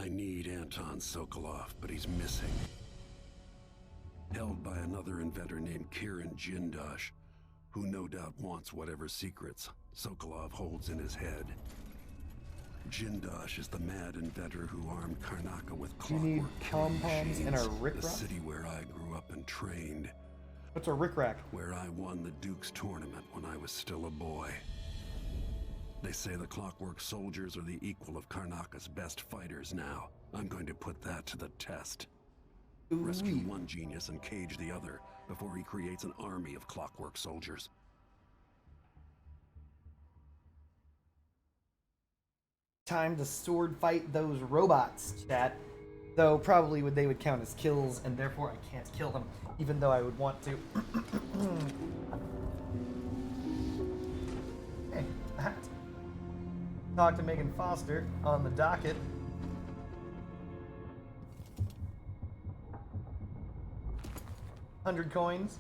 I need Anton Sokolov, but he's missing. Held by another inventor named Kirin Jindosh, who no doubt wants whatever secrets Sokolov holds in his head. Jindosh is the mad inventor who armed Karnaca with Clockwork killing machines, the city where I grew up and trained. What's a rickrack? Where I won the Duke's tournament when I was still a boy. They say the Clockwork soldiers are the equal of Karnaca's best fighters now. I'm going to put that to the test. Rescue one genius and cage the other before he creates an army of Clockwork soldiers. Time to sword fight those robots, chat. Though probably they would count as kills, and therefore I can't kill them, even though I would want to. Hey, that. Talk to Megan Foster on the docket. $100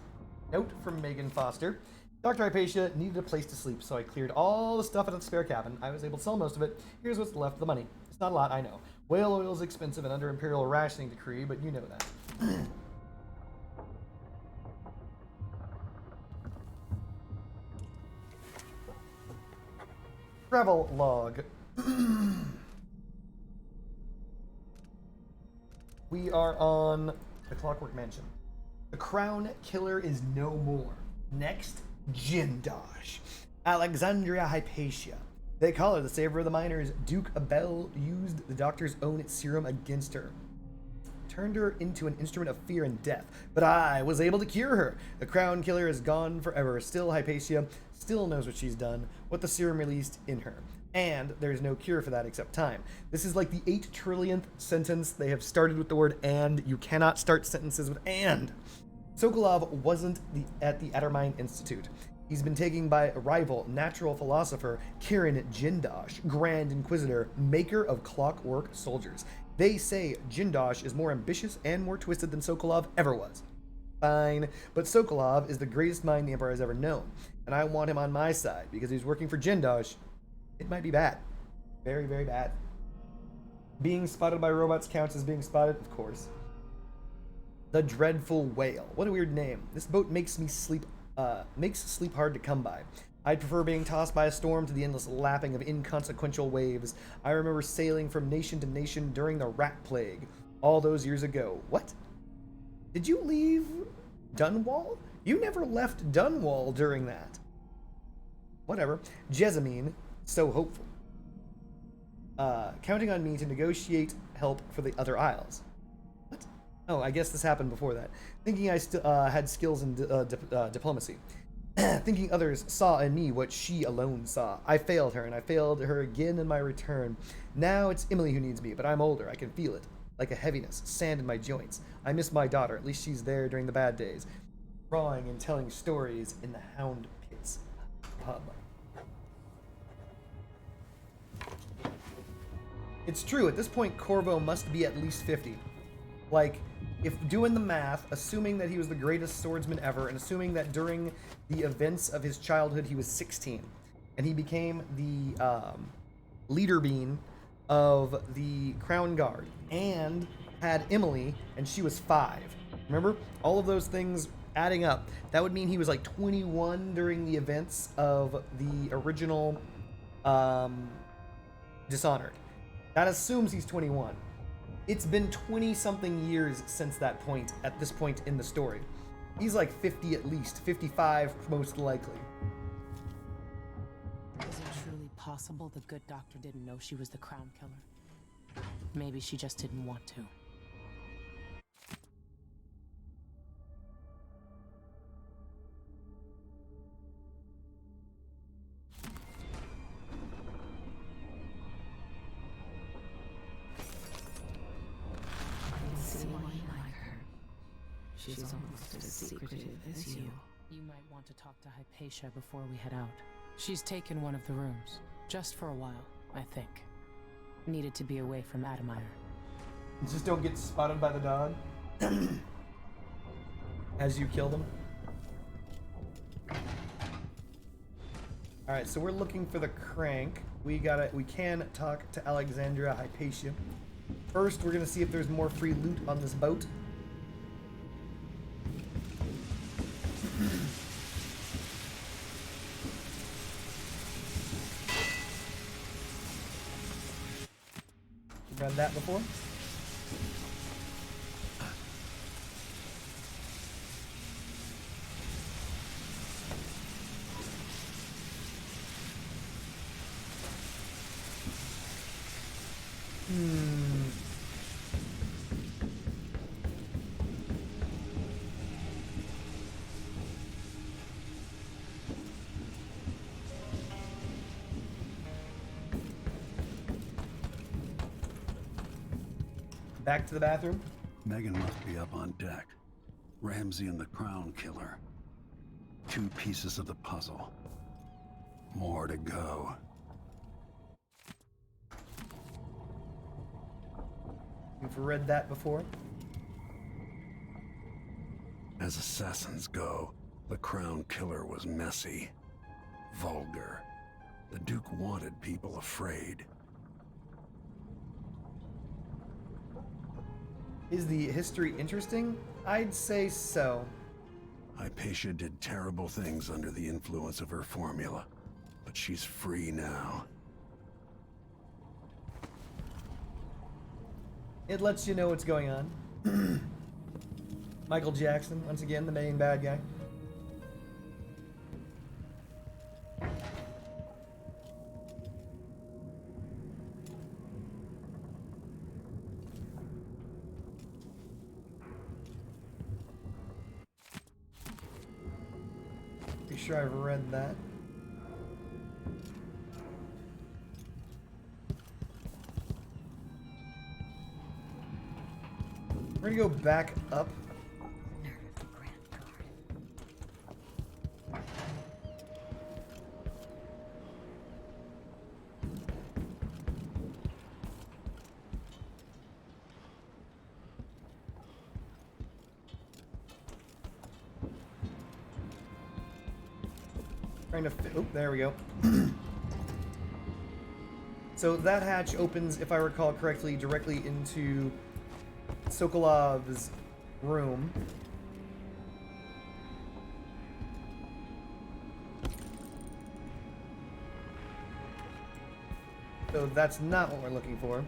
note from Megan Foster. Dr. Hypatia needed a place to sleep, so I cleared all the stuff out of the spare cabin. I was able to sell most of it. Here's what's left of the money. It's not a lot, I know. Whale oil is expensive and under Imperial rationing decree, but you know that. Travel log. We are on the Clockwork Mansion. The Crown Killer is no more. Next, Jindosh. Alexandria Hypatia. They call her the saver of the miners. Duke Abel used the doctor's own serum against her. Turned her into an instrument of fear and death. But I was able to cure her. The Crown Killer is gone forever. Still, Hypatia still knows what she's done, what the serum released in her. And there's no cure for that except time. This is like the 8 trillionth sentence. They have started with the word and. You cannot start sentences with and. Sokolov wasn't at the Addermine Institute. He's been taken by a rival, natural philosopher, Kirin Jindosh, Grand Inquisitor, maker of Clockwork soldiers. They say Jindosh is more ambitious and more twisted than Sokolov ever was. Fine, but Sokolov is the greatest mind the Empire has ever known, and I want him on my side, because he's working for Jindosh. It might be bad. Very, very bad. Being spotted by robots counts as being spotted, of course. The Dreadful Whale. What a weird name. This boat makes sleep hard to come by. I'd prefer being tossed by a storm to the endless lapping of inconsequential waves. I remember sailing from nation to nation during the Rat Plague, all those years ago. What? Did you leave Dunwall? You never left Dunwall during that. Whatever. Jessamine, so hopeful. Counting on me to negotiate help for the other isles. What? Oh, I guess this happened before that. Thinking I still had skills in diplomacy. Thinking others saw in me what she alone saw. I failed her, and I failed her again in my return. Now it's Emily who needs me, but I'm older. I can feel it. Like a heaviness, sand in my joints. I miss my daughter. At least she's there during the bad days. Drawing and telling stories in the Hound Pits pub. It's true, at this point, Corvo must be at least 50. Like, if doing the math, assuming that he was the greatest swordsman ever, and assuming that during the events of his childhood he was 16, and he became the leader bean of the Crown Guard, and had Emily, and she was 5. Remember? All of those things adding up. That would mean he was like 21 during the events of the original Dishonored. That assumes he's 21. It's been 20-something years since that point, at this point in the story. He's like 50 at least, 55 most likely. Is it truly possible the good doctor didn't know she was the Crown Killer? Maybe she just didn't want to. She's almost as secretive as you. You might want to talk to Hypatia before we head out. She's taken one of the rooms. Just for a while, I think. Needed to be away from Adamire. Just don't get spotted by the dog. As you kill them. Alright, so we're looking for the crank. We can talk to Alexandria Hypatia. First, we're gonna see if there's more free loot on this boat. Read that before. Back to the bathroom. Megan must be up on deck. Ramsey and the Crown Killer. 2 pieces of the puzzle. More to go. You've read that before. As assassins go, the Crown Killer was messy. Vulgar. The Duke wanted people afraid. Is the history interesting? I'd say so. Hypatia did terrible things under the influence of her formula, but she's free now. It lets you know what's going on. Michael Jackson, once again, the main bad guy. Pretty sure I've read that. We're gonna go back up. Nerve of the Grand Guard. Trying to oh, there we go. So that hatch opens, if I recall correctly, directly into Sokolov's room. So that's not what we're looking for.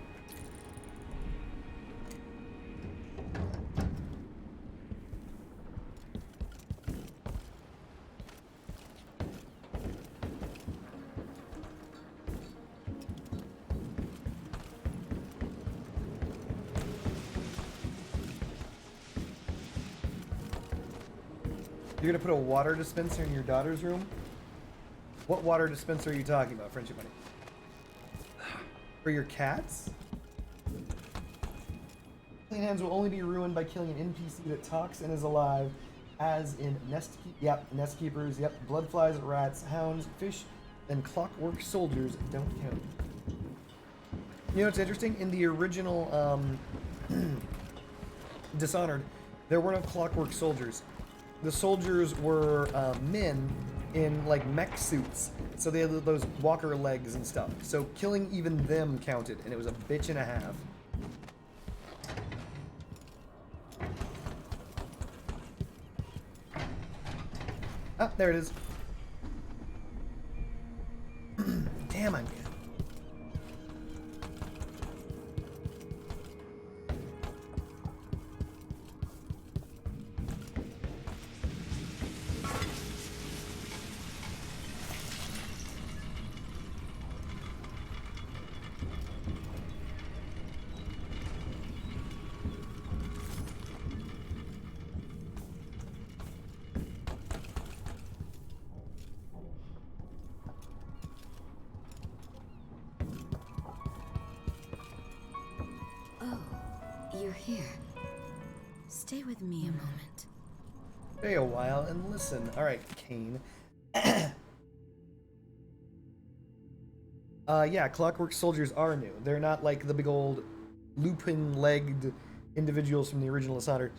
You're gonna put a water dispenser in your daughter's room? What water dispenser are you talking about, Friendship Money? For your cats? Clean hands will only be ruined by killing an NPC that talks and is alive, as in nest keepers, blood flies, rats, hounds, fish, and clockwork soldiers don't count. You know what's interesting? In the original Dishonored, there were no clockwork soldiers. The soldiers were men in like mech suits, so they had those walker legs and stuff. So killing even them counted, and it was a bitch and a half. Ah, there it is. Damn, I'm good. You're here. Stay with me a moment. Stay a while and listen. Alright, Kane. Yeah, clockwork soldiers are new. They're not like the big old lupin-legged individuals from the original Dishonored.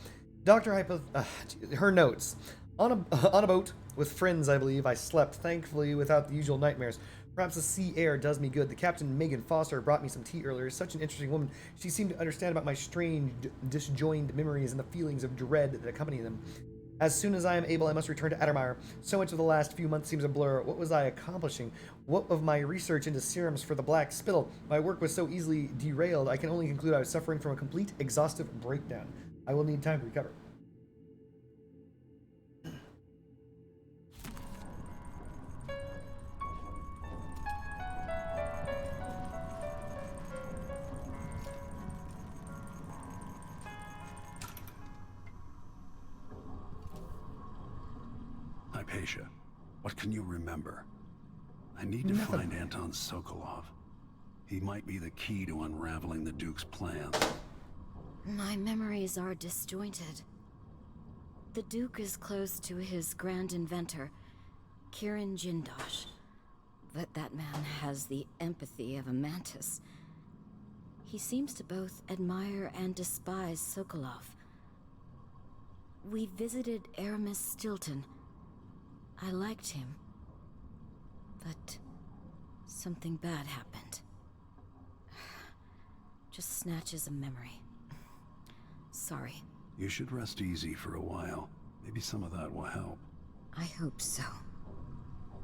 Her notes. On a boat with friends, I believe, I slept, thankfully, without the usual nightmares. Perhaps the sea air does me good. The Captain Megan Foster brought me some tea earlier. Such an interesting woman. She seemed to understand about my strange, disjoined memories and the feelings of dread that accompany them. As soon as I am able, I must return to Addermire. So much of the last few months seems a blur. What was I accomplishing? What of my research into serums for the Black Spittle? My work was so easily derailed, I can only conclude I was suffering from a complete, exhaustive breakdown. I will need time to recover. Hypatia, what can you remember? I need to find Anton Sokolov. He might be the key to unraveling the Duke's plans. My memories are disjointed. The Duke is close to his grand inventor, Kirin Jindosh. But that man has the empathy of a mantis. He seems to both admire and despise Sokolov. We visited Aramis Stilton. I liked him. But something bad happened. Just snatches of memory. Sorry. You should rest easy for a while. Maybe some of that will help. I hope so.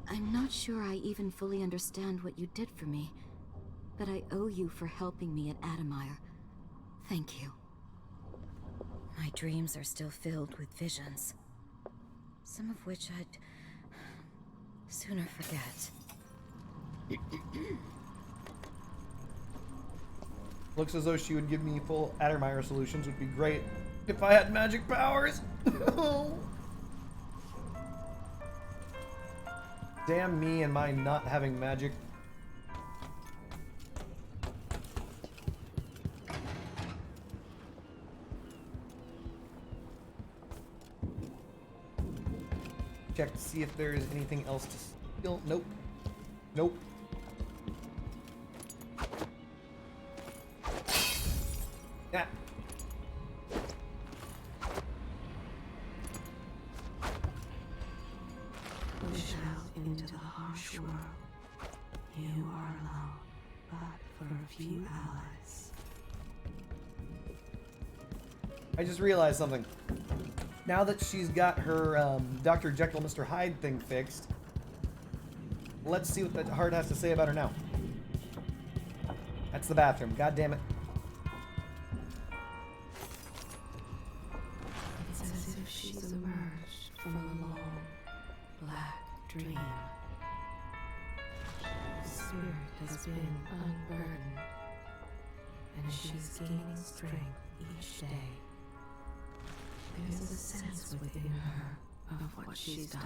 I'm not sure I even fully understand what you did for me, but I owe you for helping me at Addermire. Thank you. My dreams are still filled with visions, some of which I'd sooner forget. Looks as though she would give me full Addermire solutions. Would be great if I had magic powers. Damn me and my not having magic. Check to see if there is anything else to steal. Nope. Nope. Yeah. Push out into the harsh world. You are alone, but for a few allies. I just realized something. Now that she's got her Dr. Jekyll, Mr. Hyde thing fixed, let's see what the heart has to say about her now. That's the bathroom. God damn it. It's as if she's emerged from a long, black dream. Her spirit has been unburdened, and she's gaining strength each day. There's a sense within her of what she's done,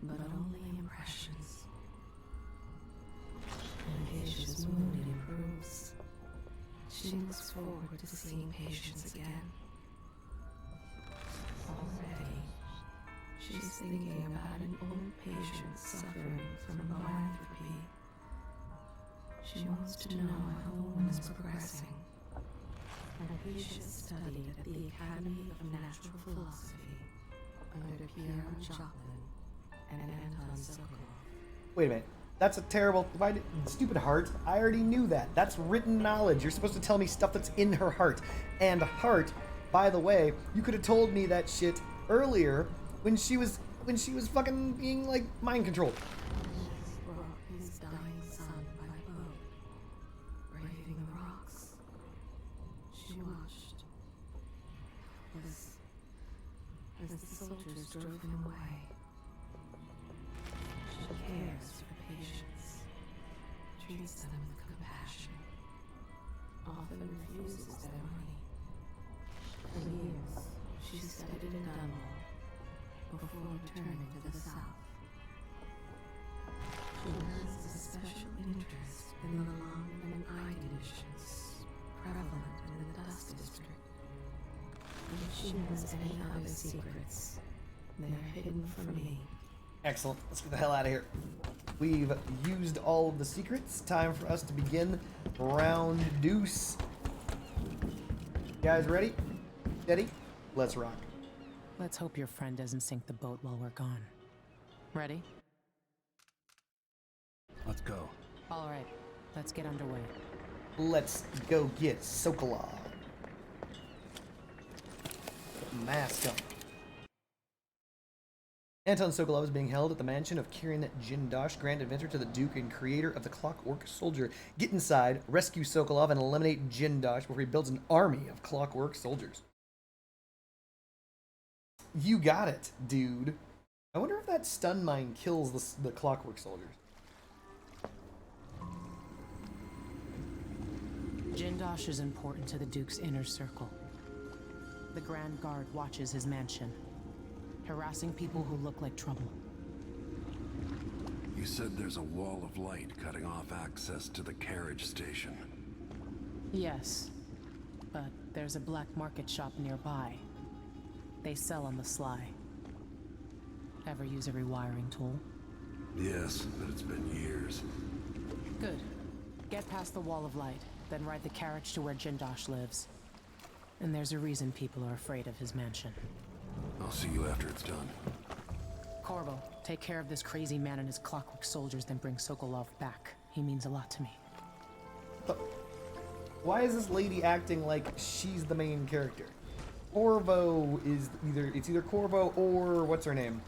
but only impressions. And Asia's mood improves. She looks forward to seeing patients again. Already, she's thinking about an old patient suffering from lycanthropy. She wants to know how the woman is progressing. Hypatia studied at the Academy of Natural Philosophy under Pierre Jocelyn and Anton Sokolov. Wait a minute. That's a terrible, stupid heart. I already knew that. That's written knowledge. You're supposed to tell me stuff that's in her heart. And heart, by the way, you could have told me that shit earlier when she was fucking being like mind controlled. Brought his dying son by boat, braving the rocks. She watched, helpless, as the soldiers drove him away. She cares for patients, treats them with compassion, often refuses their money. For years, she studied in Dunwall before returning to the south. She has a special interest in the lung and eye conditions prevalent in the dust district. If she knows any other secrets, they're hidden from me. Excellent. Let's get the hell out of here. We've used all of the secrets. Time for us to begin round deuce. Guys ready? Steady? Let's rock. Let's hope your friend doesn't sink the boat while we're gone. Ready? Let's go. All right, let's get underway. Let's go get Sokolov. Mask on. Anton Sokolov is being held at the mansion of Kirin Jindosh, Grand Inventor to the Duke and creator of the Clockwork Soldier. Get inside, rescue Sokolov, and eliminate Jindosh before he builds an army of Clockwork Soldiers. You got it, dude. I wonder if that stun mine kills the Clockwork Soldiers. Jindosh is important to the Duke's inner circle. The Grand Guard watches his mansion, harassing people who look like trouble. You said there's a wall of light cutting off access to the carriage station. Yes, but there's a black market shop nearby. They sell on the sly. Ever use a rewiring tool? Yes, but it's been years. Good. Get past the wall of light, then ride the carriage to where Jindosh lives. And there's a reason people are afraid of his mansion. I'll see you after it's done. Corvo, take care of this crazy man and his Clockwork Soldiers, then bring Sokolov back. He means a lot to me. But why is this lady acting like she's the main character? Corvo is either Corvo or what's her name?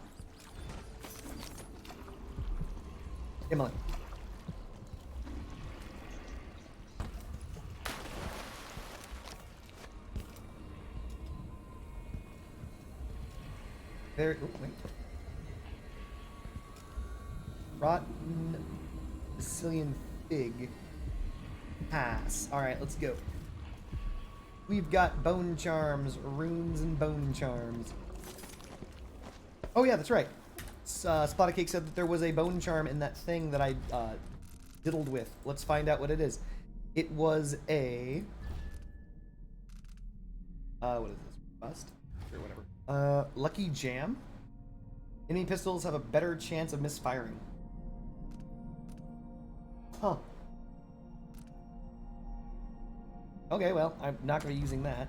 Emily. There. Oh, wait. Rotten Sicilian fig. Pass. All right, let's go. We've got bone charms, runes, and bone charms. Oh yeah, that's right. Spotted Cake said that there was a bone charm in that thing that I diddled with. Let's find out what it is. It was a what is this? Bust? Or whatever. Lucky Jam. Enemy pistols have a better chance of misfiring. Huh. Okay, well, I'm not going to be using that.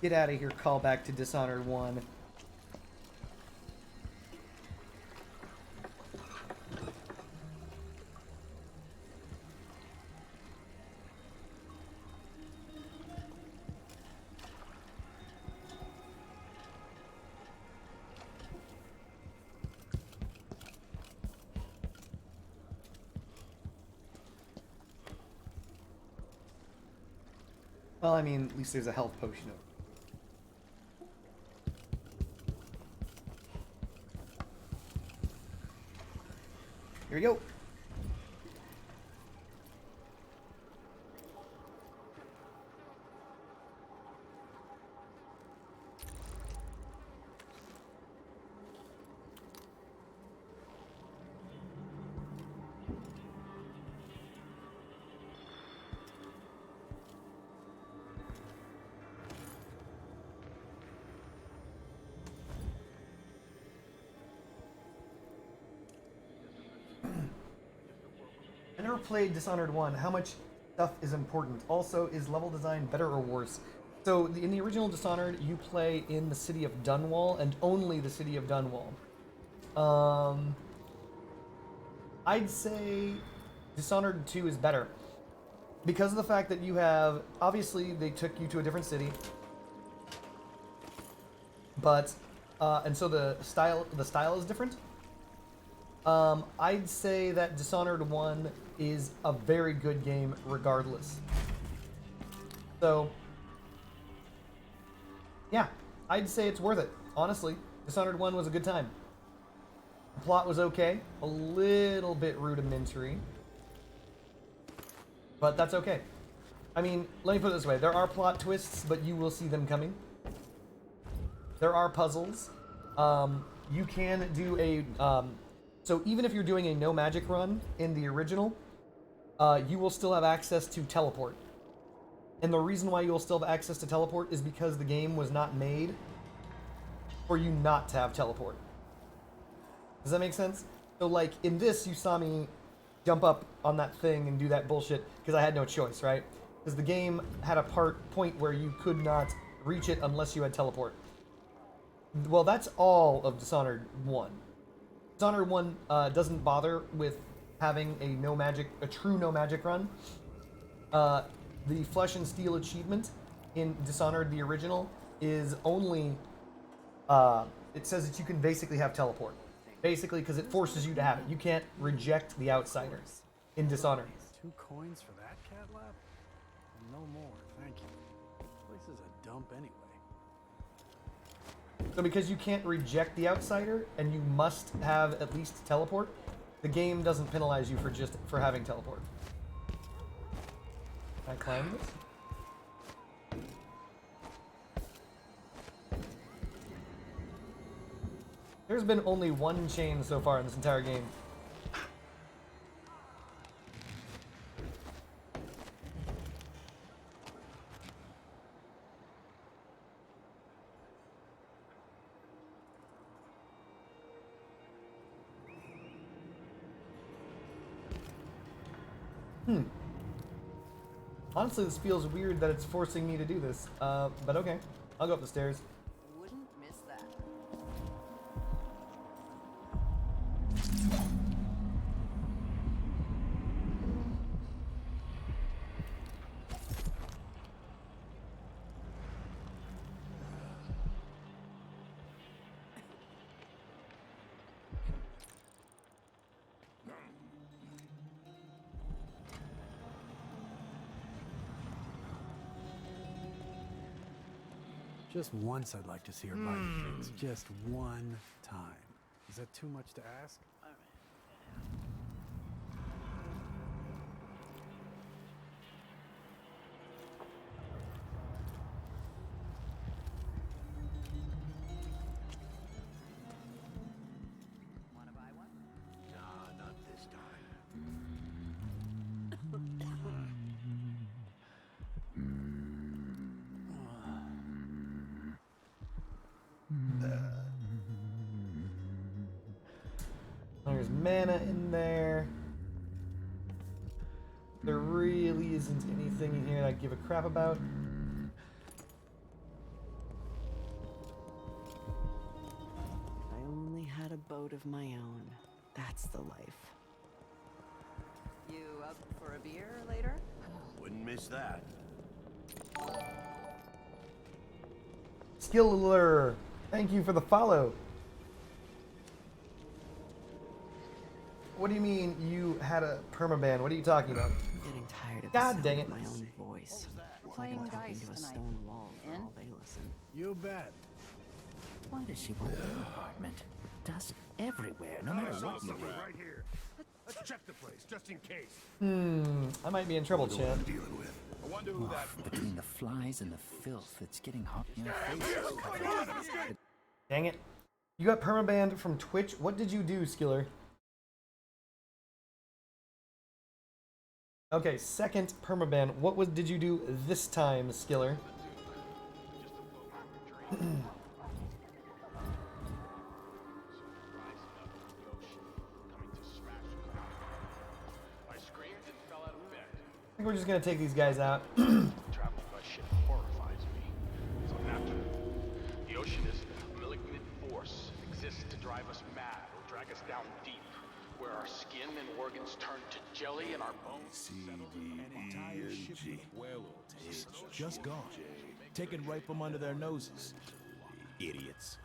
Get out of here, call back to Dishonored 1. Well, I mean, at least there's a health potion over. Here we go. I never played Dishonored 1. How much stuff is important? Also, is level design better or worse? So, in the original Dishonored, you play in the city of Dunwall, and only the city of Dunwall. I'd say Dishonored 2 is better. Because of the fact that you have... Obviously, they took you to a different city. But... and so the style is different. I'd say that Dishonored 1 is a very good game regardless. So, yeah, I'd say it's worth it. Honestly, Dishonored 1 was a good time. The plot was okay, a little bit rudimentary, but that's okay. I mean, let me put it this way. There are plot twists, but you will see them coming. There are puzzles. You can do a... so even if you're doing a no magic run in the original, you will still have access to teleport. And the reason why you will still have access to teleport is because the game was not made for you not to have teleport. Does that make sense? So like in this, you saw me jump up on that thing and do that bullshit because I had no choice, right? Because the game had a point where you could not reach it unless you had teleport. Well, that's all of Dishonored 1. Dishonored 1 doesn't bother with having a true no magic run. The Flesh and Steel achievement in Dishonored, the original, is only, it says that you can basically have teleport. Basically, because it forces you to have it. You can't reject the outsiders in Dishonored. 2 coins for that cat lab? No more, thank you. This place is a dump anyway. So because you can't reject the outsider, and you must have at least teleport, the game doesn't penalize you for having teleport. Can I climb this? There's been only one chain so far in this entire game. Honestly, this feels weird that it's forcing me to do this, but okay. I'll go up the stairs. Wouldn't miss that. Just once I'd like to see her buy the things. Just one time. Is that too much to ask? Wanna buy one? Nah, not this time. There's mana in there. There really isn't anything in here that I give a crap about. I only had a boat of my own. That's the life. You up for a beer later? Wouldn't miss that. Skiller, thank you for the follow. What do you mean you had a permaban? What are you talking about? I'm getting tired of God the dang sound it. of my own voice. Playing Like I'm talking dice to a tonight. stone wall for In? all they listen. You bet. Why does she want an apartment? Dust everywhere, no matter what you do. Right here. Let's check the place, just in case. I might be in trouble, Chad. Dealing with. I wonder who that. Between the flies and the filth, it's getting hot in your face. Dang it. You got permabanned from Twitch? What did you do, Skiller? Okay, second permaban. What did you do this time, Skiller? I think we're just gonna take these guys out. Travel by ship horrifies me. So naturally, the ocean is a malignant force. It exists to drive us mad or drag us down deep, where our skin and organs turn to jelly and our bones settle in An entire ship with whale oil tanks just gone. Taken right from under their noses. Idiots.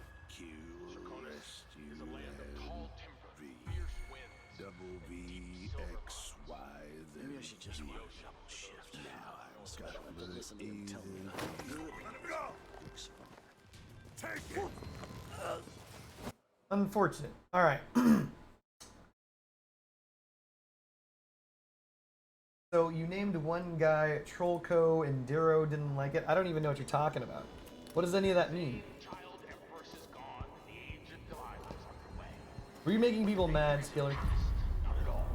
Draconis is a land of tall timber, fierce winds, Double V X Y. Maybe I should just work double shift. Now I've got a little Listen to them easy. tell me. Take it. Unfortunate. All right. So you named one guy Trollco and Diro didn't like it. I don't even know what you're talking about. What does any of that mean? child empress is gone, and the age of Delilah is underway. Were you making people mad, Skiller? Not at all.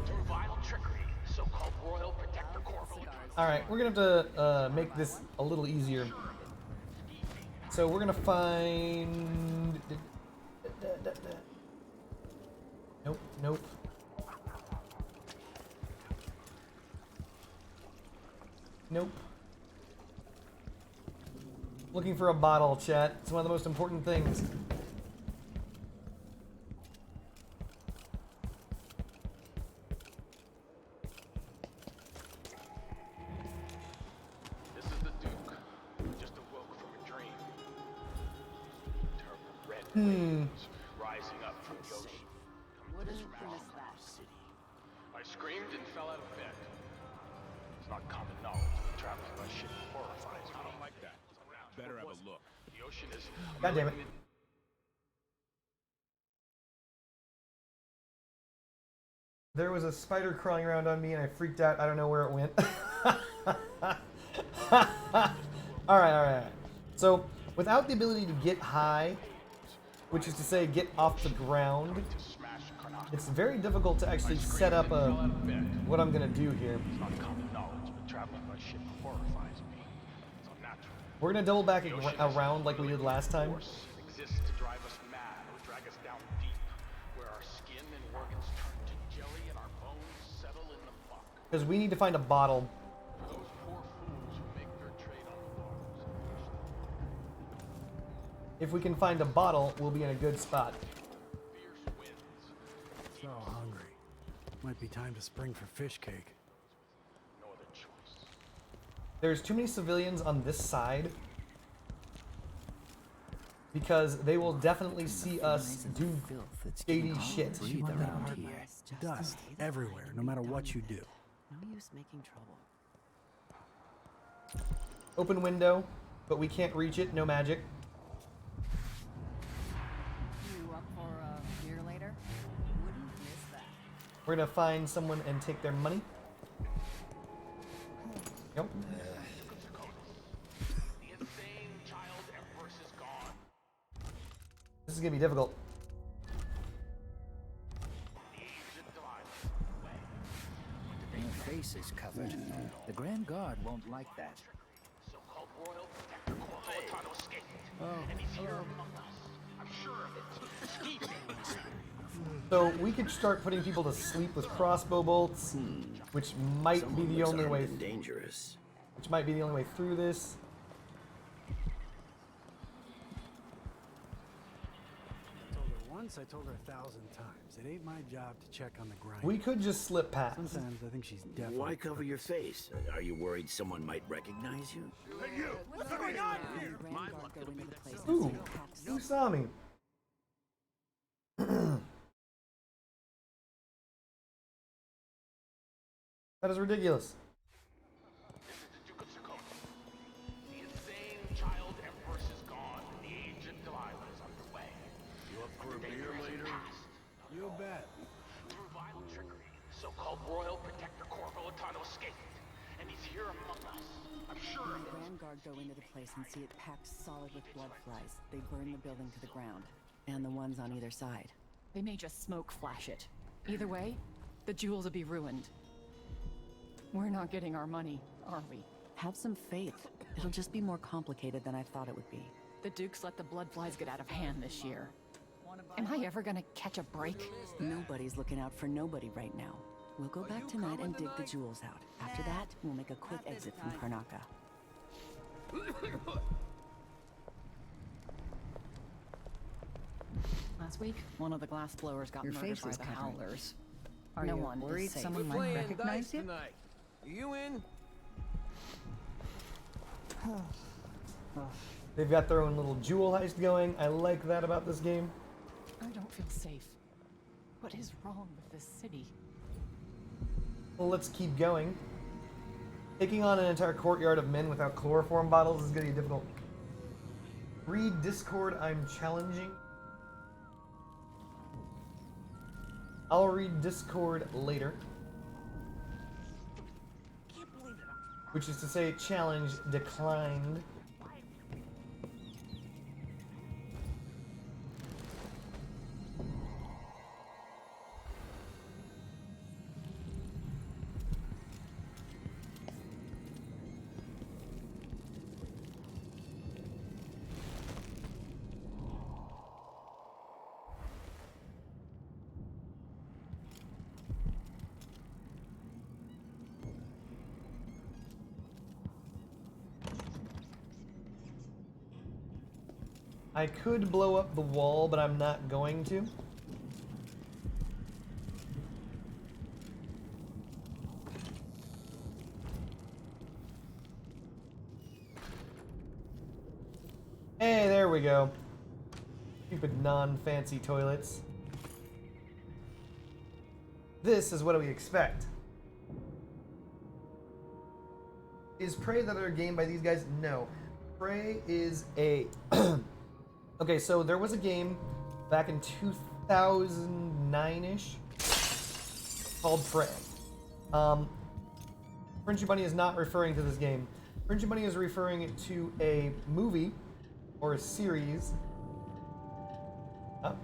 Through vile trickery, so-called royal protector Corvo. All right, we're gonna have to make this a little easier. So we're gonna find. Nope, nope. Nope. Looking for a bottle, chat. It's one of the most important things. rising up from the ocean. What is that? I screamed and fell out of bed. It's not common knowledge that traveling by ship horrifies me. I don't like that. Better have a look. The ocean is God damn it. There was a spider crawling around on me and I freaked out. I don't know where it went. Alright. So, without the ability to get high, which is to say get off the ground, it's very difficult to actually set up what I'm going to do here. It's not common knowledge, but traveling by ship horrifies me. It's unnatural. We're going to double back around like we did last time. Force exists to drive us mad or drag us down deep, where our skin and organs turn to jelly and our bones settle in the muck. Because we need to find a bottle. For those poor fools who make their trade on the waters. If we can find a bottle, we'll be in a good spot. Fierce winds. So hungry. Might be time to spring for fish cake. No other choice. There's too many civilians on this side because they will definitely see us do shady shit. Breathe around here. Dust everywhere, no matter what you do. No use making trouble. Open window, but we can't reach it. No magic. You up for a beer later? Wouldn't miss that. We're gonna find someone and take their money. Yep. The insane child empress is gone. This is gonna be difficult. The aged Delilah. Way. Your face is covered. The Grand Guard won't like that. So-called royal protector Corvo escaped. And he's here among us. I'm sure of it. Escaping. So we could start putting people to sleep with crossbow bolts, which might be the only way. Dangerous. Which might be the only way through this. I told her once, I told her 1,000 times. It ain't my job to check on the grind. We could just slip past. Sometimes I think she's definitely. Why cover your face? Are you worried someone might recognize you? Hey, you! What's going on here? My luck go into the place. Ooh, who saw me? That is ridiculous. This is the Duke of Sakota. The insane child empress is gone, and the aged Delilah is underway. You up for a beer later? You bet. Through vile trickery, so-called royal protector Corvo escaped, and he's here among us. I'm sure of The it. Grand Guard go into the place and see it packed solid with blood flies. They burn the building to the ground, and the ones on either side. They may just smoke flash it. Either way, the jewels will be ruined. We're not getting our money, are we? Have some faith. It'll just be more complicated than I thought it would be. The Dukes let the blood flies get out of hand this year. Am I ever gonna catch a break? Nobody's looking out for nobody right now. We'll go back tonight and dig the jewels out. After that, we'll make a quick exit from Karnaca. Last week, one of the glass blowers got Your murdered face by is the covered. Howlers. Are no you one worried is safe. someone might recognize you? You in? They've got their own little jewel heist going. I like that about this game. I don't feel safe. What is wrong with this city? Well, let's keep going. Taking on an entire courtyard of men without chloroform bottles is going to be difficult. Read Discord, I'm challenging. I'll read Discord later. Which is to say, challenge declined. I could blow up the wall, but I'm not going to. Hey, there we go. Stupid non-fancy toilets. This is what we expect. Is Prey another game by these guys? No. Prey is a... Okay, so there was a game back in 2009-ish called Prey. Frenchy Bunny is not referring to this game. Frenchy Bunny is referring to a movie or a series. Oh.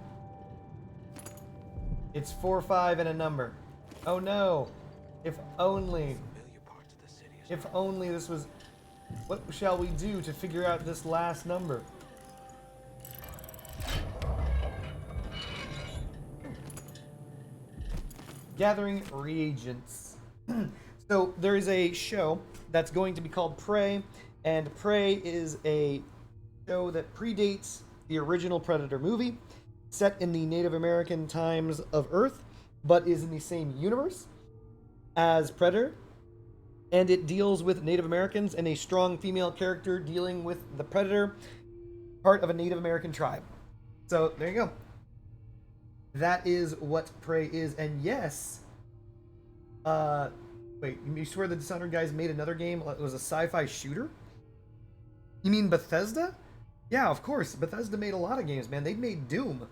It's 4, 5, and a number. Oh no! If only this was... What shall we do to figure out this last number? Gathering reagents. So there is a show that's going to be called Prey, and Prey is a show that predates the original Predator movie, set in the Native American times of Earth, but is in the same universe as Predator. And it deals with Native Americans and a strong female character dealing with the Predator, part of a Native American tribe. So there you go. That is what Prey is. And yes, wait, you swear the Dishonored guys made another game? It was a sci-fi shooter? You mean Bethesda? Yeah, of course. Bethesda made a lot of games, man. They made Doom.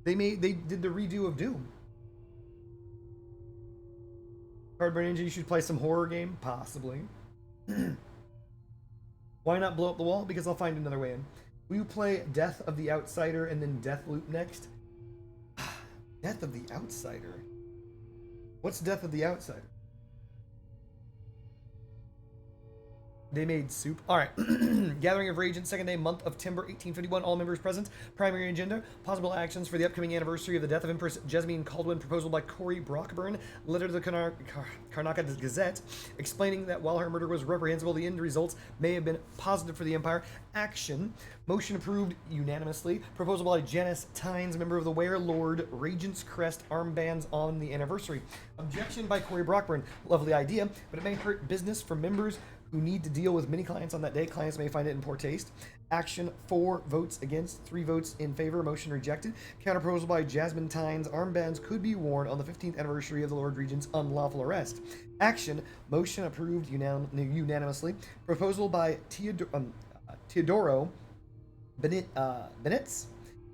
They did the redo of Doom. Cardboard Ninja, you should play some horror game? Possibly. Why not blow up the wall? Because I'll find another way in. Will you play Death of the Outsider and then Deathloop next? Death of the Outsider? What's Death of the Outsider? They made soup. Alright. Gathering of Reagents, second day, month of Timber, 1851. All members present. Primary agenda. Possible actions for the upcoming anniversary of the death of Empress Jessamine Caldwin. Proposal by Corey Brockburn. Letter to the Karnaca Gazette. Explaining that while her murder was reprehensible, the end results may have been positive for the Empire. Action. Motion approved unanimously. Proposal by Janice Tynes, member of the Were Lord. Regent's Crest armbands on the anniversary. Objection by Corey Brockburn. Lovely idea, but it may hurt business for members who need to deal with many clients on that day. Clients may find it in poor taste. Action, 4 votes against, 3 votes in favor. Motion rejected. Counterproposal by Jasmine Tynes. Armbands could be worn on the 15th anniversary of the Lord Regent's unlawful arrest. Action, motion approved unanimously. Proposal by Teodoro Benitz.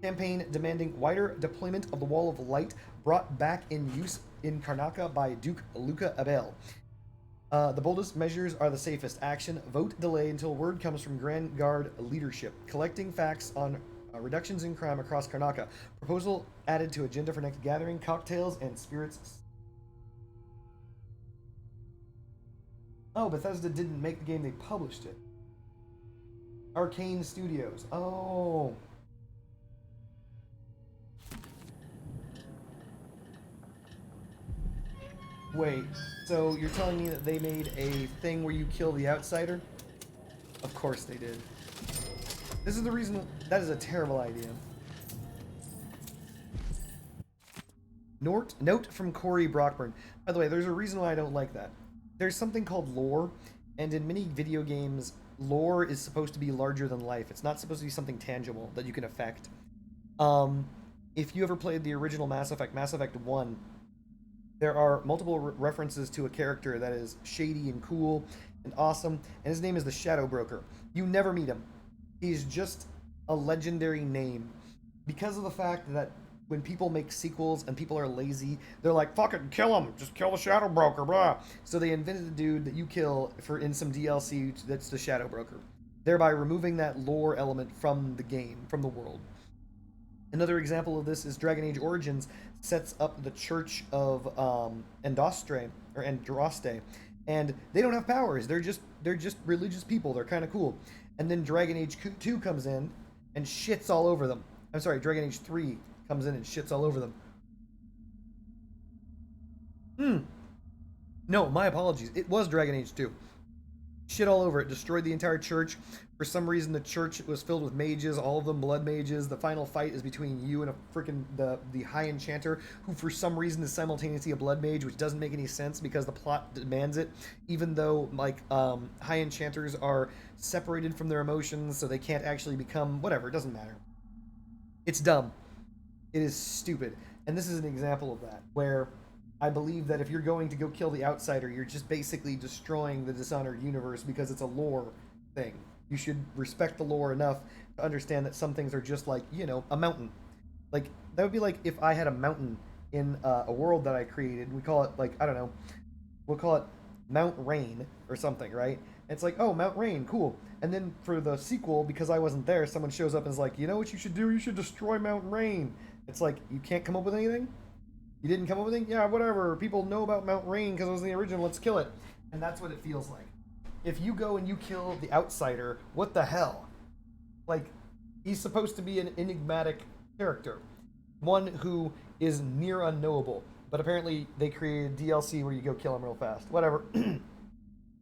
Campaign demanding wider deployment of the Wall of Light brought back in use in Karnaca by Duke Luca Abel. The boldest measures are the safest. Action, vote delay until word comes from Grand Guard leadership. Collecting facts on reductions in crime across Karnaca. Proposal added to agenda for next gathering. Cocktails and spirits. Oh, Bethesda didn't make the game, they published it. Arcane Studios. Oh. Wait, so you're telling me that they made a thing where you kill the outsider? Of course they did. This is the reason. That is a terrible idea. Note from Corey Brockburn. By the way, there's a reason why I don't like that. There's something called lore, and in many video games, lore is supposed to be larger than life. It's not supposed to be something tangible that you can affect. If you ever played the original Mass Effect 1, there are multiple references to a character that is shady and cool and awesome, and his name is the Shadow Broker. You never meet him. He's just a legendary name. Because of the fact that when people make sequels and people are lazy, they're like, fucking kill him, just kill the Shadow Broker, blah. So they invented a dude that you kill in some DLC that's the Shadow Broker, thereby removing that lore element from the game, from the world. Another example of this is Dragon Age Origins sets up the Church of Andraste, and they don't have powers. They're just religious people. They're kind of cool. And then Dragon Age 2 comes in and shits all over them. I'm sorry, Dragon Age 3 comes in and shits all over them. No, my apologies. It was Dragon Age 2. Shit all over it. Destroyed the entire church. For some reason, the church was filled with mages, all of them blood mages. The final fight is between you and a freaking the High Enchanter, who for some reason is simultaneously a blood mage, which doesn't make any sense because the plot demands it. Even though like High Enchanters are separated from their emotions, so they can't actually become whatever. It doesn't matter. It's dumb. It is stupid. And this is an example of that, where I believe that if you're going to go kill the Outsider, you're just basically destroying the Dishonored universe because it's a lore thing. You should respect the lore enough to understand that some things are just like, you know, a mountain. Like, that would be like if I had a mountain in a world that I created. We call it, like, I don't know, we'll call it Mount Rain or something, right? And it's like, oh, Mount Rain, cool. And then for the sequel, because I wasn't there, someone shows up and is like, you know what you should do? You should destroy Mount Rain. It's like, you can't come up with anything? You didn't come up with anything? Yeah, whatever. People know about Mount Rain because it was in the original. Let's kill it. And that's what it feels like. If you go and you kill the Outsider, what the hell? Like, he's supposed to be an enigmatic character. One who is near unknowable. But apparently they created DLC where you go kill him real fast. Whatever.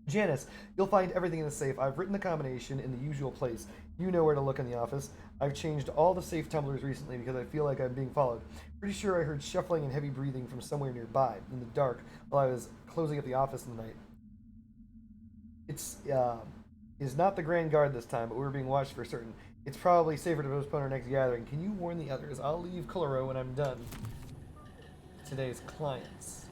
Janice, you'll find everything in the safe. I've written the combination in the usual place. You know where to look in the office. I've changed all the safe tumblers recently because I feel like I'm being followed. Pretty sure I heard shuffling and heavy breathing from somewhere nearby, in the dark, while I was closing up the office in the night. It's not the Grand Guard this time, but we're being watched for certain. It's probably safer to postpone our next gathering. Can you warn the others? I'll leave Coloro when I'm done. Today's clients.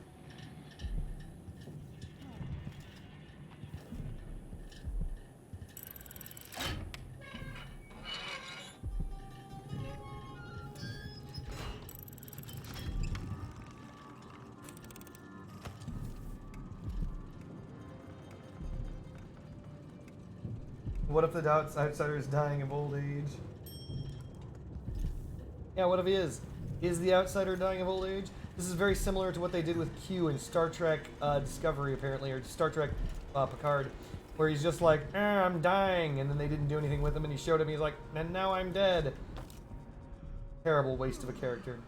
What if the Outsider is dying of old age? Yeah, what if he is? Is the Outsider dying of old age? This is very similar to what they did with Q in Star Trek Discovery, apparently, or Star Trek Picard, where he's just like, I'm dying, and then they didn't do anything with him, and he showed him, he's like, and now I'm dead. Terrible waste of a character.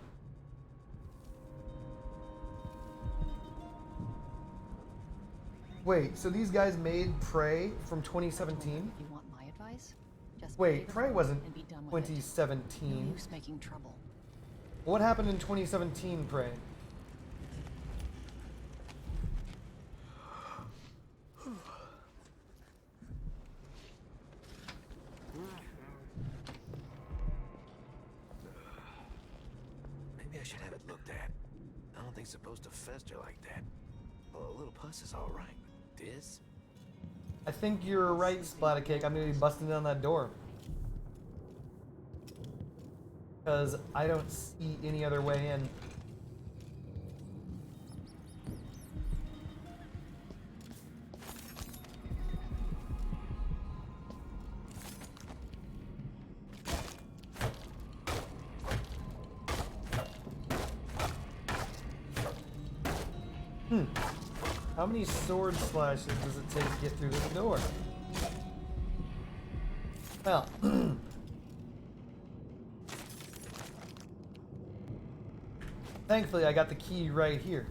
Wait, so these guys made Prey from 2017? If you want my advice, just Wait, Prey wasn't and be done with 2017. No use making trouble. What happened in 2017, Prey? Maybe I should have it looked at. I don't think it's supposed to fester like that. Well, a little pus is all right. This? I think you're right, Splattercake. I'm gonna be busting down that door. Because I don't see any other way in. How many sword slashes does it take to get through this door? Well, thankfully I got the key right here.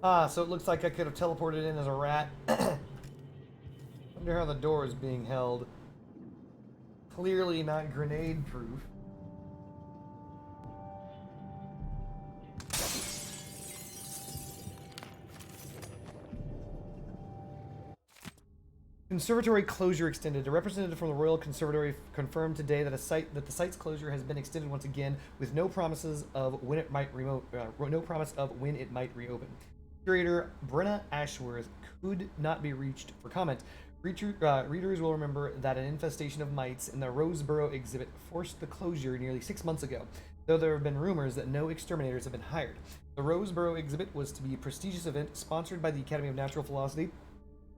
Ah, so it looks like I could have teleported in as a rat. Wonder how the door is being held. Clearly not grenade proof. Conservatory closure extended. A representative from the Royal Conservatory confirmed today that the site's closure has been extended once again, with no promises of when it might reopen. Curator Brenna Ashworth could not be reached for comment. Readers will remember that an infestation of mites in the Roseboro exhibit forced the closure nearly 6 months ago, though there have been rumors that no exterminators have been hired. The Roseboro exhibit was to be a prestigious event sponsored by the Academy of Natural Philosophy,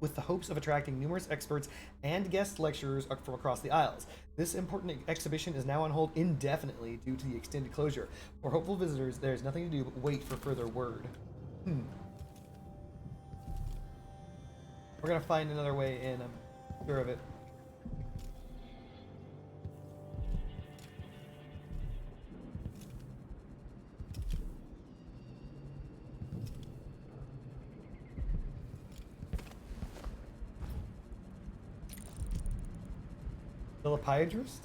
with the hopes of attracting numerous experts and guest lecturers from across the Isles. This important exhibition is now on hold indefinitely due to the extended closure. For hopeful visitors, there is nothing to do but wait for further word. We're gonna find another way in, I'm sure of it. Philippiatrist?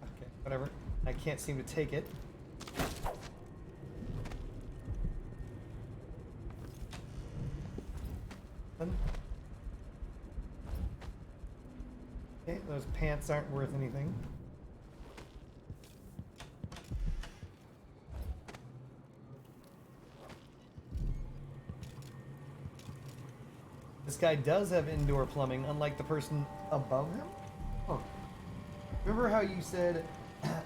Okay, whatever. I can't seem to take it. something. Okay, those pants aren't worth anything. This guy does have indoor plumbing, unlike the person above him? Huh. Remember how you said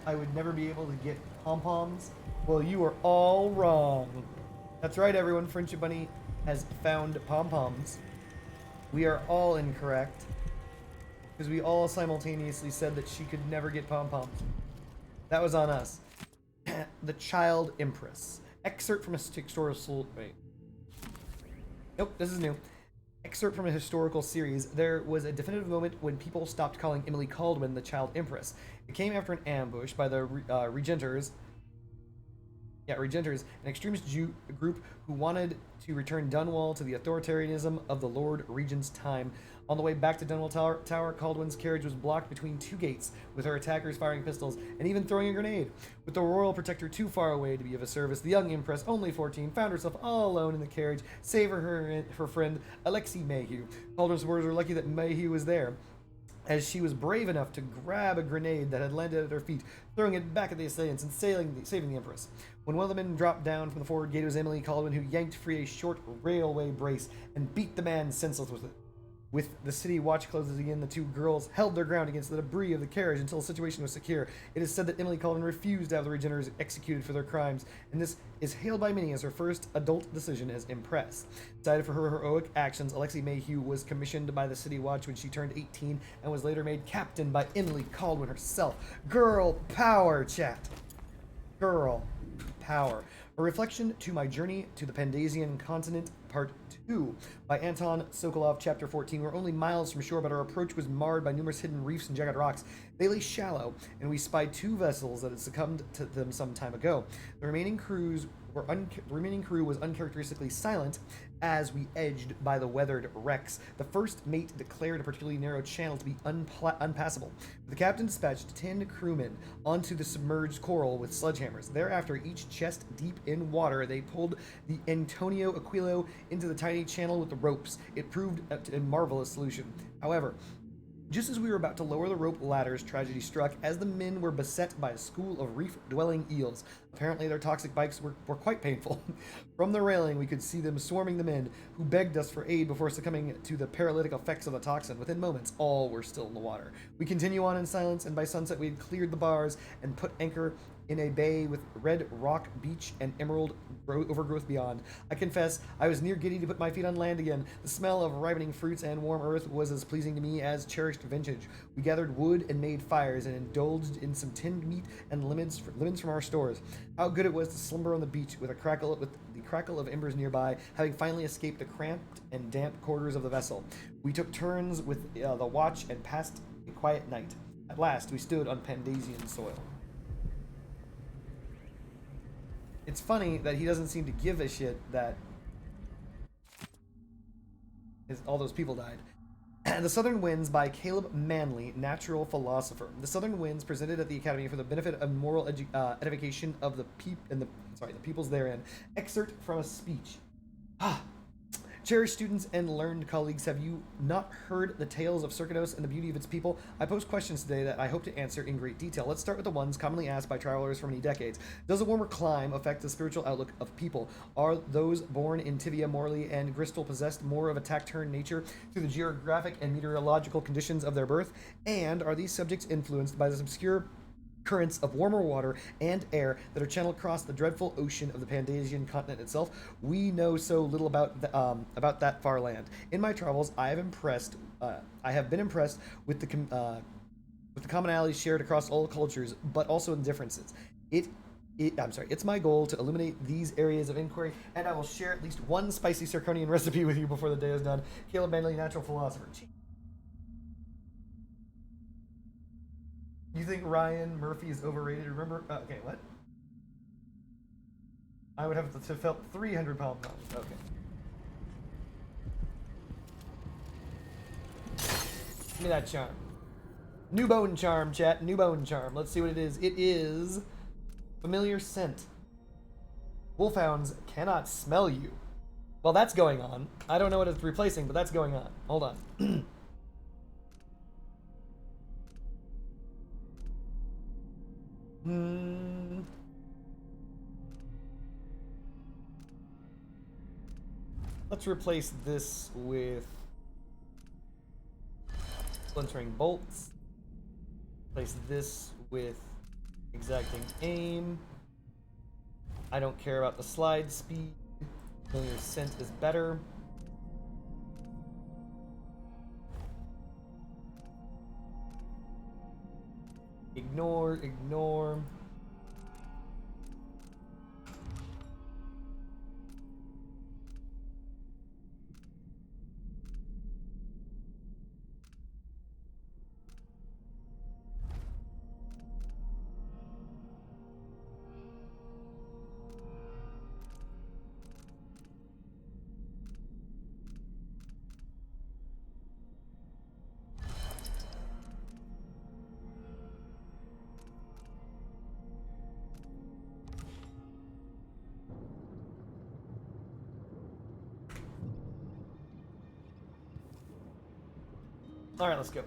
I would never be able to get pom-poms? Well, you are all wrong. That's right, everyone. Friendship Bunny has found pom-poms. We are all incorrect. Because we all simultaneously said that she could never get pom-poms. That was on us. The Child Empress. Excerpt from a historical... Wait. Nope, this is new. Excerpt from a historical series. There was a definitive moment when people stopped calling Emily Caldwin the Child Empress. It came after an ambush by the Regenters. Yeah, Regenters, an extremist Jew group who wanted to return Dunwall to the authoritarianism of the Lord Regent's time. On the way back to Dunwall Tower, Caldwin's carriage was blocked between two gates, with her attackers firing pistols and even throwing a grenade. With the royal protector too far away to be of a service, the young Empress, only 14, found herself all alone in the carriage, save for her friend Alexei Mayhew. Caldwin's supporters were lucky that Mayhew was there, as she was brave enough to grab a grenade that had landed at her feet, throwing it back at the assailants and saving the Empress. When one of the men dropped down from the forward gate, it was Emily Caldwin who yanked free a short railway brace and beat the man senseless with it. With the city watch closes again, the two girls held their ground against the debris of the carriage until the situation was secure. It is said that Emily Caldwin refused to have the Regenerers executed for their crimes, and this is hailed by many as her first adult decision as Empress. Cited for her heroic actions, Alexei Mayhew was commissioned by the City Watch when she turned 18 and was later made captain by Emily Caldwin herself. Girl power, chat. Girl power. A reflection to my journey to the Pandasian continent, part 2, by Anton Sokolov, chapter 14. We're only miles from shore, but our approach was marred by numerous hidden reefs and jagged rocks. They lay shallow, and we spied two vessels that had succumbed to them some time ago. The remaining crew was uncharacteristically silent as we edged by the weathered wrecks. The first mate declared a particularly narrow channel to be unpassable. The captain dispatched 10 crewmen onto the submerged coral with sledgehammers. Thereafter, each chest deep in water, they pulled the Antonio Aquilo into the tiny channel with the ropes. It proved a marvelous solution. However, just as we were about to lower the rope ladders, tragedy struck as the men were beset by a school of reef-dwelling eels. Apparently their toxic bites were quite painful. From the railing, we could see them swarming the men, who begged us for aid before succumbing to the paralytic effects of the toxin. Within moments, all were still in the water. We continue on in silence, and by sunset we had cleared the bars and put anchor in a bay with red rock beach and emerald overgrowth beyond. I confess, I was near giddy to put my feet on land again. The smell of ripening fruits and warm earth was as pleasing to me as cherished vintage. We gathered wood and made fires and indulged in some tinned meat and lemons from our stores. How good it was to slumber on the beach with the crackle of embers nearby, having finally escaped the cramped and damp quarters of the vessel. We took turns with the watch and passed a quiet night. At last, we stood on Pandasian soil. It's funny that he doesn't seem to give a shit that all those people died. The Southern Winds by Caleb Manley, natural philosopher. The Southern Winds presented at the Academy for the benefit of moral edification of the peoples therein. Excerpt from a speech. Cherished students and learned colleagues, have you not heard the tales of Circados and the beauty of its people? I pose questions today that I hope to answer in great detail. Let's start with the ones commonly asked by travelers for many decades. Does a warmer clime affect the spiritual outlook of people? Are those born in Tivia, Morley, and Bristol possessed more of a taciturn nature through the geographic and meteorological conditions of their birth? And are these subjects influenced by this obscure currents of warmer water and air that are channeled across the dreadful ocean of the Pandasian continent itself? We know so little about that far land. In my travels, I have been impressed with the commonalities shared across all cultures, but also in differences. It's my goal to illuminate these areas of inquiry, and I will share at least one spicy Zirconian recipe with you before the day is done. Caleb Manley, natural philosopher. You think Ryan Murphy is overrated? Remember? Okay, what? I would have to felt 300 pounds. Okay. Give me that charm. New bone charm, chat. New bone charm. Let's see what it is. It is familiar scent. Wolfhounds cannot smell you. Well, that's going on. I don't know what it's replacing, but that's going on. Hold on. Let's replace this with splintering bolts. Replace this with exacting aim. I don't care about the slide speed. Familiar scent is better. Ignore, ignore. All right, let's go.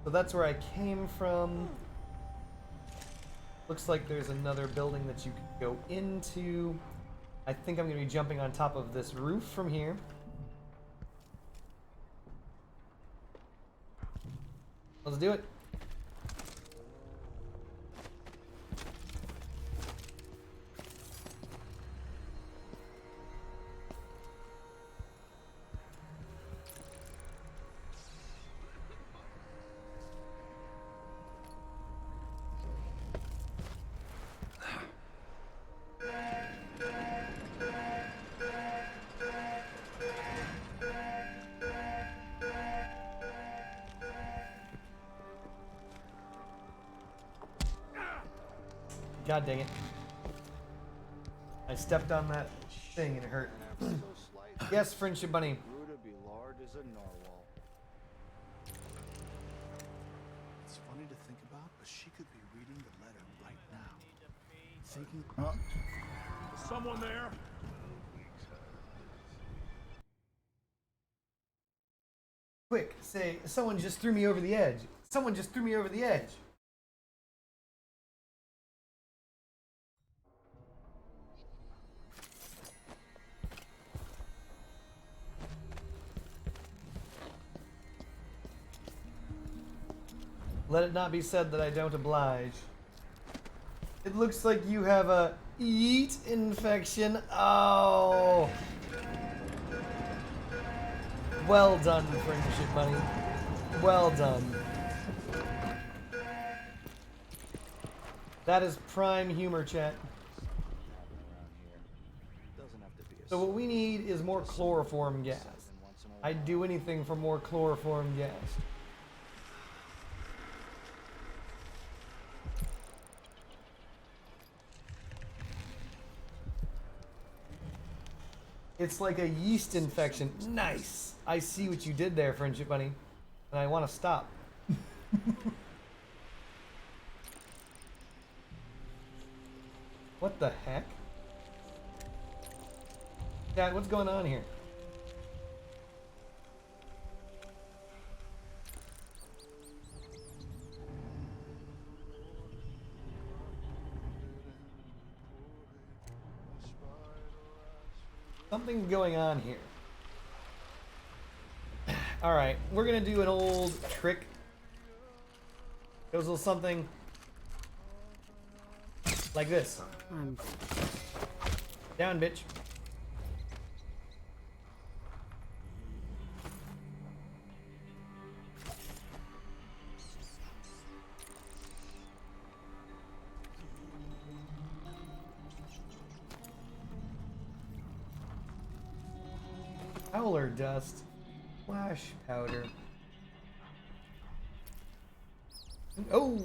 So that's where I came from. Looks like there's another building that you can go into. I think I'm going to be jumping on top of this roof from here. Let's do it. God dang it. I stepped on that thing and it hurt. Yes, Friendship Bunny. It's funny to think about, but she could be reading the letter right now. Thinking. Is someone there? Quick, say, someone just threw me over the edge. Someone just threw me over the edge. Let it not be said that I don't oblige. It looks like you have a yeet infection. Oh. Well done, Friendship Bunny. Well done. That is prime humor, chat. So what we need is more chloroform gas. I'd do anything for more chloroform gas. It's like a yeast infection. Nice. I see what you did there, Friendship Bunny. And I want to stop. What the heck? Dad, what's going on here? Something's going on here. Alright, we're gonna do an old trick. Goes a little something like this. Down, bitch. Howler dust. Flash powder. Oh!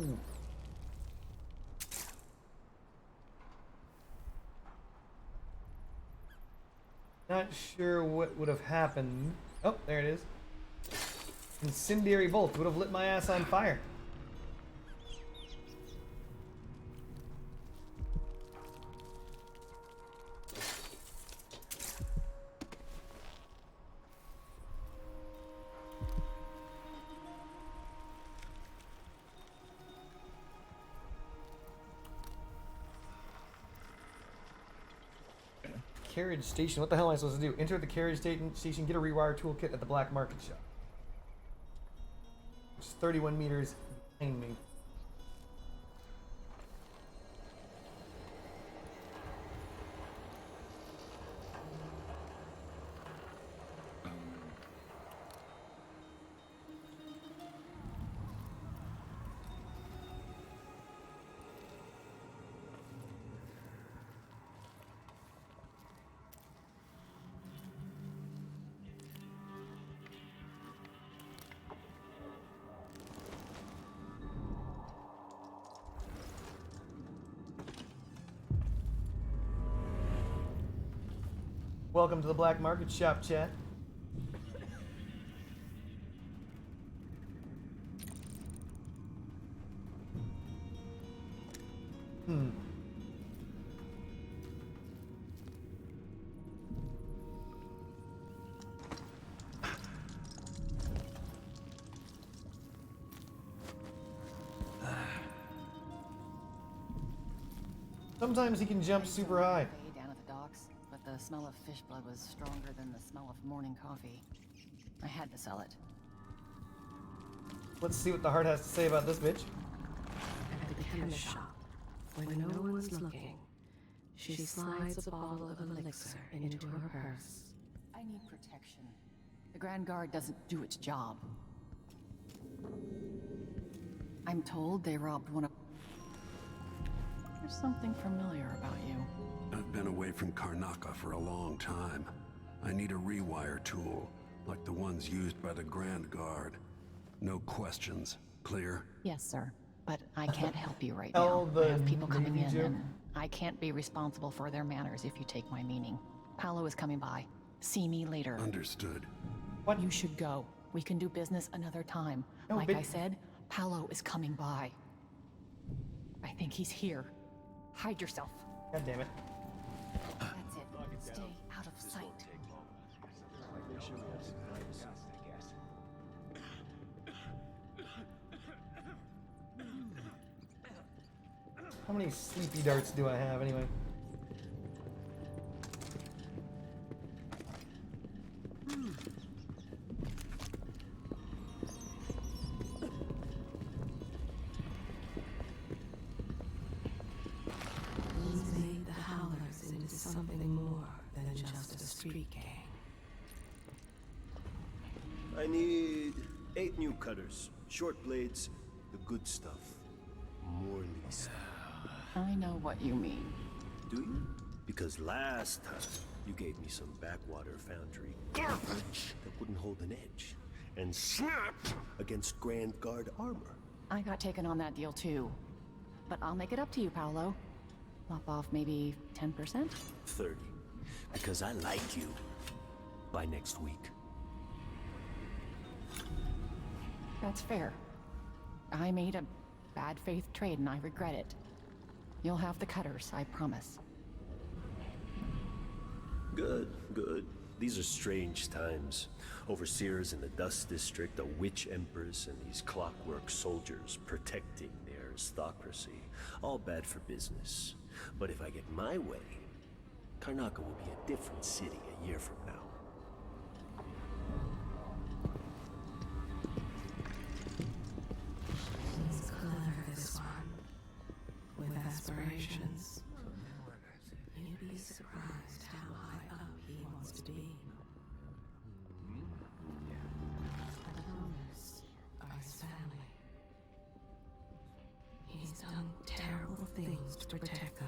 Not sure what would have happened. Oh, there it is. Incendiary bolt would have lit my ass on fire. Carriage station. What the hell am I supposed to do? Enter the carriage station, get a rewire toolkit at the black market shop. Which is 31 meters behind me. Welcome to the black market shop, chat. Sometimes he can jump super high. Down at the docks, but the smell of fish blood was stronger than the smell of morning coffee. I had to sell it. Let's see what the heart has to say about this bitch. At the chemist shop, when no one's looking, she slides a bottle of elixir into her purse. I need protection. The Grand Guard doesn't do its job. I'm told they robbed one of... There's something familiar about you. I've been away from Karnaca for a long time. I need a rewire tool, like the ones used by the Grand Guard. No questions. Clear? Yes, sir. But I can't help you right now. I have people coming in, and I can't be responsible for their manners if you take my meaning. Paolo is coming by. See me later. Understood. What? You should go. We can do business another time. No, like I said, Paolo is coming by. I think he's here. Hide yourself. God damn it. That's it. Stay out of sight. How many sleepy darts do I have anyway? He's made the Howlers into something more than just a street gang. I need 8 new cutters, short blades, the good stuff. Morley's. I know what you mean. Do you? Because last time you gave me some backwater foundry garbage that wouldn't hold an edge and snapped against Grand Guard armor. I got taken on that deal too. But I'll make it up to you, Paolo. Lop off maybe 10%? 30. Because I like you. By next week. That's fair. I made a bad faith trade and I regret it. You'll have the cutters, I promise. Good, good. These are strange times. Overseers in the Dust District, a witch empress, and these Clockwork soldiers protecting their aristocracy. All bad for business. But if I get my way, Karnaca will be a different city a year from now. He's clever, this one. With aspirations. You'd be surprised how high up he wants to be. The Howlers are his family. He's done terrible things to protect them.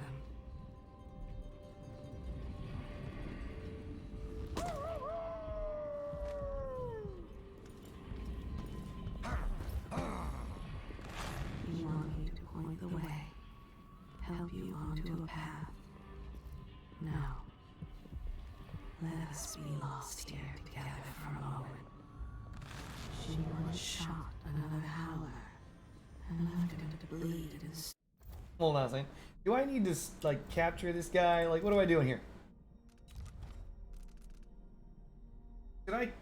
You want me to point the way, help you onto a path. Now, let Let us be lost here together for a moment. She once shot another howler and left him to bleed and Hold on a second. Do I need to, like, capture this guy? Like, what am I doing here?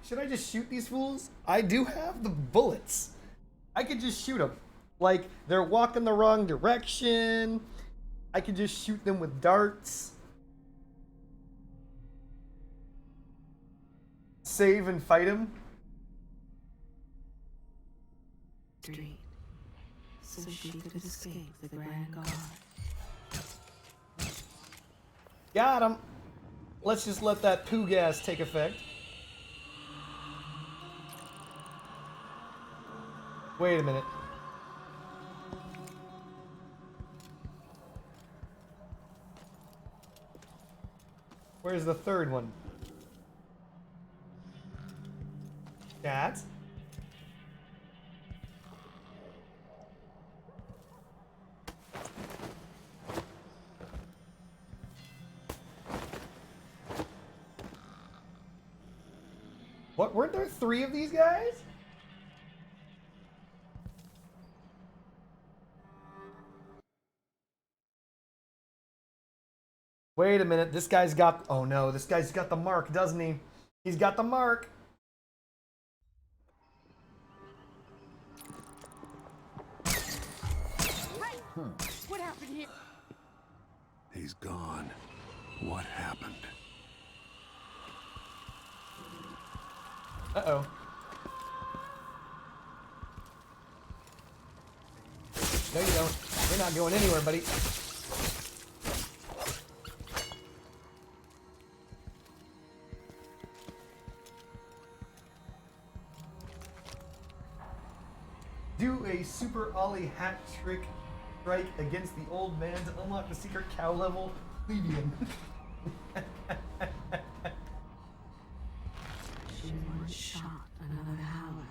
Should I just shoot these fools? I do have the bullets. I could just shoot them. Like, they're walking the wrong direction. I could just shoot them with darts. Save and fight him. street, so she could escape the Grand Guard. Got him. Let's just let that poo gas take effect. Wait a minute. Where's the third one? Cat? What? Weren't there 3 of these guys? Wait a minute, this guy's got... Oh no, this guy's got the mark, doesn't he? He's got the mark. What happened here? He's gone. What happened? Uh-oh. No, you don't. You're not going anywhere, buddy. Do a super ollie hat trick strike against the old man to unlock the secret cow level plebeian. She once shot another howler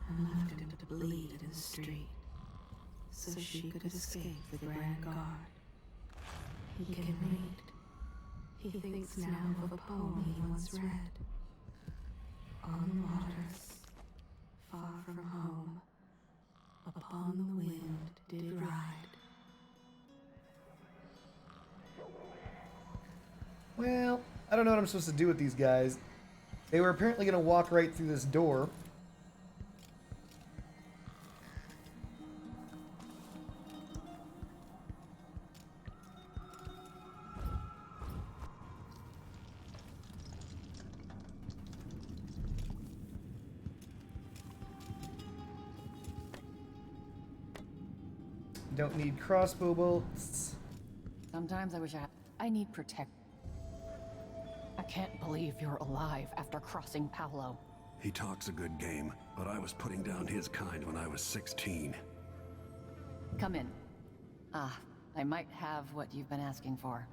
and left him to bleed in the street, so she could escape the Grand Guard. He can read. He thinks now of a poem he once read. On the waters, far from home, upon the wind did ride. Well, I don't know what I'm supposed to do with these guys. They were apparently going to walk right through this door. Don't need crossbow bolts. Sometimes I wish I need protect. I can't believe you're alive after crossing Paolo. He talks a good game, but I was putting down his kind when I was 16. Come in. I might have what you've been asking for.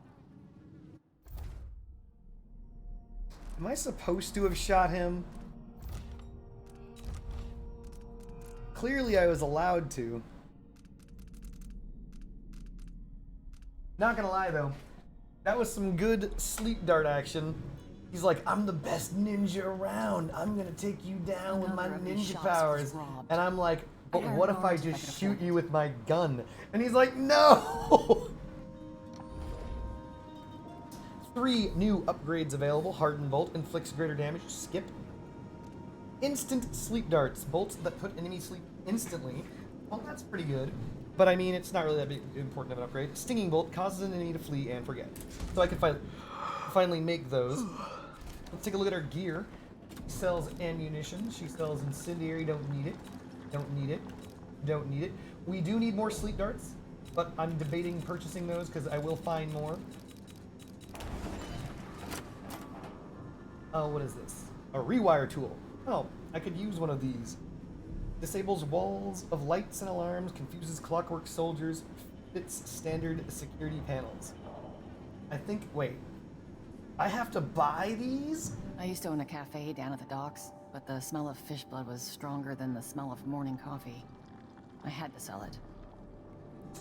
Am I supposed to have shot him? Clearly I was allowed to. Not gonna lie though, that was some good sleep dart action. He's like, I'm the best ninja around. I'm gonna take you down with my ninja powers. And I'm like, but what if I just shoot you with my gun? And he's like, no! 3 new upgrades available. Hardened Bolt inflicts greater damage. Skip. Instant sleep darts. Bolts that put enemy sleep instantly. Well, that's pretty good. But I mean, it's not really that big, important of an upgrade. Stinging Bolt causes an enemy to flee and forget. So I can finally make those. Let's take a look at our gear. She sells ammunition. She sells incendiary. Don't need it. Don't need it. Don't need it. We do need more sleep darts, but I'm debating purchasing those because I will find more. Oh, what is this? A rewire tool. Oh, I could use one of these. Disables walls of lights and alarms, confuses clockwork soldiers, fits standard security panels. I think, wait. I have to buy these? I used to own a cafe down at the docks, but the smell of fish blood was stronger than the smell of morning coffee. I had to sell it.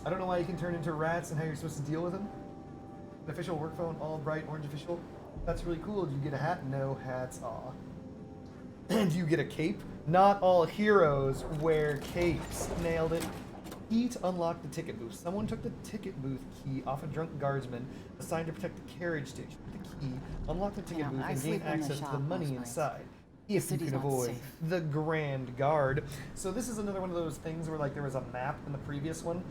I don't know why you can turn into rats and how you're supposed to deal with them. An official work phone, all bright orange official. That's really cool. Do you get a hat? No hats. Aw. And you get a cape? Not all heroes wear capes. Nailed it. Key to unlock the ticket booth. Someone took the ticket booth key off a drunk guardsman assigned to protect the carriage station. With the key, unlock the ticket booth and gain access to the money inside. If you can avoid the Grand Guard. So this is another one of those things where like there was a map in the previous one.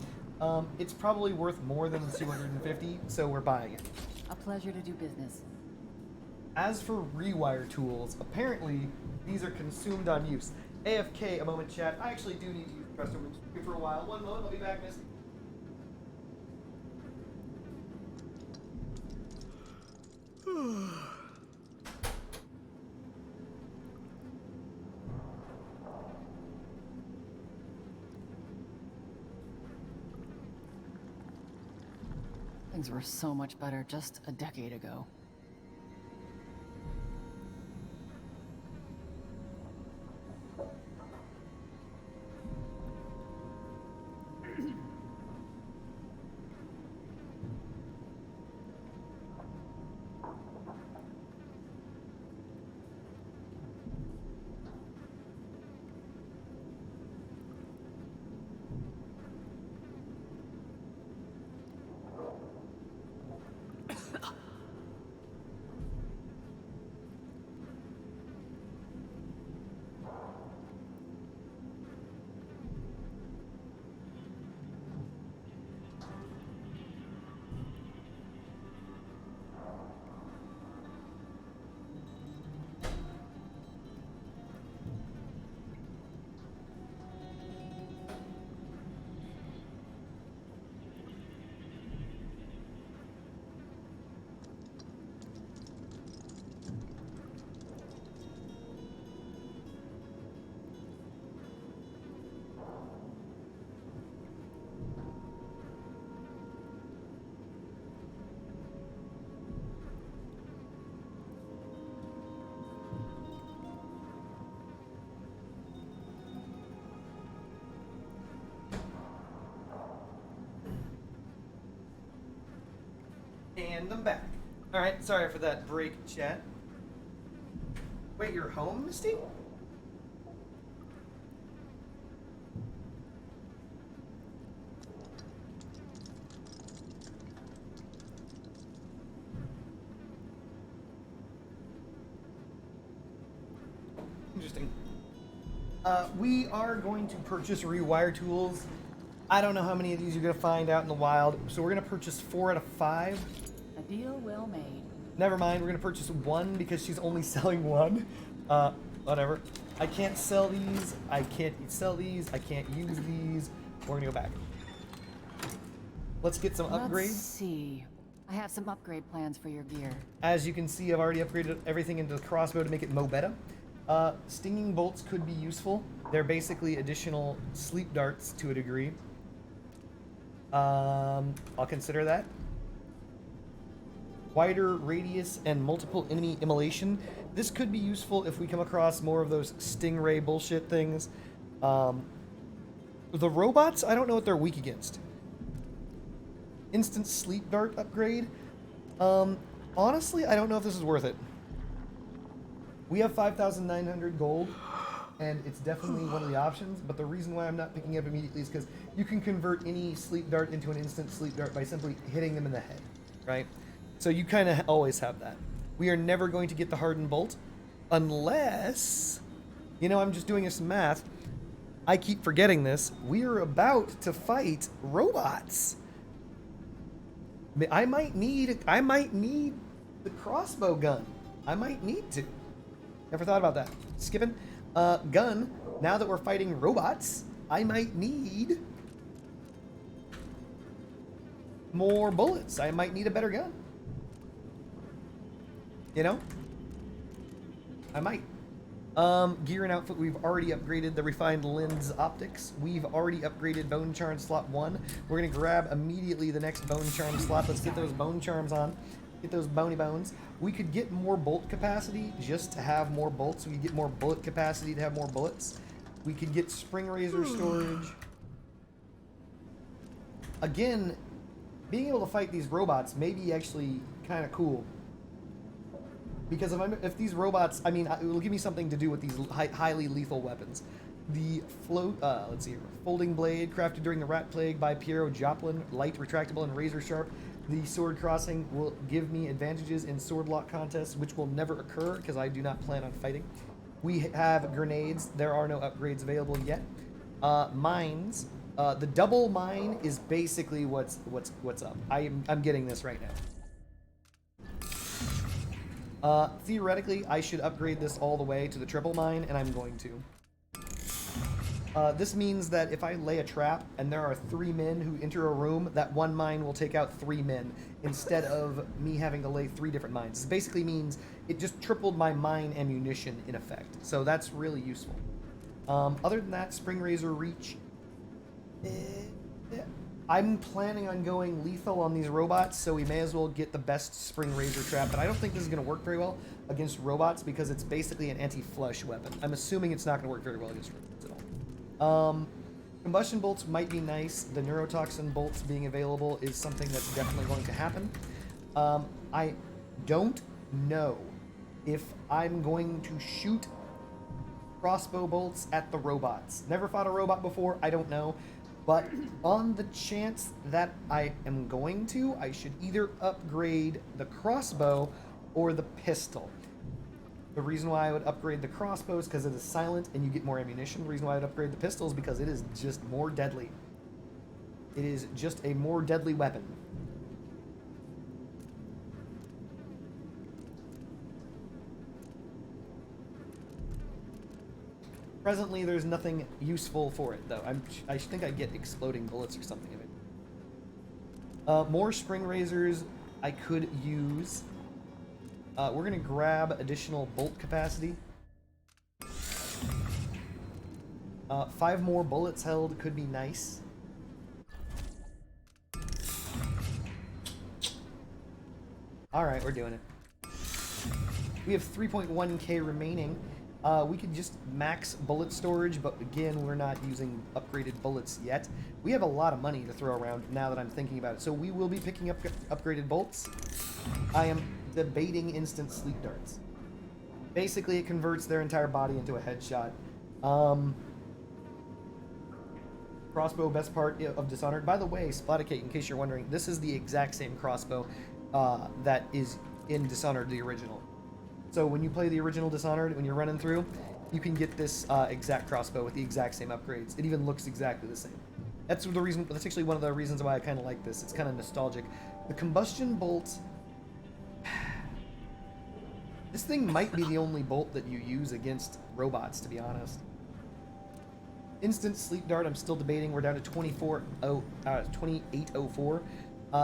It's probably worth more than 250, so we're buying it. A pleasure to do business. As for rewire tools, apparently these are consumed on use. AFK, a moment, chat. I actually do need to use the restroom. I'm speaking for a while. One moment, I'll be back, Misty. Things were so much better just a decade ago. And I'm back. Alright, sorry for that break, chat. Wait, you're home, Misty? Interesting. We are going to purchase rewire tools. I don't know how many of these you're going to find out in the wild, so we're going to purchase 4 out of 5. A deal well made. Never mind, we're going to purchase 1 because she's only selling 1. Whatever. I can't sell these, I can't sell these, I can't use these. We're going to go back. Let's get some upgrades. Let's see. I have some upgrade plans for your gear. As you can see, I've already upgraded everything into the crossbow to make it mo better. Stinging bolts could be useful. They're basically additional sleep darts to a degree. I'll consider that. Wider radius and multiple enemy immolation. This could be useful if we come across more of those stingray bullshit things. The robots, I don't know what they're weak against. Instant sleep dart upgrade. Honestly, I don't know if this is worth it. We have 5,900 gold, and it's definitely one of the options, but the reason why I'm not picking it up immediately is because you can convert any sleep dart into an instant sleep dart by simply hitting them in the head, right? So you kind of always have that. We are never going to get the hardened bolt unless, you know, I'm just doing some math. I keep forgetting this. We are about to fight robots. I might need the crossbow gun. I might need to. Never thought about that. Skipping. Gun. Now that we're fighting robots, I might need more bullets. I might need a better gun. You know? I might. Gear and outfit, we've already upgraded the refined lens optics. We've already upgraded bone charm slot 1. We're gonna grab immediately the next bone charm slot. Let's get those bone charms on. Get those bony bones. We could get more bolt capacity just to have more bolts. We could get more bullet capacity to have more bullets. We could get spring razor storage. Again, being able to fight these robots may be actually kind of cool. Because if these robots, I mean, it will give me something to do with these highly lethal weapons. The let's see here. Folding blade, crafted during the Rat Plague by Piero Joplin, light, retractable, and razor sharp. The sword crossing will give me advantages in sword lock contests, which will never occur because I do not plan on fighting. We have grenades. There are no upgrades available yet. Mines. The double mine is basically what's up. I'm getting this right now. Theoretically, I should upgrade this all the way to the triple mine, and I'm going to. This means that if I lay a trap and there are 3 men who enter a room, that one mine will take out 3 men instead of me having to lay 3 different mines. This basically means it just tripled my mine ammunition in effect. So that's really useful. Other than that, Spring Razor Reach. I'm planning on going lethal on these robots, so we may as well get the best Spring Razor trap, but I don't think this is going to work very well against robots because it's basically an anti-flush weapon. I'm assuming it's not going to work very well against robots at all. Combustion bolts might be nice. The neurotoxin bolts being available is something that's definitely going to happen. I don't know if I'm going to shoot crossbow bolts at the robots. Never fought a robot before, I don't know. But on the chance that I am going to, I should either upgrade the crossbow or the pistol. The reason why I would upgrade the crossbow is because it is silent and you get more ammunition. The reason why I would upgrade the pistol is because it is just more deadly. It is just a more deadly weapon. Presently, there's nothing useful for it, though. I think I get exploding bullets or something of it. More spring razors I could use. We're going to grab additional bolt capacity. 5 more bullets held could be nice. Alright, we're doing it. We have 3.1k remaining. We could just max bullet storage, but again, we're not using upgraded bullets yet. We have a lot of money to throw around now that I'm thinking about it, so we will be picking up upgraded bolts. I am debating instant sleep darts. Basically, it converts their entire body into a headshot. Crossbow, best part of Dishonored. By the way, Splattercake, in case you're wondering, this is the exact same crossbow that is in Dishonored, the original. So when you play the original Dishonored, when you're running through, you can get this exact crossbow with the exact same upgrades. It even looks exactly the same. That's the reason. That's actually one of the reasons why I kind of like this. It's kind of nostalgic. The combustion bolt. This thing might be the only bolt that you use against robots, to be honest. Instant sleep dart. I'm still debating. We're down to 2804.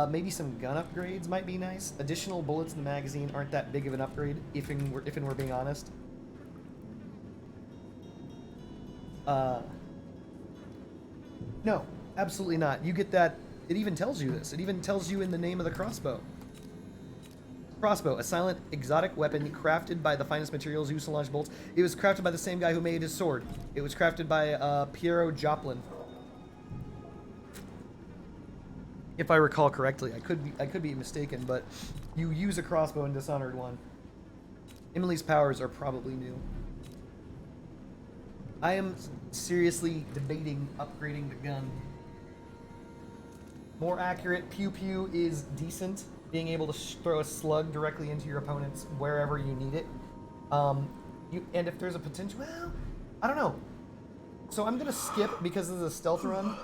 Maybe some gun upgrades might be nice. Additional bullets in the magazine aren't that big of an upgrade, if we're being honest. No, absolutely not. You get that. It even tells you this. It even tells you in the name of the crossbow. Crossbow, a silent exotic weapon crafted by the finest materials used to launch bolts. It was crafted by the same guy who made his sword. It was crafted by Piero Joplin. If I recall correctly, I could be mistaken, but you use a crossbow in Dishonored 1. Emily's powers are probably new. I am seriously debating upgrading the gun. More accurate pew pew is decent. Being able to throw a slug directly into your opponents wherever you need it. And if there's a potential, well, I don't know. So I'm gonna skip because this is a stealth run.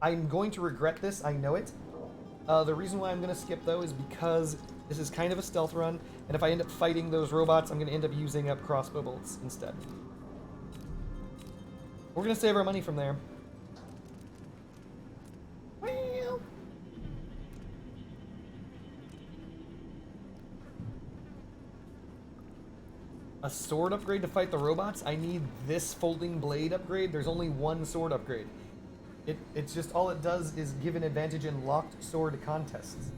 I'm going to regret this, I know it. The reason why I'm going to skip, though, is because this is kind of a stealth run, and if I end up fighting those robots, I'm going to end up using up crossbow bolts instead. We're going to save our money from there. A sword upgrade to fight the robots? I need this folding blade upgrade. There's only one sword upgrade. It's just all it does is give an advantage in locked sword contests.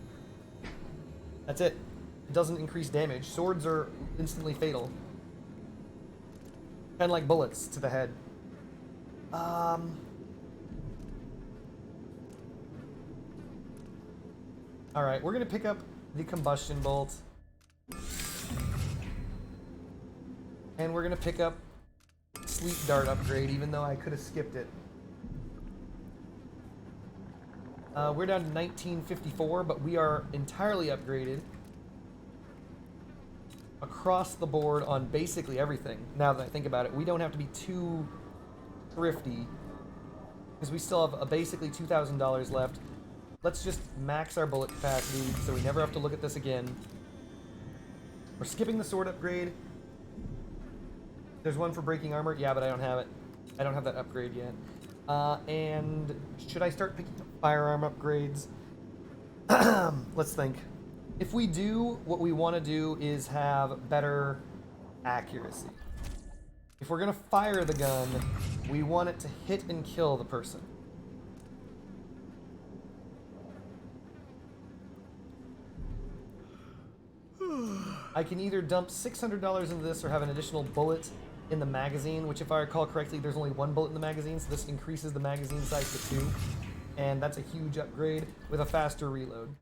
That's it. It doesn't increase damage. Swords are instantly fatal. Kind of like bullets to the head. Alright, we're going to pick up the combustion bolt. And we're gonna pick up Sleep Dart upgrade, even though I could have skipped it. We're down to 1954, but we are entirely upgraded across the board on basically everything. Now that I think about it, we don't have to be too thrifty because we still have basically $2,000 left. Let's just max our bullet capacity so we never have to look at this again. We're skipping the sword upgrade. There's one for breaking armor. Yeah, but I don't have it. I don't have that upgrade yet. And should I start picking up firearm upgrades? Let's think. If we do, what we want to do is have better accuracy. If we're going to fire the gun, we want it to hit and kill the person. I can either dump $600 into this or have an additional bullet in the magazine, which if I recall correctly, there's only one bullet in the magazine, so this increases the magazine size to 2. And that's a huge upgrade with a faster reload.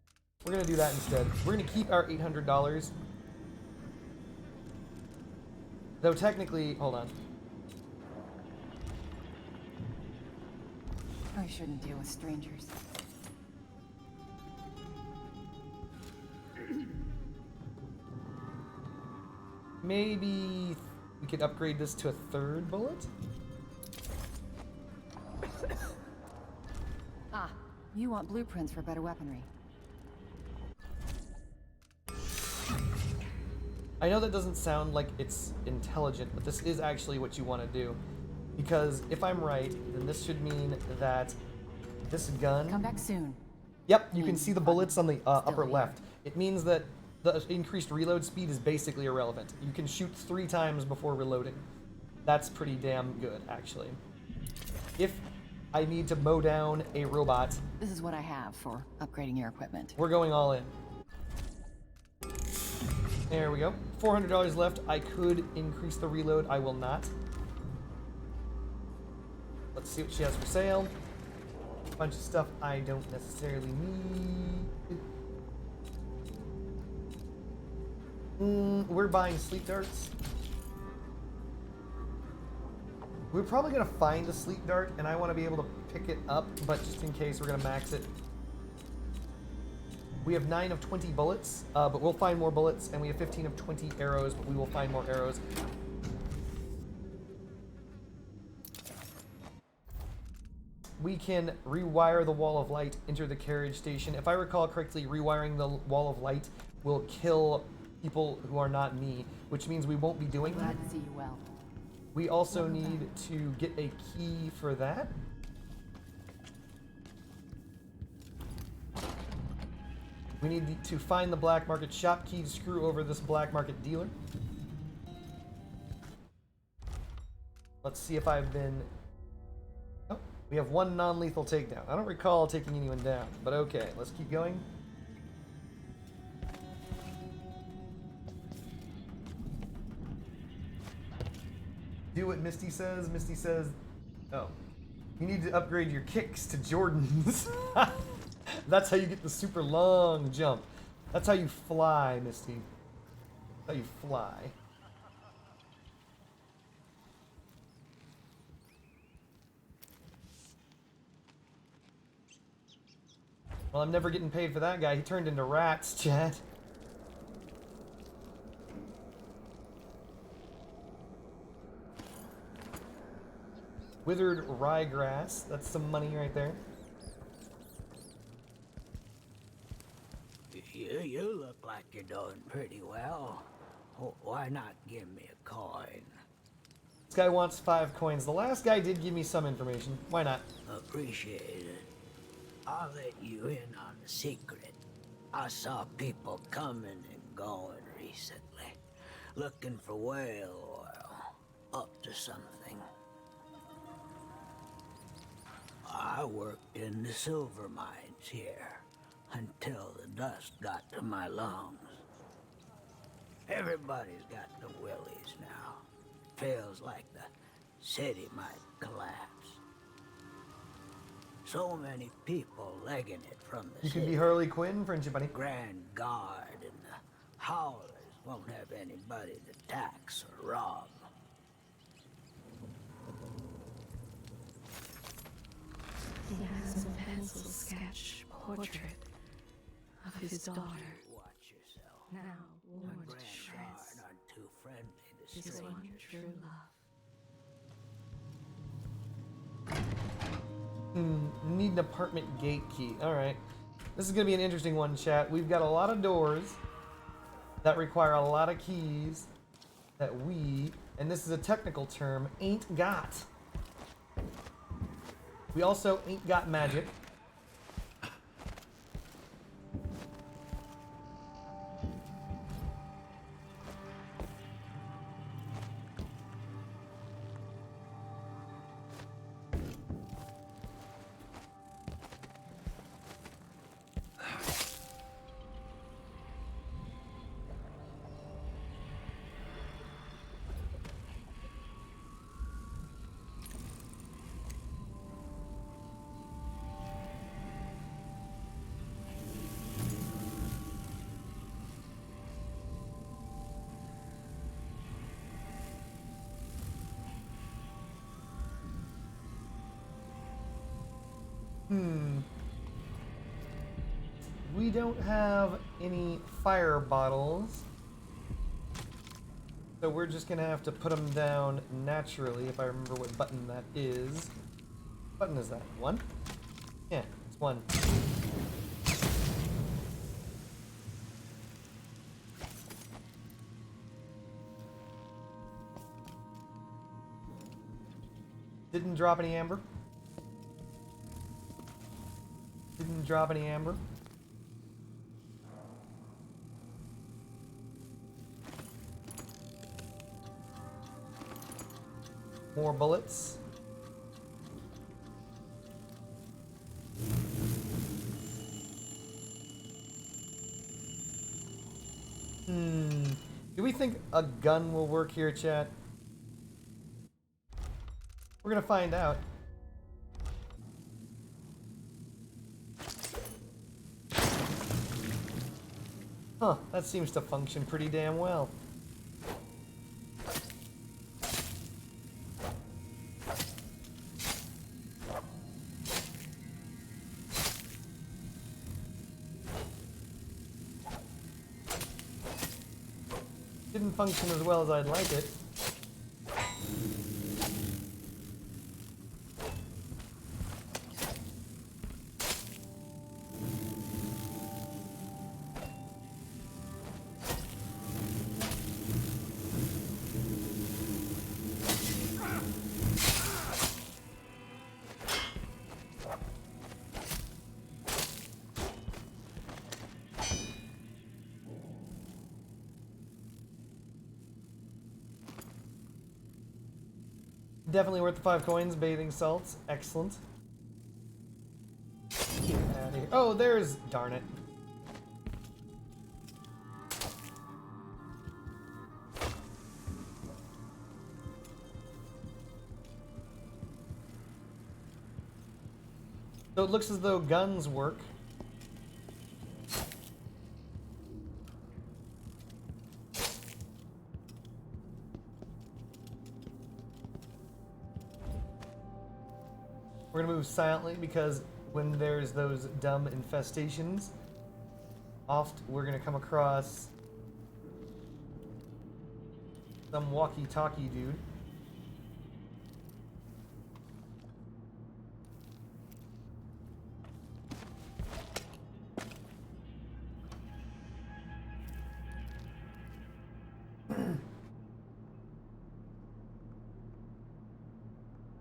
We're going to do that instead. We're going to keep our $800. Though technically, hold on. I shouldn't deal with strangers. Maybe we could upgrade this to a 3rd bullet? Ah, you want blueprints for better weaponry. I know that doesn't sound like it's intelligent, but this is actually what you want to do. Because if I'm right, then this should mean that this gun... Come back soon. Yep, you can see the bullets on the upper left. It means that the increased reload speed is basically irrelevant. You can shoot 3 times before reloading. That's pretty damn good, actually. If I need to mow down a robot... This is what I have for upgrading your equipment. We're going all in. There we go. $400 left. I could increase the reload. I will not. Let's see what she has for sale. A bunch of stuff I don't necessarily need. We're buying sleep darts. We're probably going to find a sleep dart, and I want to be able to pick it up, but just in case, we're going to max it. We have 9 of 20 bullets, but we'll find more bullets, and we have 15 of 20 arrows, but we will find more arrows. We can rewire the wall of light, enter the carriage station. If I recall correctly, rewiring the wall of light will kill people who are not me, which means we won't be doing that. Glad to see you well. We also need to get a key for that. We need to find the black market shop key to screw over this black market dealer. Let's see if I've been... Oh, we have 1 non-lethal takedown. I don't recall taking anyone down, but okay, let's keep going. Do what Misty says. Misty says, oh, you need to upgrade your kicks to Jordans. That's how you get the super long jump. That's how you fly, Misty. That's how you fly. Well, I'm never getting paid for that guy. He turned into rats, Chad. Withered ryegrass. That's some money right there. You look like you're doing pretty well. Why not give me a coin? This guy wants 5 coins. The last guy did give me some information. Why not? Appreciate it. I'll let you in on the secret. I saw people coming and going recently, looking for whale oil, up to something. I worked in the silver mines here until the dust got to my lungs. Everybody's got the willies now. Feels like the city might collapse. So many people legging it from the You city. could be Harley Quinn, friendship buddy. Grand Guard and the Howlers won't have anybody to tax or rob. sketch portrait of his daughter. Watch yourself. Now My worn to grandsire shreds. aren't too friendly to Is strangers. one true love. Need an apartment gate key. Alright. This is going to be an interesting one, chat. We've got a lot of doors that require a lot of keys that we, and this is a technical term, ain't got. We also ain't got magic. We don't have any fire bottles, so we're just gonna have to put them down naturally, if I remember what button that is. What button is that? 1? Yeah, it's 1. Didn't drop any amber. Didn't drop any amber. More bullets. Do we think a gun will work here, chat? We're gonna find out. Huh, that seems to function pretty damn well. Didn't function as well as I'd like it. Definitely worth the 5 coins. Bathing salts. Excellent. Get out of here. Oh, there's... Darn it. So it looks as though guns work. We're gonna move silently because when there's those dumb infestations, oft we're gonna come across some walkie-talkie dude.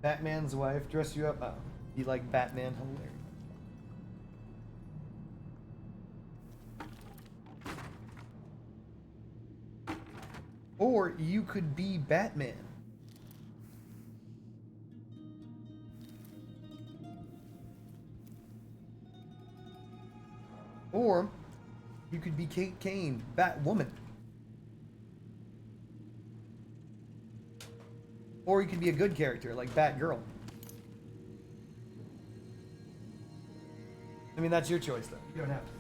Batman's wife dress you up. Oh, you like Batman? Hilarious. Or you could be Batman. Or you could be Kate Kane, Batwoman. Or you could be a good character, like Batgirl. I mean, that's your choice, though. You don't have to.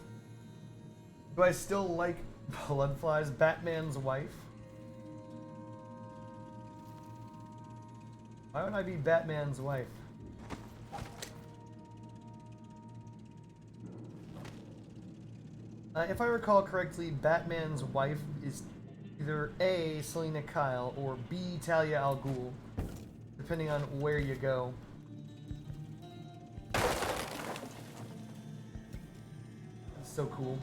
Do I still like Bloodflies, Batman's wife? Why would I be Batman's wife? If I recall correctly, Batman's wife is either A, Selena Kyle, or B, Talia al Ghul, depending on where you go. It's so cool.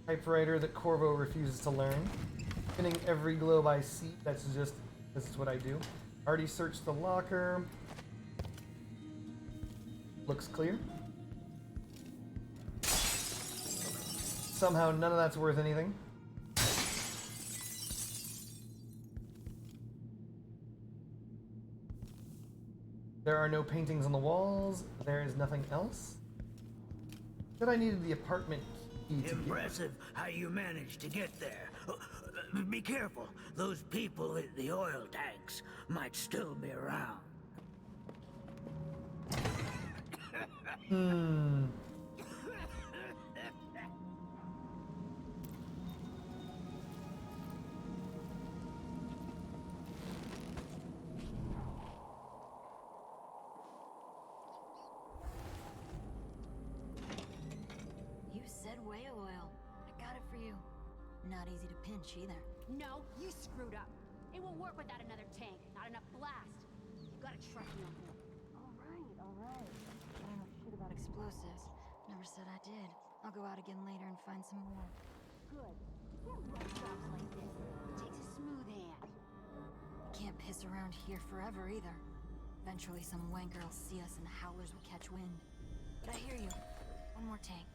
Typewriter that Corvo refuses to learn. Spinning every globe I see. This is what I do. Already searched the locker. Looks clear. Somehow none of that's worth anything. There are no paintings on the walls. There is nothing else. Said I needed the apartment key to Impressive how you managed to get there. Be careful. Those people in the oil tanks might still be around. You said whale oil. I got it for you. Not easy to pinch either. No, you screwed up. It won't work without another tank. Not enough blast. You gotta trust me on that. All right. I don't know shit about explosives. Never said I did. I'll go out again later and find some more. Good. You can't run jobs like this. It takes a smooth hand. Can't piss around here forever either. Eventually some wanker will see us and the howlers will catch wind. But I hear you. One more tank.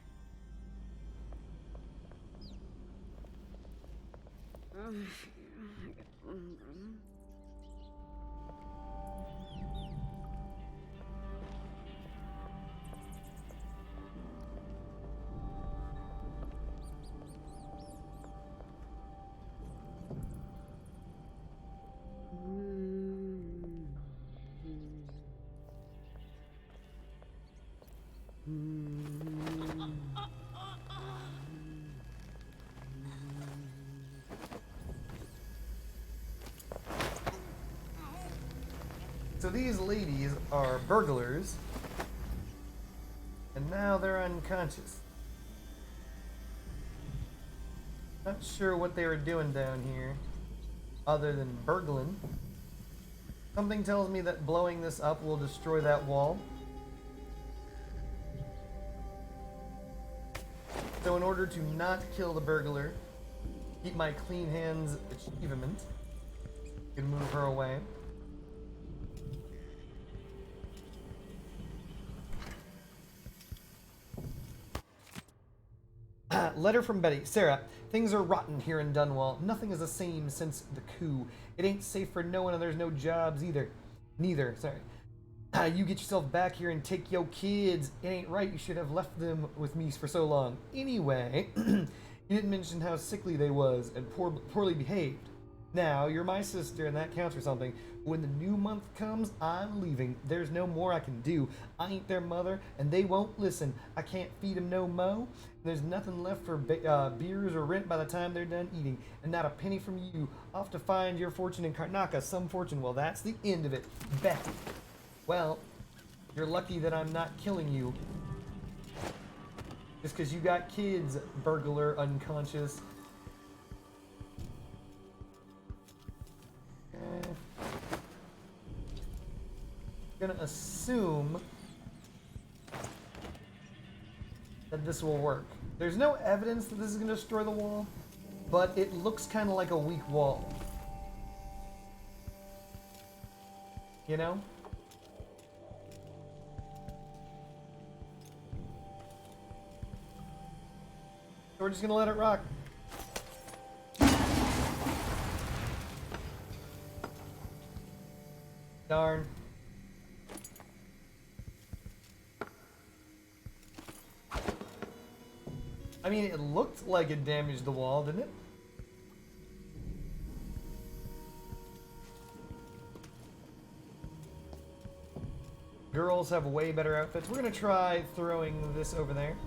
So these ladies are burglars, and now they're unconscious. Not sure what they were doing down here, other than burgling. Something tells me that blowing this up will destroy that wall. So in order to not kill the burglar, keep my clean hands achievement, you can move her away. Letter from Betty. Sarah, things are rotten here in Dunwall. Nothing is the same since the coup. It ain't safe for no one and there's no jobs either. Neither, sorry. You get yourself back here and take your kids. It ain't right. You should have left them with me for so long. Anyway, you didn't mention how sickly they was and poorly behaved. Now, you're my sister and that counts for something. When the new month comes, I'm leaving. There's no more I can do. I ain't their mother and they won't listen. I can't feed them no mo. There's nothing left for beers or rent by the time they're done eating. And not a penny from you. Off to find your fortune in Karnaca. Some fortune. Well, that's the end of it. Betty. Well, you're lucky that I'm not killing you. Just because you got kids, burglar, unconscious. Gonna assume that this will work. There's no evidence that this is gonna destroy the wall, but it looks kind of like a weak wall. You know? So we're just gonna let it rock. Darn. I mean, it looked like it damaged the wall, didn't it? Girls have way better outfits. We're gonna try throwing this over there.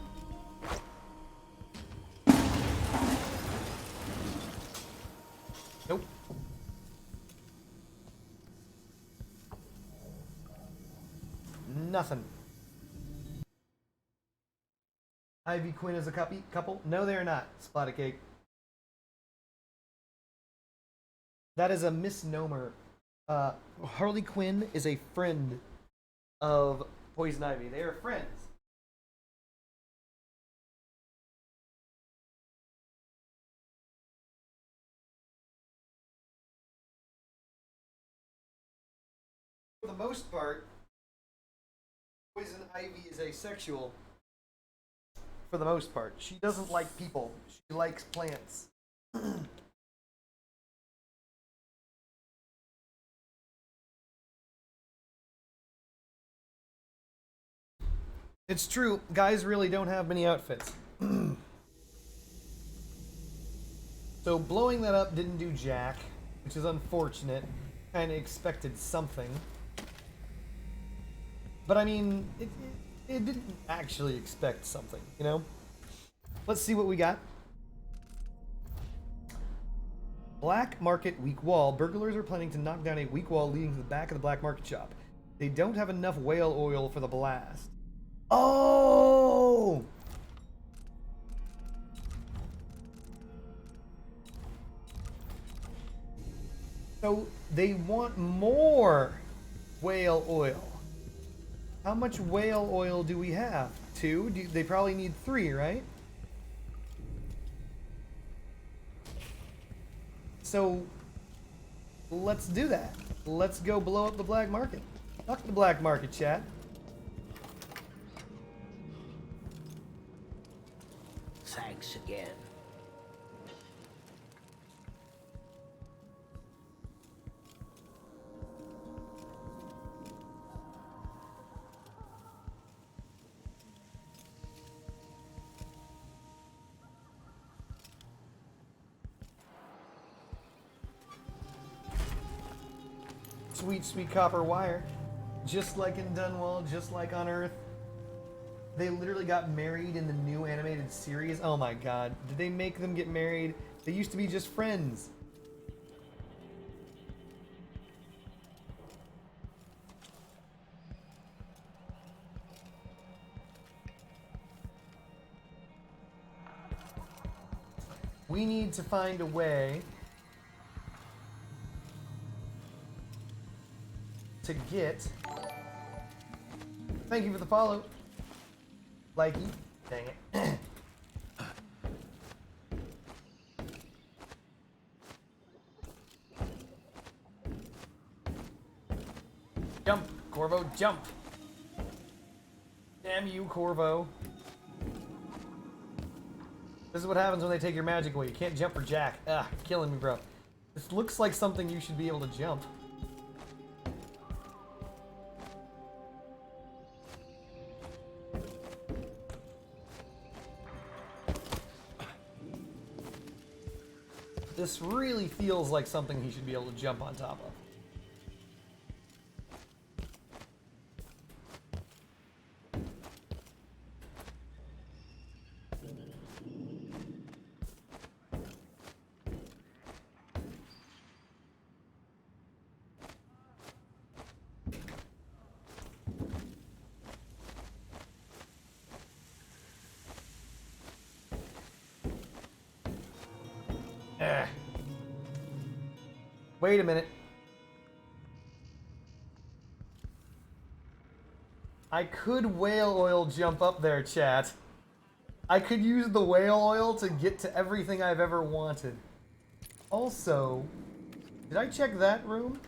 nothing. Ivy Quinn is a couple? No, they're not. Splatted cake. That is a misnomer. Harley Quinn is a friend of Poison Ivy. They are friends. For the most part, Poison Ivy is asexual. For the most part. She doesn't like people. She likes plants. It's true. Guys really don't have many outfits. So blowing that up didn't do jack, which is unfortunate. Kind of expected something. But I mean, it didn't actually expect something, you know? Let's see what we got. Black Market weak wall. Burglars are planning to knock down a weak wall leading to the back of the black market shop. They don't have enough whale oil for the blast. Oh! So they want more whale oil. How much whale oil do we have? 2? They probably need 3, right? So let's do that. Let's go blow up the black market. Fuck the black market, chat. Thanks again. Sweet, sweet copper wire. Just like in Dunwall, just like on Earth. They literally got married in the new animated series. Oh my god. Did they make them get married? They used to be just friends. We need to find a way to get... Thank you for the follow. Likey. Dang it. Jump, Corvo, jump. Damn you, Corvo. This is what happens when they take your magic away. You can't jump for jack. Ah, killing me, bro. This looks like something you should be able to jump. This really feels like something he should be able to jump on top of. Wait a minute. I could whale oil jump up there, chat. I could use the whale oil to get to everything I've ever wanted. Also, did I check that room?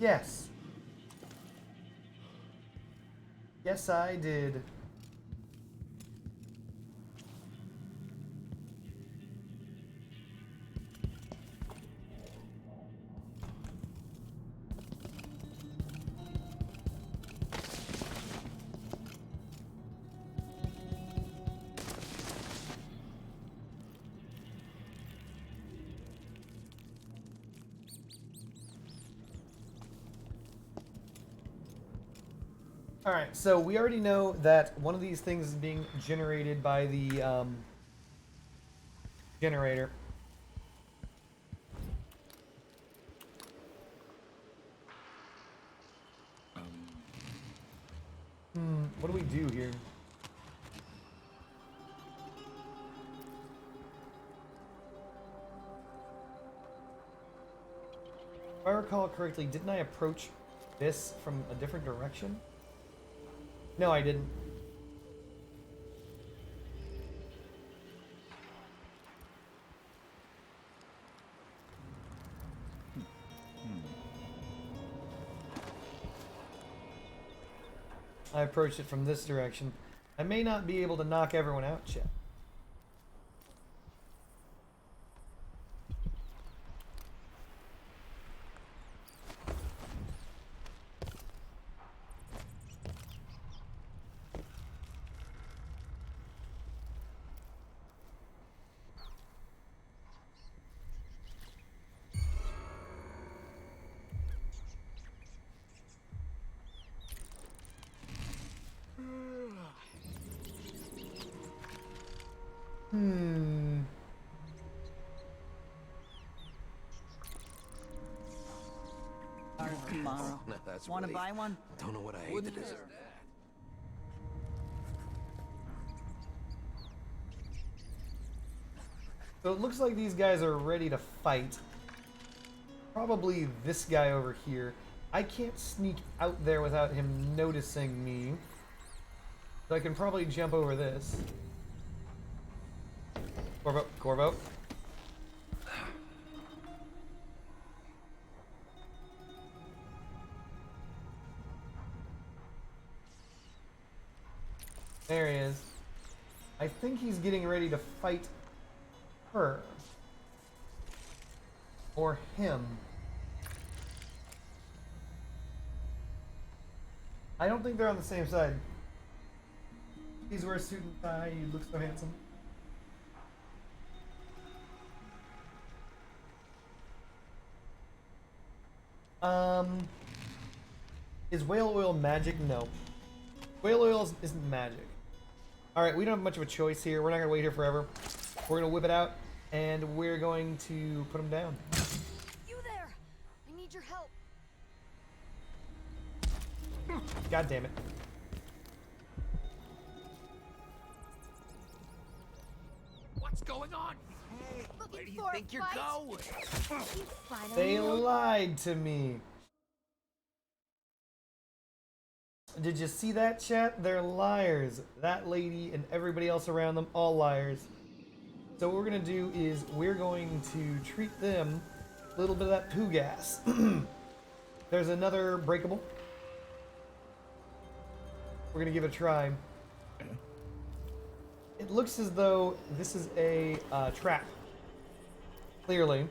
Yes. Yes, I did. Alright, so we already know that one of these things is being generated by the generator. What do we do here? If I recall correctly, didn't I approach this from a different direction? No, I didn't. I approached it from this direction. I may not be able to knock everyone out yet. Tomorrow. Want to buy one? Don't know what I ate to deserve that. So it looks like these guys are ready to fight. Probably this guy over here. I can't sneak out there without him noticing me. So I can probably jump over this. Corvo, Corvo. There he is. I think he's getting ready to fight her. Or him. I don't think they're on the same side. He's wearing a suit and tie, he looks so handsome. Is whale oil magic? No. Whale oil isn't magic. Alright, we don't have much of a choice here. We're not going to wait here forever. We're going to whip it out, and we're going to put him down. You there! I need your help. God damn it. What's going on? Hey, where do you think you're going? They lied to me. Did you see that, chat? They're liars. That lady and everybody else around them, all liars. So what we're going to do is we're going to treat them a little bit of that poo gas. There's another breakable. We're going to give it a try. It looks as though this is a trap. Clearly.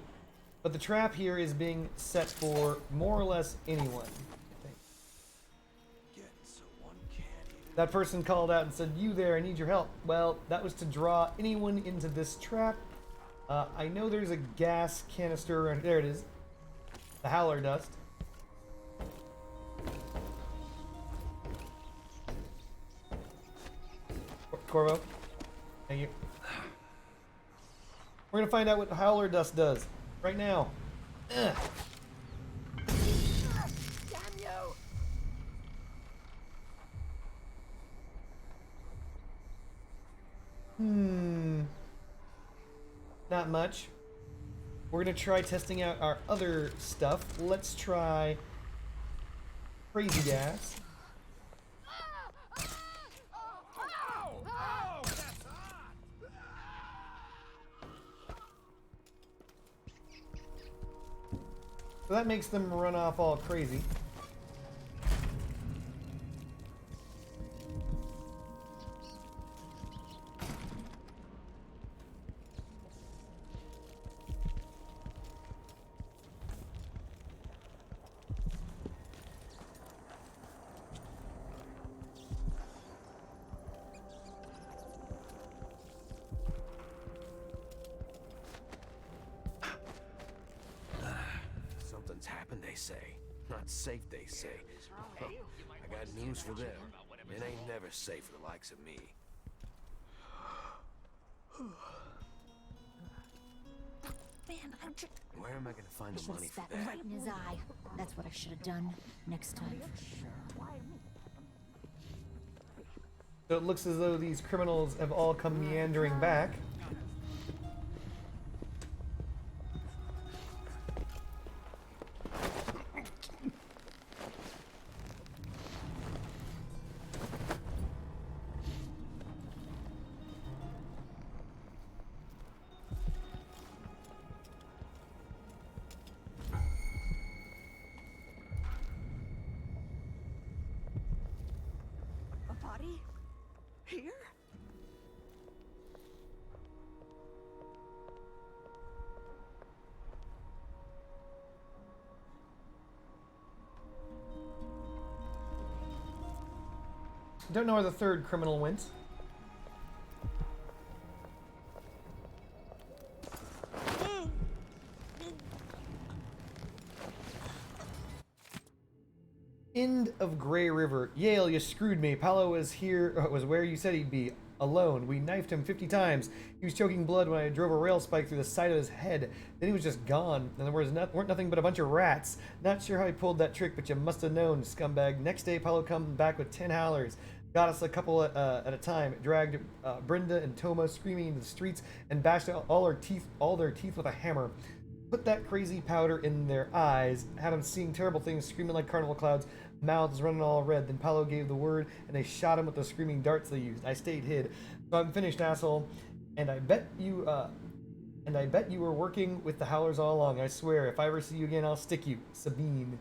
But the trap here is being set for more or less anyone. That person called out and said, "You there, I need your help." Well, that was to draw anyone into this trap. I know there's a gas canister around. There it is. The howler dust. Corvo. Thank you. We're going to find out what howler dust does. Right now. Ugh. Not much. We're gonna try testing out our other stuff. Let's try crazy gas. So that makes them run off all crazy. Something's happened, they say. Not safe, they say. I got news for them. It ain't never safe for the likes of me. Man, I'm just... Where am I gonna find the money for Spat that? right in his eye. That's what I should have done next time for sure. So it looks as though these criminals have all come meandering back. A body? Here? Don't know where the third criminal went. End of Grey River. Yale, you screwed me. Paolo was here, was where you said he'd be. Alone. We knifed him 50 times. He was choking blood when I drove a rail spike through the side of his head. Then he was just gone. And there weren't nothing but a bunch of rats. Not sure how he pulled that trick, but you must have known, scumbag. Next day, Paolo come back with 10 howlers. Got us a couple at a time. Dragged Brenda and Toma screaming into the streets and bashed out all their teeth with a hammer. Put that crazy powder in their eyes. Had them seeing terrible things, screaming like carnival clouds. Mouths running all red. Then Paolo gave the word, and they shot him with the screaming darts they used. I stayed hid. So I'm finished, asshole. And I bet you were working with the howlers all along. I swear, if I ever see you again, I'll stick you. Sabine.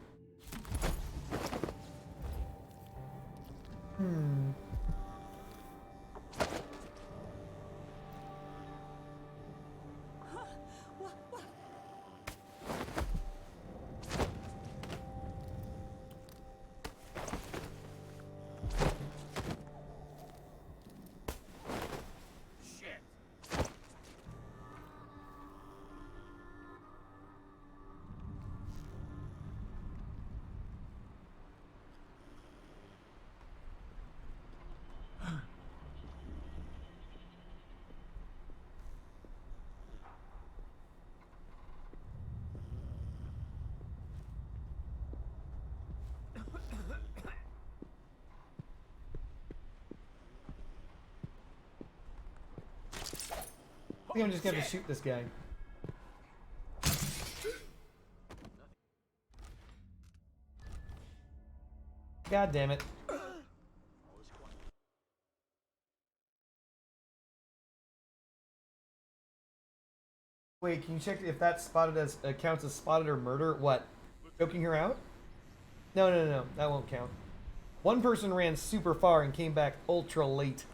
I think I'm just gonna have to shoot this guy. God damn it. Wait, can you check if that's spotted as counts as spotted or murder? What? Choking her out? No, that won't count. One person ran super far and came back ultra late.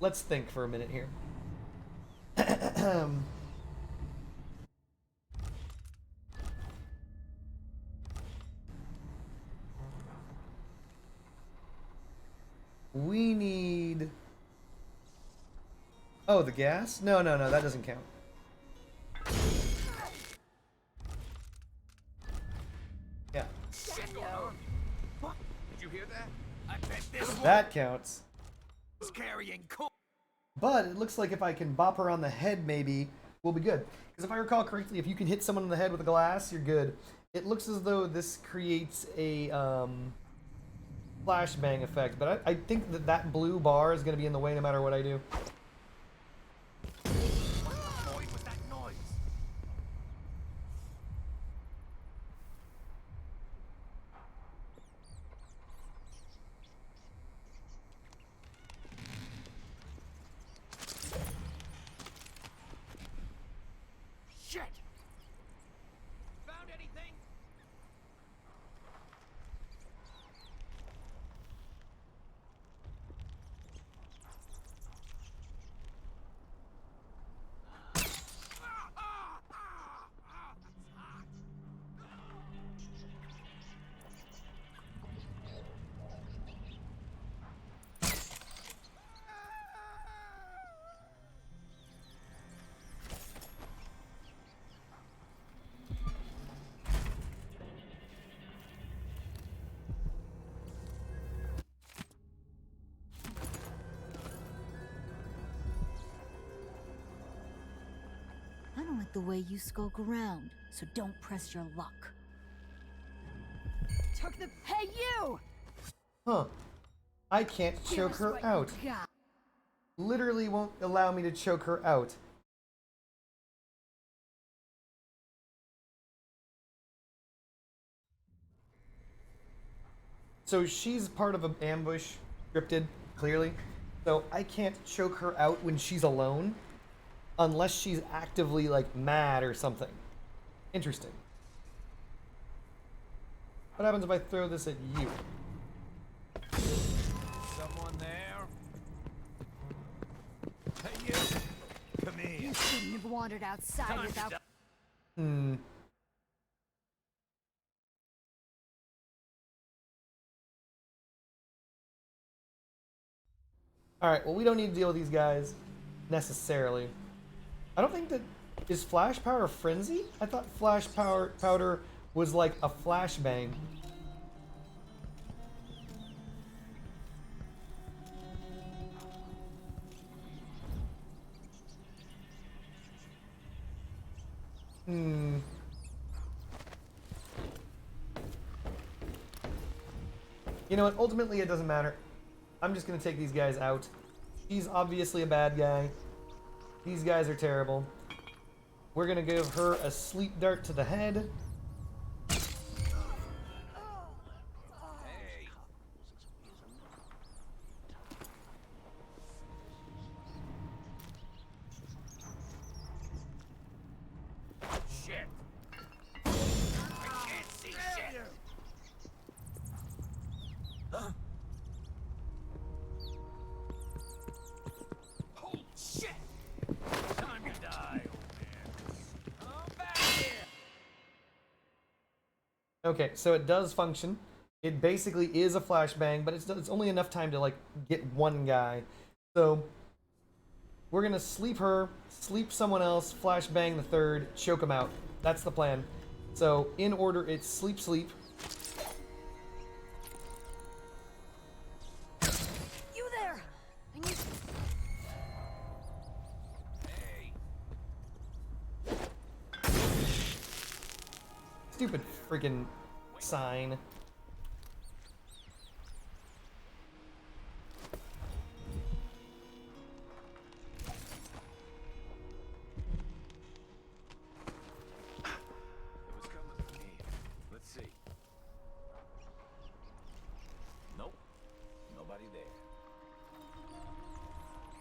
Let's think for a minute here. We need... Oh, the gas? No, that doesn't count. Yeah. What? Did you hear that? I bet this That counts. was carrying coal. But it looks like if I can bop her on the head, maybe we'll be good. Because if I recall correctly, if you can hit someone on the head with a glass, you're good. It looks as though this creates a flashbang effect, but I think that blue bar is going to be in the way no matter what I do. What was that noise? Shit! Found anything? like the way you skulk around, so don't press your luck. Hey, you! Huh. I can't choke her out. Literally won't allow me to choke her out. So she's part of an ambush, scripted, clearly. So I can't choke her out when she's alone, unless she's actively, like, mad or something. Interesting. What happens if I throw this at you? Someone there? Hey, you! Come here. You shouldn't have wandered outside without... Alright, well, we don't need to deal with these guys, necessarily. I don't think that... Is Flash Powder Frenzy? I thought Flash Powder was like a flashbang. You know what? Ultimately, it doesn't matter. I'm just gonna take these guys out. He's obviously a bad guy. These guys are terrible. We're gonna give her a sleep dart to the head. Shit! I can't see shit! Huh? Holy shit! Time to die, old man. Come back here! Okay, so it does function. It basically is a flashbang, but it's only enough time to, like, get one guy. So we're gonna sleep her, sleep someone else, flashbang the third, choke him out. That's the plan. So in order, it's sleep, sleep. You there! I need... Stupid freaking sign. It was coming for me. Let's see. Nope. Nobody there.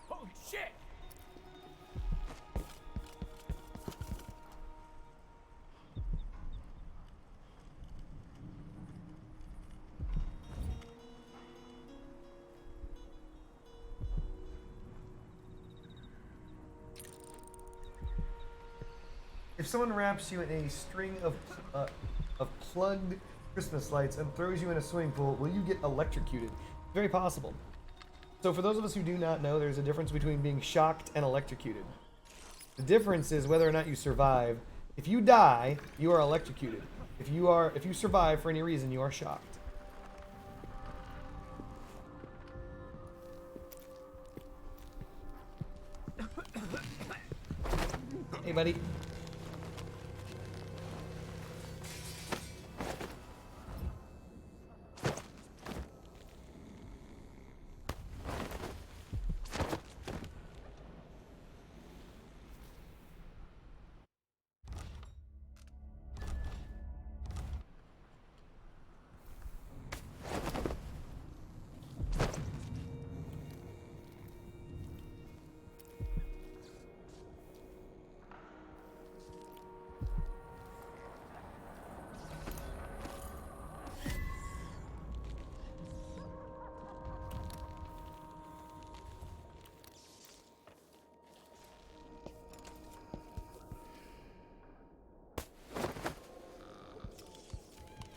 Holy shit! If someone wraps you in a string of plugged Christmas lights and throws you in a swimming pool, will you get electrocuted? Very possible. So for those of us who do not know, there's a difference between being shocked and electrocuted. The difference is whether or not you survive. If you die, you are electrocuted. If you survive for any reason, you are shocked. Hey, buddy.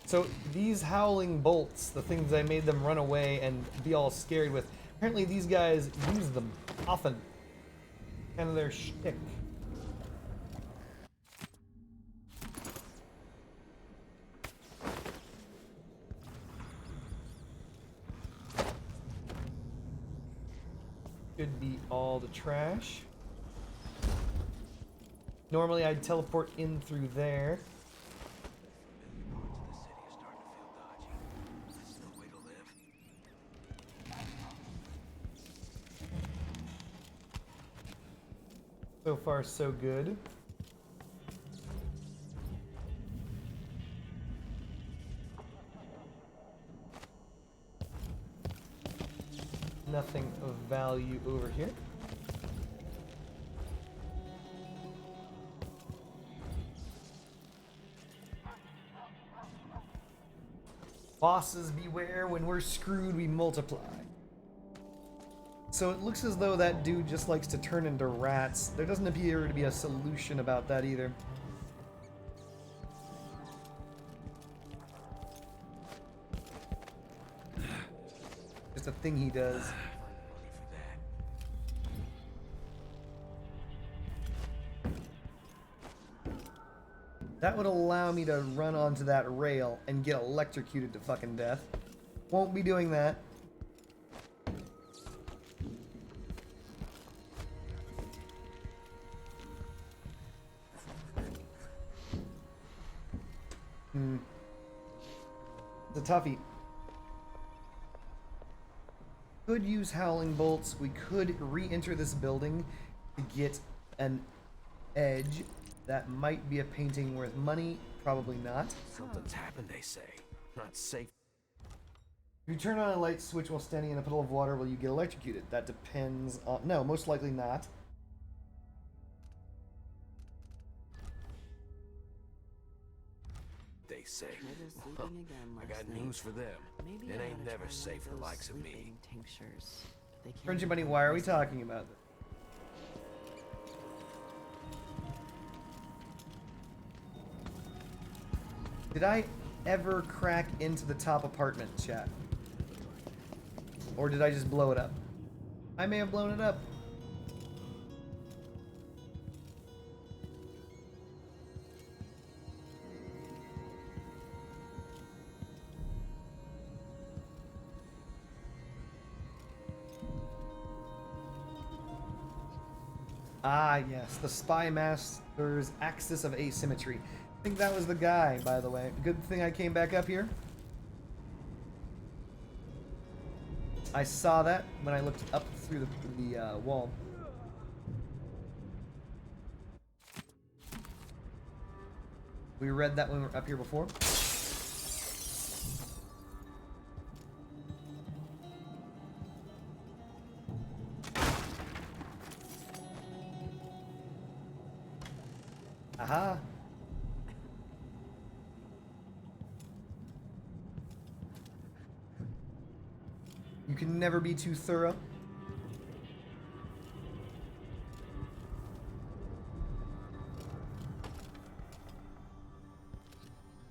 So these howling bolts, the things I made them run away and be all scared with, apparently these guys use them often. Kind of their shtick. Could be all the trash. Normally I'd teleport in through there. So far, so good. Nothing of value over here. Bosses beware, when we're screwed, we multiply. So it looks as though that dude just likes to turn into rats. There doesn't appear to be a solution about that either. Just a thing he does. That would allow me to run onto that rail and get electrocuted to fucking death. Won't be doing that. It's a toughie. Could use howling bolts. We could re-enter this building to get an edge. That might be a painting worth money. Probably not. Something's happened, they say. Not safe. If you turn on a light switch while standing in a puddle of water, will you get electrocuted? That depends on... No, most likely not. They say. Well, I got news for them. It ain't never safe for the likes of me. Friendship Bunny, why are we talking about this? Did I ever crack into the top apartment, chat? Or did I just blow it up? I may have blown it up. Ah, yes, the Spy Master's Axis of Asymmetry. I think that was the guy, by the way. Good thing I came back up here. I saw that when I looked up through the wall. We read that when we were up here before. Aha. You can never be too thorough.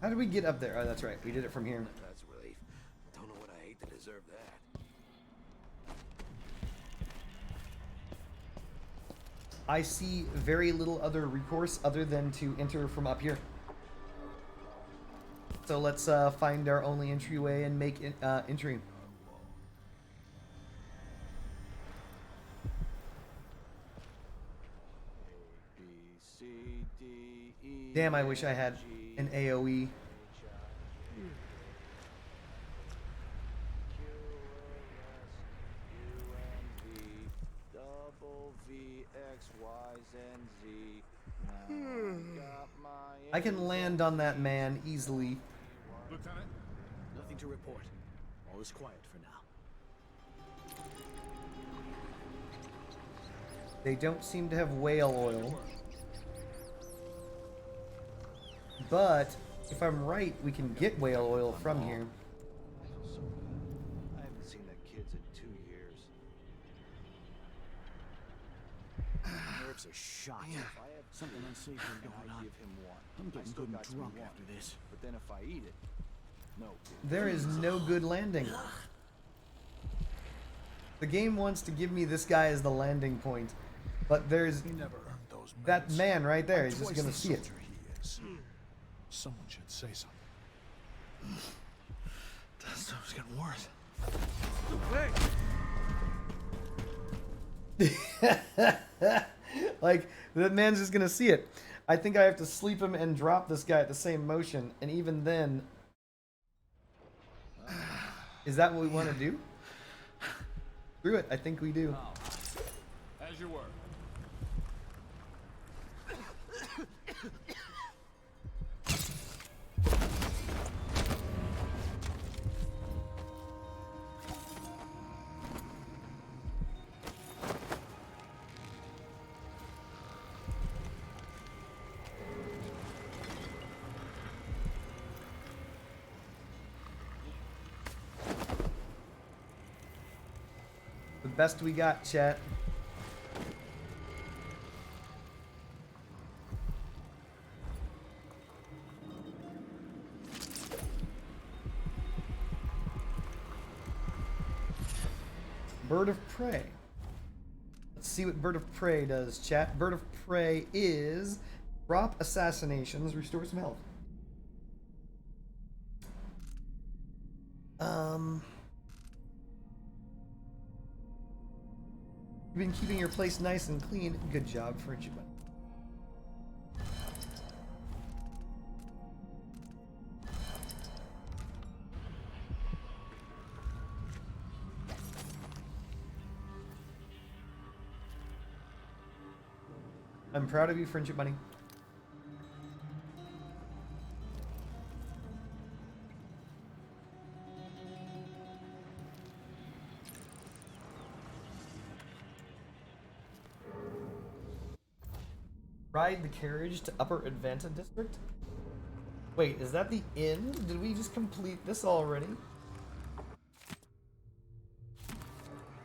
How did we get up there? Oh, that's right. We did it from here. That's a relief. Don't know what I hate to deserve that. I see very little other recourse other than to enter from up here. So let's find our only entryway and make entry. Damn, I wish I had an AoE. I can land on that man easily. Lieutenant, nothing to report. All is quiet for now. They don't seem to have whale oil. But if I'm right, we can get whale oil from here. I haven't seen the kids in 2 years. My nerves are shot. Something unsafe is going on. I'm getting good and drunk after this. But then if I eat it, no. There is no good landing. The game wants to give me this guy as the landing point, but there's that man right there. He's just gonna see it. Someone should say something. That stuff's getting worse. Like, the man's just gonna see it. I think I have to sleep him and drop this guy at the same motion, and even then... Is that what we want to do? Screw it, I think we do. As you were. The best we got, chat. Bird of Prey. Let's see what Bird of Prey does, chat. Bird of Prey is drop assassinations, restore some health. You've been keeping your place nice and clean. Good job, Friendship. I'm proud of you, Friendship Bunny. Ride the carriage to Upper Advanta District? Wait, is that the end? Did we just complete this already?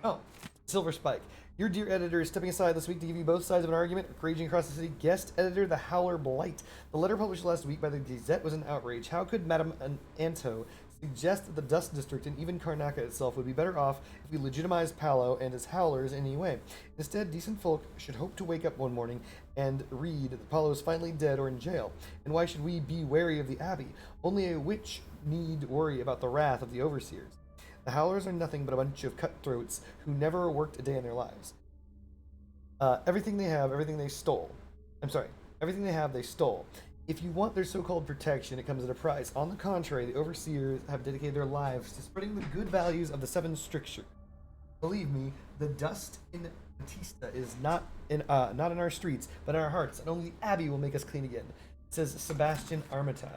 Oh, Silver Spike. Your dear editor is stepping aside this week to give you both sides of an argument raging across the city. Guest editor, the Howler Blight. The letter published last week by the Gazette was an outrage. How could Madame Anto suggest that the Dust District and even Karnaca itself would be better off if we legitimized Palo and his Howlers in any way? Instead, decent folk should hope to wake up one morning and read that Palo is finally dead or in jail. And why should we be wary of the Abbey? Only a witch need worry about the wrath of the overseers. The Howlers are nothing but a bunch of cutthroats who never worked a day in their lives. Everything they have, everything they stole. I'm sorry, everything they have, they stole. If you want their so-called protection, it comes at a price. On the contrary, the overseers have dedicated their lives to spreading the good values of the Seven Strictures. Believe me, the dust in Batista is not in our streets, but in our hearts, and only the Abbey will make us clean again, says Sebastian Armitage.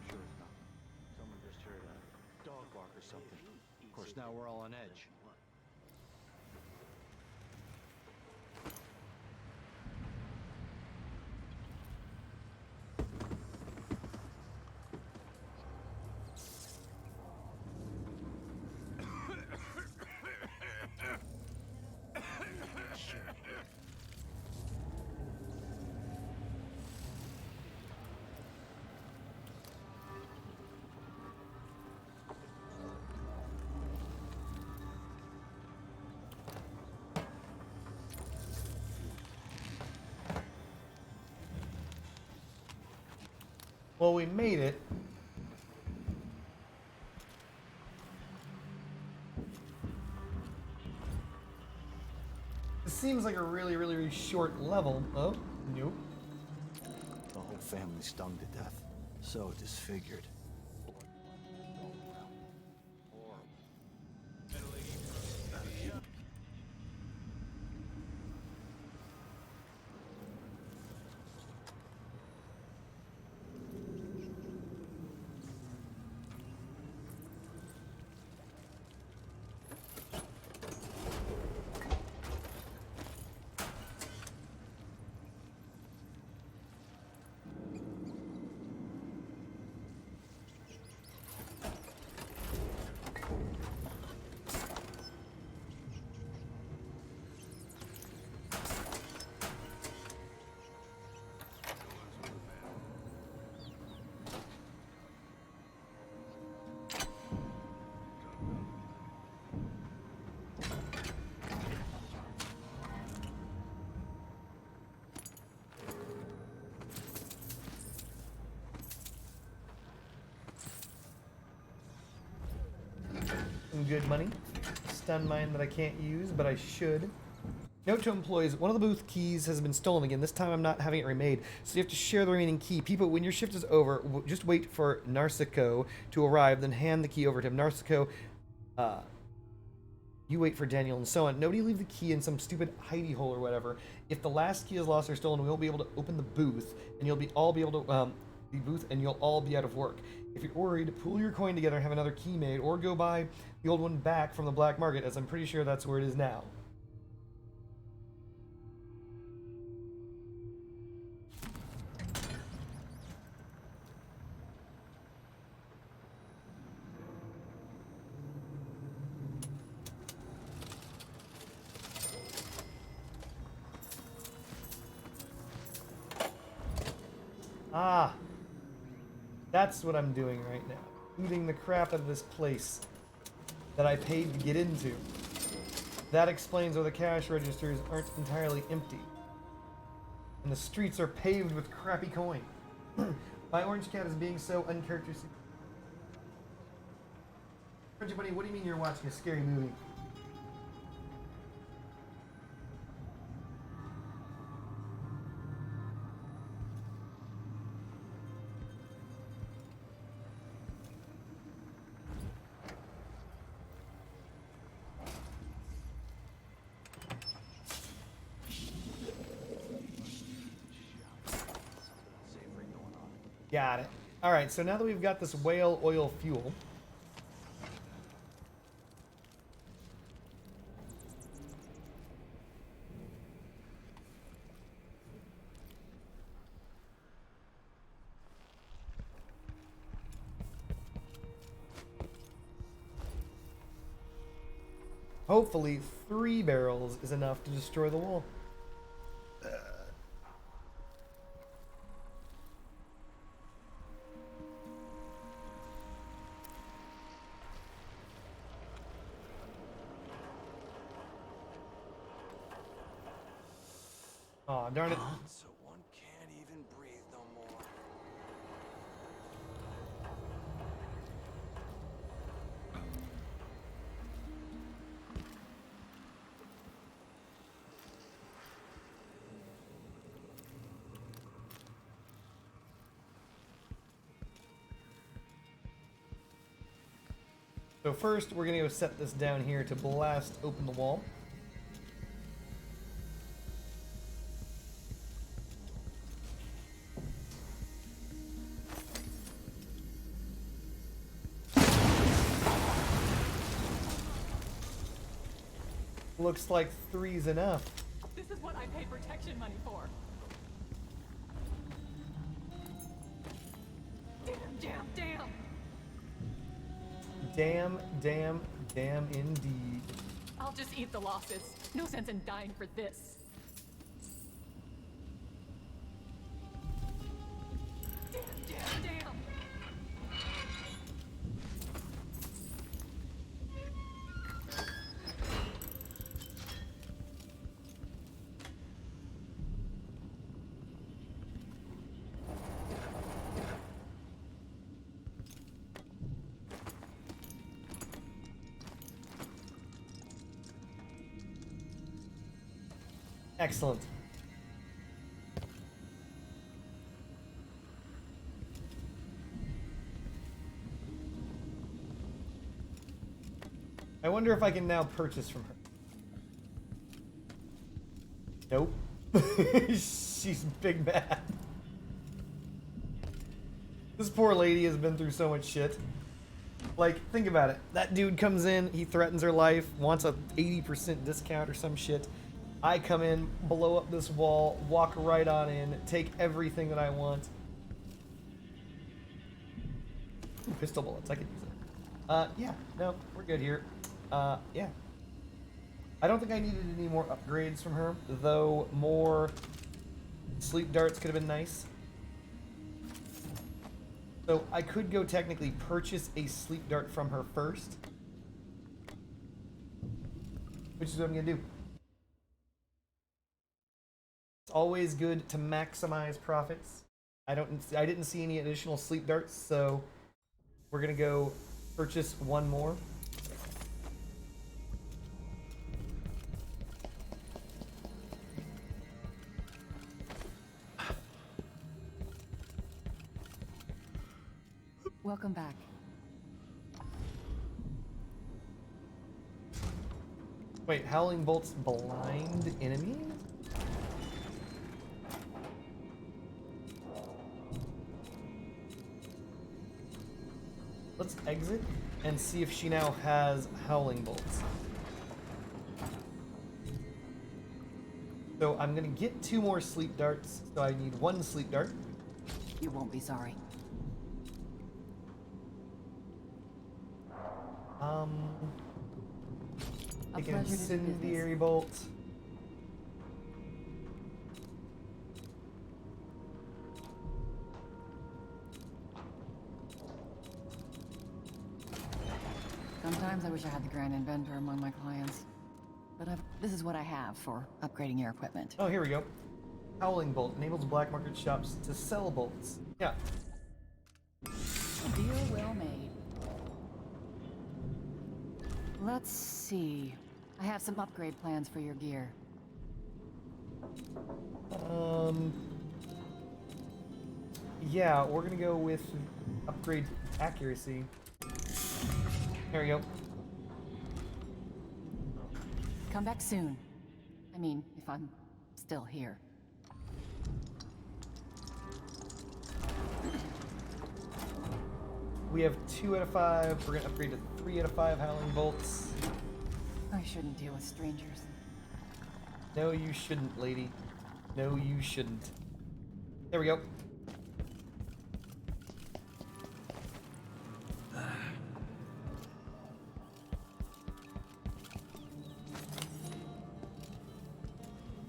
Sure it's not. Someone just heard a dog bark or something. Of course, now we're all on edge. Well, we made it. It seems like a really, really, really short level. Oh, nope. The whole family stung to death. So disfigured. Some good money. Stun mine that I can't use, but I should. Note to employees, one of the booth keys has been stolen again. This time I'm not having it remade, so you have to share the remaining key. People, when your shift is over, just wait for Narciso to arrive, then hand the key over to him. Narciso, you wait for Daniel, and so on. Nobody leave the key in some stupid hidey hole or whatever. If the last key is lost or stolen, we won't be able to open the booth, and you'll all be able to, you'll all be out of work. If you're worried, pull your coin together and have another key made, or go buy the old one back from the black market, as I'm pretty sure that's where it is now. Ah, that's what I'm doing right now. Looting the crap out of this place that I paid to get into. That explains why the cash registers aren't entirely empty. And the streets are paved with crappy coin. My orange cat is being so uncharacteristic. Frenchie Bunny, what do you mean you're watching a scary movie? Got it. Alright, so now that we've got this whale oil fuel, hopefully 3 barrels is enough to destroy the wall. Aw, darn it. So one can't even breathe no more. So first, we're gonna go set this down here to blast open the wall. Looks like 3's enough. This is what I pay protection money for. Damn. Damn indeed. I'll just eat the losses. No sense in dying for this. Damn. Excellent. I wonder if I can now purchase from her. Nope. She's big mad. This poor lady has been through so much shit. Like, think about it. That dude comes in, he threatens her life, wants a 80% discount or some shit. I come in, blow up this wall, walk right on in, take everything that I want. Ooh, pistol bullets, I could use it. Yeah, no, we're good here. Yeah. I don't think I needed any more upgrades from her, though more sleep darts could have been nice. So I could go technically purchase a sleep dart from her first, which is what I'm gonna do. It's always good to maximize profits. I didn't see any additional sleep darts, so we're gonna go purchase one more. Welcome back. Wait, Howling Bolts blind enemies? Let's exit and see if she now has Howling Bolts. So I'm gonna get 2 more sleep darts, so I need 1 sleep dart. You won't be sorry. Take an incendiary bolt. Sometimes I wish I had the Grand Inventor among my clients. But this is what I have for upgrading your equipment. Oh, here we go. Howling Bolt enables black market shops to sell bolts. Yeah. Deal well made. Let's see. I have some upgrade plans for your gear. Yeah, we're gonna go with upgrade accuracy. There we go. Come back soon. I mean, if I'm still here. We have 2 out of 5. We're gonna upgrade to 3 out of 5 Howling Bolts. I shouldn't deal with strangers. No, you shouldn't, lady. No, you shouldn't. There we go.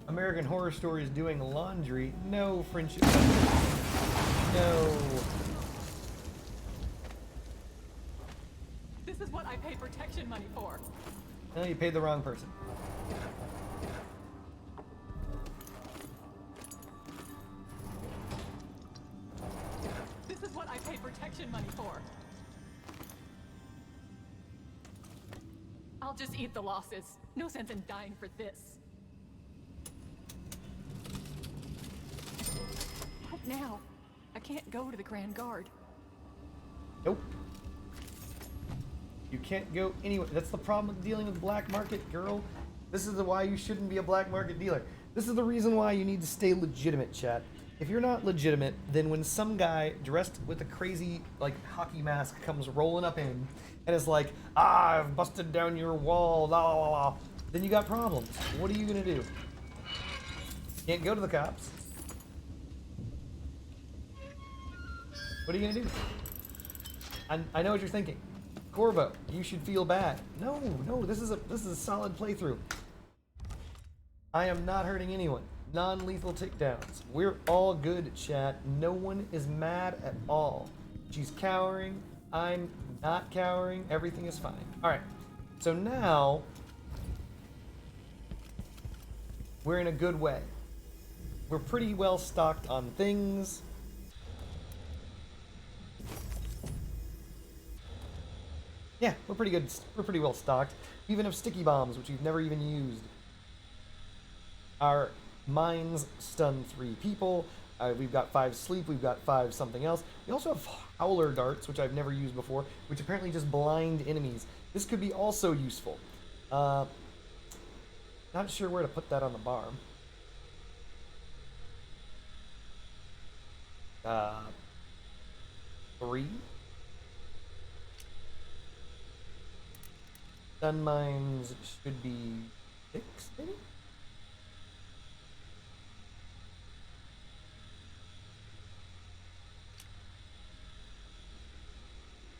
American Horror Story is doing laundry. No, friendship. No. This is what I pay protection money for. No, you paid the wrong person. This is what I pay protection money for. I'll just eat the losses. No sense in dying for this. What now? I can't go to the Grand Guard. Nope. You can't go anywhere. That's the problem with dealing with black market, girl. This is why you shouldn't be a black market dealer. This is the reason why you need to stay legitimate, chat. If you're not legitimate, then when some guy dressed with a crazy, like, hockey mask comes rolling up in and is like, ah, I've busted down your wall, la la la la, then you got problems. What are you gonna do? Can't go to the cops. What are you gonna do? I know what you're thinking. Corvo, you should feel bad. No, this is a solid playthrough. I am not hurting anyone. Non-lethal takedowns. We're all good, chat. No one is mad at all. She's cowering. I'm not cowering. Everything is fine. All right. So now we're in a good way. We're pretty well stocked on things. Yeah, we're pretty good. We're pretty well stocked. We even have sticky bombs, which we've never even used. Our mines stun 3 people. We've got 5 sleep. We've got 5 something else. We also have howler darts, which I've never used before, which apparently just blind enemies. This could be also useful. Not sure where to put that on the bar. 3. Stun mines should be 6, maybe?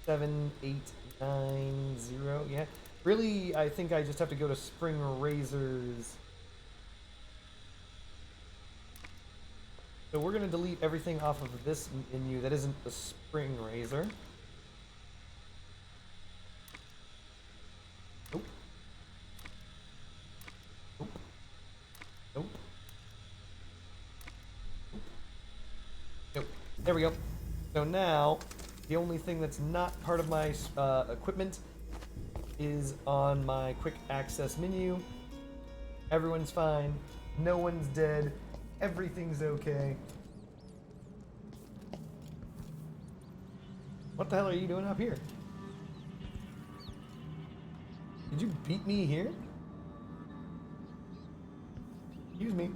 Seven, 8, 9, 0. Yeah. Really, I think I just have to go to spring razors. So we're going to delete everything off of this menu that isn't the spring razor. Nope. Nope. Nope. Nope. There we go. So now, the only thing that's not part of my equipment is on my quick access menu. Everyone's fine. No one's dead. Everything's okay. What the hell are you doing up here? Did you beat me here? Excuse me.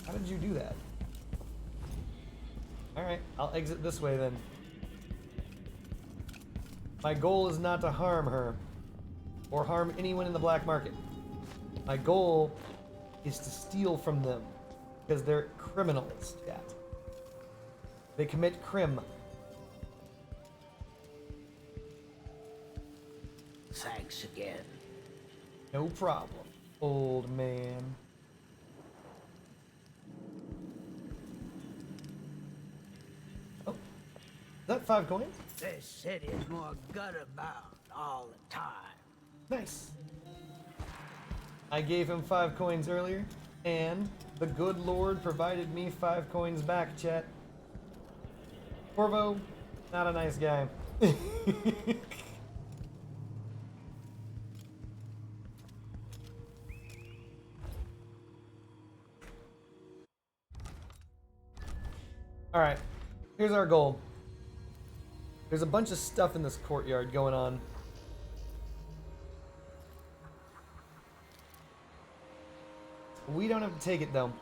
How did you do that? Alright, I'll exit this way then. My goal is not to harm her, or harm anyone in the black market. My goal is to steal from them, because they're criminals, chat. They commit crim. Thanks again. No problem, old man. Oh, is that 5 coins? This city is more gutter-bound all the time. Nice. I gave him 5 coins earlier, and the good Lord provided me 5 coins back, chat. Corvo, not a nice guy. Alright, here's our goal. There's a bunch of stuff in this courtyard going on. We don't have to take it though.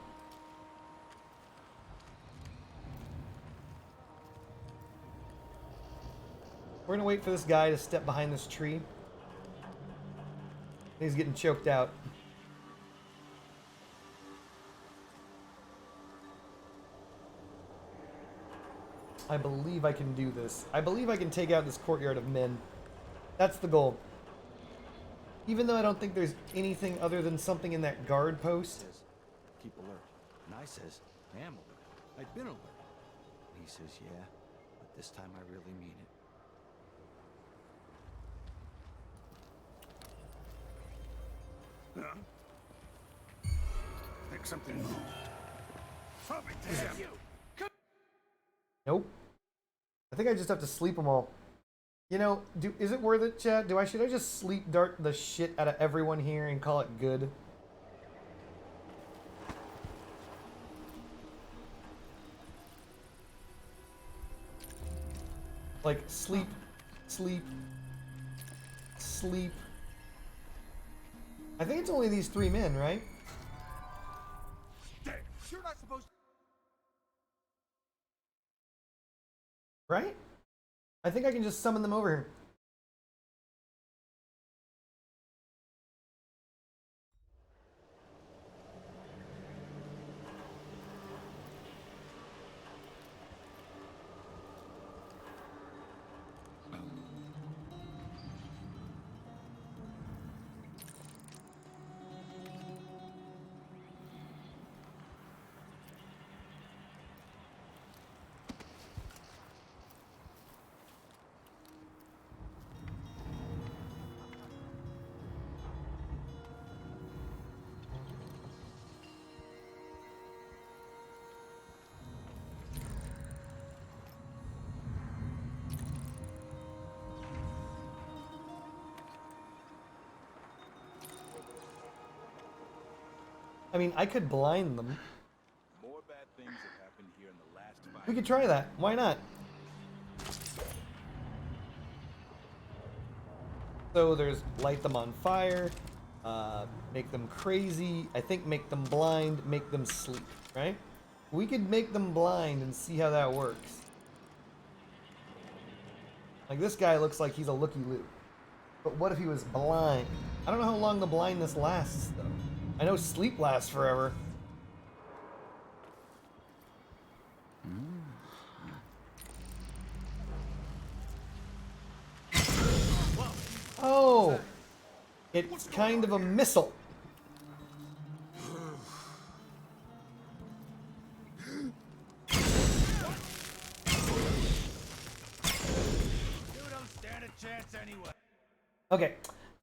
We're gonna wait for this guy to step behind this tree. He's getting choked out. I believe I can do this. I believe I can take out this courtyard of men. That's the goal. Even though I don't think there's anything other than something in that guard post. Keep alert. And I says, I am alert. I've been alert. And he says, yeah, but this time I really mean it. Huh? Think something moved. Something to him. Nope. I think I just have to sleep them all. You know, is it worth it, chat? Should I just sleep dart the shit out of everyone here and call it good? Like, sleep, sleep, sleep. I think it's only these 3 men, right? You're not supposed to. Right? I think I can just summon them over here. I mean, I could blind them. More bad things have happened here in the last 5 We could try that. Why not? So there's light them on fire, make them crazy, I think make them blind, make them sleep, right? We could make them blind and see how that works. Like this guy looks like he's a looky-loo. But what if he was blind? I don't know how long the blindness lasts though. I know sleep lasts forever. Oh, it's kind of a missile. You don't stand a chance anyway. Okay,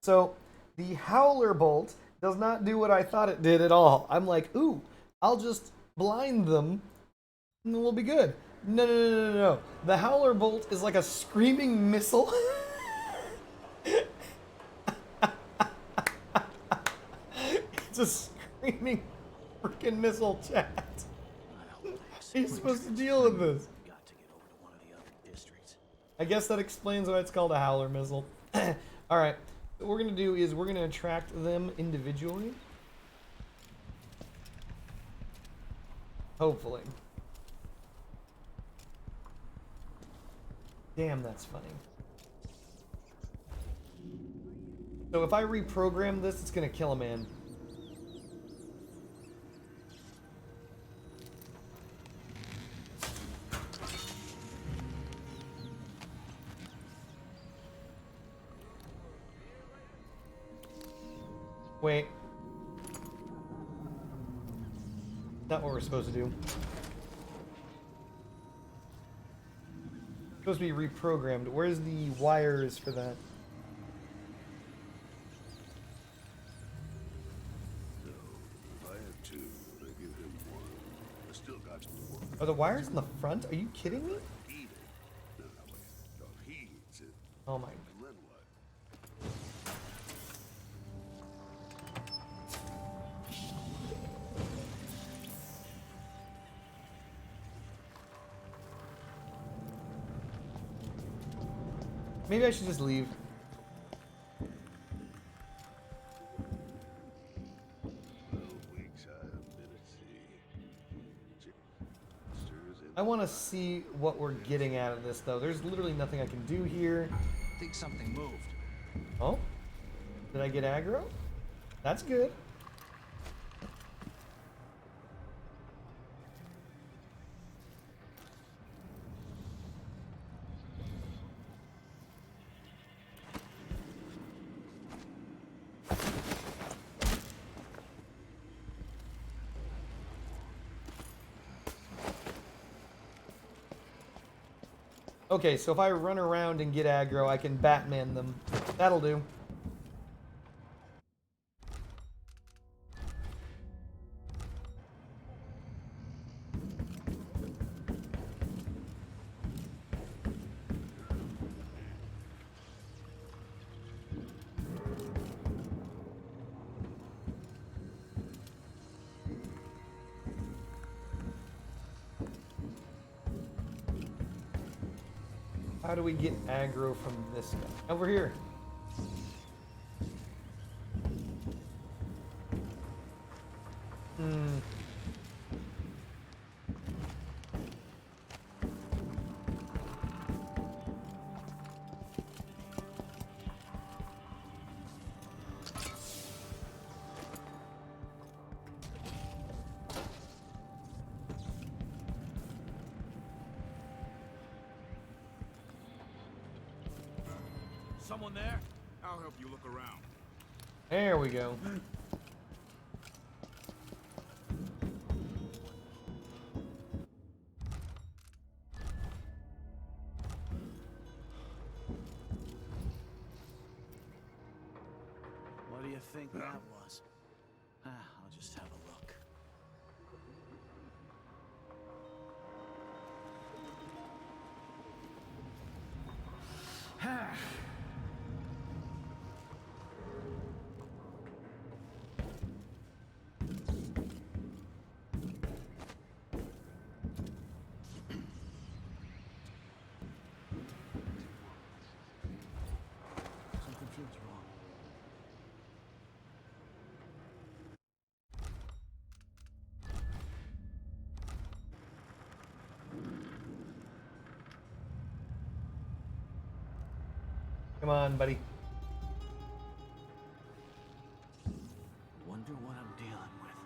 so the Howler Bolt does not do what I thought it did at all. I'm like, ooh, I'll just blind them and then we'll be good. No, no, no, no, no, no. The Howler Bolt is like a screaming missile. It's a screaming freaking missile, chat. I'll He's supposed to deal with this. Got to get over to one of the other districts. I guess that explains why it's called a howler missile. Alright, what we're going to do is we're going to attract them individually. Hopefully. Damn, that's funny. So if I reprogram this, it's going to kill a man. Wait. Not what we're supposed to do. Supposed to be reprogrammed. Where's the wires for that? No, I have two. I give him one. I still got some work. Are the wires in the front? Are you kidding me? Eat it. No, wait. No, he eats it. Oh my. And then what? Maybe I should just leave. I want to see what we're getting out of this, though. There's literally nothing I can do here. I think something moved. Oh? Did I get aggro? That's good. Okay, so if I run around and get aggro, I can Batman them. That'll do. How do we get aggro from this guy? Over here. Someone there? I'll help you look around. There we go. What do you think that was? I'll just have a look. Something feels wrong. Come on, buddy. Wonder what I'm dealing with.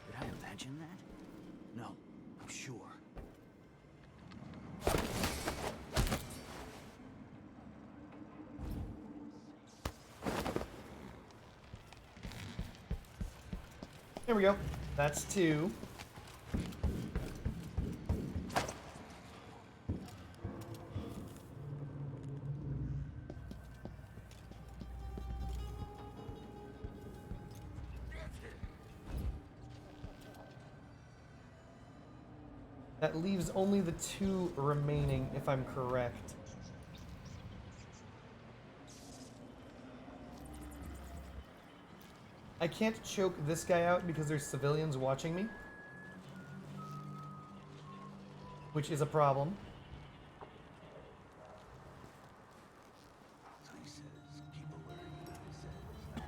Did I imagine that? No, I'm sure. There we go. That's two. That leaves only the two remaining, if I'm correct. I can't choke this guy out because there's civilians watching me, which is a problem. So he says, keep alert. And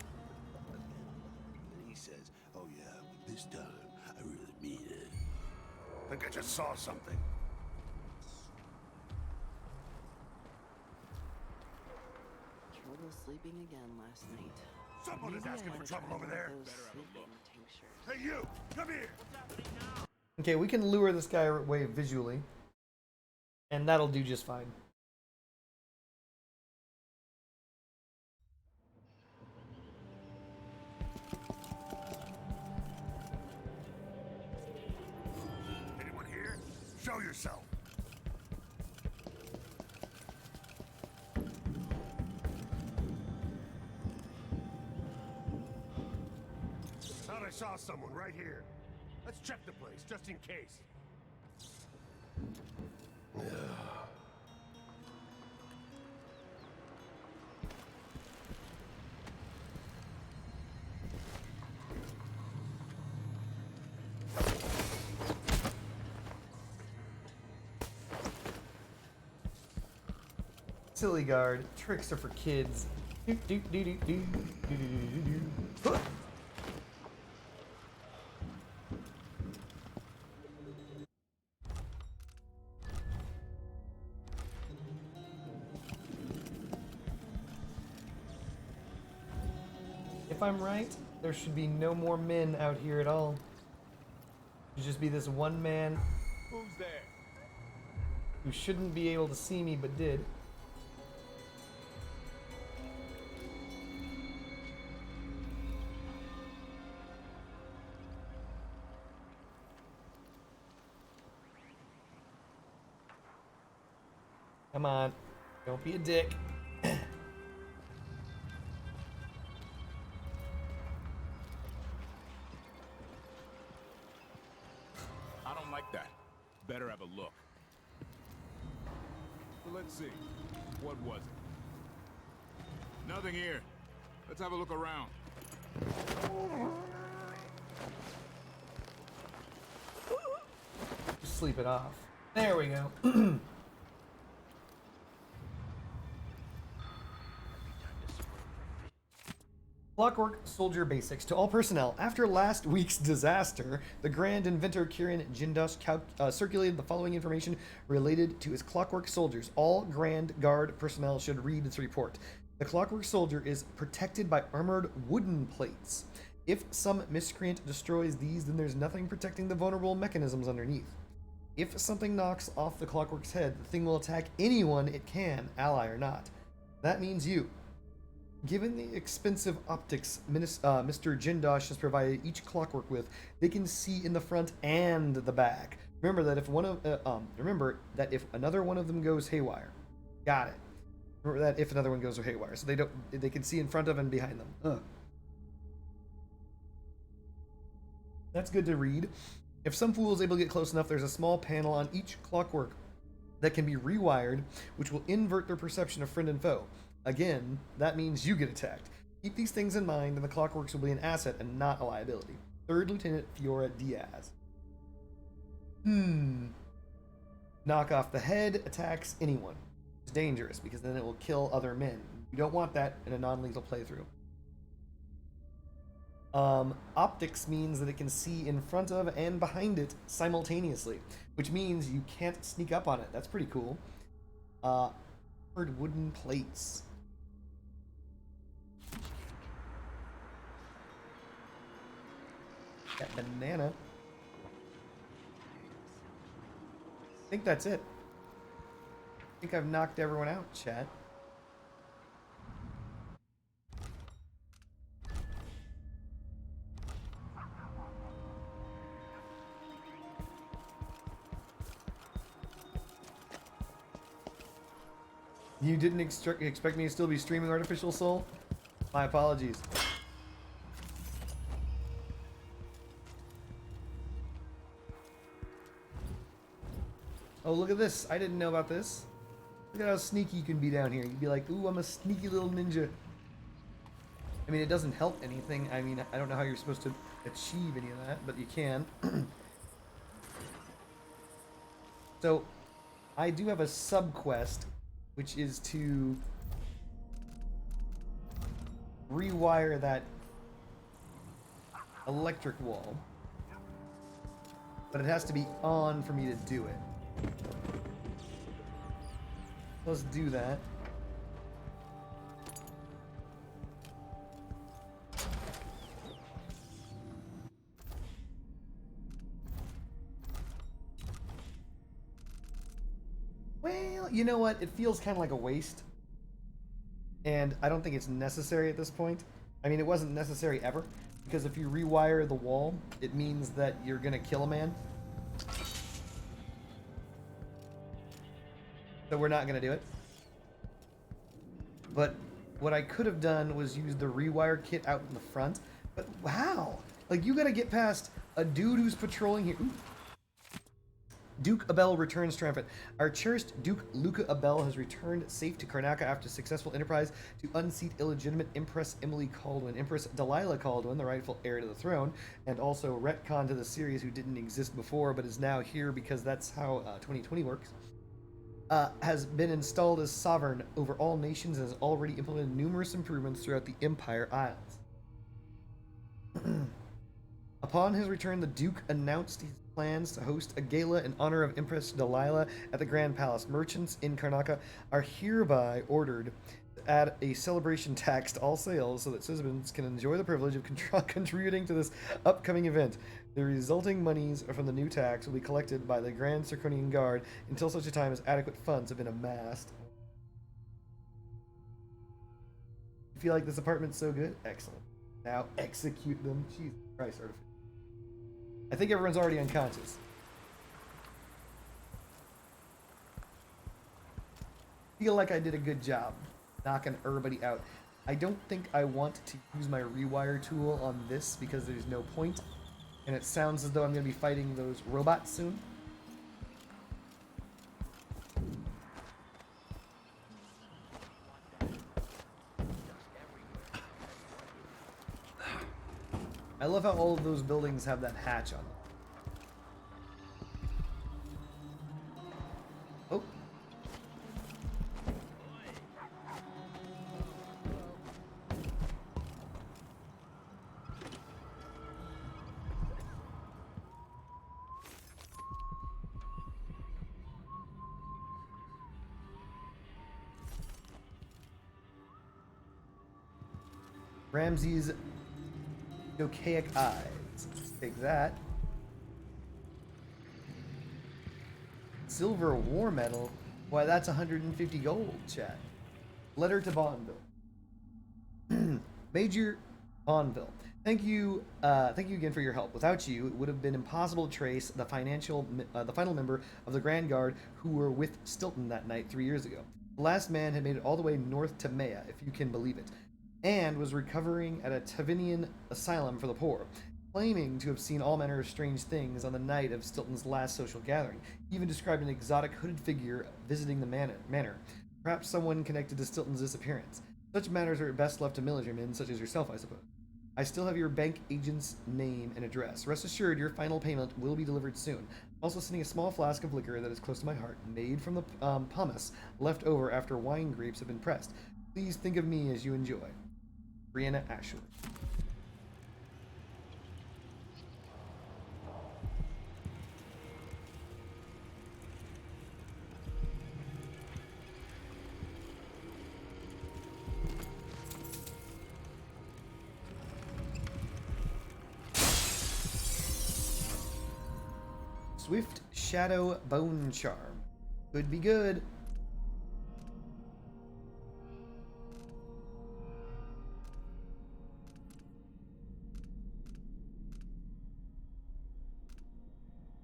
he says, oh yeah, but this time I really mean it. I think I just saw something. Trouble sleeping again last night. Someone is asking for trouble over there. Better have a look. Hey you, come here. Okay, we can lure this guy away visually, and that'll do just fine. Anyone here? Show yourself. Thought I saw someone right here. Let's check the place, just in case. Silly guard. Tricks are for kids. Do, do, do, do, do, do, do, do, do, do. If I'm right, there should be no more men out here at all. It should just be this one man Who's there? who shouldn't be able to see me but did. Come on, don't be a dick. I don't like that. Better have a look. Well, let's see. What was it? Nothing here. Let's have a look around. Just sleep it off. There we go. Clockwork Soldier Basics. To all personnel, after last week's disaster, the Grand Inventor Kieran Jindosh circulated the following information related to his Clockwork Soldiers. All Grand Guard personnel should read this report. The Clockwork Soldier is protected by armored wooden plates. If some miscreant destroys these, then there's nothing protecting the vulnerable mechanisms underneath. If something knocks off the Clockwork's head, the thing will attack anyone it can, ally or not. That means you. Given the expensive optics Mr. Jindosh has provided each Clockwork with, they can see in the front and the back. Remember that if another one of them goes haywire. Got it. Remember that if another one goes haywire, so they can see in front of and behind them. That's good to read. If some fool is able to get close enough, there's a small panel on each Clockwork that can be rewired, which will invert their perception of friend and foe. Again, that means you get attacked. Keep these things in mind, and the Clockworks will be an asset and not a liability. 3rd Lieutenant Fiora Diaz. Knock off the head attacks anyone. It's dangerous, because then it will kill other men. You don't want that in a non-lethal playthrough. Optics means that it can see in front of and behind it simultaneously, which means you can't sneak up on it. That's pretty cool. Wooden plates. Got banana. I think that's it. I think I've knocked everyone out, chat. You didn't expect me to still be streaming Artificial Soul? My apologies. Oh, look at this. I didn't know about this. Look at how sneaky you can be down here. You'd be like, ooh, I'm a sneaky little ninja. I mean, it doesn't help anything. I mean, I don't know how you're supposed to achieve any of that, but you can. So, I do have a sub-quest, which is to rewire that electric wall. But it has to be on for me to do it. Let's do that. Well, you know what? It feels kind of like a waste. And I don't think it's necessary at this point. I mean, it wasn't necessary ever. Because if you rewire the wall, it means that you're gonna kill a man. So we're not gonna do it. But what I could have done was use the rewire kit out in the front. But wow! Like, you gotta get past a dude who's patrolling here. Ooh. Duke Abel returns triumphant. Our cherished Duke Luca Abel has returned safe to Karnaca after successful enterprise to unseat illegitimate Empress Emily Caldwin, Empress Delilah Caldwin, the rightful heir to the throne, and also retcon to the series who didn't exist before but is now here because that's how 2020 works. Has been installed as sovereign over all nations and has already implemented numerous improvements throughout the Empire Isles. Upon his return, the Duke announced his plans to host a gala in honor of Empress Delilah at the Grand Palace. Merchants in Karnaca are hereby ordered to add a celebration tax to all sales so that citizens can enjoy the privilege of contributing to this upcoming event. The resulting monies from the new tax will be collected by the Grand Circonian Guard until such a time as adequate funds have been amassed. You feel like this apartment's so good? Excellent. Now execute them. Jesus Christ, artificial. I think everyone's already unconscious. Feel like I did a good job knocking everybody out. I don't think I want to use my rewire tool on this because there's no point. And it sounds as though I'm going to be fighting those robots soon. I love how all of those buildings have that hatch on them. Oh. Ramsey's Yochaic eyes. Take that. Silver war medal? Why, that's 150 gold, chat. Letter to Bonneville. Major Bonneville. Thank you again for your help. Without you, it would have been impossible to trace the final member of the Grand Guard who were with Stilton that night 3 years ago. The last man had made it all the way north to Maya, if you can believe it, and was recovering at a Tavinian asylum for the poor, claiming to have seen all manner of strange things on the night of Stilton's last social gathering. He even described an exotic hooded figure visiting the manor, perhaps someone connected to Stilton's disappearance. Such matters are at best left to military men such as yourself, I suppose. I still have your bank agent's name and address. Rest assured, your final payment will be delivered soon. I'm also sending a small flask of liquor that is close to my heart, made from the pumice left over after wine grapes have been pressed. Please think of me as you enjoy. Brianna Ashworth. Swift Shadow Bone Charm. Could be good.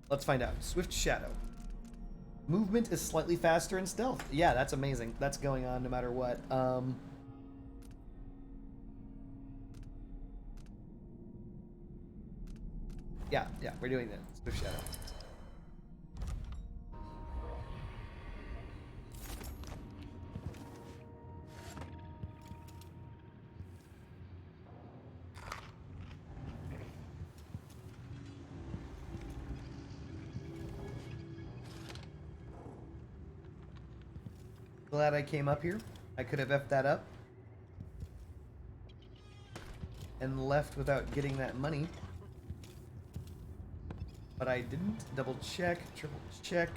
Let's find out. Swift Shadow. Movement is slightly faster in stealth. Yeah, that's amazing. That's going on no matter what. Yeah, we're doing that. Swift Shadow. Glad I came up here. I could have effed that up. And left without getting that money. But I didn't. Double check, triple check.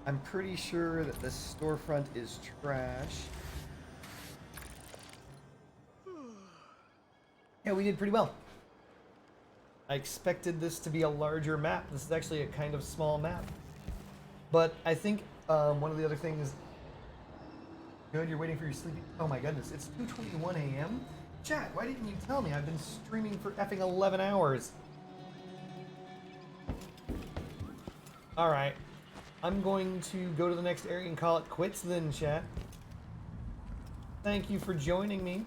I'm pretty sure that this storefront is trash. Yeah, we did pretty well. I expected this to be a larger map. This is actually a kind of small map. But I think one of the other things... Good, you're waiting for your sleep. Oh my goodness, it's 2:21 a.m.? Chat, why didn't you tell me? I've been streaming for effing 11 hours. Alright. I'm going to go to the next area and call it quits then, chat. Thank you for joining me.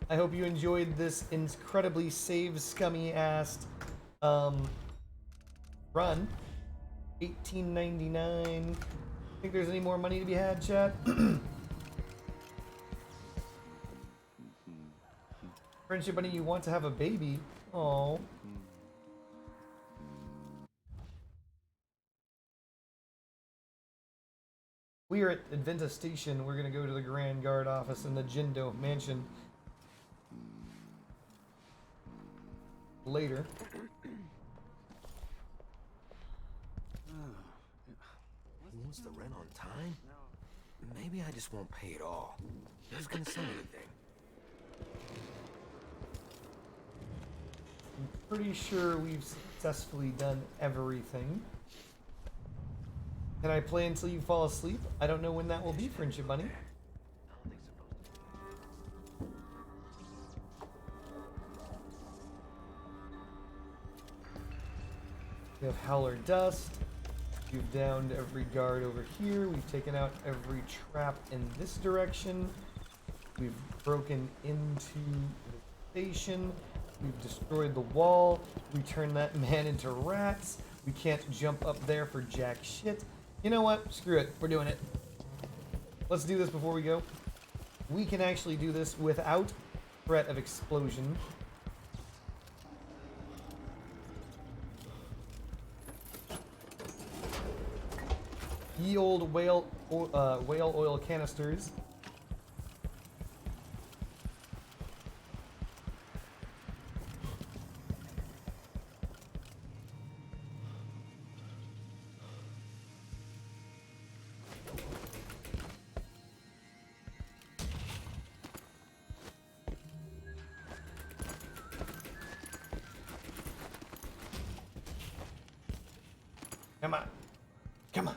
I hope you enjoyed this incredibly scummy-assed run. $18.99. Think there's any more money to be had, chat? Friendship Bunny, you want to have a baby? Oh. We are at Adventa Station. We're gonna go to the Grand Guard office in the Jindo Mansion later. He wants the rent on time? Maybe I just won't pay it all. Who's gonna say anything? I'm pretty sure we've successfully done everything. Can I play until you fall asleep? I don't know when that will be, Friendship Bunny. We have Howler Dust. We've downed every guard over here. We've taken out every trap in this direction. We've broken into the station. We've destroyed the wall. We turned that man into rats. We can't jump up there for jack shit. You know what? Screw it. We're doing it. Let's do this before we go. We can actually do this without threat of explosion. Ye old whale oil canisters. Come on. Come on.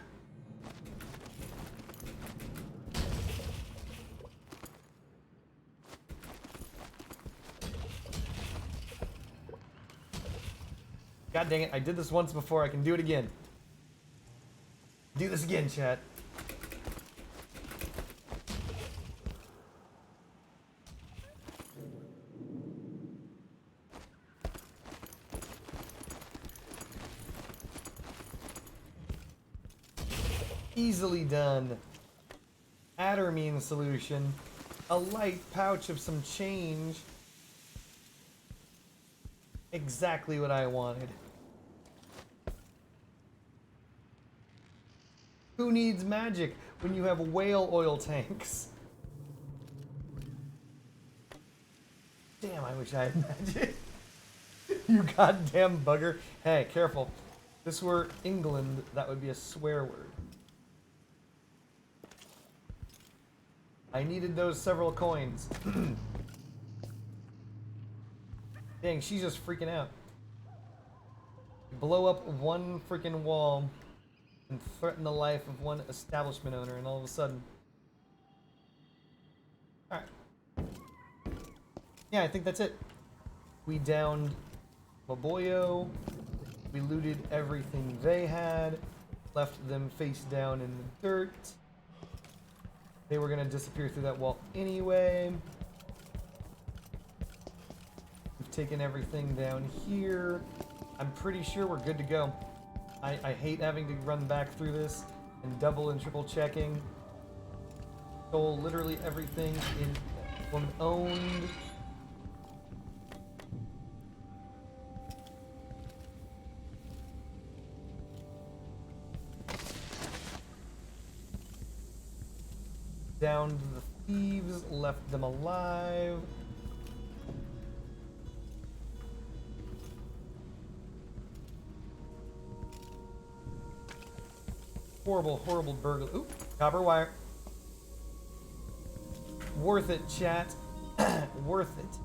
God dang it, I did this once before, I can do it again. Do this again, chat. Easily done. Addermine solution. A light pouch of some change. Exactly what I wanted. Who needs magic when you have whale oil tanks? Damn, I wish I had magic. You goddamn bugger. Hey, careful. If this were England, that would be a swear word. I needed those several coins. Dang, she's just freaking out. Blow up one freaking wall and threaten the life of one establishment owner, and all of a sudden... Alright. Yeah, I think that's it. We downed Baboyo. We looted everything they had. Left them face down in the dirt. They were gonna disappear through that wall anyway. We've taken everything down here. I'm pretty sure we're good to go. I hate having to run back through this and double and triple checking. Stole literally everything in woman owned. Downed the thieves, left them alive. Horrible, horrible burglar. Oop, copper wire. Worth it, chat. Worth it.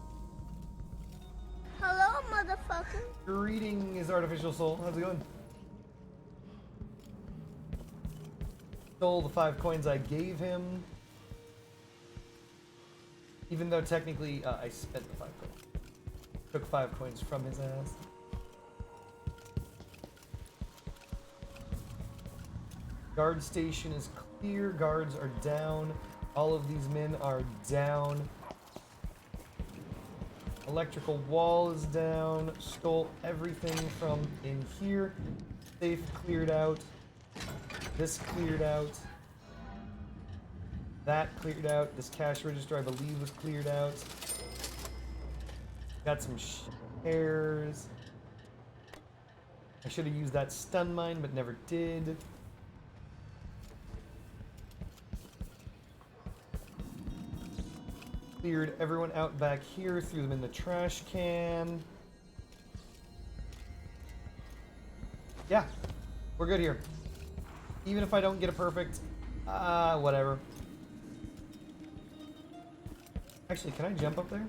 Hello, motherfucker. Greetings, artificial soul. How's it going? Stole the 5 coins I gave him. Even though technically I spent the 5 coins. Took 5 coins from his ass. Guard station is clear. Guards are down. All of these men are down. Electrical wall is down. Stole everything from in here. Safe cleared out. This cleared out. That cleared out. This cash register, I believe, was cleared out. Got some shares. I should have used that stun mine, but never did. Cleared everyone out back here, threw them in the trash can. Yeah, we're good here. Even if I don't get a perfect, whatever. Actually, can I jump up there?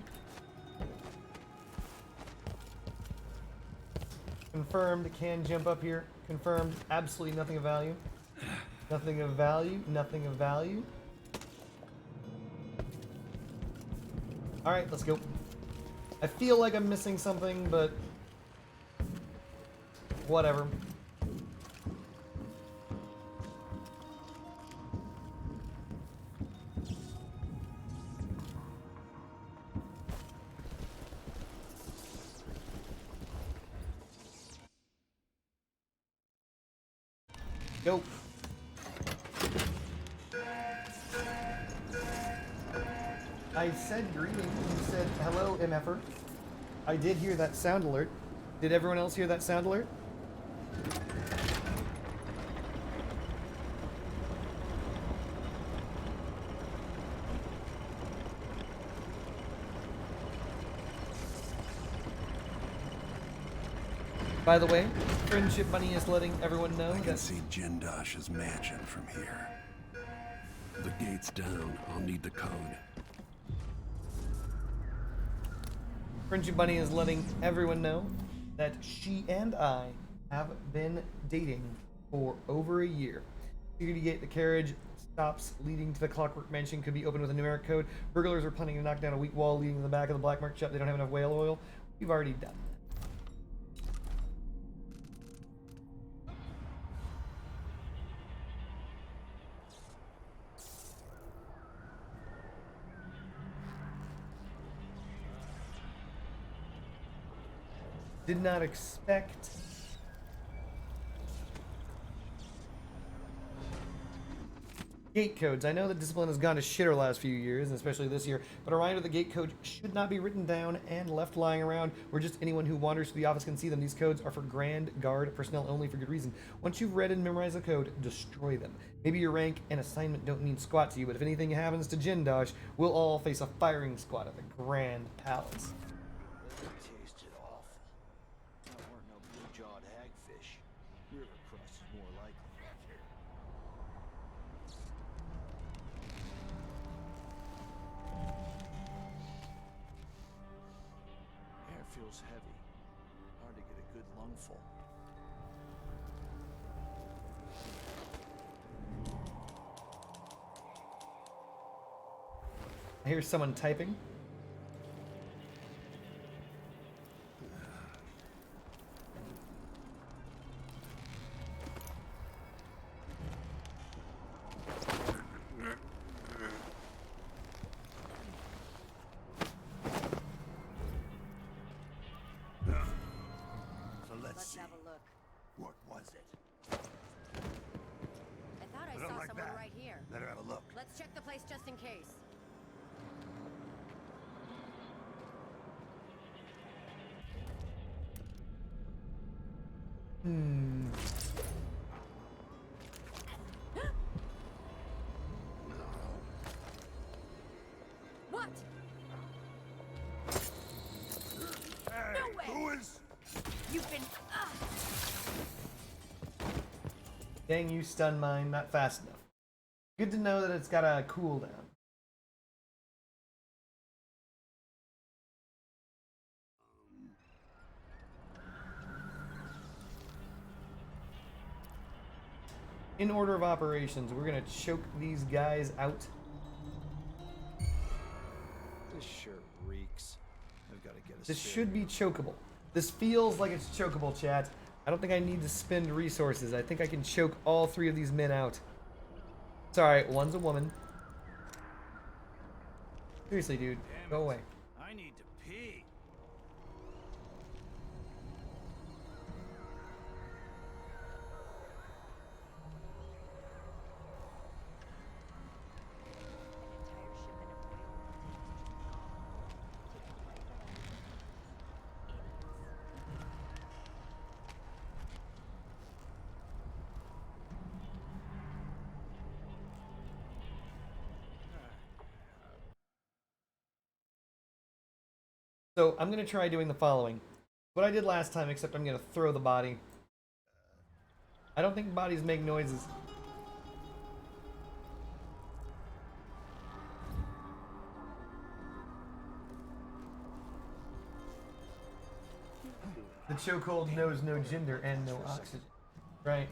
Confirmed, can jump up here. Confirmed, absolutely nothing of value. Nothing of value, nothing of value. Alright, let's go. I feel like I'm missing something, but whatever. Go. I said greetings. You said hello, MFer. I did hear that sound alert. Did everyone else hear that sound alert? By the way, Friendship Bunny is letting everyone know I can that... see Jindosh's mansion from here. The gate's down. I'll need the code. Friendship Bunny is letting everyone know that she and I have been dating for over a year. Security gate, the carriage stops leading to the Clockwork Mansion could be opened with a numeric code. Burglars are planning to knock down a weak wall leading to the back of the black market shop. They don't have enough whale oil. We've already done that. Did not expect. Gate codes. I know that discipline has gone to shit over the last few years, and especially this year, but a reminder the gate code should not be written down and left lying around where just anyone who wanders through the office can see them. These codes are for Grand Guard personnel only for good reason. Once you've read and memorized the code, destroy them. Maybe your rank and assignment don't mean squat to you, but if anything happens to Jindosh, we'll all face a firing squad at the Grand Palace. Tasted awful. That weren't no blue-jawed hagfish. River crust is more likely. Air feels heavy. Hard to get a good lungful. I hear someone typing. So let's was it? I thought I I don't saw like someone that. right here. Let her have a look. Let's check the place just in case. What? Hey, No way! who is? You've been. Dang, you stun mine, not fast enough. Good to know that it's got a cooldown. In order of operations, we're gonna choke these guys out. This sure reeks. I've got to get a This spare. should be chokeable. This feels like it's chokeable, chat. I don't think I need to spend resources. I think I can choke all three of these men out. It's alright, one's a woman. Seriously, dude, go away. I need to pee. So I'm gonna try doing the following. What I did last time, except I'm gonna throw the body. I don't think bodies make noises. The chokehold knows no gender and no oxygen. Right.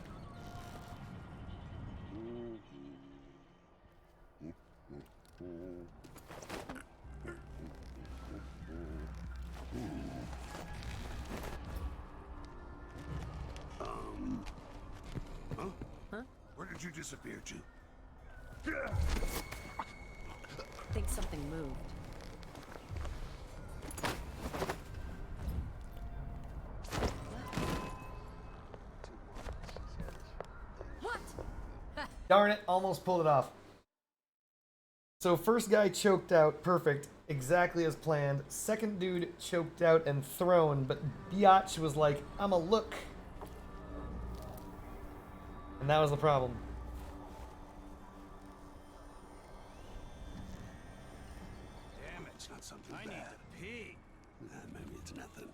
Huh? Where did you disappear to? I think something moved. What? Darn it, almost pulled it off. So first guy choked out, perfect, exactly as planned. Second dude choked out and thrown, but Biatch was like, I'ma look. And that was the problem. Damn it, it's not something I bad. need to pee. Maybe it's nothing.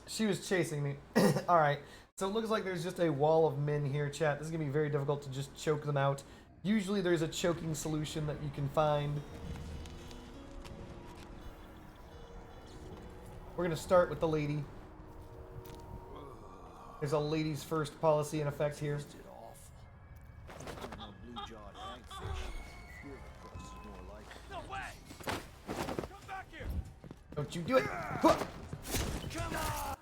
She was chasing me. Alright, so it looks like there's just a wall of men here, chat. This is going to be very difficult to just choke them out. Usually there's a choking solution that you can find. We're going to start with the lady. There's a ladies first policy in effect here. No way! Come back here! Don't you do it! Come on!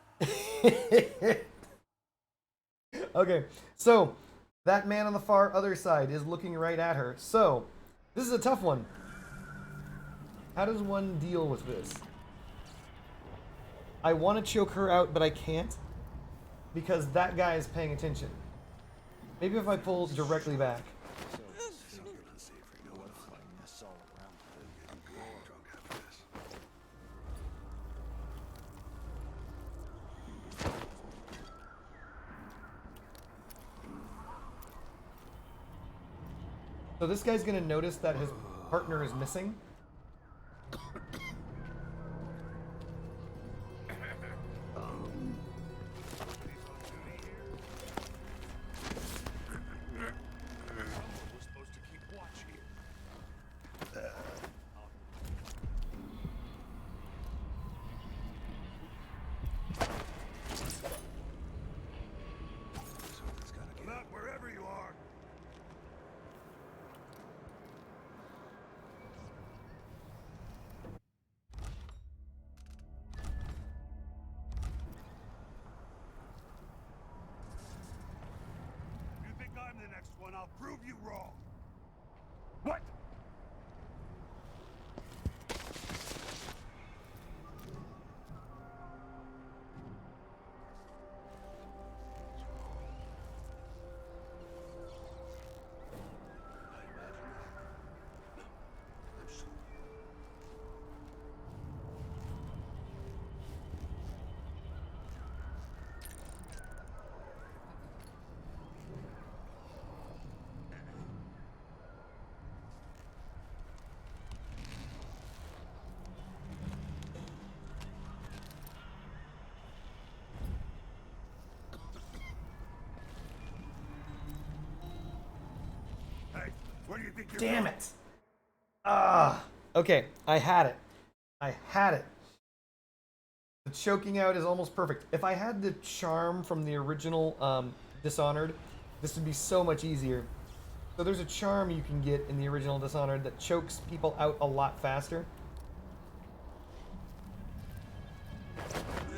Okay, so that man on the far other side is looking right at her. So, this is a tough one. How does one deal with this? I want to choke her out, but I can't because that guy is paying attention. Maybe if I pull directly back. So this guy's gonna notice that his partner is missing. Not wherever you are. and I'll prove you wrong. What? Where do you think you're Damn going? it. Ah. Okay, I had it. I had it. The choking out is almost perfect. If I had the charm from the original Dishonored, this would be so much easier. So there's a charm you can get in the original Dishonored that chokes people out a lot faster.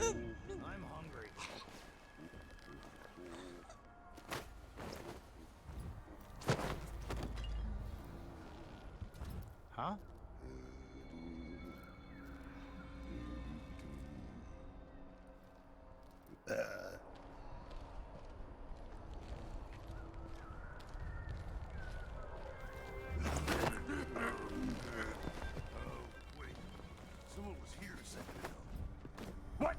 I'm hungry. Huh? Wait. Someone was here a second ago. What?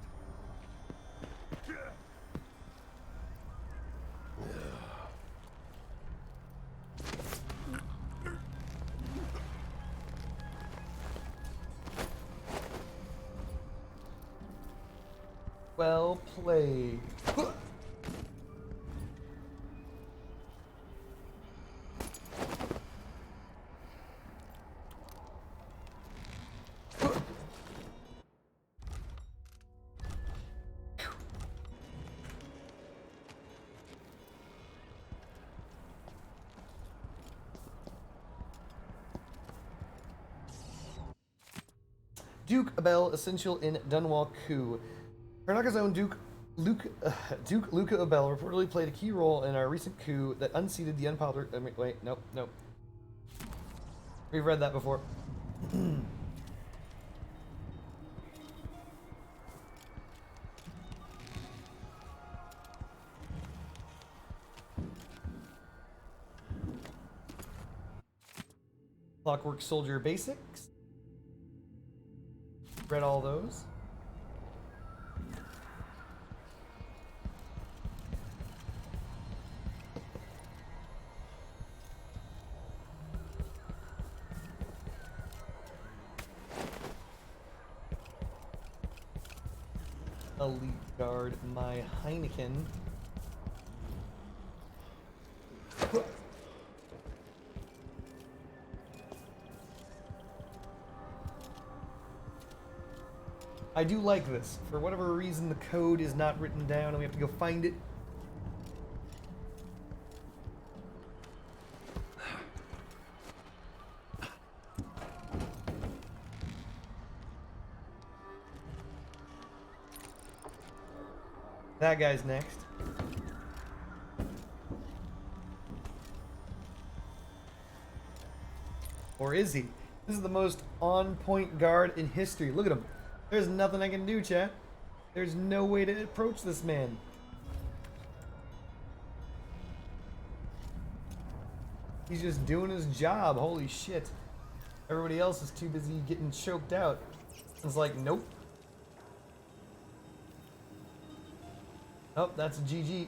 Well played. Duke Abel, essential in Dunwall coup. Karnaka's own Duke Luca Abel reportedly played a key role in our recent coup that unseated the unpopular. Wait, nope. We've read that before. Clockwork Soldier Basics. Read all those. Elite Guard, my Heineken. I do like this. For whatever reason, the code is not written down and we have to go find it. That guy's next. Or is he? This is the most on-point guard in history. Look at him. There's nothing I can do, chat. There's no way to approach this man. He's just doing his job. Holy shit. Everybody else is too busy getting choked out. It's like, nope. Oh, that's a GG.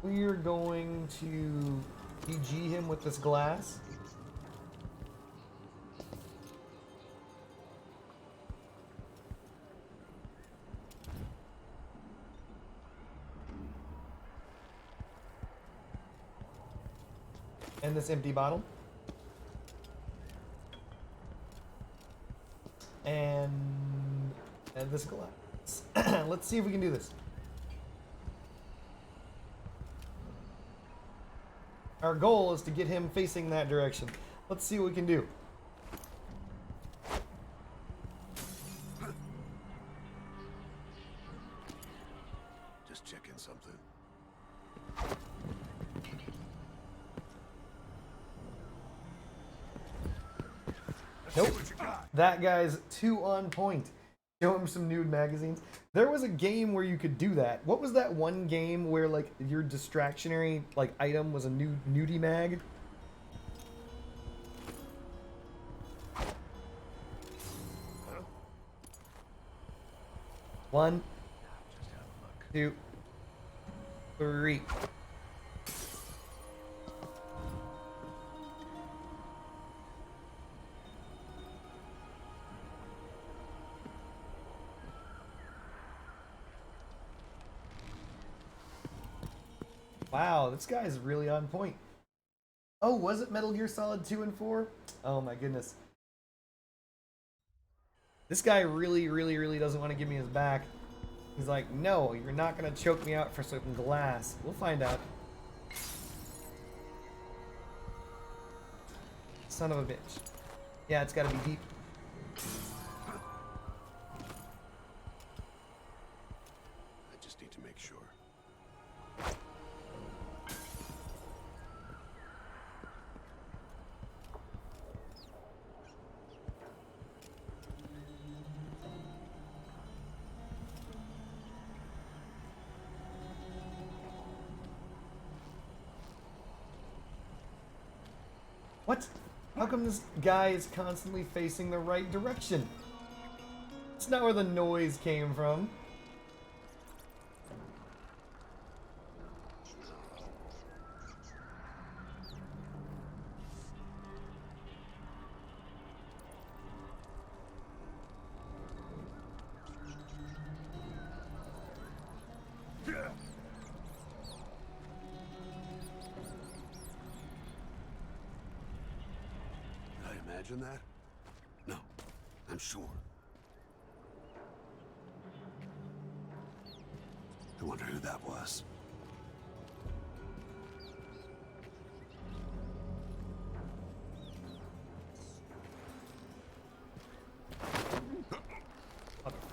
We're going to GG him with this glass. And this empty bottle. And this glass. Let's see if we can do this. Our goal is to get him facing that direction. Let's see what we can do. cooking something. Nope. That guy's too on point. Show him some nude magazines. There was a game where you could do that. What was that one game where like your distractionary like item was a nudie mag? One, 2, 3. Wow, this guy's really on point. Oh, was it Metal Gear Solid 2 and 4? Oh my goodness. This guy really doesn't want to give me his back. He's like, no, you're not going to choke me out for some glass. We'll find out. Son of a bitch. Yeah, it's got to be deep. I just need to make sure. What? How come this guy is constantly facing the right direction? It's not where the noise came from. Imagine that? No, I'm sure. I wonder who that was.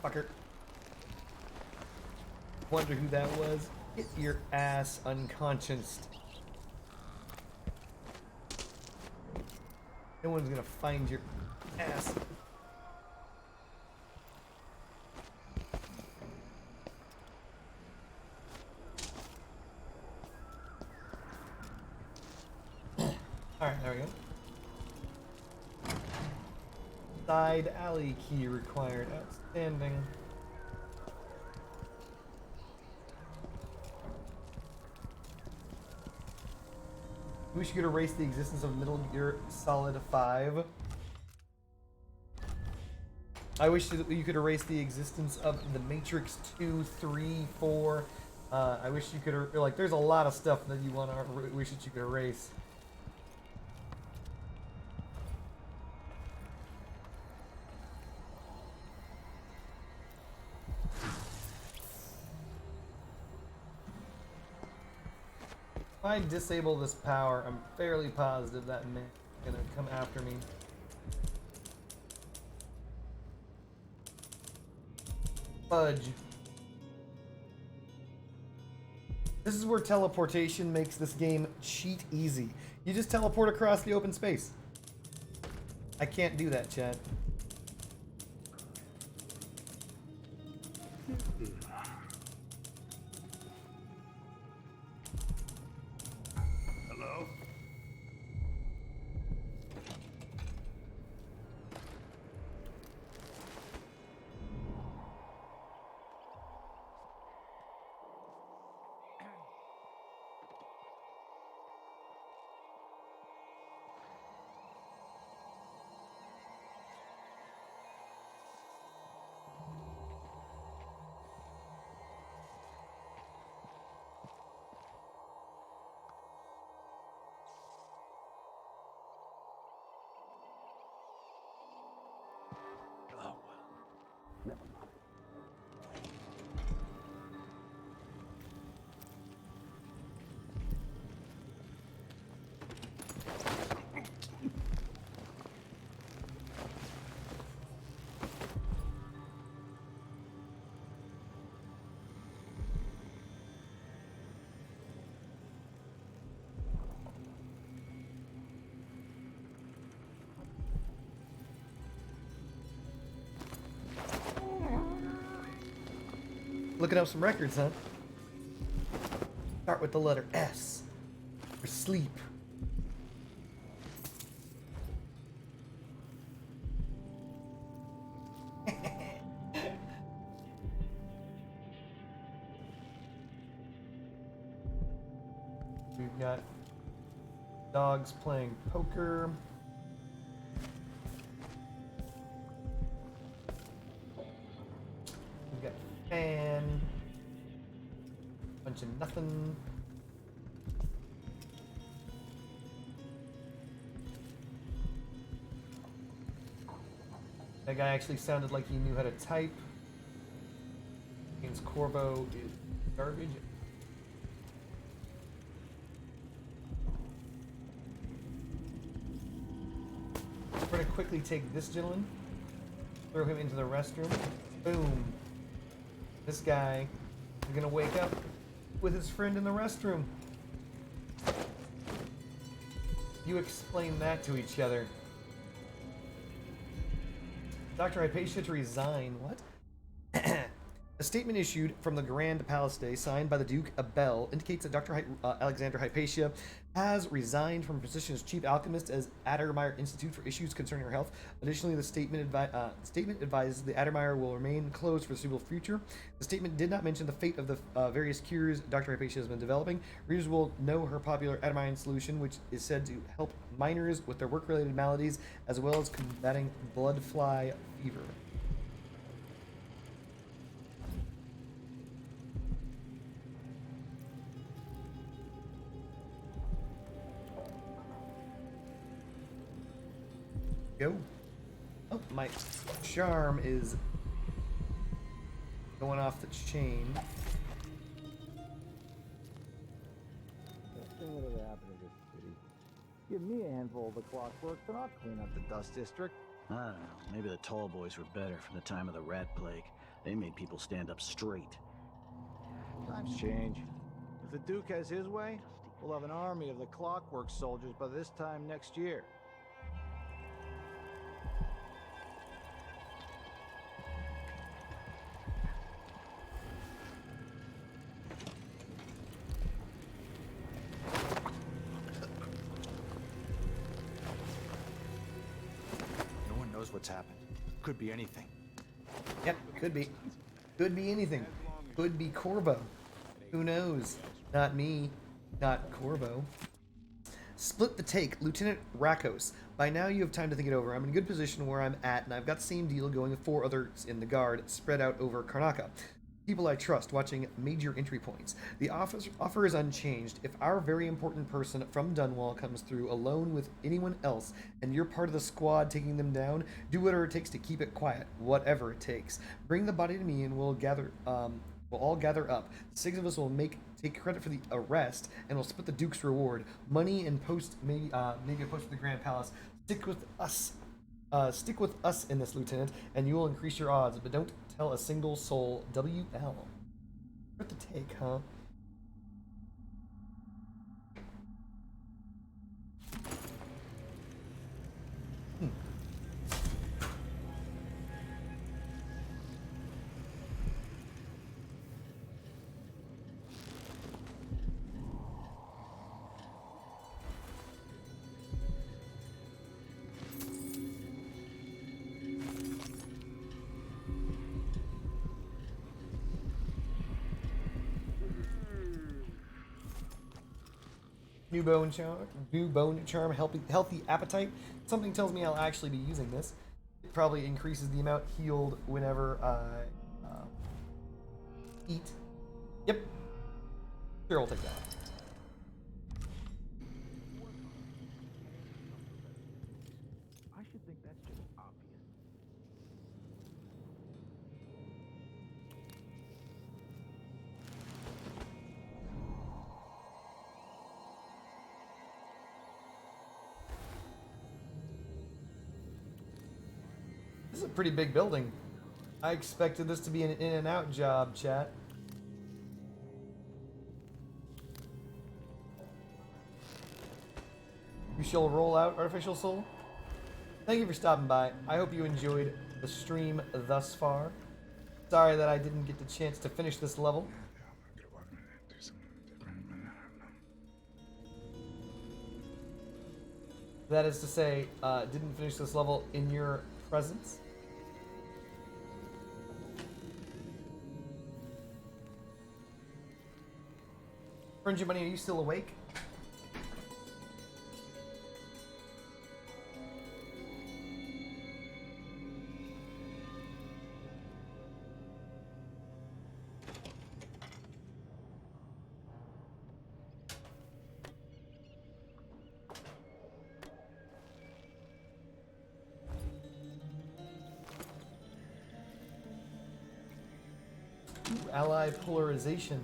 Motherfucker. Wonder who that was? Get your ass unconscioused. No one's gonna find your ass. Alright, there we go. Side alley key required. Outstanding. I wish you could erase the existence of Metal Gear Solid 5. I wish that you could erase the existence of the Matrix 2, 3, 4. I wish you could, like, there's a lot of stuff that you want to wish that you could erase. If I disable this power, I'm fairly positive that man's gonna come after me. Fudge. This is where teleportation makes this game cheat easy. You just teleport across the open space. I can't do that, chat. Hello? Looking up some records, huh? Start with the letter S for sleep. We've got dogs playing poker. We've got fan. Bunch of nothing. That guy actually sounded like he knew how to type. Means Corvo is garbage. We're gonna quickly take this gentleman, throw him into the restroom. Boom. This guy is gonna wake up with his friend in the restroom. You explain that to each other. Dr. Hypatia to resign. What? A statement issued from the Grand Palace Day, signed by the Duke Abel, indicates that Dr. Alexander Hypatia has resigned from her position as chief alchemist as Addermeyer Institute for issues concerning her health. Additionally, the statement advises the Addermeyer will remain closed for the foreseeable future. The statement did not mention the fate of the various cures Dr. Hypatia has been developing. Readers will know her popular Addermeyer solution, which is said to help miners with their work-related maladies, as well as combating blood fly fever. Go. Oh, my charm is going off the chain. Nothing would ever happen to this city. Give me a handful of the clockwork, and I'll clean up the dust district. I don't know. Maybe the tall boys were better from the time of the rat plague. They made people stand up straight. Times change. If the Duke has his way, we'll have an army of the Clockwork soldiers by this time next year. No one knows what's happened. Could be anything. Yep, could be. Could be anything. Could be Corvo. Who knows? Not me. Not Corvo. Split the take, Lieutenant Rakos. By now you have time to think it over. I'm in a good position where I'm at, and I've got the same deal going with 4 others in the guard, spread out over Karnaca. People I trust, watching major entry points. The offer is unchanged. If our very important person from Dunwall comes through alone with anyone else, and you're part of the squad taking them down, do whatever it takes to keep it quiet. Whatever it takes. Bring the body to me, and we'll all gather up. 6 of us will take credit for the arrest, and we'll split the Duke's reward. Money and maybe a post for the Grand Palace. Stick with us in this, Lieutenant, and you will increase your odds, but don't tell a single soul. WL. What the take, huh? New bone charm, healthy appetite. Something tells me I'll actually be using this. It probably increases the amount healed whenever I eat. Yep. Sure, I'll take that. I should think that's just obvious. This is a pretty big building. I expected this to be an in and out job, chat. You shall roll out, Artificial Soul. Thank you for stopping by. I hope you enjoyed the stream thus far. Sorry that I didn't get the chance to finish this level. That is to say, didn't finish this level in your presence. Fringy Bunny, are you still awake? Ooh, ally polarization.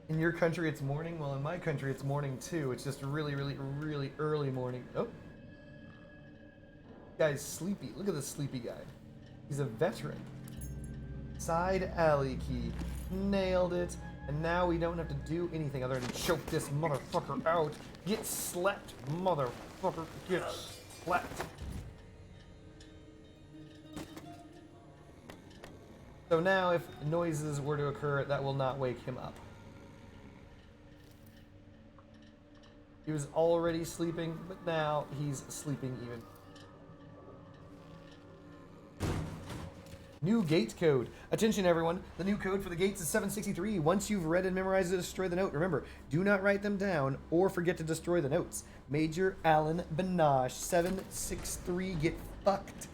In your country, it's morning. Well, in my country, it's morning too. It's just really, really, really early morning. Oh. Guy's sleepy. Look at this sleepy guy. He's a veteran. Side alley key. Nailed it. And now we don't have to do anything other than choke this motherfucker out. Get slapped, motherfucker. Get slapped. So now if noises were to occur, that will not wake him up. He was already sleeping, but now he's sleeping even. New gate code. Attention everyone, the new code for the gates is 763. Once you've read and memorized it, destroy the note. Remember, do not write them down or forget to destroy the notes. Major Alan Banash, 763, get fucked.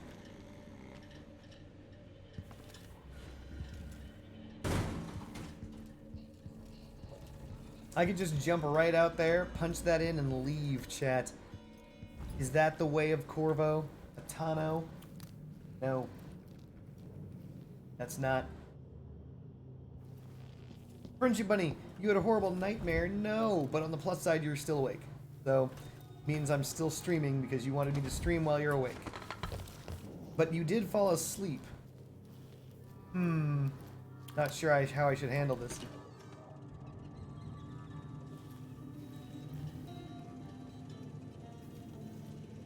I could just jump right out there, punch that in, and leave, chat. Is that the way of Corvo? Atano? No. That's not. Frenchie Bunny, you had a horrible nightmare. No, but on the plus side, you're still awake. So, means I'm still streaming because you wanted me to stream while you're awake. But you did fall asleep. Not sure how I should handle this.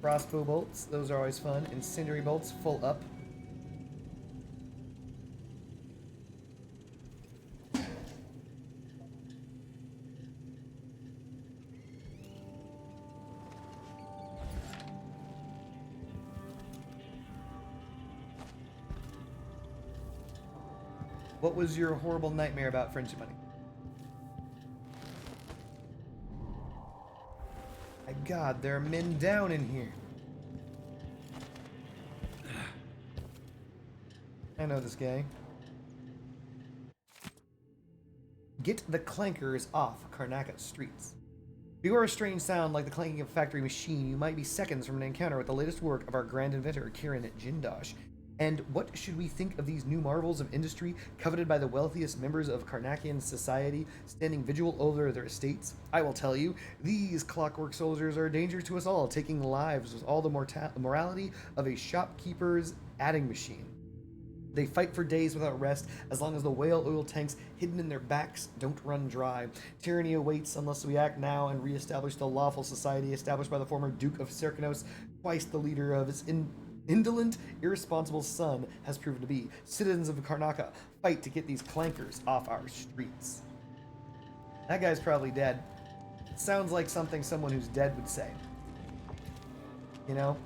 Crossbow bolts, those are always fun. Incendiary bolts, full up. What was your horrible nightmare about Frenchie Bunny? My God, there are men down in here. I know this guy. Get the clankers off Karnaca streets. If you hear a strange sound like the clanking of a factory machine, you might be seconds from an encounter with the latest work of our grand inventor, Kirin Jindosh. And what should we think of these new marvels of industry coveted by the wealthiest members of Karnakian society standing vigil over their estates? I will tell you, these clockwork soldiers are a danger to us all, taking lives with all the morality of a shopkeeper's adding machine. They fight for days without rest, as long as the whale oil tanks hidden in their backs don't run dry. Tyranny awaits unless we act now and reestablish the lawful society established by the former Duke of Serkanos, twice the leader of his indolent, irresponsible son has proven to be. Citizens of Karnaca, fight to get these clankers off our streets. That guy's probably dead. Sounds like something someone who's dead would say. You know?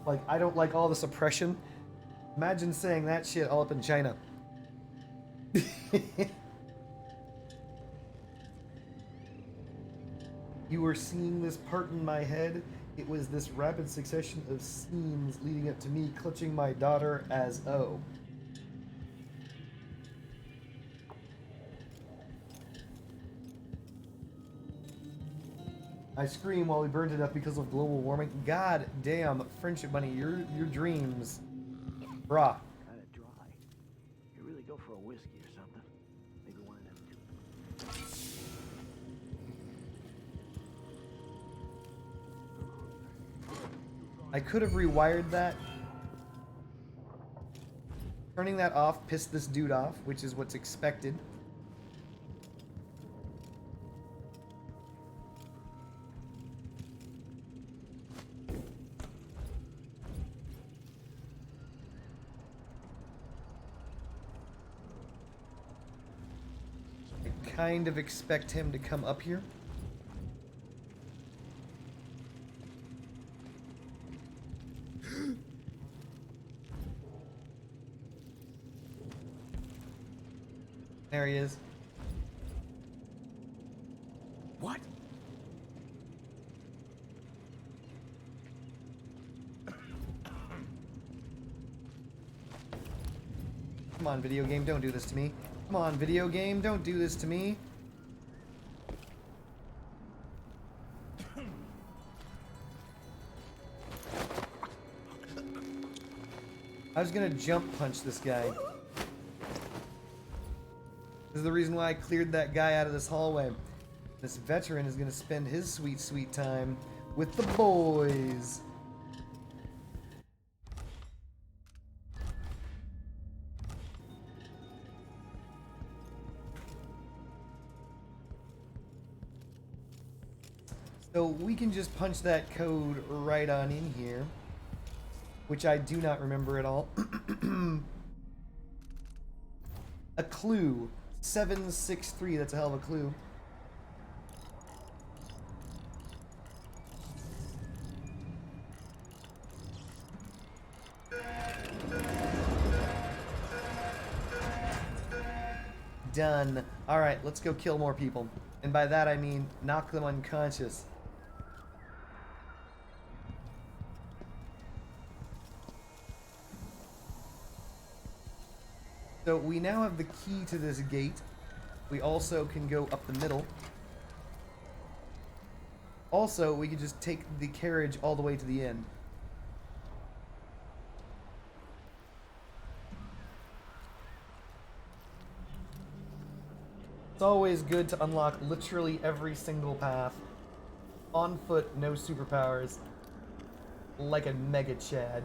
Like, I don't like all this oppression. Imagine saying that shit all up in China. You were seeing this part in my head. It was this rapid succession of scenes leading up to me clutching my daughter as O. I scream while we burn to death because of global warming. God damn, Friendship Bunny, your dreams. Brah. Kinda dry. You really go for a whiskey or something. Maybe one of them two. I could have rewired that. Turning that off pissed this dude off, which is what's expected. I kind of expect him to come up here. There he is. What? Come on, video game, don't do this to me. Come on, video game, don't do this to me. I was gonna jump punch this guy. This is the reason why I cleared that guy out of this hallway. This veteran is gonna spend his sweet, sweet time with the boys. So we can just punch that code right on in here, which I do not remember at all. A clue. 763, that's a hell of a clue. Done. Alright, let's go kill more people. And by that I mean knock them unconscious. So we now have the key to this gate. We also can go up the middle. Also, we can just take the carriage all the way to the end. It's always good to unlock literally every single path. On foot, no superpowers. Like a Mega Chad.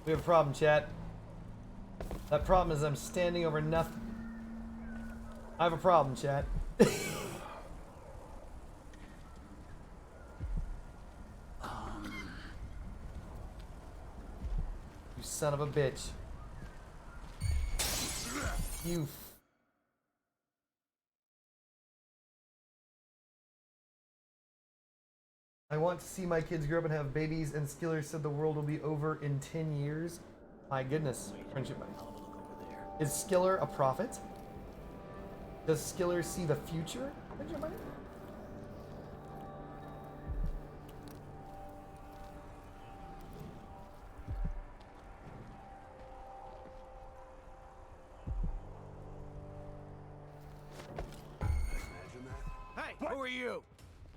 We have a problem, chat. That problem is I'm standing over nothing. I have a problem, chat. You son of a bitch. You. I want to see my kids grow up and have babies, and Skiller said the world will be over in 10 years. My goodness. Friendship money. Is Skiller a prophet? Does Skiller see the future? Friendship money? Hey, who are you?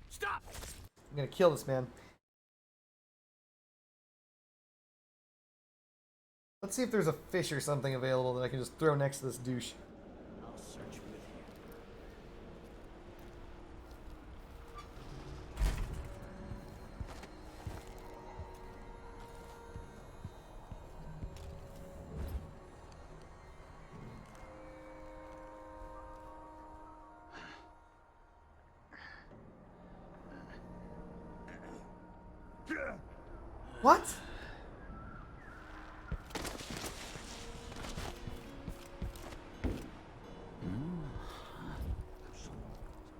Stop! I'm gonna kill this man. Let's see if there's a fish or something available that I can just throw next to this douche. I'll search with you. What? So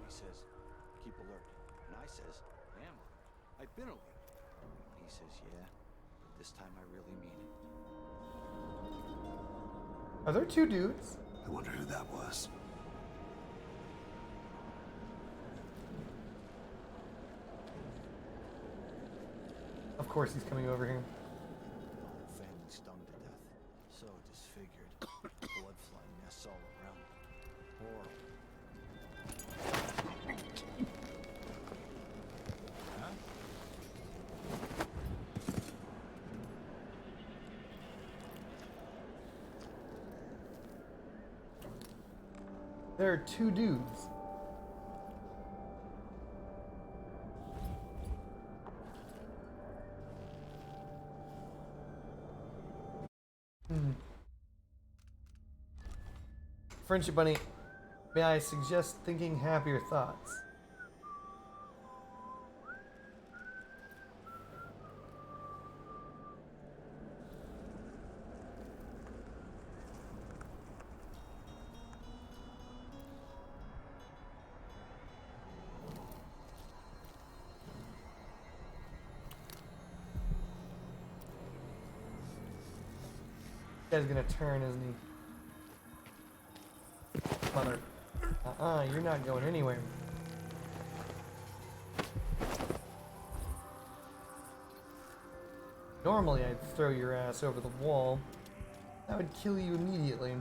he says, keep alert. And I says, I am alert. I've been alert. And he says, yeah, but this time I really mean it. Are there two dudes? I wonder who that was. course he's coming over here. Family stung to death. So disfigured. Blood flying nests all around. Horrible. Huh? There are two dudes. Friendship Bunny, may I suggest thinking happier thoughts? This guy's gonna turn, isn't he? Mother. You're not going anywhere. Normally I'd throw your ass over the wall. That would kill you immediately.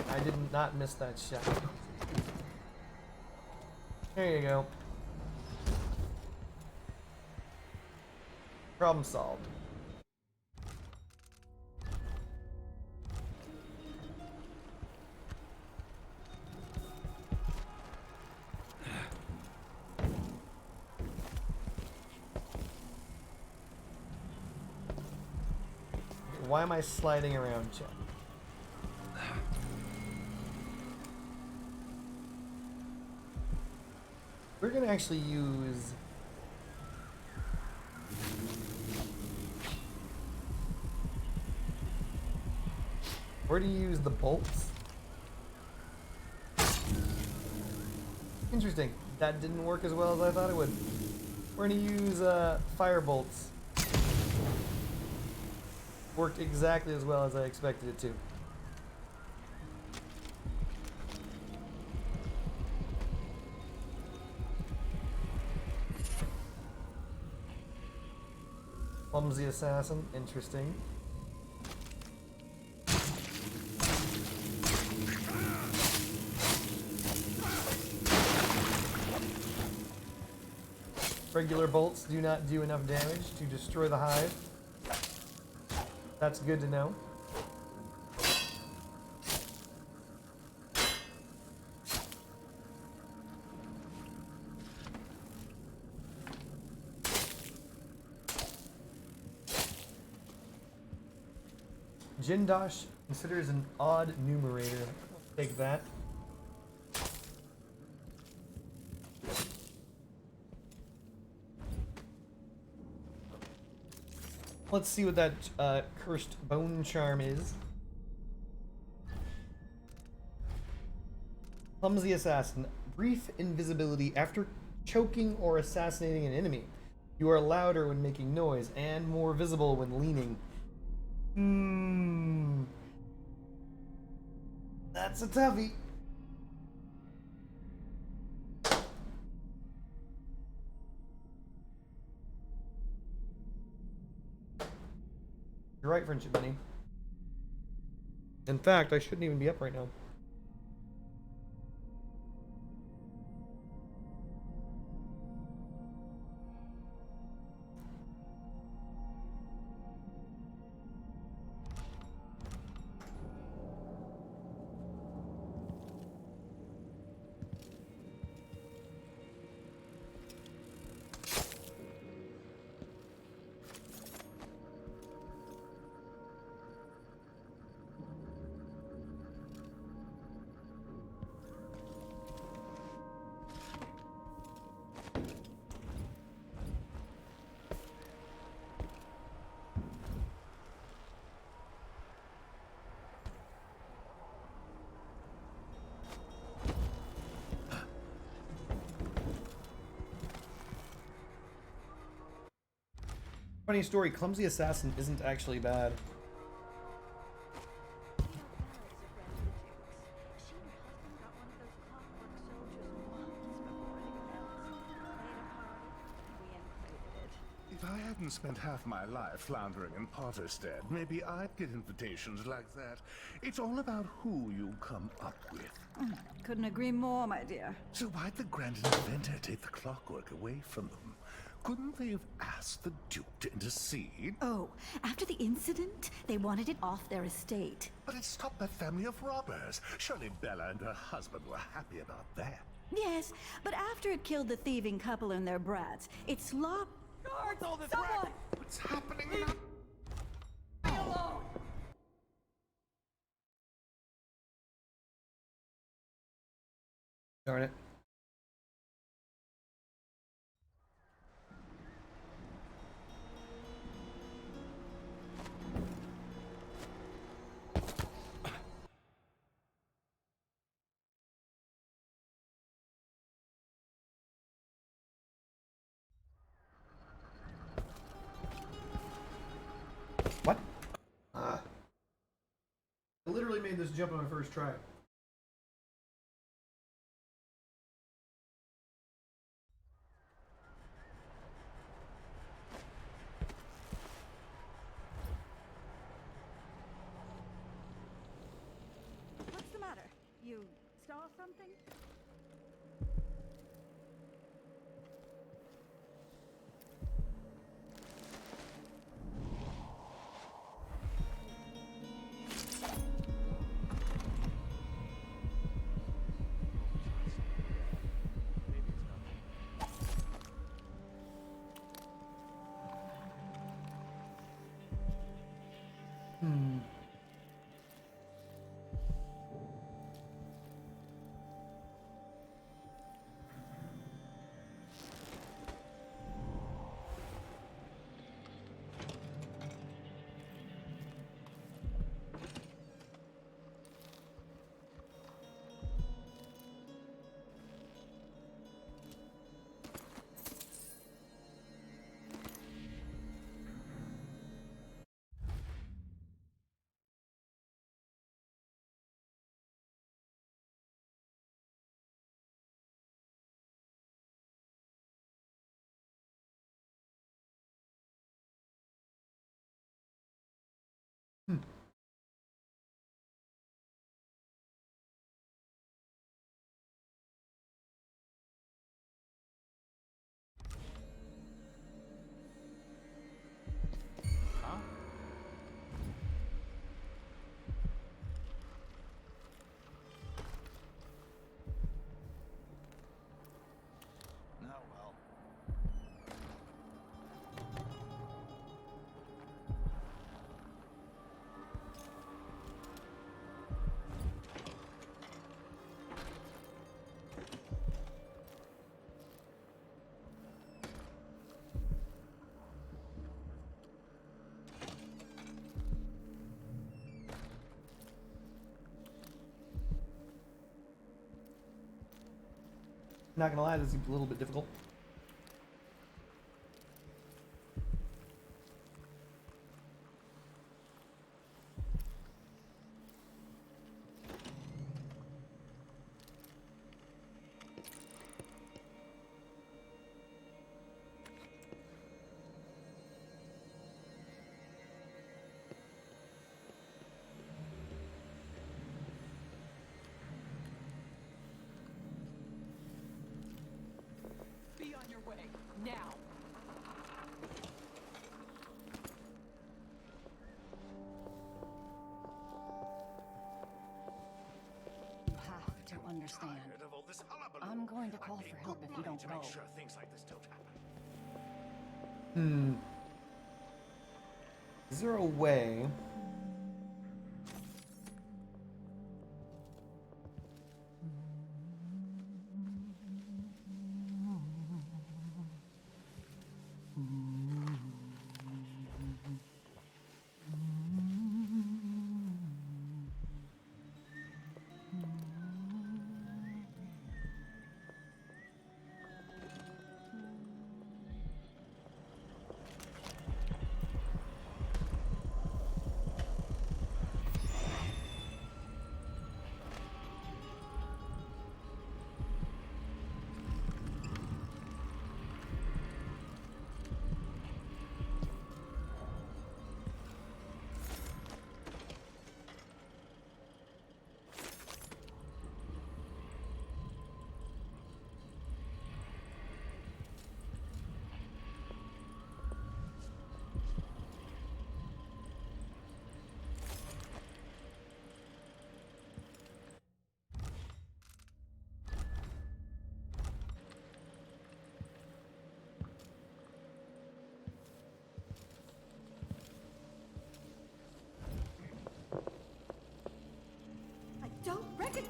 I did not miss that shot. There you go. Problem solved. Why am I sliding around, Chet? We're gonna actually use where to use the bolts. Interesting. That didn't work as well as I thought it would. We're gonna use fire bolts. Worked exactly as well as I expected it to. Clumsy assassin, interesting. Regular bolts do not do enough damage to destroy the hive. That's good to know. Jindosh considers an odd numerator. Take that. Let's see what that cursed bone charm is. Clumsy assassin. Brief invisibility after choking or assassinating an enemy. You are louder when making noise and more visible when leaning. That's a toughie. You're right, Friendship Bunny. In fact, I shouldn't even be up right now. Funny story, Clumsy Assassin isn't actually bad. If I hadn't spent half my life floundering in Potterstead, maybe I'd get invitations like that. It's all about who you come up with. Couldn't agree more, my dear. So why'd the Grand Inventor take the clockwork away from them? Couldn't they have asked the Duke to intercede? Oh, after the incident, they wanted it off their estate. But it stopped that family of robbers. Surely Bella and her husband were happy about that. Yes, but after it killed the thieving couple and their brats, it slopped. Guards, all this Someone! What's happening? Leave me alone! Darn it. What? I literally made this jump on my first try. What's the matter? You saw something? Not gonna lie, this is a little bit difficult. Be on your way, now! Don't understand. I'm going to call for help if you don't go. Sure things like this don't happen. Is there a way?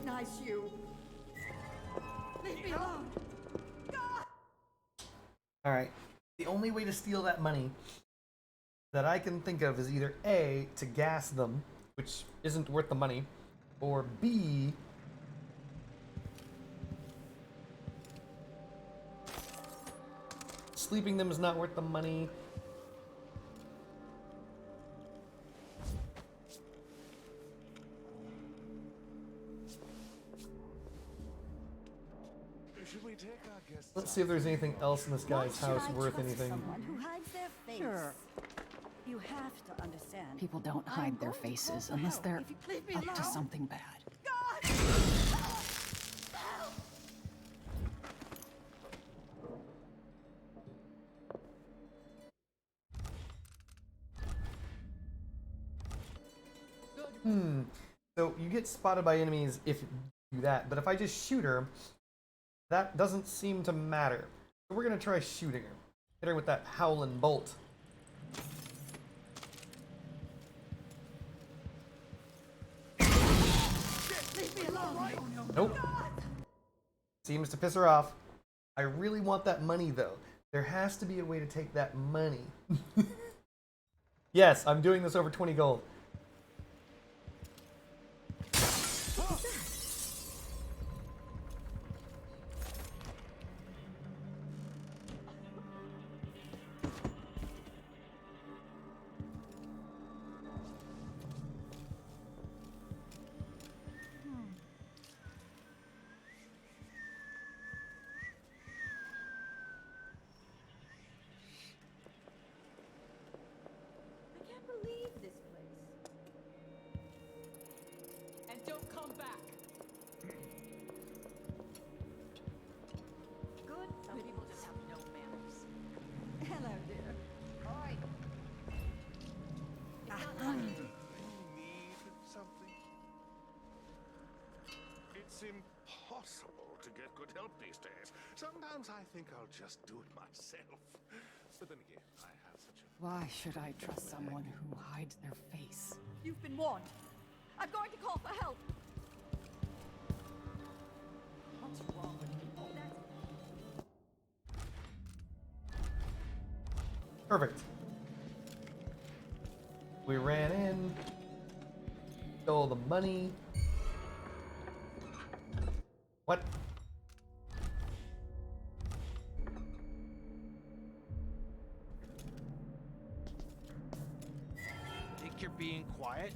recognize you. Leave me alone. Alright. The only way to steal that money that I can think of is either A, to gas them, which isn't worth the money, or B, sleeping them is not worth the money. Should we take our guests? Let's see if there's anything else in this guy's house worth anything. Someone who hides their face. Sure. You have to understand. People don't hide their faces unless they're Leave me up to alone. something bad. So you get spotted by enemies if you do that, but if I just shoot her, that doesn't seem to matter. So we're gonna try shooting her. Hit her with that howling bolt. Leave me alone. Nope. Seems to piss her off. I really want that money though. There has to be a way to take that money. Yes, I'm doing this over 20 gold. I can't believe this place. And don't come back. Good. Some people just have no manners. Hello, dear. Oi. Need something? It's impossible to get good help these days. Sometimes I think I'll just do it myself. But then again, I have such a... Why should I trust someone who hides their face? You've been warned. I'm going to call for help. What's wrong with people? Perfect. We ran in, stole the money. What? Think you're being quiet?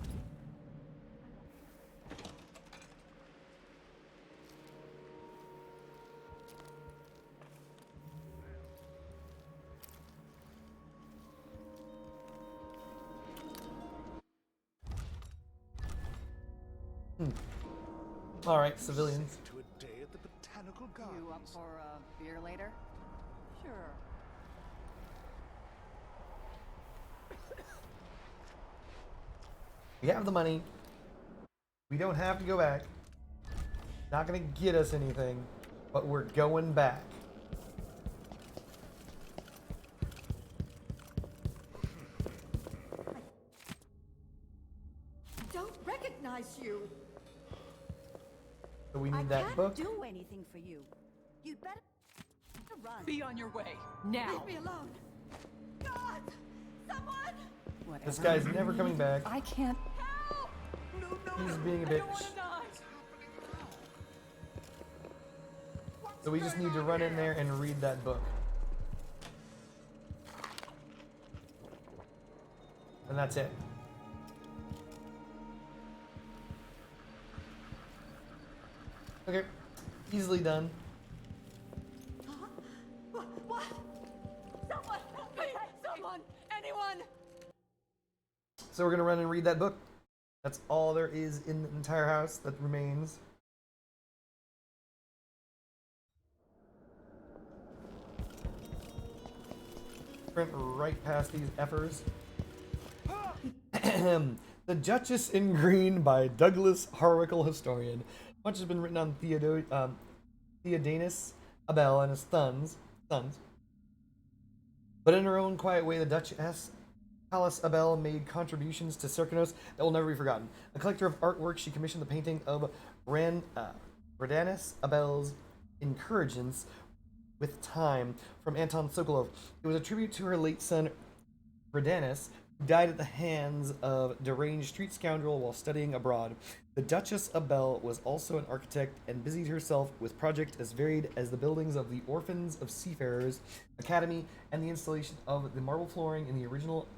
All right, civilians. To a day at the botanical gardens. You up for a beer later? Sure. We have the money. We don't have to go back. Not gonna get us anything, but we're going back. I don't recognize you. So we I need that can't book. do anything for you. You'd better run. Be on your way. Now. Leave me alone. God! Someone! Whatever. This guy's never coming back. I can't. He's being a bitch. So we just need to run in there and read that book. And that's it. Okay. Easily done. What? Someone! Help me! Someone! Anyone! So we're gonna run and read that book. That's all there is in the entire house that remains. Sprint right past these effers. The Duchess in Green by Douglas Harwickle, historian. Much has been written on Theodanus Abel and his sons. But in her own quiet way, the Duchess Alice Abel made contributions to Circanos that will never be forgotten. A collector of artwork, she commissioned the painting of Radanis Abel's Encouragements with Time from Anton Sokolov. It was a tribute to her late son, Radanis, who died at the hands of deranged street scoundrel while studying abroad. The Duchess Abel was also an architect and busied herself with projects as varied as the buildings of the Orphans of Seafarers Academy and the installation of the marble flooring in the original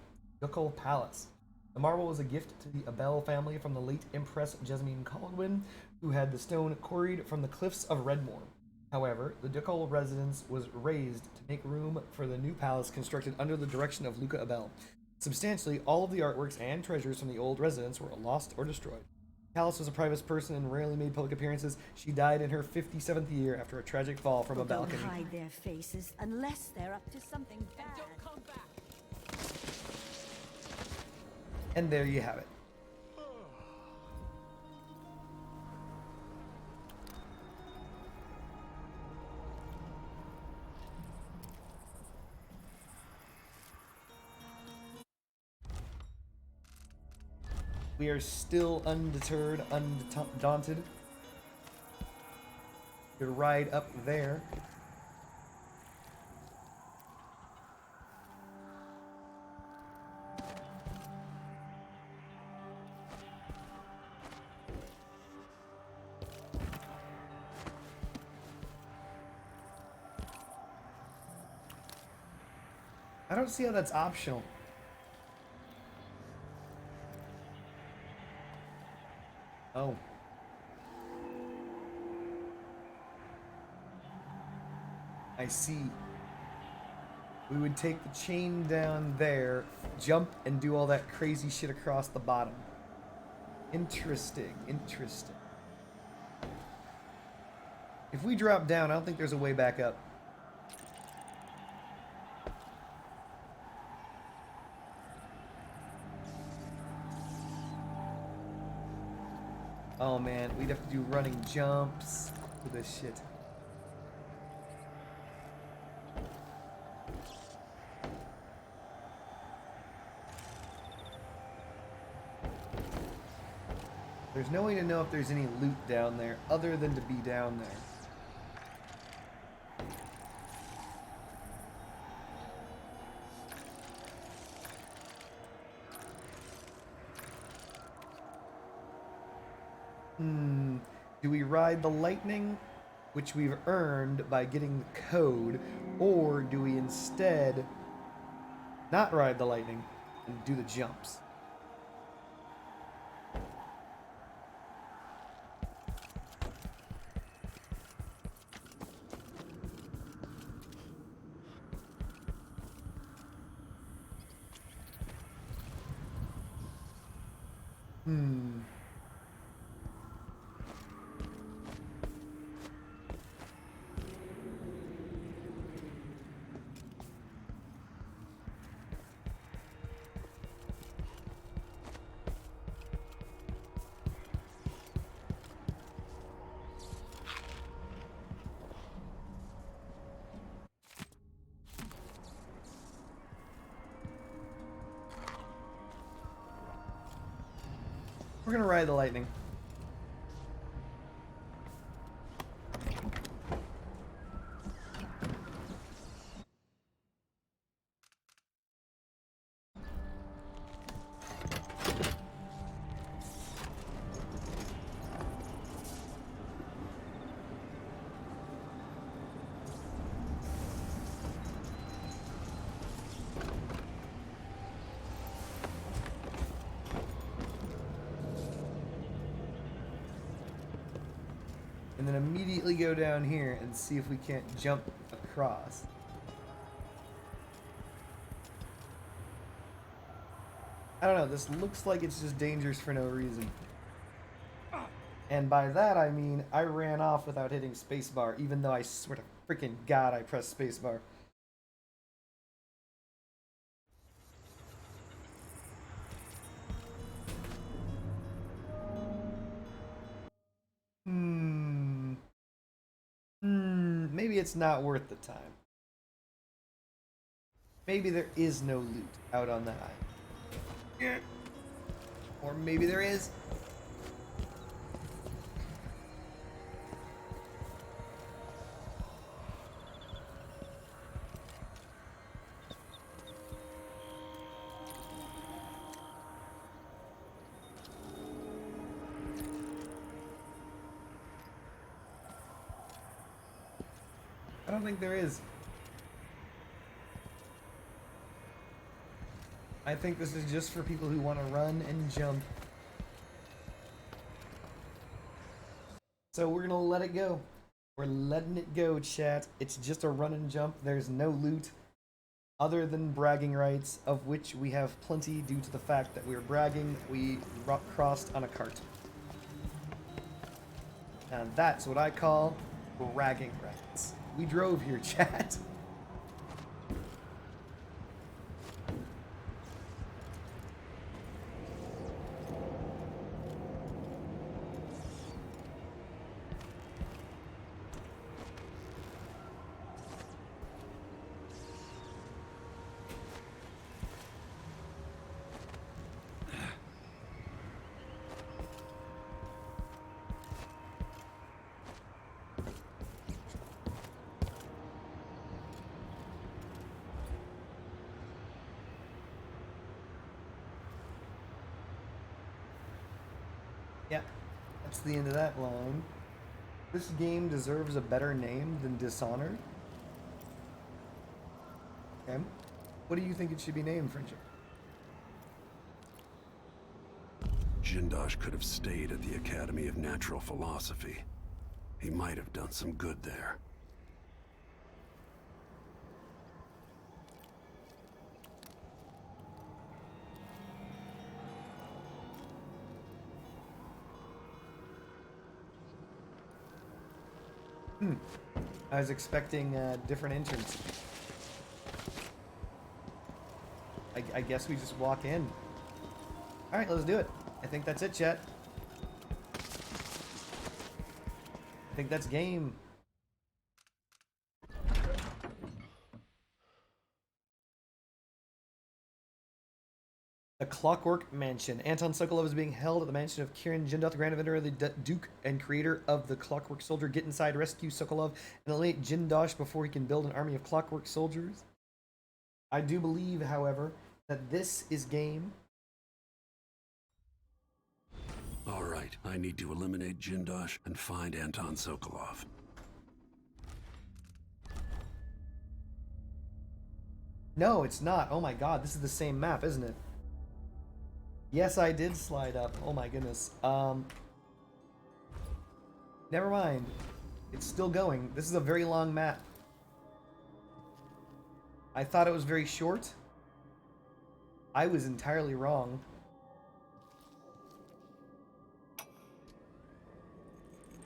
Ducal Palace. The marble was a gift to the Abel family from the late Empress Jasmine Colwyn, who had the stone quarried from the cliffs of Redmore. However, the ducal residence was razed to make room for the new palace constructed under the direction of Luca Abel. Substantially, all of the artworks and treasures from the old residence were lost or destroyed. Alice was a private person and rarely made public appearances. She died in her 57th year after a tragic fall from a balcony. Don't hide their faces unless they're up to something bad. And don't come back. And there you have it. We are still undeterred, undaunted. Could ride up there. I don't see how that's optional. Oh. I see. We would take the chain down there, jump, and do all that crazy shit across the bottom. Interesting, interesting. If we drop down, I don't think there's a way back up. Oh man, we'd have to do running jumps for this shit. There's no way to know if there's any loot down there other than to be down there. Do we ride the lightning, which we've earned by getting the code, or do we instead not ride the lightning and do the jumps? We're gonna ride the lightning. And then immediately go down here and see if we can't jump across. I don't know, this looks like it's just dangerous for no reason. And by that I mean I ran off without hitting spacebar, even though I swear to freaking God I pressed spacebar. Maybe it's not worth the time. Maybe there is no loot out on that island. Yeah. Or maybe there is. I don't think there is. I think this is just for people who want to run and jump. So we're gonna let it go. We're letting it go, chat. It's just a run and jump. There's no loot other than bragging rights, of which we have plenty due to the fact that we were bragging. We crossed on a cart. And that's what I call bragging rights. We drove here, chat. Yeah, that's the end of that line. This game deserves a better name than Dishonored. Okay. What do you think it should be named, Friendship? Jindosh could have stayed at the Academy of Natural Philosophy. He might have done some good there. I was expecting a different entrance. I guess we just walk in. Alright, let's do it. I think that's it, chat. I think that's game. The Clockwork Mansion. Anton Sokolov is being held at the mansion of Kirin Jindal, the Grand Inventor of the Duke and creator of the Clockwork Soldier. Get inside, rescue Sokolov, and eliminate Jindosh before he can build an army of Clockwork Soldiers. I do believe, however, that this is game. All right, I need to eliminate Jindosh and find Anton Sokolov. No, it's not. Oh my god, this is the same map, isn't it? Yes, I did slide up. Oh my goodness. Never mind. It's still going. This is a very long map. I thought it was very short. I was entirely wrong.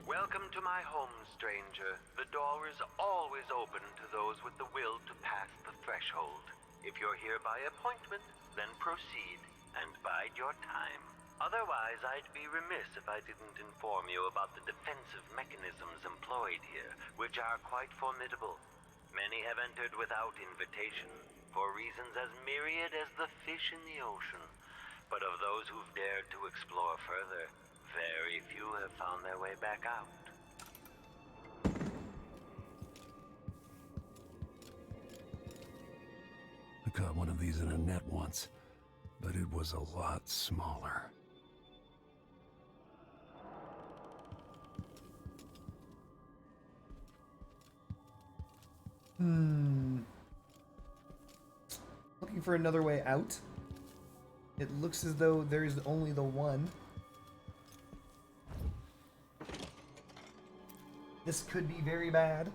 Welcome to my home, stranger. The door is always open to those with the will to pass the threshold. If you're here by appointment, then proceed and bide your time. Otherwise, I'd be remiss if I didn't inform you about the defensive mechanisms employed here, which are quite formidable. Many have entered without invitation, for reasons as myriad as the fish in the ocean. But of those who've dared to explore further, very few have found their way back out. I caught one of these in a net once, but it was a lot smaller. Looking for another way out. It looks as though there's only the one. This could be very bad.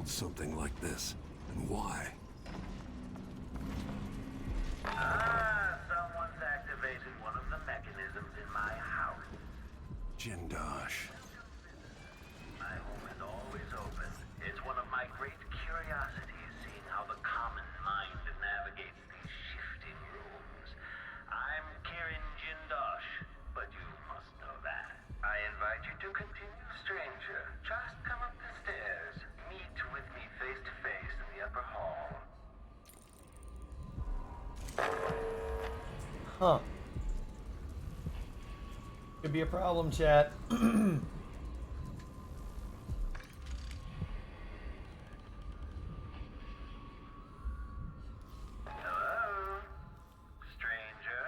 something like this? And why? Someone's activated one of the mechanisms in my house. Jindosh. My home is always open. It's one of my great curiosities, seeing how the common mind navigates these shifting rooms. I'm Kirin Jindosh, but you must know that. I invite you to continue, stranger. Just come up the stairs. Meet with me face to face in the upper hall. Huh. Could be a problem, chat. Hello, stranger.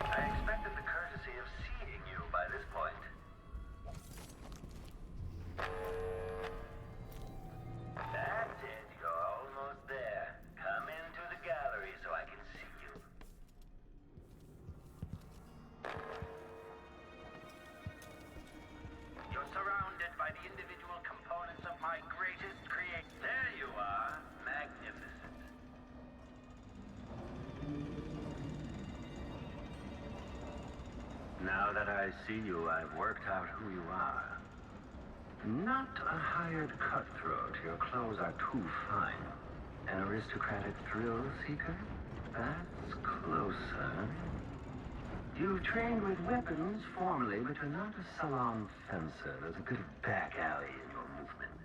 I expected the courtesy of seeing you by this point. That's it, you're almost there. Come into the gallery so I can see you. You're surrounded by the individual components of my greatest creation. There you are, magnificent. Now that I see you, I've worked out who you are. Not a hired cutthroat. Your clothes are too fine. An aristocratic thrill seeker? That's closer. You've trained with weapons formally, but you're not a salon fencer. There's a bit of back alley in your movements.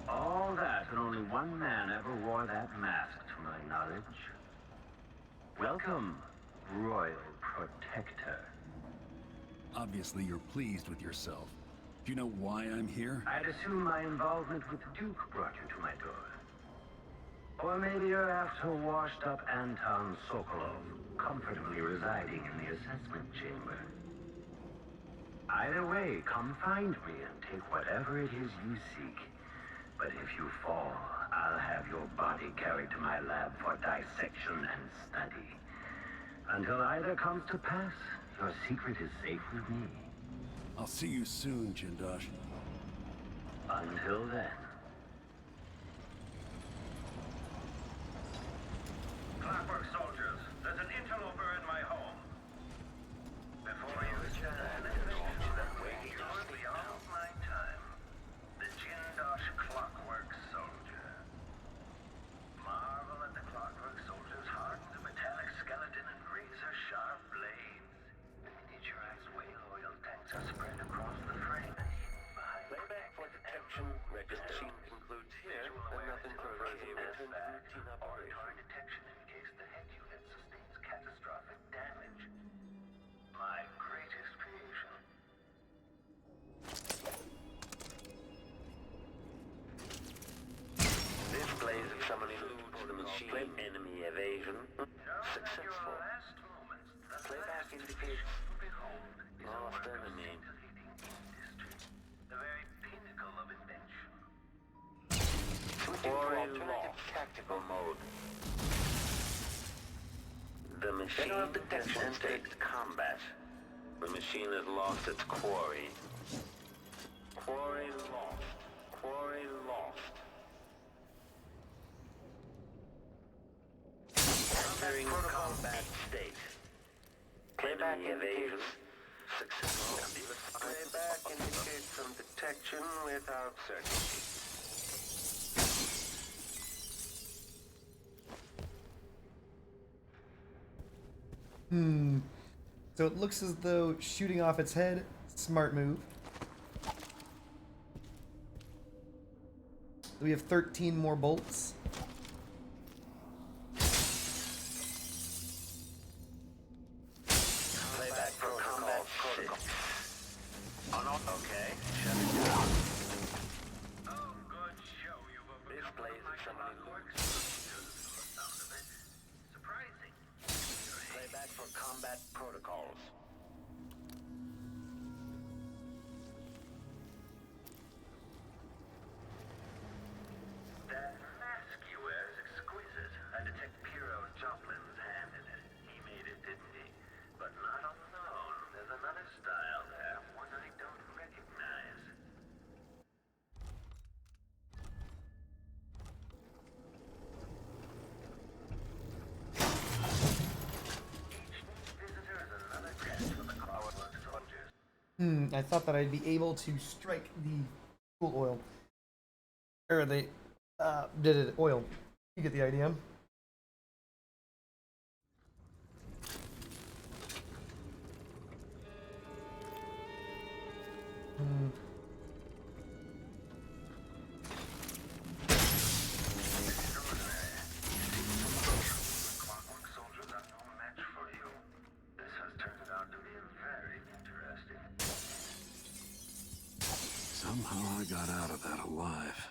All that, and only one man ever wore that mask, to my knowledge. Welcome, Royal Protector. Obviously, you're pleased with yourself. Do you know why I'm here? I'd assume my involvement with the Duke brought you to my door. Or maybe you're after washed-up Anton Sokolov, comfortably residing in the assessment chamber. Either way, come find me and take whatever it is you seek. But if you fall, I'll have your body carried to my lab for dissection and study. Until either comes to pass, your secret is safe with me. I'll see you soon, Jindosh. Until then. Clockwork soldiers, there's an interloper in my home. Before you return, that waiting will be all of my time. The Jindosh Clockwork soldier. Marvel at the Clockwork soldier's hardened metallic skeleton and razor-sharp blades. The miniaturized whale oil tanks are spread across the frame. Playback for detection record sheet includes here, and nothing further is returned to routine operation. Detection in case the head unit sustains catastrophic damage. My greatest creation. Displays of someone eludes the machine. Enemy evasion. Successful. Playback indicates lost enemy. The very pinnacle of invention. Switching to alternative tactical mode. The machine has entered combat. The machine has lost its quarry. Quarry lost. Quarry lost. Entering combat state. Playback evasion. Successful. Playback indicates some detection without certainty. So it looks as though shooting off its head, smart move. We have 13 more bolts. Playback for combat protocol. Okay, shut it down. Oh, good show. You've overcome Displays of someone eludes. Surprising. Playback for combat protocols. I thought that I'd be able to strike the fuel oil. Or the did it oil. You get the idea. Clockwork soldiers are no match for you. This has turned out to be very interesting. Somehow I got out of that alive.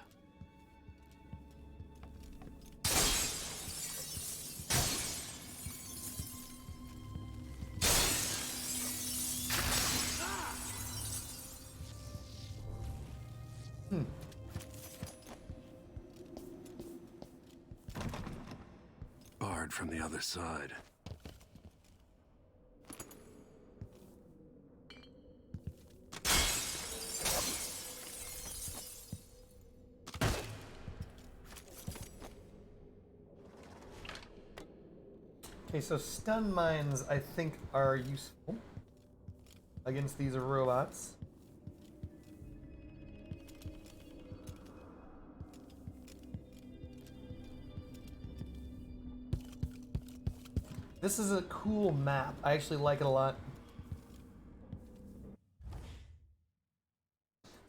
Barred from the other side. Okay, so stun mines I think are useful against these robots. This is a cool map. I actually like it a lot.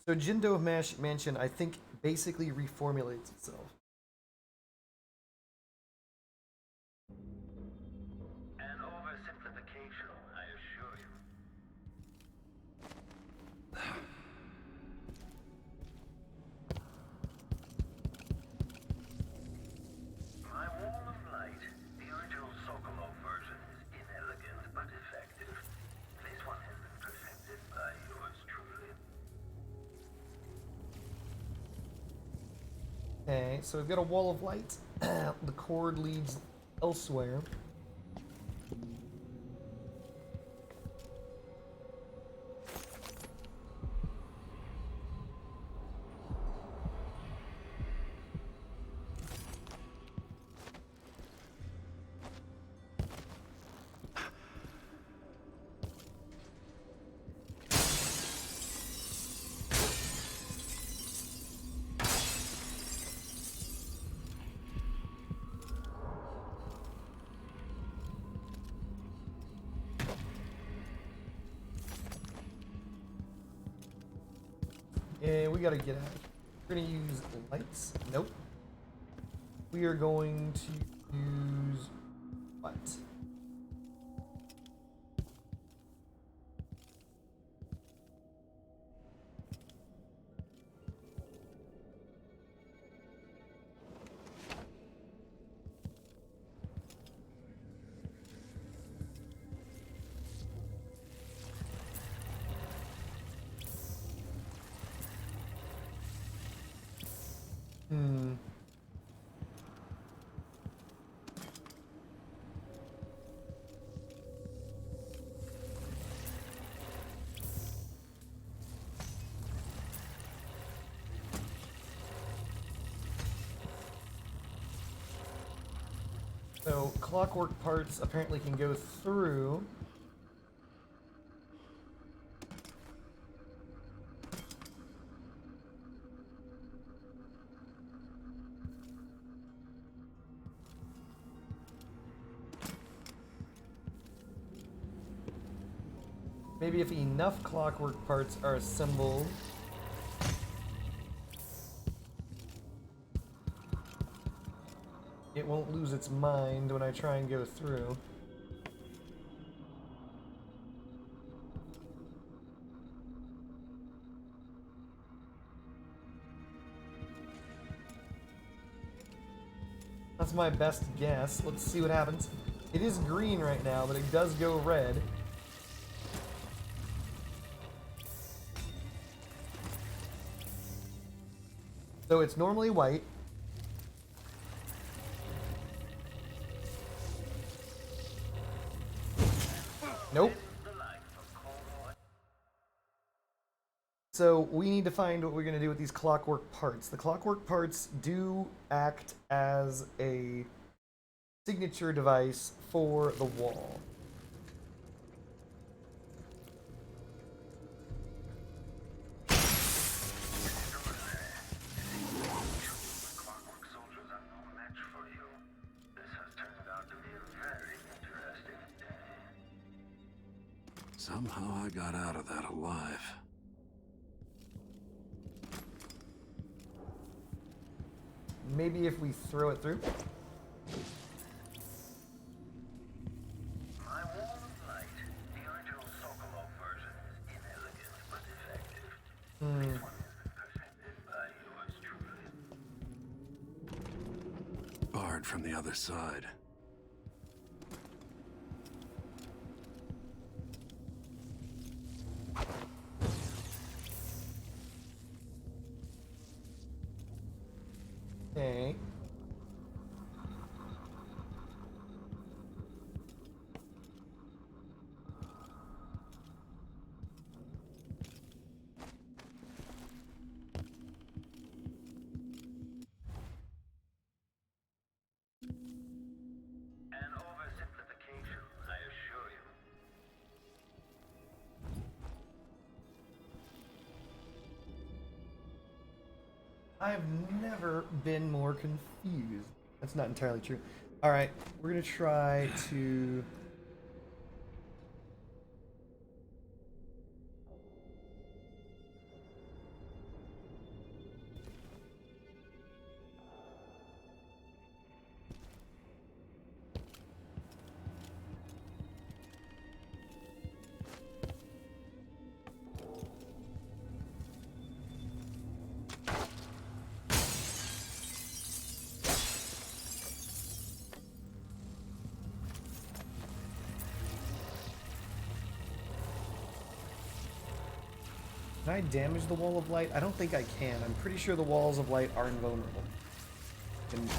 So Jindo Mansion, I think, basically reformulates itself. An oversimplification, I assure you. My wall of light, the original Sokolov version, is inelegant but effective. This one has been perfected by yours truly. Okay, so we've got a wall of light. The cord leads elsewhere. Yeah, we gotta get out. We're gonna use lights. Nope. We are going to use what? So clockwork parts apparently can go through. Maybe if enough clockwork parts are assembled. It won't lose its mind when I try and go through. That's my best guess. Let's see what happens. It is green right now, but it does go red. So it's normally white. Nope. So we need to find what we're going to do with these clockwork parts. The clockwork parts do act as a signature device for the wall. Somehow I got out of that alive. Maybe if we throw it through. My wall of light, the original Sokolov version, is inelegant but effective. This one has been perfected by yours truly. Barred from the other side. Okay. An oversimplification, I assure you. I've never been more confused. That's not entirely true. All right, we're gonna try to. Can I damage the wall of light? I don't think I can. I'm pretty sure the walls of light are invulnerable. And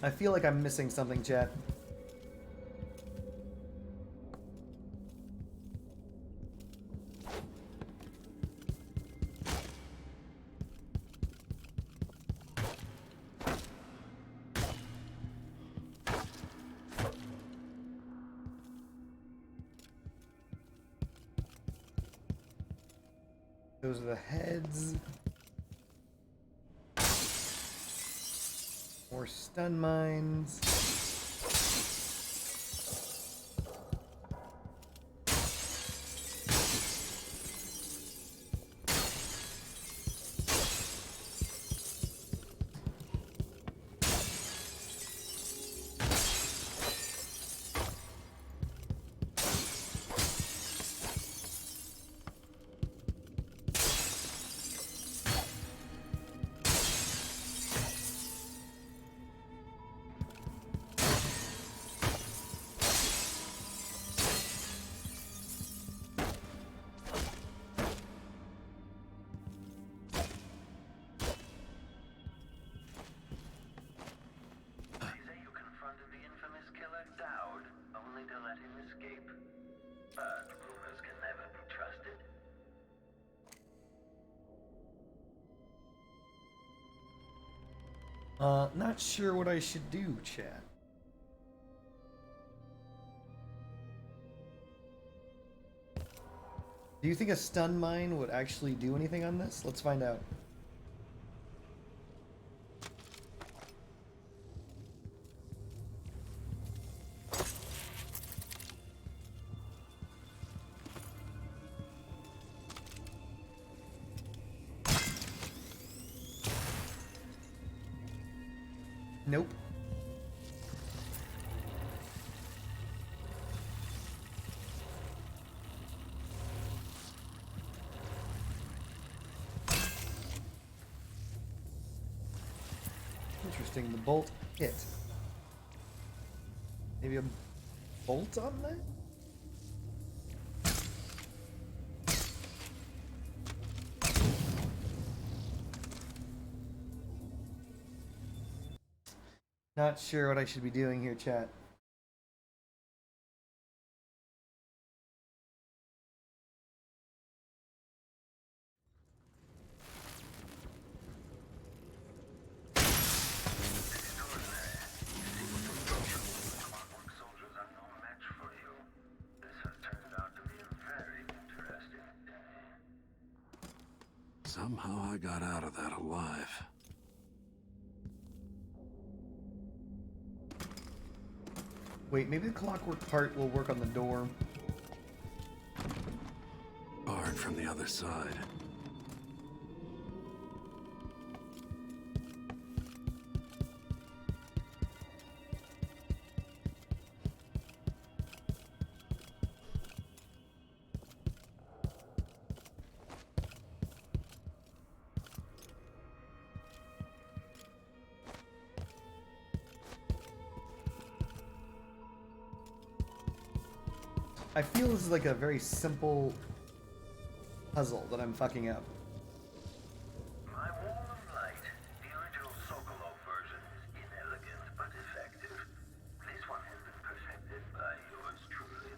I feel like I'm missing something, chat. Those are the heads. More stun mines. Not sure what I should do, chat. Do you think a stun mine would actually do anything on this? Let's find out. Nope. Interesting, the bolt hit. Maybe a bolt on that? Not sure what I should be doing here, chat. Clockwork soldiers are no match for you. This has turned out to be a very Somehow I got out of that alive. Wait, maybe the clockwork part will work on the door. Barred from the other side. I feel this is like a very simple puzzle that I'm fucking up. My wall of light. The original Sokolov version is inelegant but effective. This one has been perfected by yours truly.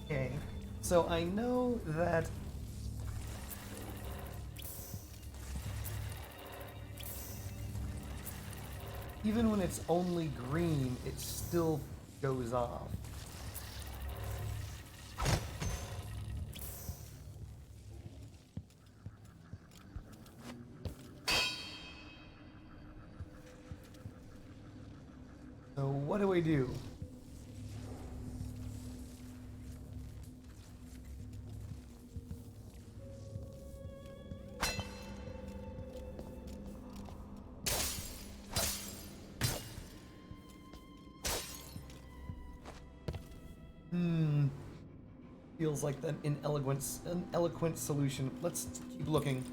Okay, so I know that even when it's only green, it still goes off. So what do I do? Feels like an ineloquent solution. Let's keep looking.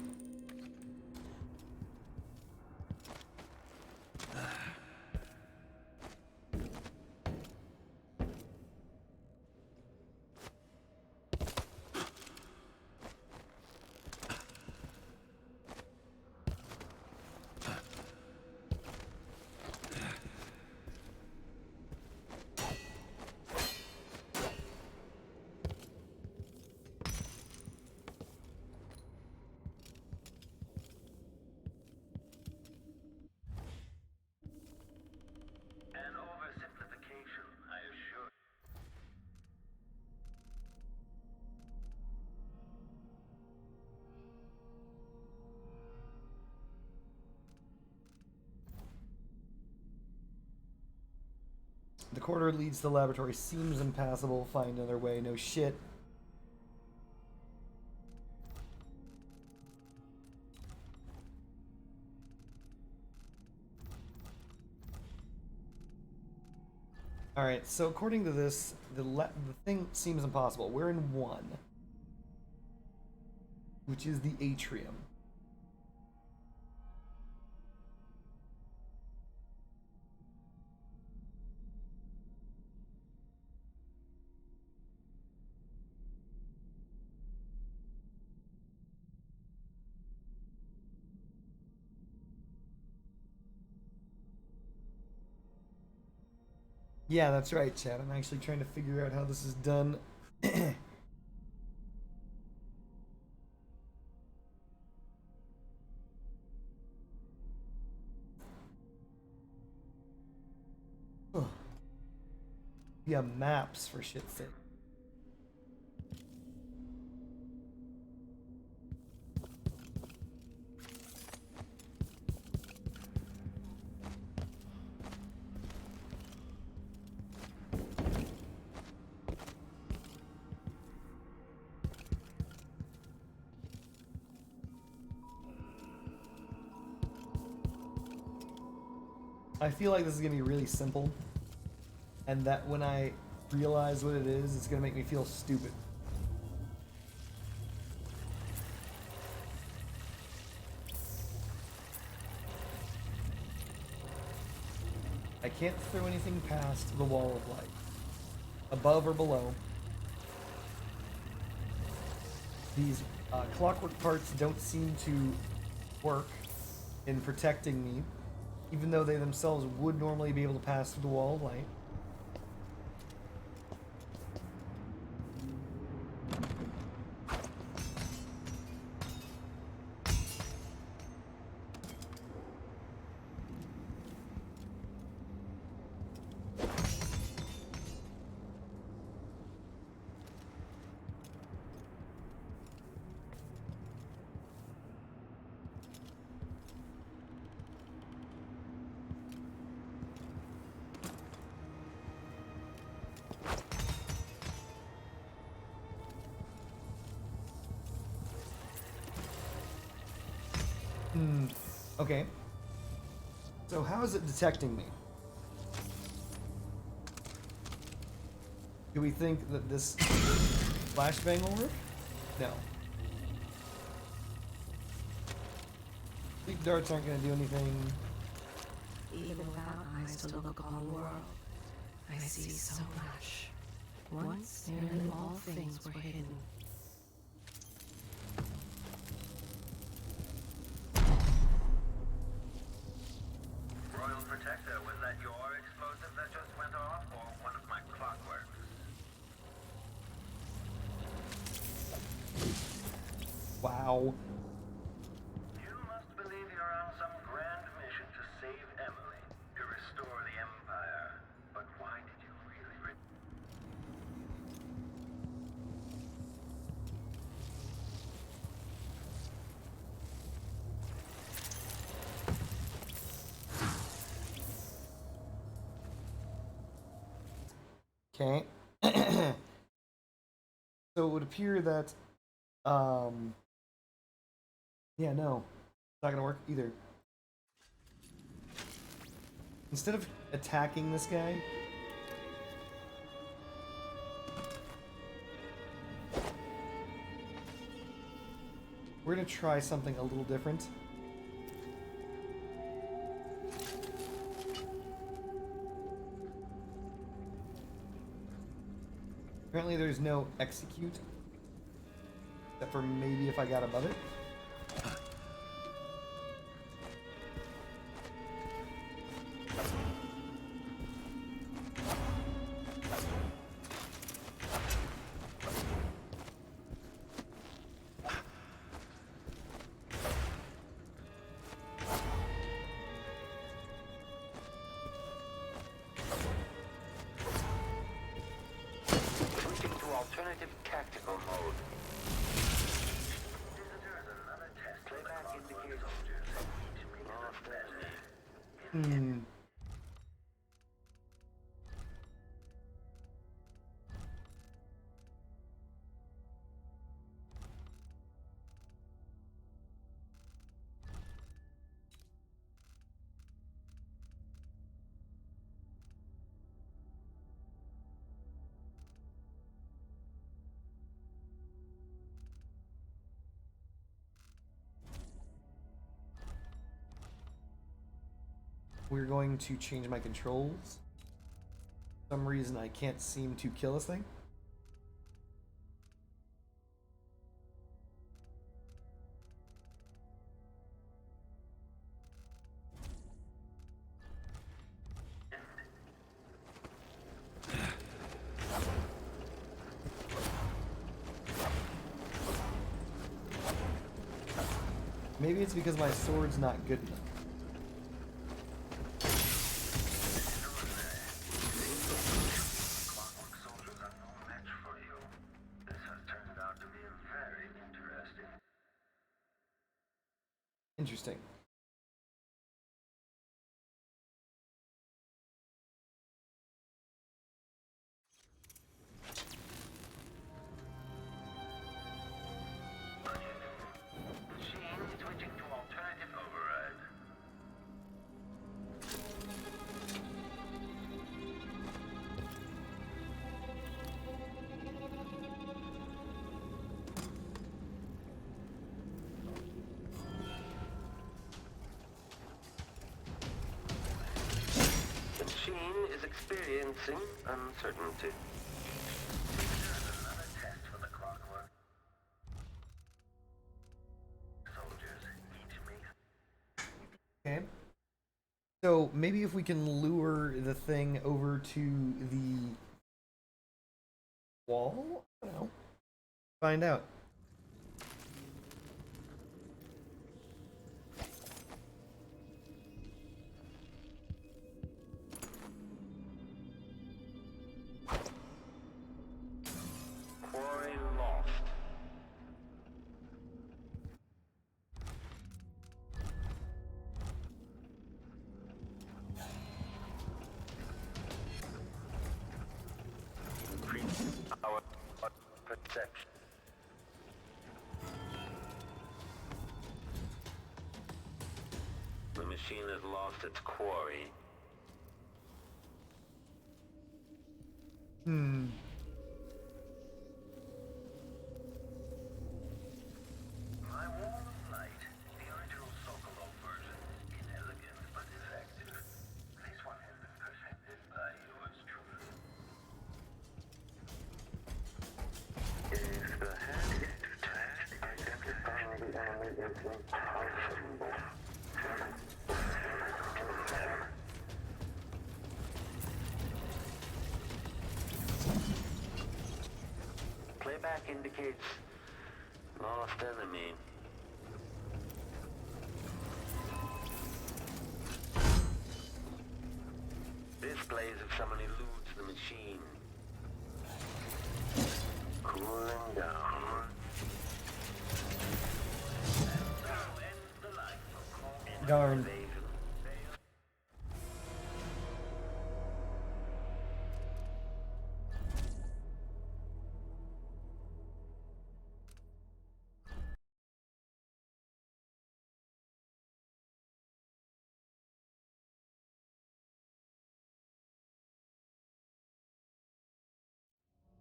An oversimplification, I assure. The corridor leads to the laboratory. Seems impassable. Find another way. No shit. Alright, so according to this, the thing seems impossible. We're in one, which is the atrium. Yeah, that's right, Chad. I'm actually trying to figure out how this is done. Yeah, maps for shit's sake. I feel like this is gonna be really simple, and that when I realize what it is, it's gonna make me feel stupid. I can't throw anything past the wall of light, above or below. These clockwork parts don't seem to work in protecting me, even though they themselves would normally be able to pass through the wall of light. Okay. So how is it detecting me? Do we think that this flashbang will work? No. Sleep darts aren't going to do anything. Even without eyes to look upon the world, I see so much. Once nearly all things were hidden. Royal Protector, was that your explosive that just went off, or one of my clockworks? Wow. You must believe you're on some grand mission to save Emily, to restore the Empire. But why did you really Okay. So it would appear that, yeah, no, it's not gonna work either. Instead of attacking this guy, we're gonna try something a little different. Apparently there's no execute, except for maybe if I got above it. Switching to alternative tactical mode. Playback indicates We're going to change my controls. For some reason I can't seem to kill this thing. Maybe it's because my sword's not good enough. Clockwork soldiers are no match for you? This has turned out to be very interesting. Interesting. Machine switching to alternative override. the machine is experiencing uncertainty. There's another test for the clockwork. Soldiers, each makes Okay. So maybe if we can lure the thing over to the wall? I don't know. Find out. Quarry lost. Increase our perception. machine has lost its quarry. My warm light, the original Sokolov version, inelegant but effective. This one has been perfected by yours truly. If the hand is detached, identifying the enemy is impossible. Playback indicates lost enemy. Displays if someone eludes the machine. Cooling down. Darn.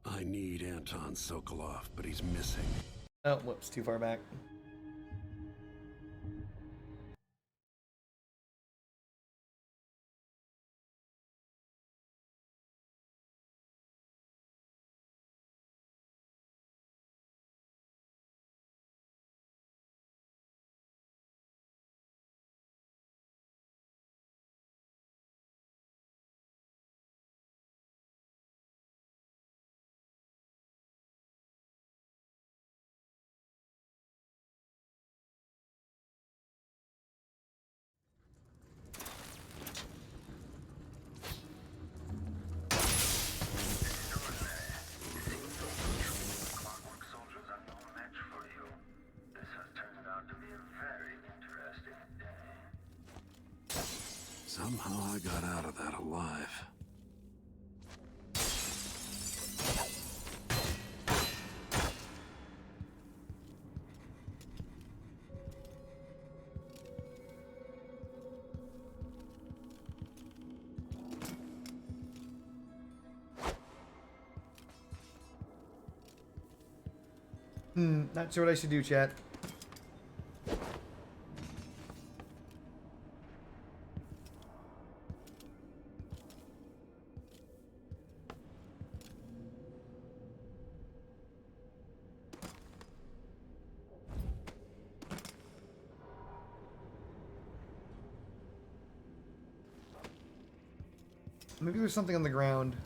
I need Anton Sokolov, but he's missing. Oh, whoops, too far back. Clockwork soldiers are no match for you. This has turned out to be a very interesting day. Somehow I got out of that alive. Not sure what I should do, chat. Maybe there's something on the ground.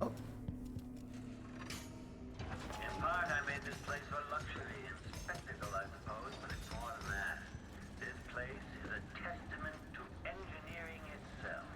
In part, I made this place for luxury and spectacle, I suppose, but it's more than that. This place is a testament to engineering itself.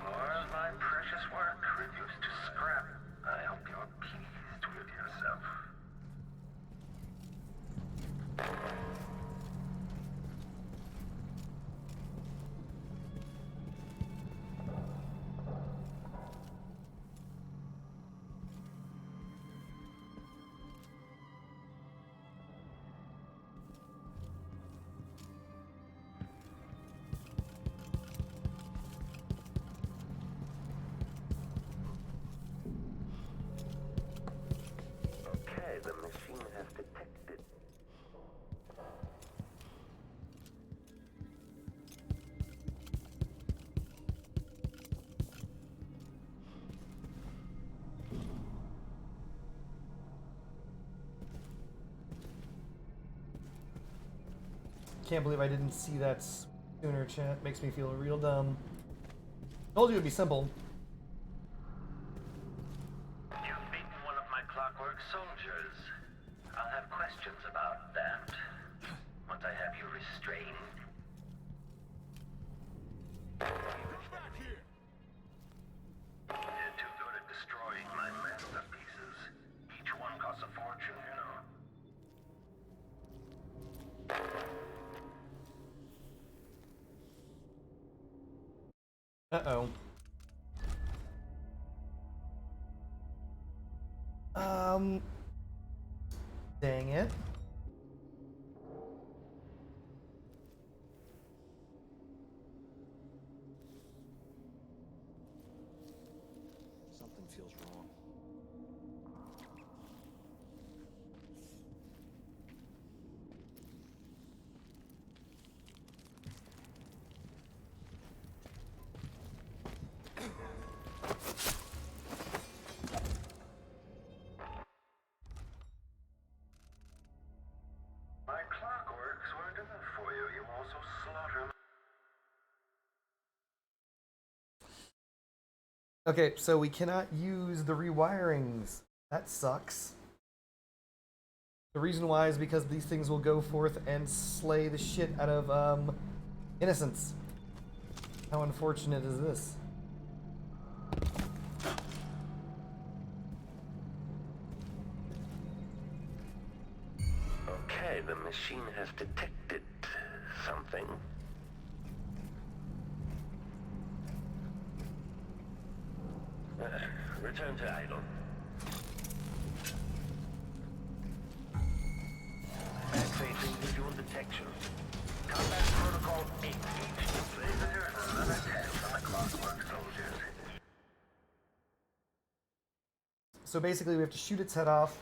More of my precious work reduced to scrap. I hope you're pleased with yourself. Okay, the machine has detected. Can't believe I didn't see that sooner, chat. Makes me feel real dumb. Told you it'd be simple. You've beaten one of my clock Clockwork soldiers. I'll have questions about that once I have you restrained. Back here! They're too good at destroying my masterpieces. Each one costs a fortune, you know. Uh-oh. Dang it. Something feels wrong. My clockworks weren't enough for you. You also slaughter. Okay, so we cannot use the rewirings. That sucks. The reason why is because these things will go forth and slay the shit out of, innocents. How unfortunate is this? Okay, the machine has detected something. Return to idle. Back-facing visual detection. Combat Protocol 8. Each visitor is another test on the Clockwork soldiers. So basically we have to shoot its head off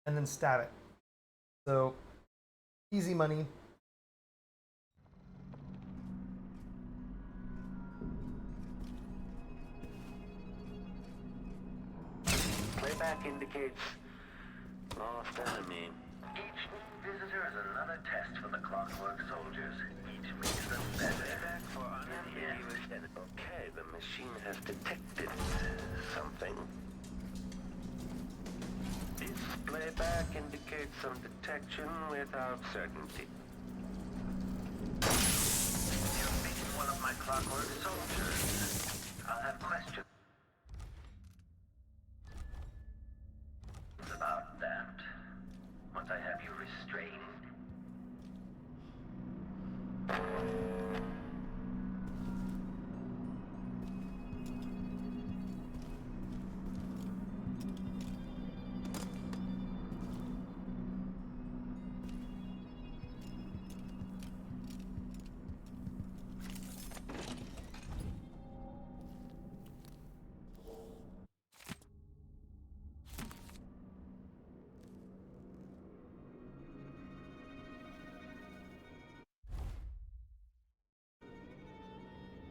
and then stab it. So, easy money. Playback indicates lost enemy. Each new visitor is another test for the Clockwork soldiers. Each makes them better. Playback for unambiguous enemy. Okay, the machine has detected something. This playback indicates some detection without certainty. You're beating one of my Clockwork soldiers. I'll have questions about that once I have you restrained.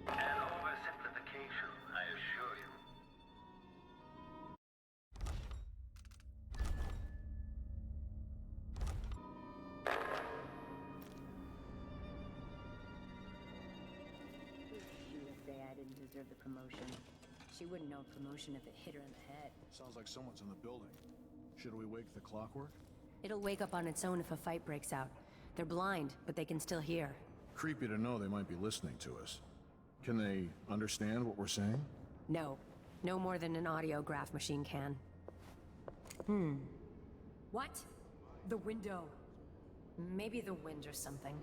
An oversimplification, I assure you. Say I didn't deserve the promotion. She wouldn't know promotion if it hit her in the head. Sounds like someone's in the building. Should we wake the Clockwork? It'll wake up on its own if a fight breaks out. They're blind, but they can still hear. Creepy to know they might be listening to us. Can they understand what we're saying? No. No more than an audiograph machine can. What? The window. Maybe the wind or something.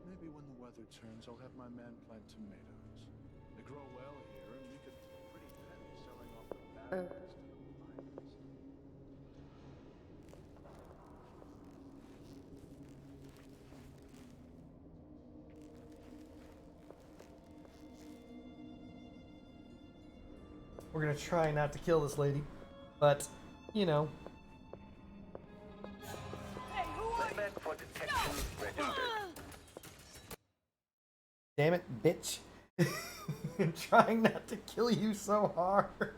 Maybe when the weather turns, I'll have my man plant tomatoes. They grow well here, and we could pretty penny selling off the bad ones to the finest. We're gonna try not to kill this lady, but, you know. Playback for detection registered. Damn it, bitch. I'm trying not to kill you so hard.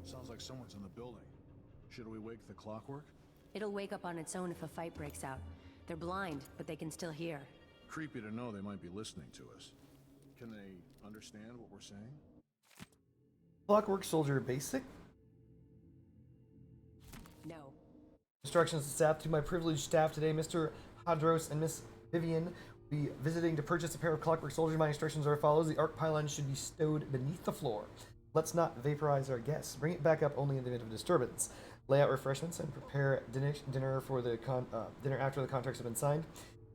Sounds like someone's in the building. Should we wake the Clockwork? It'll wake up on its own if a fight breaks out. They're blind, but they can still hear. Creepy to know they might be listening to us. Can they understand what we're saying? Clockwork Soldier Basic. No. Instructions to staff. To my privileged staff today, Mr. Hadros and Miss Vivian will be visiting to purchase a pair of Clockwork Soldiers. My instructions are as follows. The arc pylon should be stowed beneath the floor. Let's not vaporize our guests. Bring it back up only in the event of disturbance. Lay out refreshments and prepare dinner for the dinner after the contracts have been signed.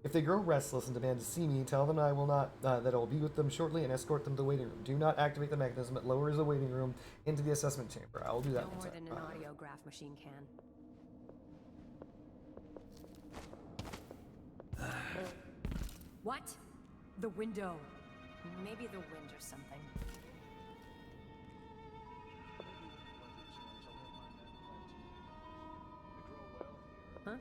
If they grow restless and demand to see me, tell them I will not that I will be with them shortly and escort them to the waiting room. Do not activate the mechanism. It lowers the waiting room into the assessment chamber. I will do that. No more than an audiograph machine can. What? The window. Maybe the wind or something. Huh?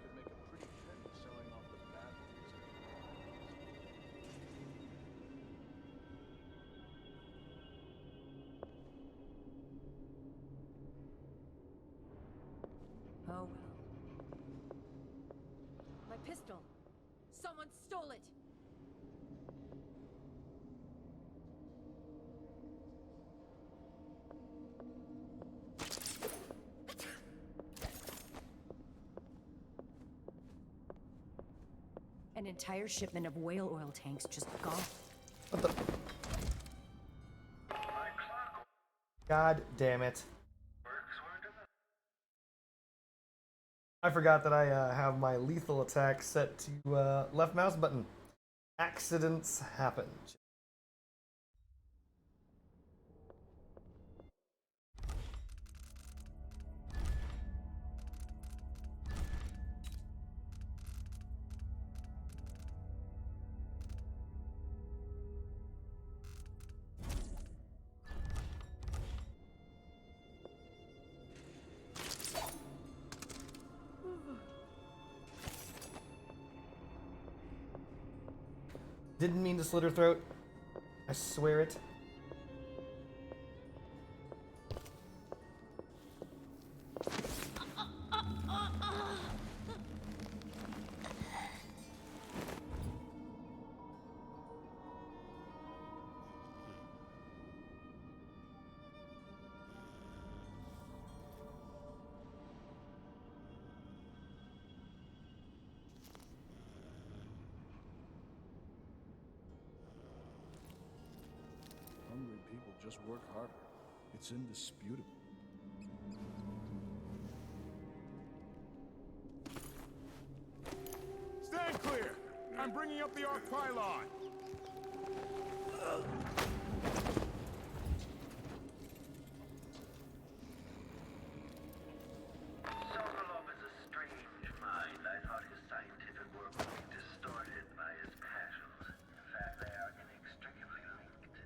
Oh well. My pistol. Someone stole it. An entire shipment of whale oil tanks just gone. What the? God damn it. I forgot that I have my lethal attack set to left mouse button. Accidents happen. Didn't mean to slit her throat. I swear it. Hungry people just work harder. It's indisputable. Stand clear! I'm bringing up the arc pylon! Sokolov is a strange mind. I thought his scientific work would be distorted by his passions. In fact, they are inextricably linked.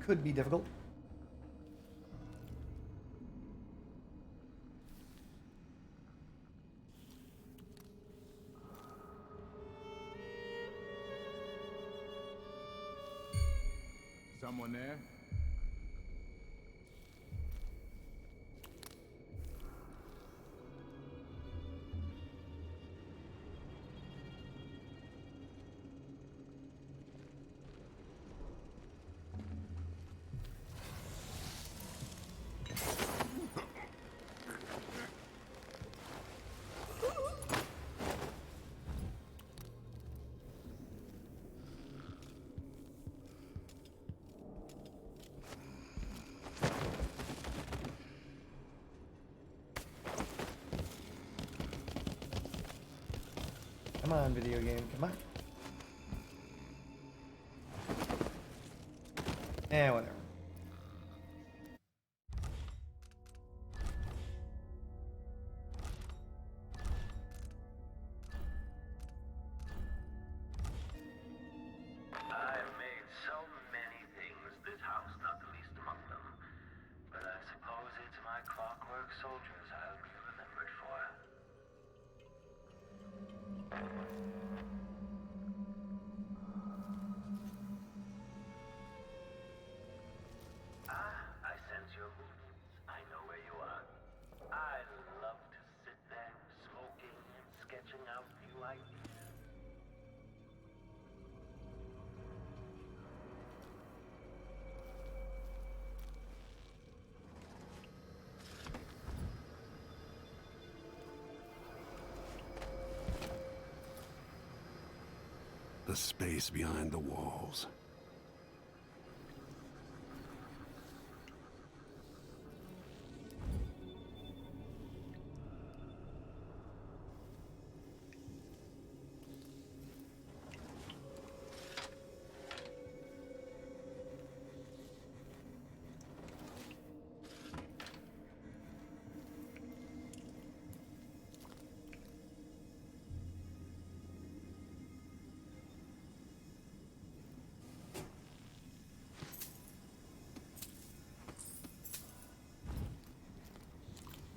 Could be difficult. Someone there? Come on, video game, come on. Eh, whatever. I've made so many things, this house not the least among them. But I suppose it's my Clockwork soldiers I'll be remembered for. I sense your movements. I know where you are. I love to sit there, smoking and sketching out new ideas. The space behind the walls.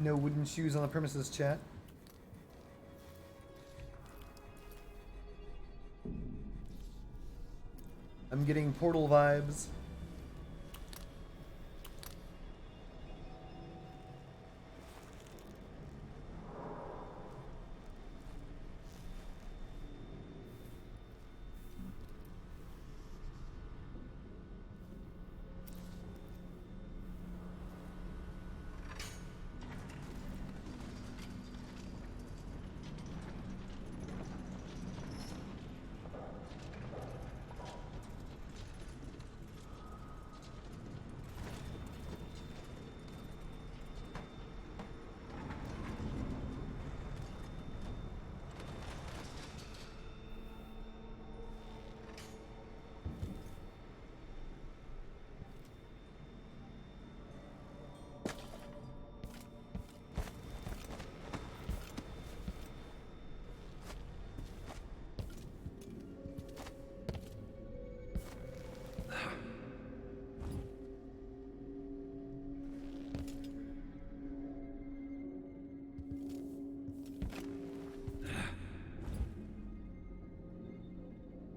No wooden shoes on the premises, chat. I'm getting Portal vibes.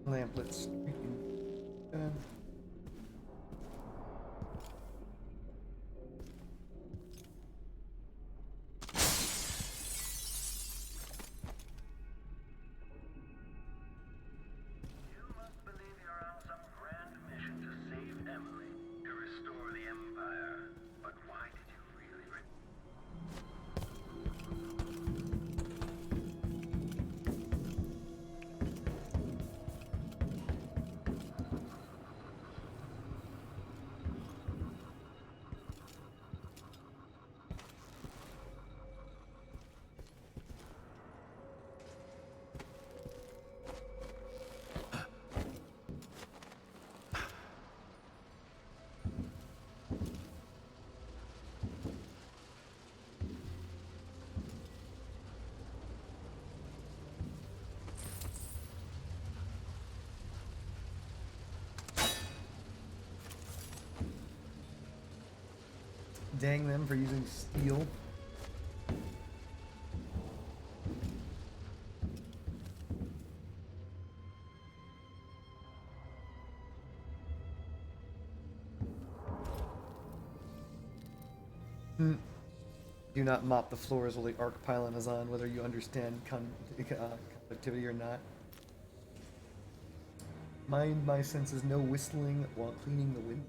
Lamplets. Dang them for using steel. Do not mop the floors while the arc pylon is on, whether you understand conductivity or not. Mind my senses, no whistling while cleaning the window.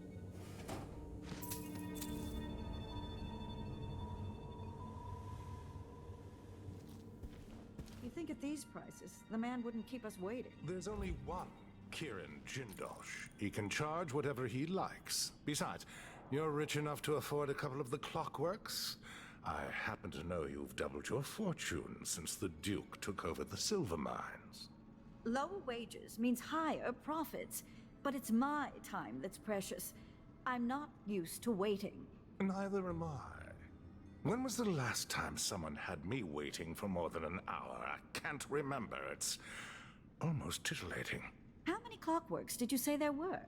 You think at these prices, the man wouldn't keep us waiting? There's only one Kirin Jindosh. He can charge whatever he likes. Besides, you're rich enough to afford a couple of the Clockworks. I happen to know you've doubled your fortune since the Duke took over the silver mines. Lower wages means higher profits, but it's my time that's precious. I'm not used to waiting. Neither am I. When was the last time someone had me waiting for more than an hour? I can't remember. It's almost titillating. How many Clockworks did you say there were?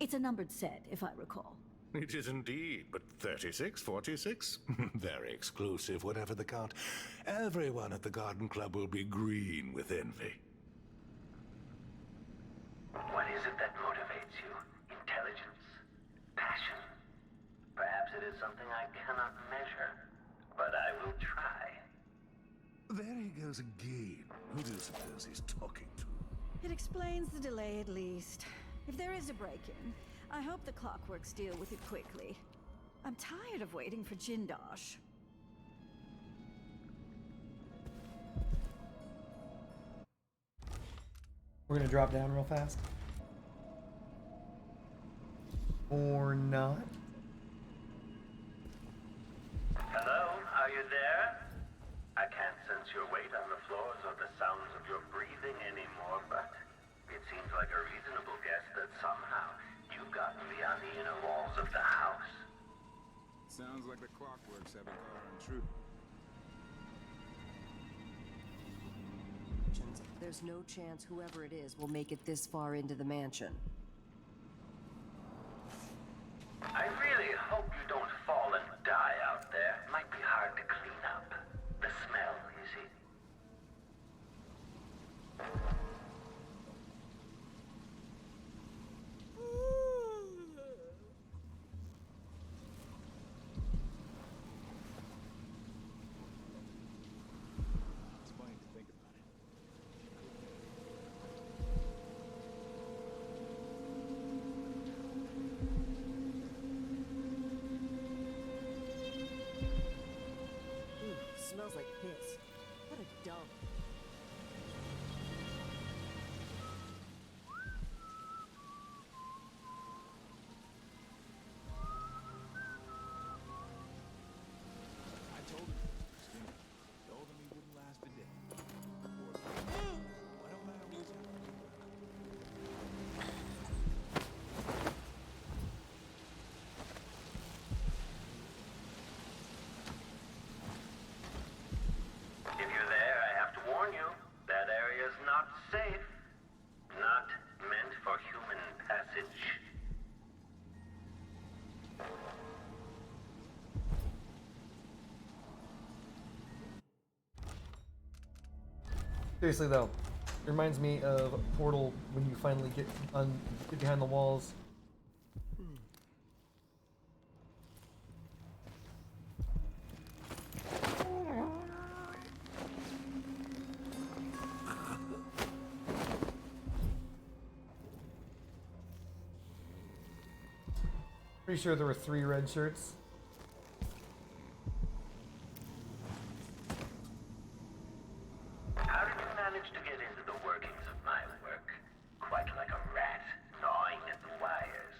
It's a numbered set, if I recall. It is indeed, but 36, 46? Very exclusive, whatever the count. Everyone at the Garden Club will be green with envy. What is it that motivates you? Intelligence? Passion? Perhaps it is something I cannot measure, but I will try. There he goes again. Who do you suppose he's talking to? It explains the delay at least. If there is a break-in, I hope the Clockworks deal with it quickly. I'm tired of waiting for Jindosh. We're gonna drop down real fast. Or not. Hello, are you there? I can't sense your weight on the floors or the sounds of your breathing anymore, but it seems like a reasonable guess that somehow you've gotten beyond the inner walls of the house. Sounds like the Clockworks have a car intruder. There's no chance whoever it is will make it this far into the mansion. I really hope you don't fall and die out there. Might be hard to clean up. The smell, you see. It's funny to think about it. Smells like piss. What a dump. I told him. Christina. Told him he wouldn't last a day. Why don't I always have to do that? If you're there, I have to warn you. That area's not safe. Not meant for human passage. Seriously though, it reminds me of Portal when you finally get behind the walls. Pretty sure there were 3 red shirts. How did you manage to get into the workings of my work? Quite like a rat, gnawing at the wires.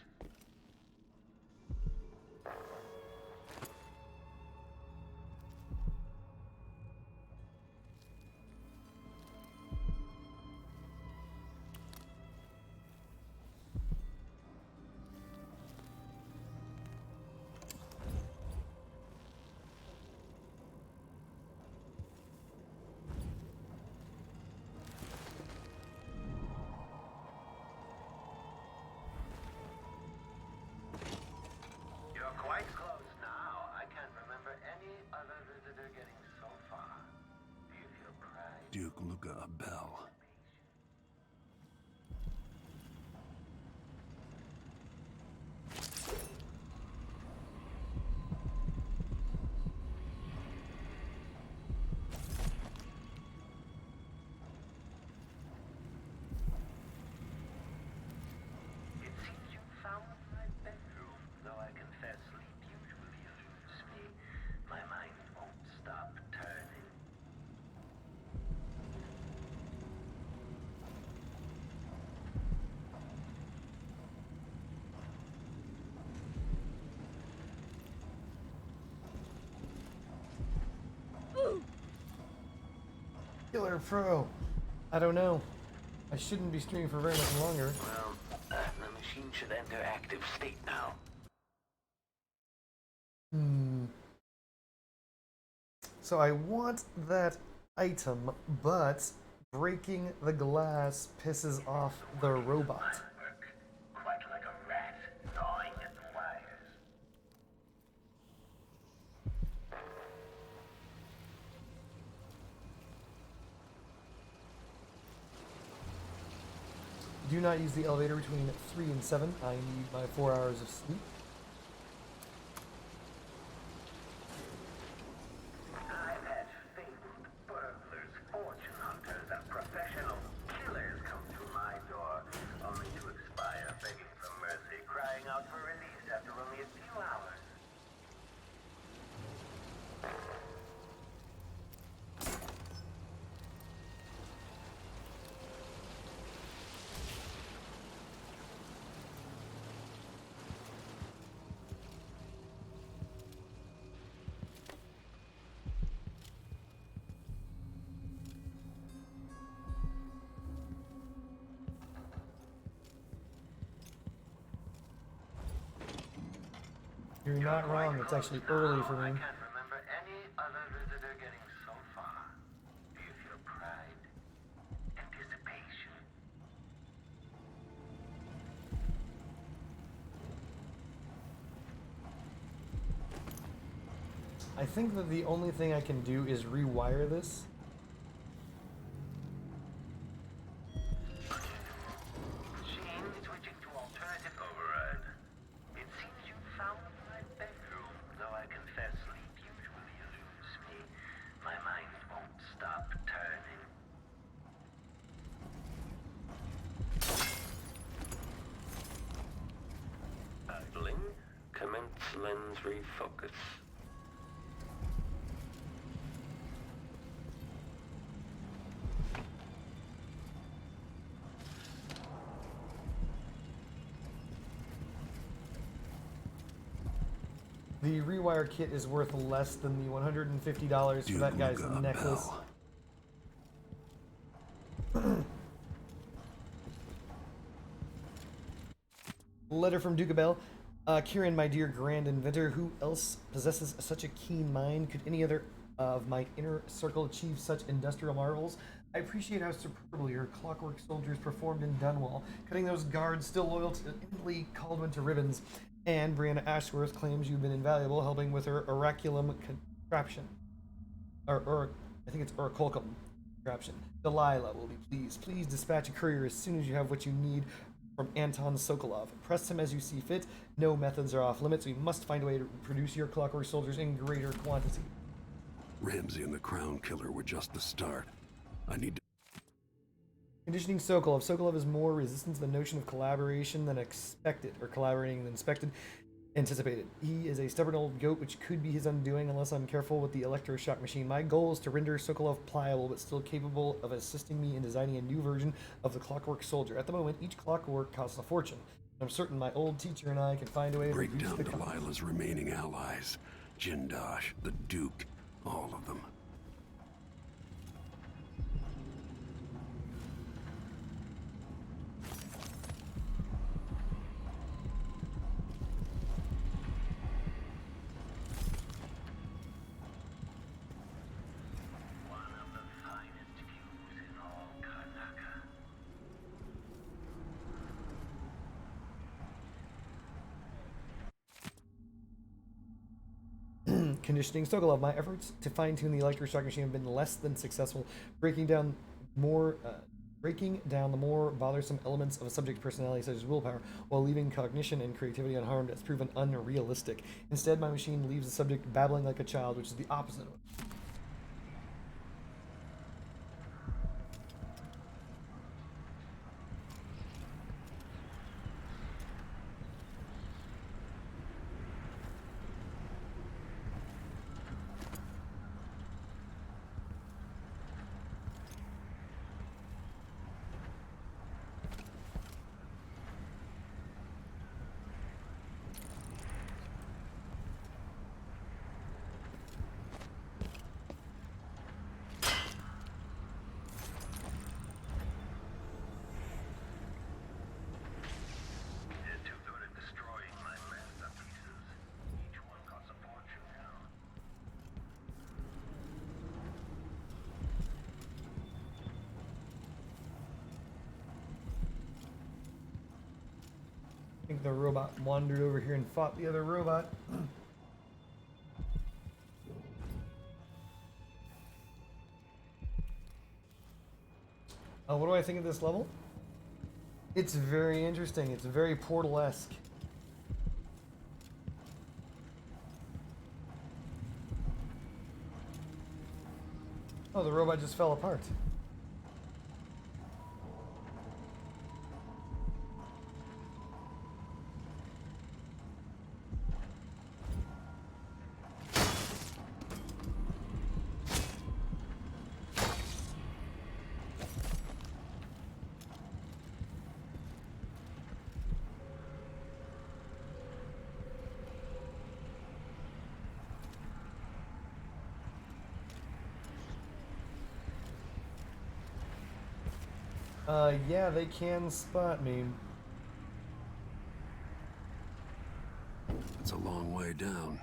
You're quite close now. I can't remember any other visitor getting so far. Do you feel pride? Duke Luca Abel. Pro. I don't know. I shouldn't be streaming for very much longer. Well, the machine should enter active state now. So I want that item, but breaking the glass pisses off the robot. Quite like a rat gnawing at the wires. Do not use the elevator between 3 and 7. I need my 4 hours of sleep. I've had famed burglars, fortune hunters, and professional killers come through my door, only to expire begging for mercy, crying out for release after only a few hours. You're not wrong, it's actually early for me. I can't remember any other visitor getting so far. Do you feel pride? Anticipation? I think that the only thing I can do is rewire this. Machine switching to alternative override. It seems you found my bedroom, though I confess sleep usually eludes me. My mind won't stop turning. Idling. Commence lens refocus. The rewire kit is worth less than the $150 for that guy's necklace. Letter from Duke Bell. Kieran, my dear grand inventor, who else possesses such a keen mind? Could any other of my inner circle achieve such industrial marvels? I appreciate how superbly your Clockwork soldiers performed in Dunwall, cutting those guards still loyal to Emily Caldwin to ribbons. And Brianna Ashworth claims you've been invaluable, helping with her oraculum contraption. Or I think it's oraculum contraption. Delilah will be pleased. Please dispatch a courier as soon as you have what you need from Anton Sokolov. Press him as you see fit. No methods are off limits. We must find a way to produce your Clockwork soldiers in greater quantity. Ramsey and the Crown Killer were just the start. I need to... Conditioning Sokolov. Sokolov is more resistant to the notion of collaboration than expected, or collaborating than anticipated. He is a stubborn old goat, which could be his undoing unless I'm careful with the electroshock machine. My goal is to render Sokolov pliable, but still capable of assisting me in designing a new version of the Clockwork Soldier. At the moment, each Clockwork costs a fortune. I'm certain my old teacher and I can find a way to break reduce down the cost. Delilah's remaining allies. Jindosh, the Duke, all of them. Conditioning Sokolov. My efforts to fine-tune the electroshock machine have been less than successful, breaking down the more bothersome elements of a subject's personality, such as willpower, while leaving cognition and creativity unharmed, has proven unrealistic. Instead, my machine leaves the subject babbling like a child, which is the opposite of it. think the robot wandered over here and fought the other robot. What do I think of this level? It's very interesting. It's very Portal-esque. Oh, the robot just fell apart. Yeah, they can spot me. It's a long way down.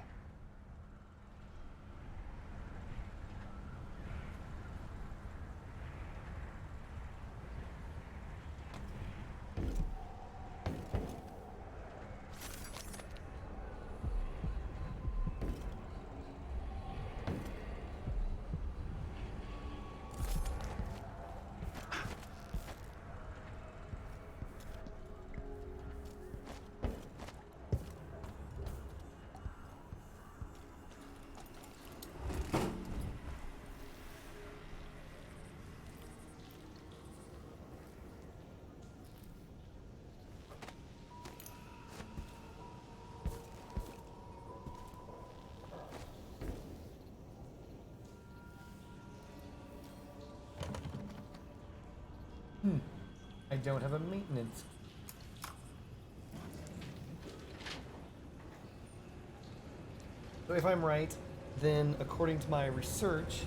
I don't have a maintenance. So if I'm right, then according to my research,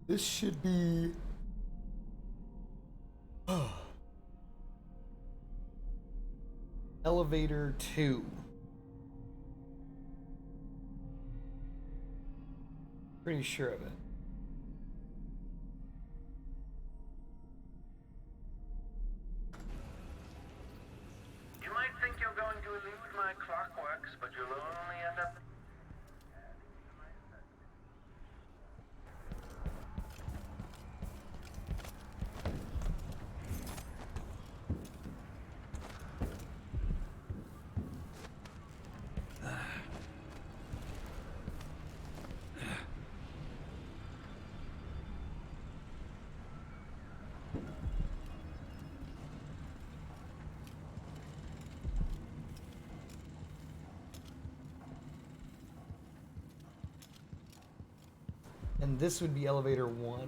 this should be elevator 2. Pretty sure of it. You might think you're going to elude my clockworks, but you'll only end up... And this would be elevator 1.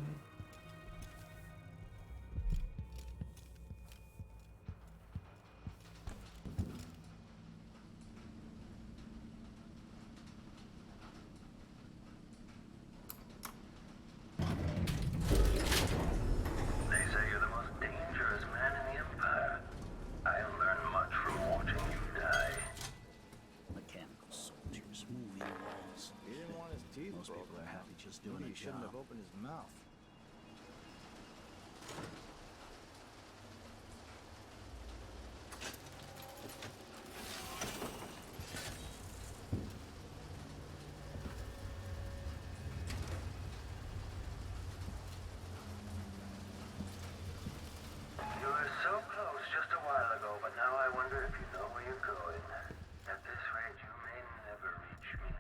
They say you're the most dangerous man in the Empire. I've learned much from watching you die. Mechanical soldiers, moving walls. He didn't want his teeth Most broken people are out. happy just doing Maybe a he shouldn't job. have opened his mouth. You were so close just a while ago, but now I wonder if you know where you're going. At this rate, you may never reach me.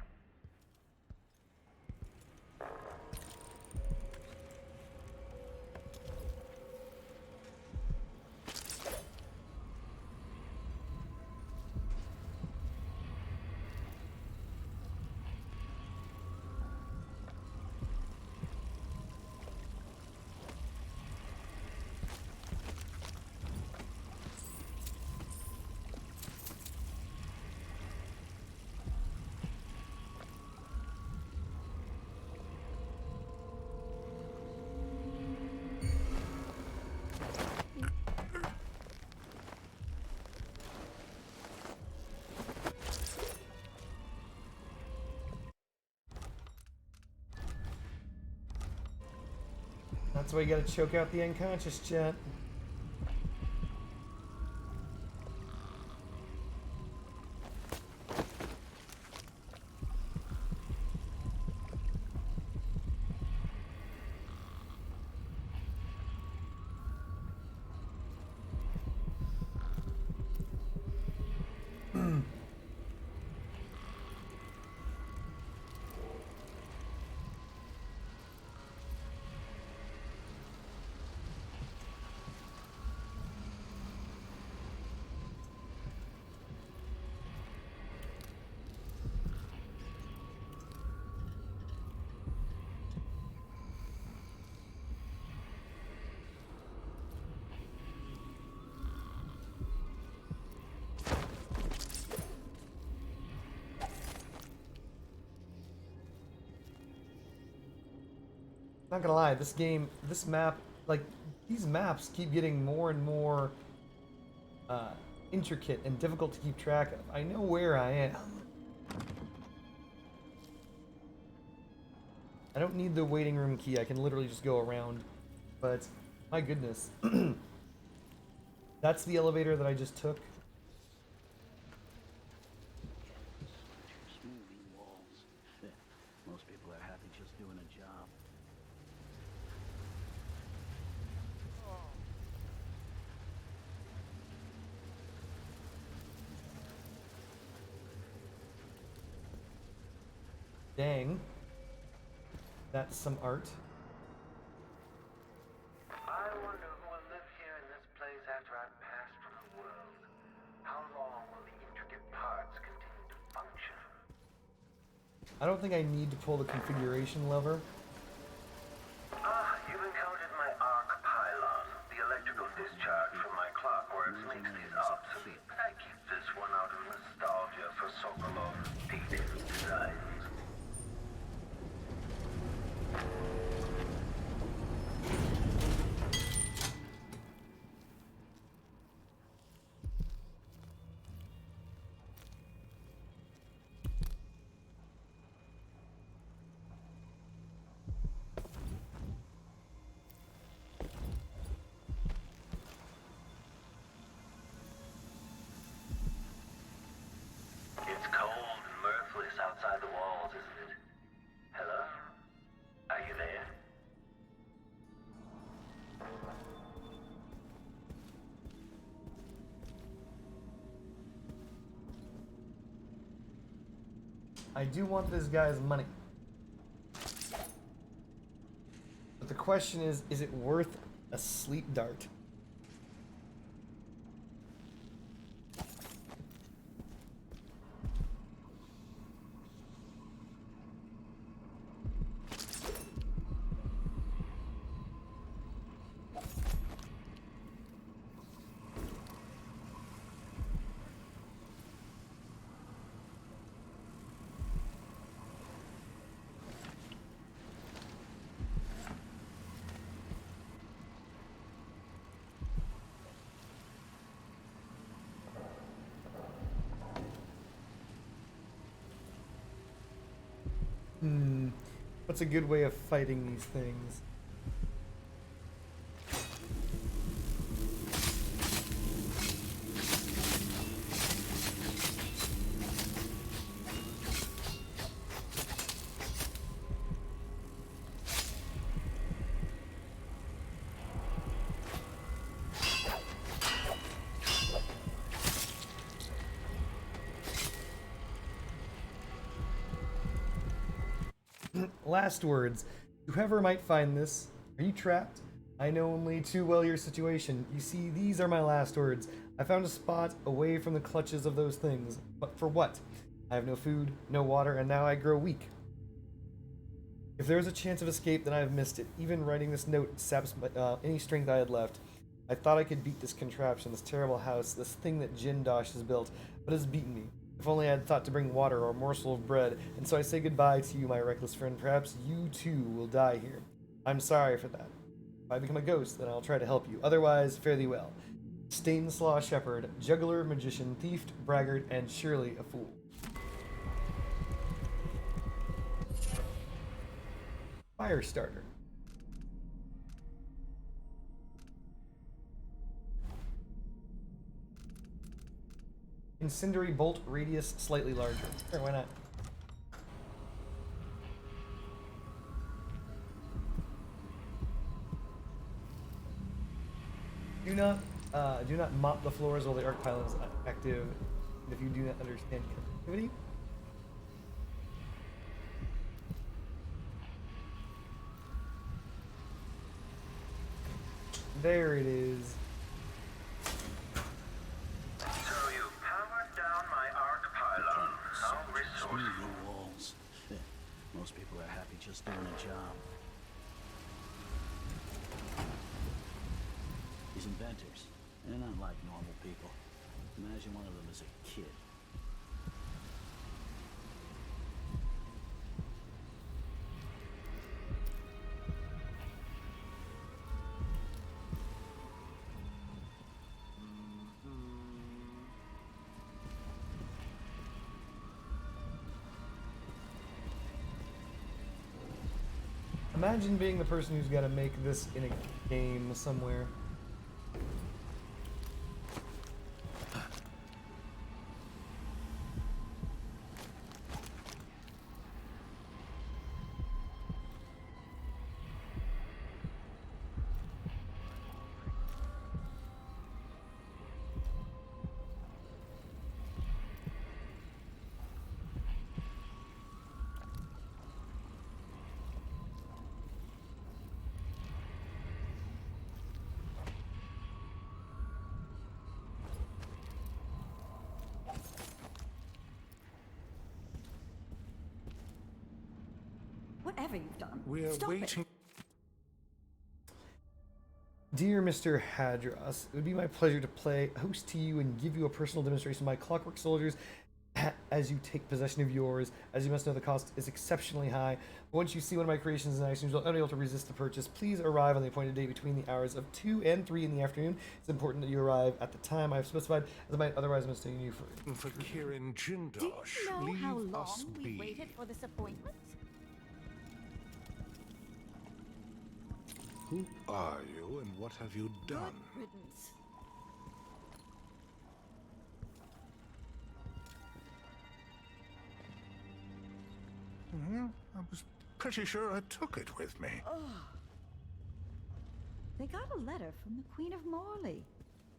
That's why you gotta choke out the unconscious, chat. Not gonna lie, this game, this map, like, these maps keep getting more and more intricate and difficult to keep track of. I know where I am. I don't need the waiting room key, I can literally just go around. But, my goodness. That's the elevator that I just took. Smoothing walls. Yeah, most people are happy just doing a job. Dang. That's some art. I wonder who will live here in this place after I've passed from the world. How long will the intricate parts continue to function? I don't think I need to pull the configuration lever. Ah, you've encountered my arc pylon. The electrical discharge from my clockworks makes these obsolete. I keep this one out of nostalgia for Sokolov's dated designs. It's cold and mirthless outside the walls, isn't it? Hello? Are you there? I do want this guy's money. But the question is it worth a sleep dart? What's a good way of fighting these things? Last words. Whoever might find this, are you trapped? I know only too well your situation. You see, these are my last words. I found a spot away from the clutches of those things. But for what? I have no food, no water, and now I grow weak. If there was a chance of escape, then I have missed it. Even writing this note saps any strength I had left. I thought I could beat this contraption, this terrible house, this thing that Jindosh has built, but has beaten me. If only I had thought to bring water or a morsel of bread, and so I say goodbye to you, my reckless friend. Perhaps you too will die here. I'm sorry for that. If I become a ghost, then I'll try to help you. Otherwise, fare thee well. Stainslaw shepherd, juggler, magician, thief, braggart, and surely a fool. Firestarter. Incendiary bolt radius slightly larger. Sure, why not? Do not mop the floors while the arc pilot is active. If you do not understand connectivity. There it is. So you powered down my arc pylon. How resourceful. Smooth walls. Most people are happy just doing a job. These inventors, they're not like normal people. Imagine one of them as a kid. Imagine being the person who's got to make this in a game somewhere. Whatever you've done, We're stop waiting. it. Dear Mr. Hadros, it would be my pleasure to play host to you and give you a personal demonstration of my Clockwork soldiers as you take possession of yours. As you must know, the cost is exceptionally high. Once you see one of my creations and actions, you'll unable to resist the purchase. Please arrive on the appointed date between the hours of 2 and 3 in the afternoon. It's important that you arrive at the time I have specified, as I might otherwise mistake you for Kirin Jindosh, Do you know leave how us long we be. waited for this appointment? Who are you and what have you done? Good riddance. I was pretty sure I took it with me. Oh. They got a letter from the Queen of Morley.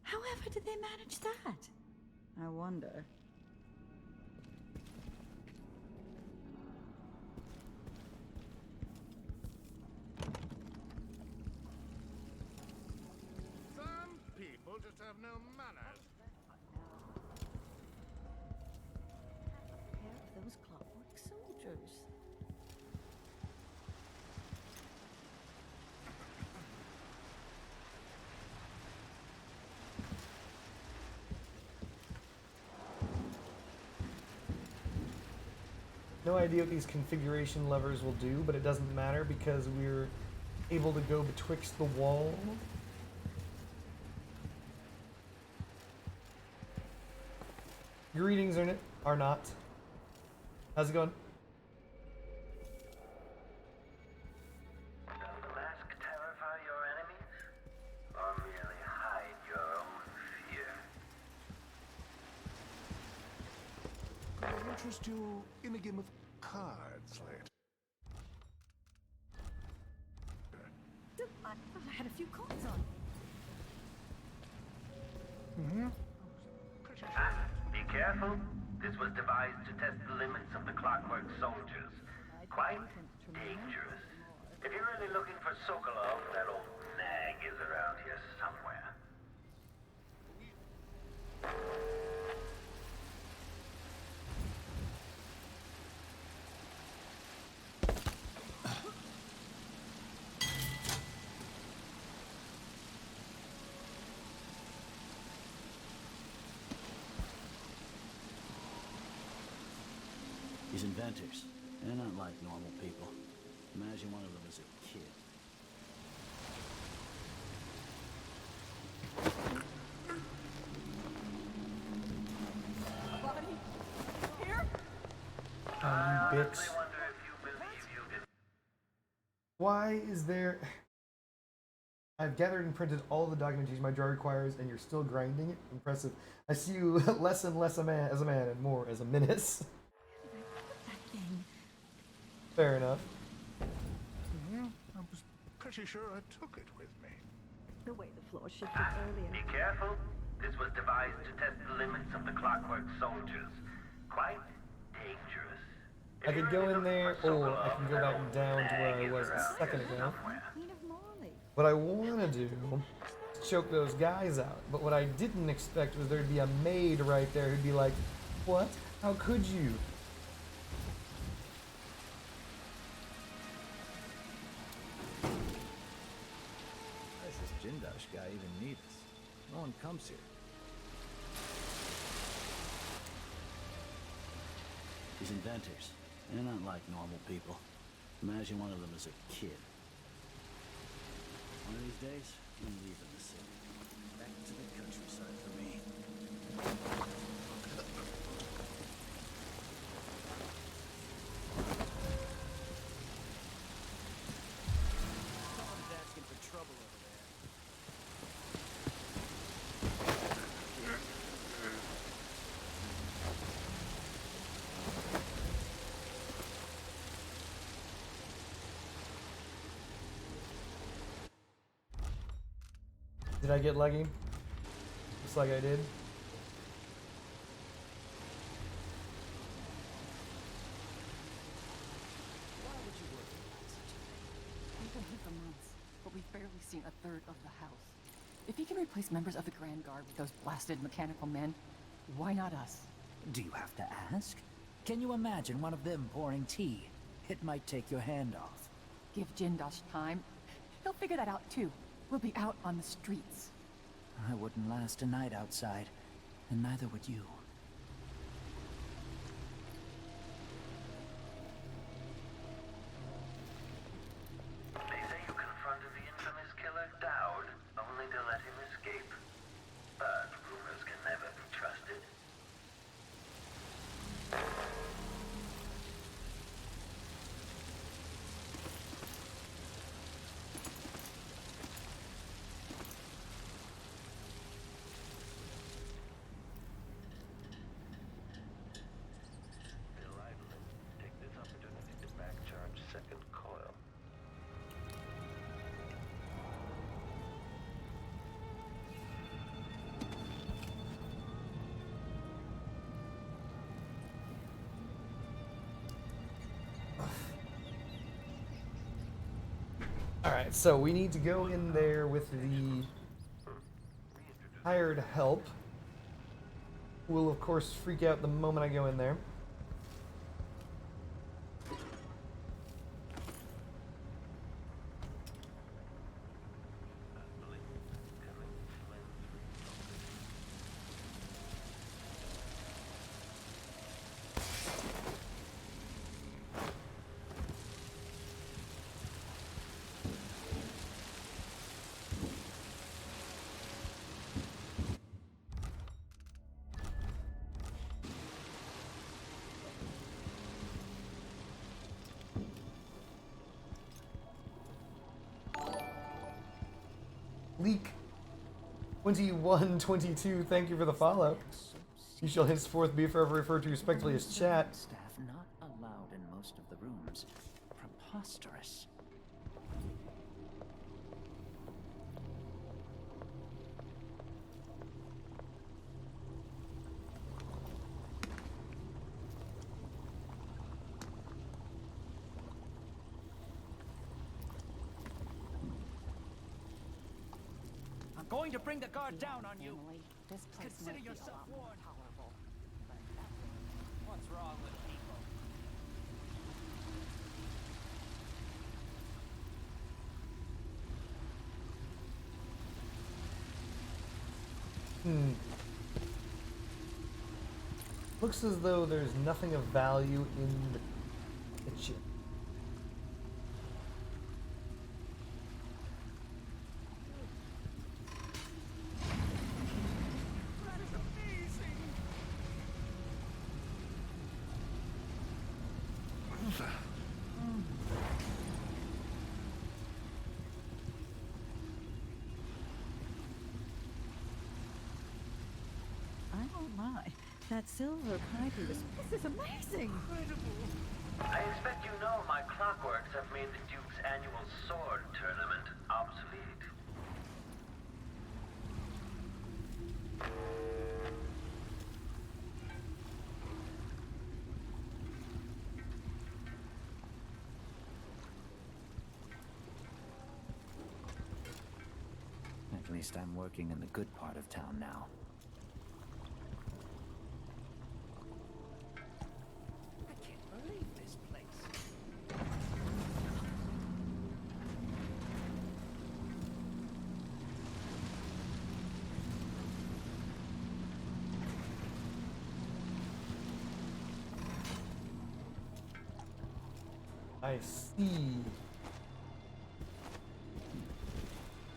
However did they manage that? I wonder. Some people just have no manners. Pair of those Clockwork soldiers. No idea what these configuration levers will do, but it doesn't matter because we're able to go betwixt the wall. Greetings, are not. How's it going? Does the mask terrify your enemies? Or merely hide your own fear? Could I interest you in a game of cards later? I thought I had a few cards on. Be careful. This was devised to test the limits of the Clockwork soldiers. Quite dangerous. If you're really looking for Sokolov, that old nag is around here somewhere. These inventors, they're not like normal people. Imagine one of them as a kid. Buddy, here? Bits. Why is there... I've gathered and printed all the documentation my job requires, and you're still grinding it? Impressive. I see you less and less as a man and more as a menace. Fair enough. Yeah, I was pretty sure I took it with me. The way the floor shifted earlier. Be careful. This was devised to test the limits of the Clockwork soldiers. Quite dangerous. I could go in there, or I can go back down to where I was a second ago. What I want to do is choke those guys out. But what I didn't expect was there'd be a maid right there who'd be like, "What? How could you?" Why does this Jindosh guy even need us? No one comes here. These inventors, they're not like normal people. Imagine one of them as a kid. One of these days, I'm leaving the city. Back to the countryside for me. Someone's asking for trouble over there. Did I get lucky? Looks like I did. We've been here for months, but we've barely seen a third of the house. If he can replace members of the Grand Guard with those blasted mechanical men, why not us? Do you have to ask? Can you imagine one of them pouring tea? It might take your hand off. Give Jindosh time. He'll figure that out too. We'll be out on the streets. I wouldn't last a night outside, and neither would you. They say you confronted the infamous killer Dowd, only to let him escape. But rumors can never be trusted. Take this opportunity to back charge second coil. Alright, so we need to go in there with the hired help. Who will, of course, freak out the moment I go in there. Leak 2122, thank you for the follow. You shall henceforth be forever referred to respectfully as chat. Staff not allowed in most of the rooms. Preposterous. I'm going to bring the guard down on you. This place Consider might be a yourself lot more warned. tolerable. What's wrong with people? Looks as though there's nothing of value in the kitchen. That silver pipe was... This is amazing! I expect you know my clockworks have made the Duke's annual sword tournament obsolete. At least I'm working in the good part of town now. I can't believe this place. I see.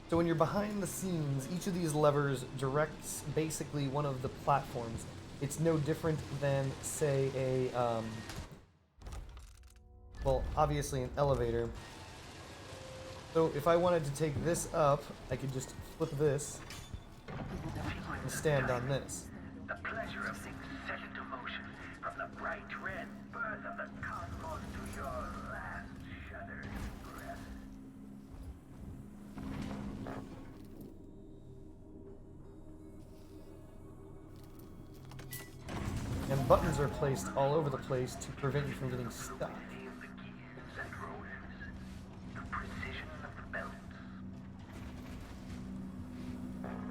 So when you're behind the scenes, each of these levers directs basically one of the platforms. It's no different than, say, a, well, obviously an elevator. So if I wanted to take this up, I could just flip this and stand on this. The pleasure of things set into motion, from the bright red birth of the cosmos to your last shuddering breath. And buttons are placed all over the place to prevent you from getting stuck.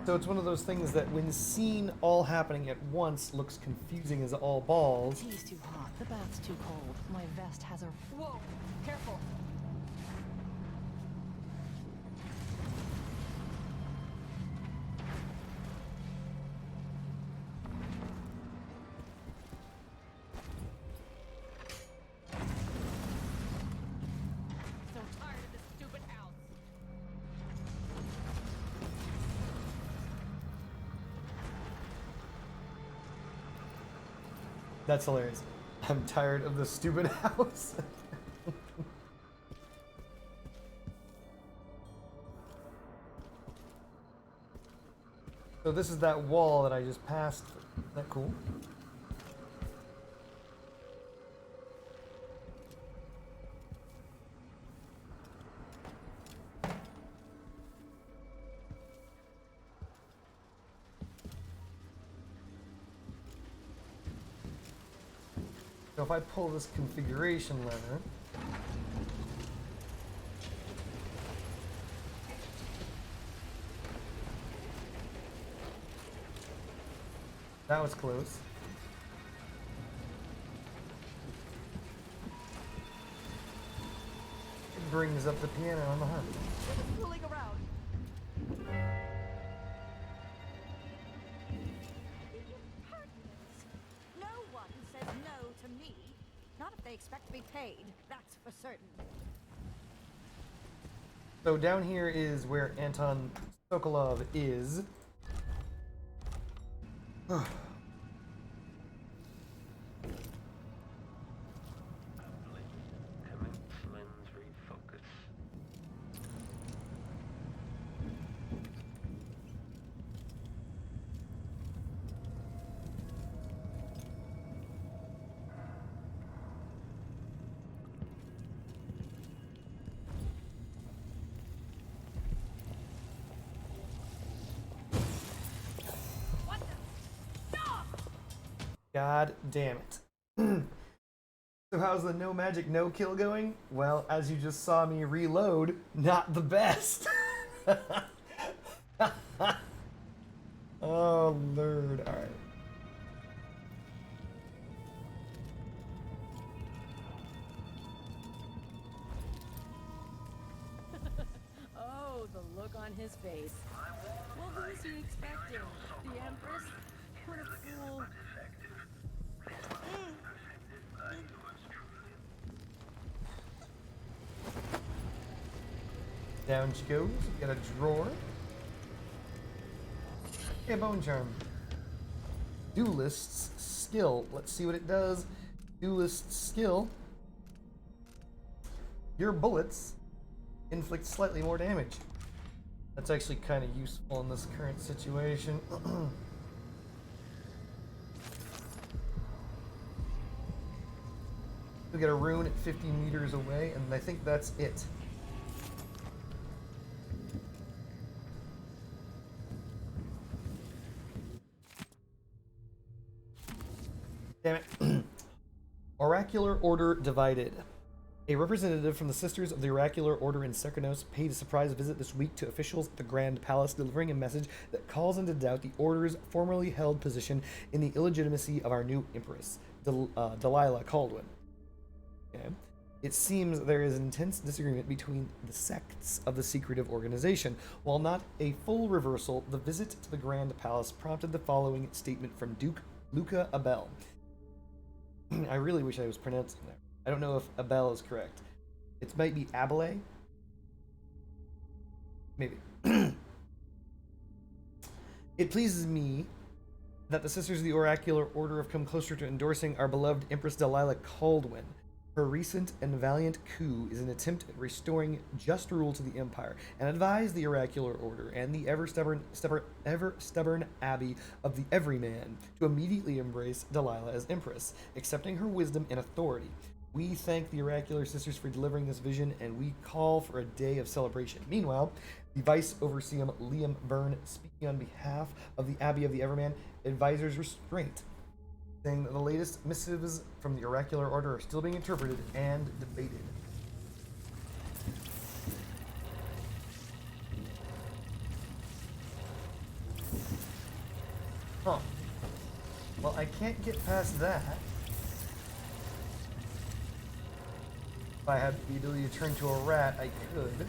So it's one of those things that when seen all happening at once looks confusing as all balls. Tea's too hot. The bath's too cold. My vest has a... Whoa! Careful! So tired of this stupid house. That's hilarious. I'm tired of the stupid house. So this is that wall that I just passed. Is that cool? So if I pull this configuration lever, that was close. It brings up the piano on the harp. Fooling around. No one says no to me. Not if they expect to be paid, that's for certain. So down here is where Anton Sokolov is. God damn it. So how's the no magic, no kill going? Well, as you just saw me reload, not the best. Oh, Lord. Alright. Oh, the look on his face. Well, who is he expecting? The Empress? What a fool. Down she goes. Got a drawer. Okay, bone charm. Duelist's skill. Let's see what it does. Duelist's skill. Your bullets inflict slightly more damage. That's actually kind of useful in this current situation. We get a rune at 50 meters away, and I think that's it. Damn it. Oracular Order divided. A representative from the Sisters of the Oracular Order in Serkanos paid a surprise visit this week to officials at the Grand Palace, delivering a message that calls into doubt the Order's formerly held position in the illegitimacy of our new Empress, Delilah Caldwin. Okay. It seems there is intense disagreement between the sects of the secretive organization. While not a full reversal, the visit to the Grand Palace prompted the following statement from Duke Luca Abel. I really wish I was pronouncing that. I don't know if Abel is correct. It might be Abele. Maybe. It pleases me that the Sisters of the Oracular Order have come closer to endorsing our beloved Empress Delilah Caldwin. Her recent and valiant coup is an attempt at restoring just rule to the Empire, and advise the Oracular Order and the ever stubborn Abbey of the Everyman to immediately embrace Delilah as Empress, accepting her wisdom and authority. We thank the Oracular Sisters for delivering this vision, and we call for a day of celebration. Meanwhile, the Vice Overseer Liam Byrne, speaking on behalf of the Abbey of the Everman, advisors restraint, saying that the latest missives from the Oracular Order are still being interpreted and debated. Huh. Well, I can't get past that. If I had the ability to turn to a rat, I could.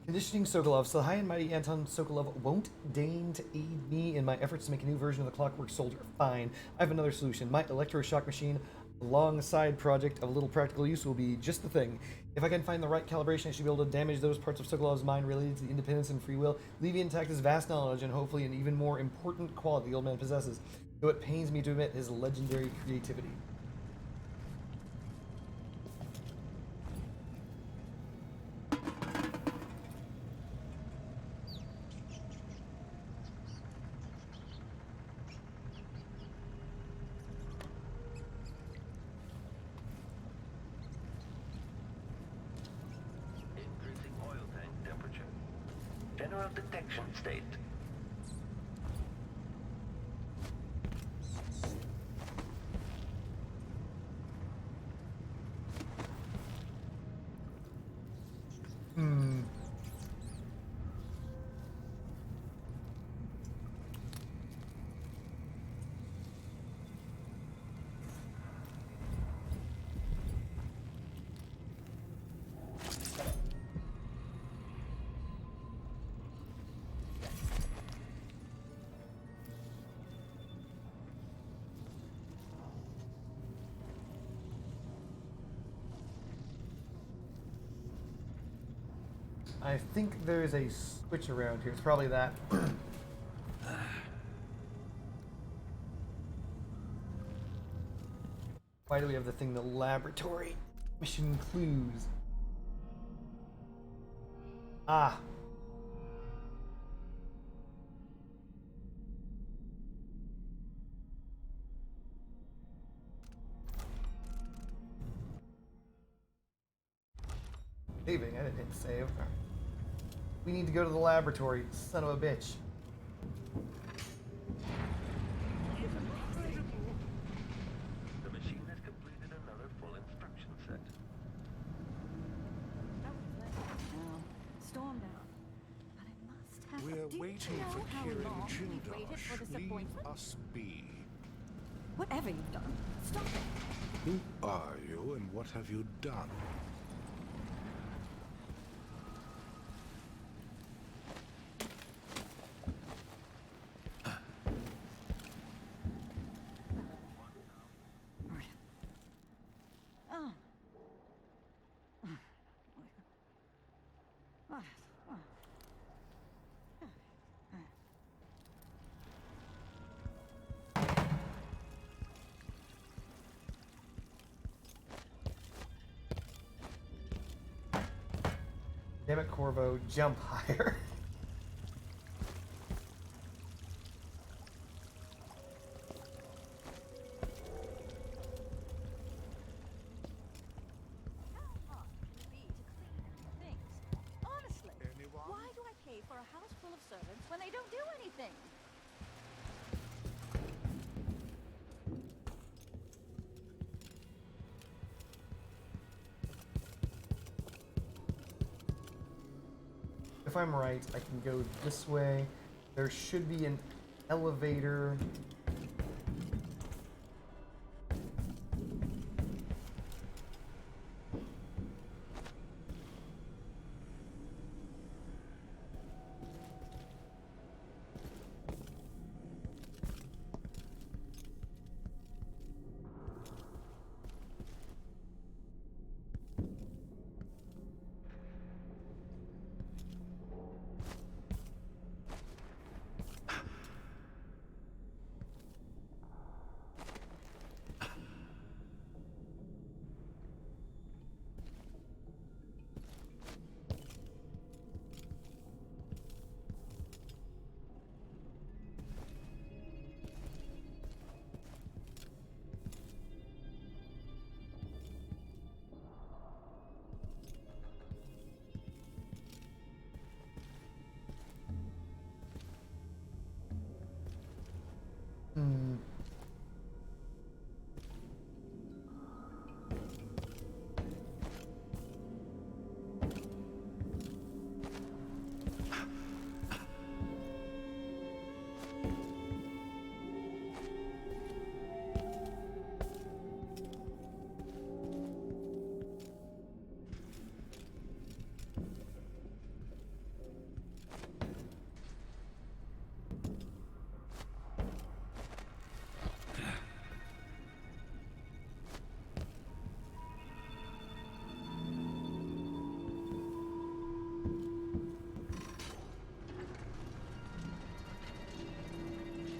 Conditioning Sokolov. So the high and mighty Anton Sokolov won't deign to aid me in my efforts to make a new version of the Clockwork Soldier. Fine. I have another solution. My electroshock machine, alongside project of little practical use, will be just the thing. If I can find the right calibration, I should be able to damage those parts of Sokolov's mind related to the independence and free will, leaving intact his vast knowledge and hopefully an even more important quality the old man possesses, though it pains me to admit his legendary creativity. General detection state. I think there's a switch around here. It's probably that. Why do we have the thing, the laboratory? Mission clues. Ah. Saving, I didn't hit save. We need to go to the laboratory, son of a bitch. The machine has completed another full instruction set. Now, storm down. But I must have. We're Do you waiting know for how Kieran long we waited for this Jindosh. Leave appointment? us be. Whatever you've done, stop it. Who are you and what have you done? Oh. Damn it, Corvo, jump higher. Honestly, why do I pay for a house full of servants when they don't do anything? If I'm right, I can go this way. There should be an elevator.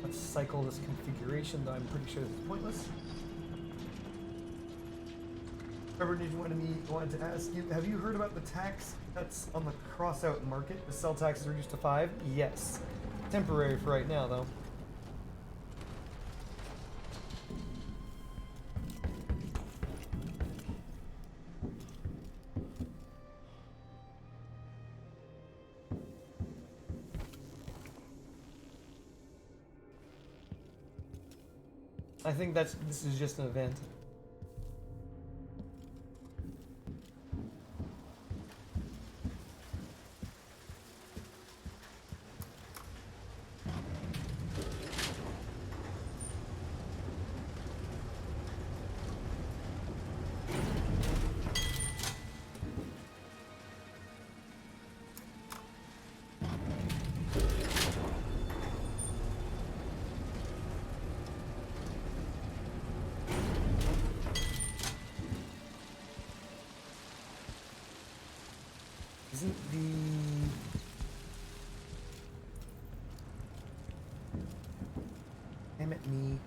Let's cycle this configuration, though I'm pretty sure this is pointless. Trevor, did you wanted to ask you, have you heard about the tax that's on the crossout market? The sell tax is reduced to 5? Yes. Temporary for right now, though. I think this is just an event. Isn't damn it, me.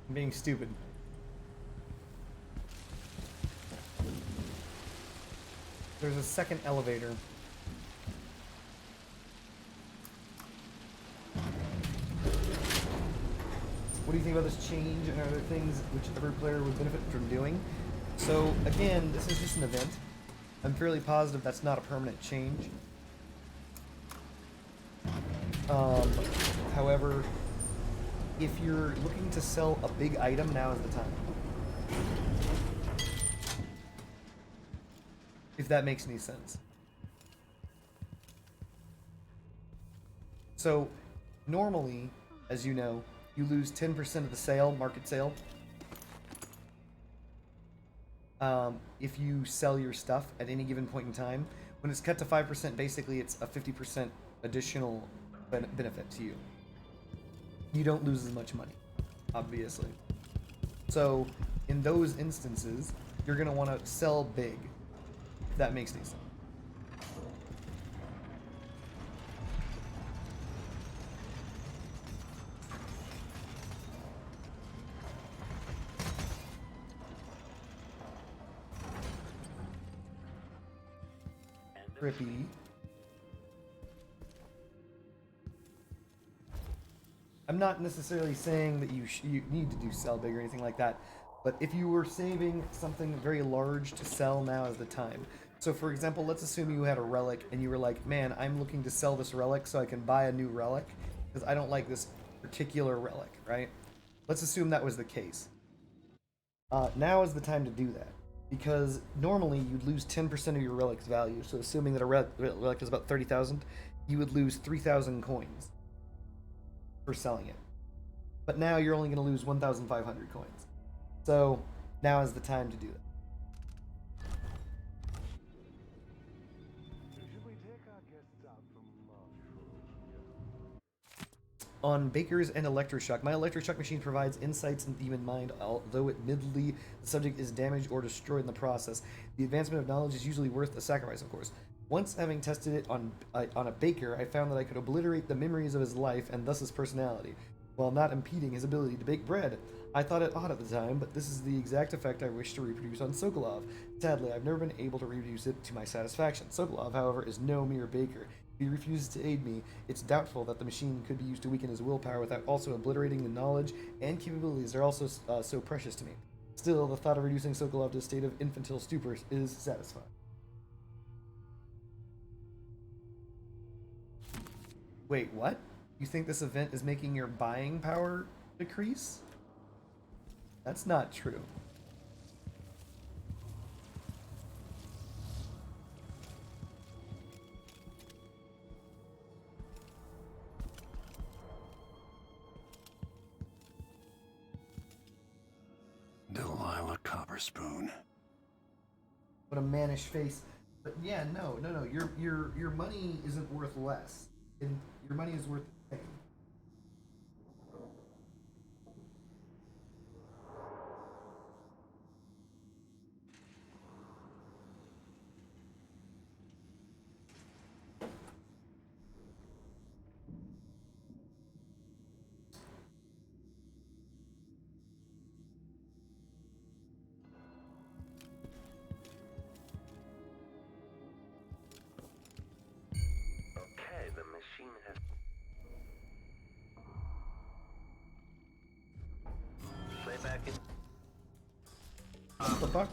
I'm being stupid. There's a second elevator. What do you think about this change, and are there things which every player would benefit from doing? So again, this is just an event. I'm fairly positive that's not a permanent change. However, if you're looking to sell a big item, now is the time. If that makes any sense. So, normally, as you know, you lose 10% of the sale, market sale, if you sell your stuff at any given point in time. When it's cut to 5%, basically it's a 50% additional benefit to you. You don't lose as much money, obviously. So, in those instances, you're going to want to sell big, if that makes any sense. Trippy. I'm not necessarily saying that you need to do sell big or anything like that, but if you were saving something very large to sell, now is the time. So for example, let's assume you had a relic and you were like, man, I'm looking to sell this relic so I can buy a new relic because I don't like this particular relic, right? Let's assume that was the case. Now is the time to do that. Because normally you'd lose 10% of your relic's value. So assuming that a relic is about 30,000, you would lose 3,000 coins for selling it. But now you're only going to lose 1,500 coins. So now is the time to do that. On Baker's and Electroshock. My Electroshock machine provides insights in the human mind, although admittedly the subject is damaged or destroyed in the process. The advancement of knowledge is usually worth a sacrifice, of course. Once having tested it on a baker, I found that I could obliterate the memories of his life and thus his personality, while not impeding his ability to bake bread. I thought it odd at the time, but this is the exact effect I wish to reproduce on Sokolov. Sadly, I've never been able to reproduce it to my satisfaction. Sokolov, however, is no mere baker. If he refuses to aid me, it's doubtful that the machine could be used to weaken his willpower without also obliterating the knowledge and capabilities that are also so precious to me. Still, the thought of reducing Sokolov to a state of infantile stupor is satisfying. Wait, what? You think this event is making your buying power decrease? That's not true. Delilah Copperspoon. What a mannish face. But yeah, no. Your money isn't worth less. And your money is worth the same. Okay, the machine has... Play back in... What the fuck?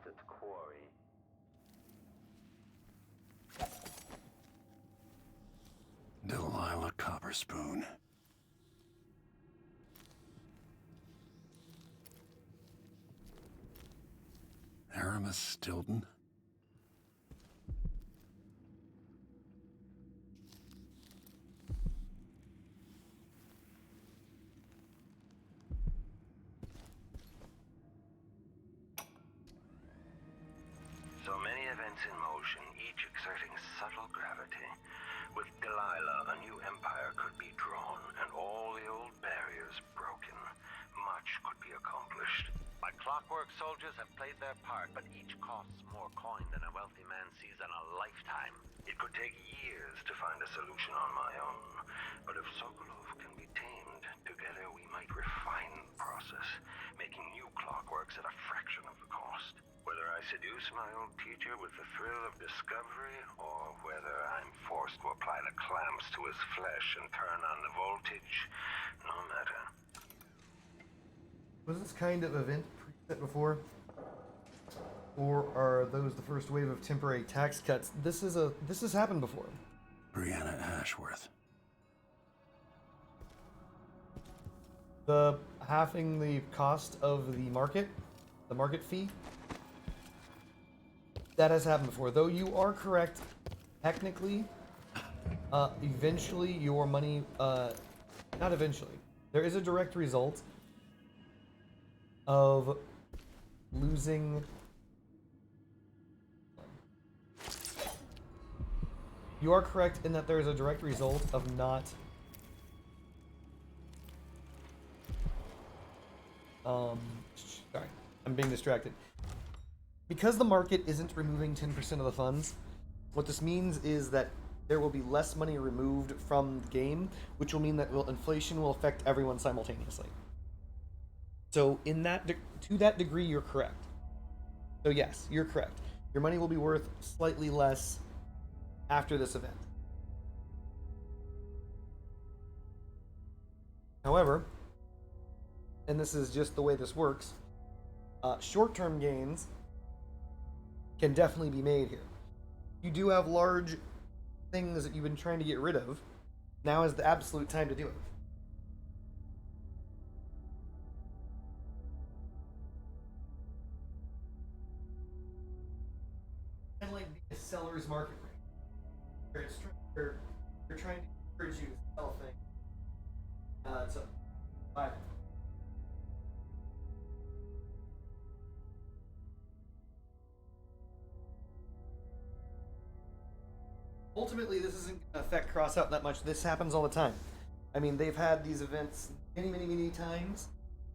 Its quarry. Delilah Copperspoon. Aramis Stilton? So many events in motion, each exerting subtle gravity. With Delilah, a new empire could be drawn, and all the old barriers broken. Much could be accomplished. My Clockwork soldiers have played their part, but each costs more coin than a wealthy man sees in a lifetime. It could take years to find a solution on my own, but if Sokolov can be tamed, together we might refine the process, making new Clockworks at a fraction of the cost. Whether I seduce my old teacher with the thrill of discovery, or whether I'm forced to apply the clamps to his flesh and turn on the voltage, no matter. Was this kind of event preset before? Or are those the first wave of temporary tax cuts? This has happened before. Brianna Ashworth. The halving the cost of the market fee. That has happened before. Though you are correct, technically, eventually your money, not eventually, there is a direct result of losing. You are correct in that there is a direct result of not sorry, I'm being distracted. Because the market isn't removing 10% of the funds, what this means is that there will be less money removed from the game, which will mean that inflation will affect everyone simultaneously. So in that to that degree, you're correct. So yes, you're correct. Your money will be worth slightly less after this event. However, and this is just the way this works, short-term gains can definitely be made here. You do have large things that you've been trying to get rid of. Now is the absolute time to do it. Kind of like the seller's market rate. Where you're trying to encourage you to sell things. So, buy it. Ultimately, this isn't going to affect Crossout that much. This happens all the time. I mean, they've had these events many times.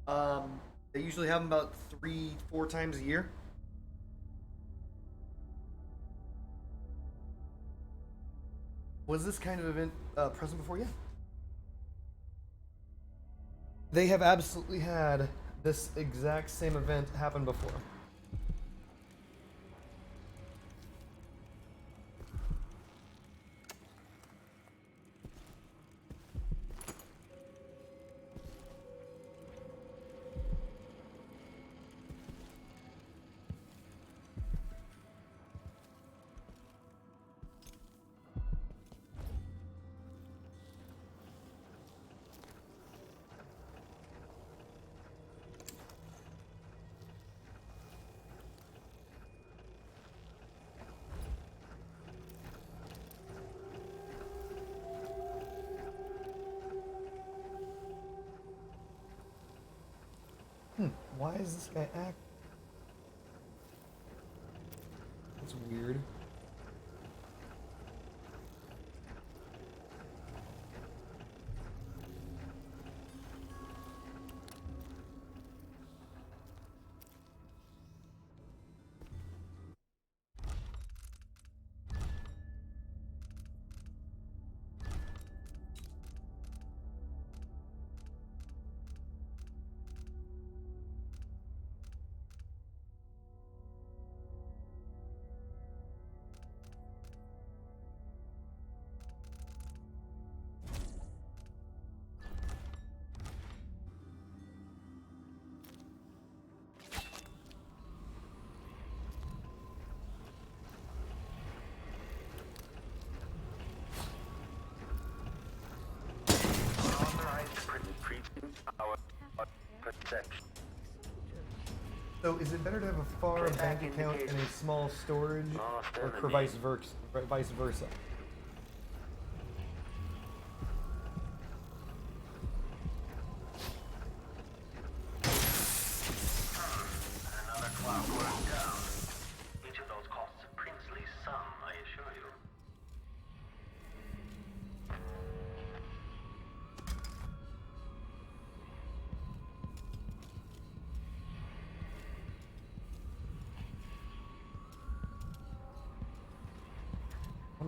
They usually have them about 3-4 times a year. Was this kind of event present before? Yeah. They have absolutely had this exact same event happen before. Why is this guy acting? That's weird. So is it better to have a far bank account and a small storage, or vice versa? Another Clockwork down. Each of those costs a princely sum, I assure you.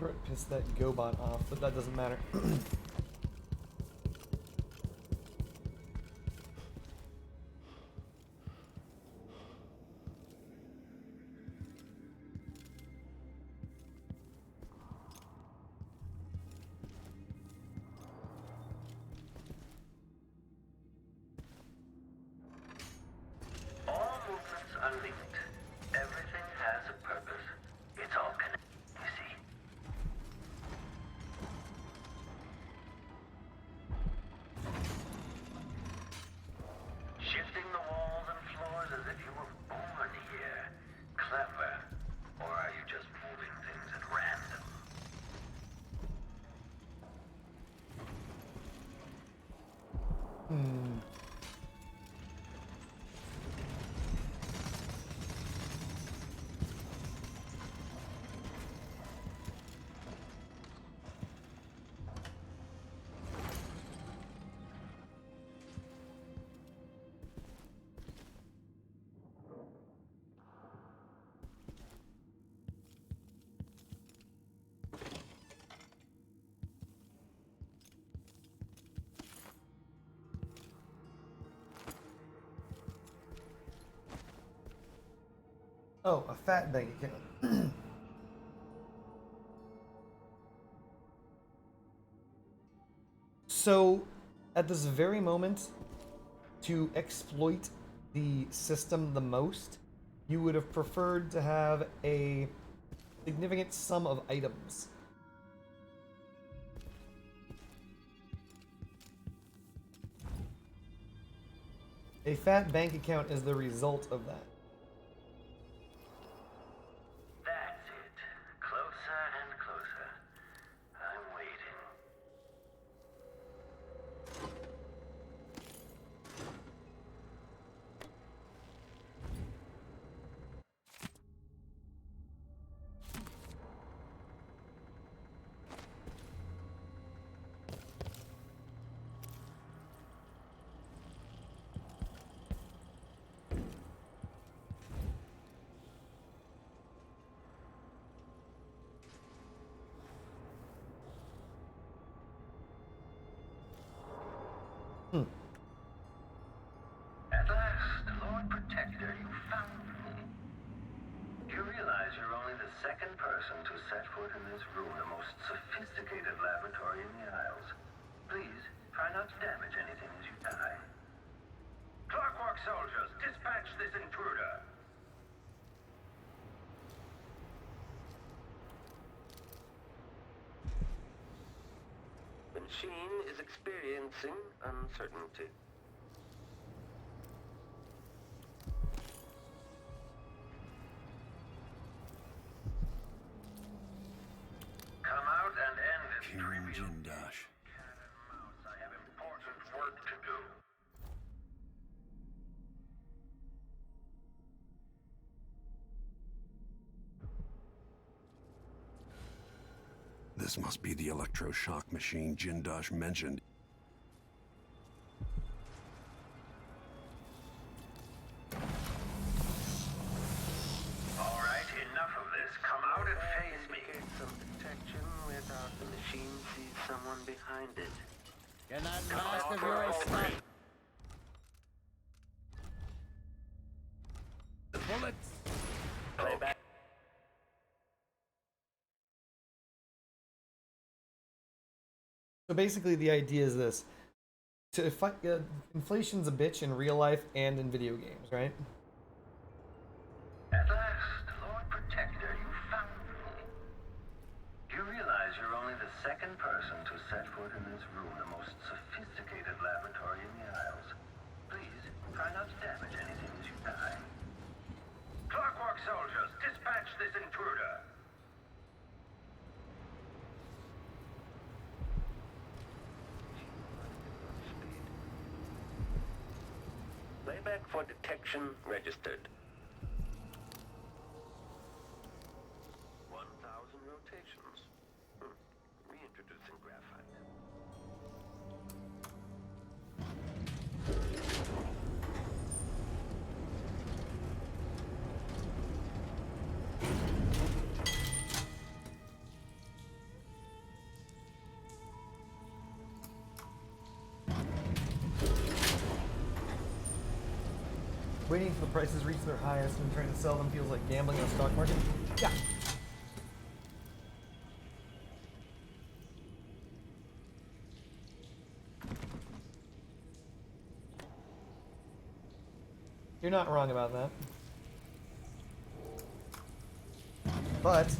wonder what pissed that GoBot off, but that doesn't matter. All movements are linked. Everything has a purpose. It's all connected, you see. Shifting the walls and floors as if you were born here. Clever. Or are you just moving things at random? Oh, a fat bank account. So, at this very moment, to exploit the system the most, you would have preferred to have a significant sum of items. A fat bank account is the result of that. That's it. Closer and closer. I'm waiting. At last, Lord Protector, you found me. You realize you're only the second person to set foot in this room, the most sophisticated laboratory in the Isles. Please, try not to damage anything as you die. Clockwork soldiers, dispatch this intruder! The machine is experiencing uncertainty. Come out and end this Kieran trivial Jindosh. cat and mouse. I have important work to do. This must be the electroshock machine Jindosh mentioned. All right, enough of this. Come out and face me. Indicate some detection without the machine sees someone behind it. Can that mask of yours stop? The bullets. Play back. So basically, the idea is this: to fight, inflation's a bitch in real life and in video games, right? At last, Lord Protector, you found me. You realize you're only the second person to set foot in this room, the most sophisticated laboratory in the Isles. Please, try not to damage anything as you die. Clockwork soldiers, dispatch this intruder! Playback for detection registered. 1,000 rotations. Reintroducing graphite. Waiting for the prices reach their highest and trying to sell them feels like gambling on the stock market. Yeah. You're not wrong about that. But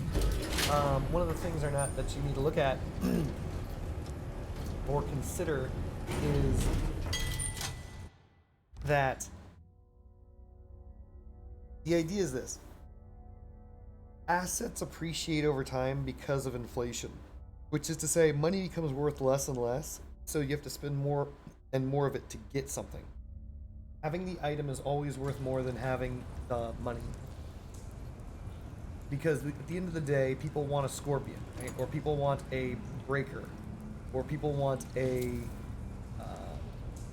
one of the things that you need to look at or consider is that the idea is this. Assets appreciate over time because of inflation, which is to say money becomes worth less and less, so you have to spend more and more of it to get something. Having the item is always worth more than having the money. Because at the end of the day, people want a scorpion, right? Or people want a breaker, or people want a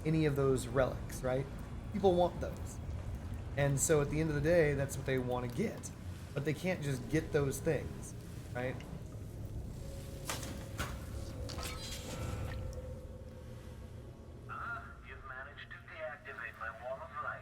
any of those relics, right? People want those. And so at the end of the day, that's what they want to get. But they can't just get those things, right? You've managed to deactivate my wall of light.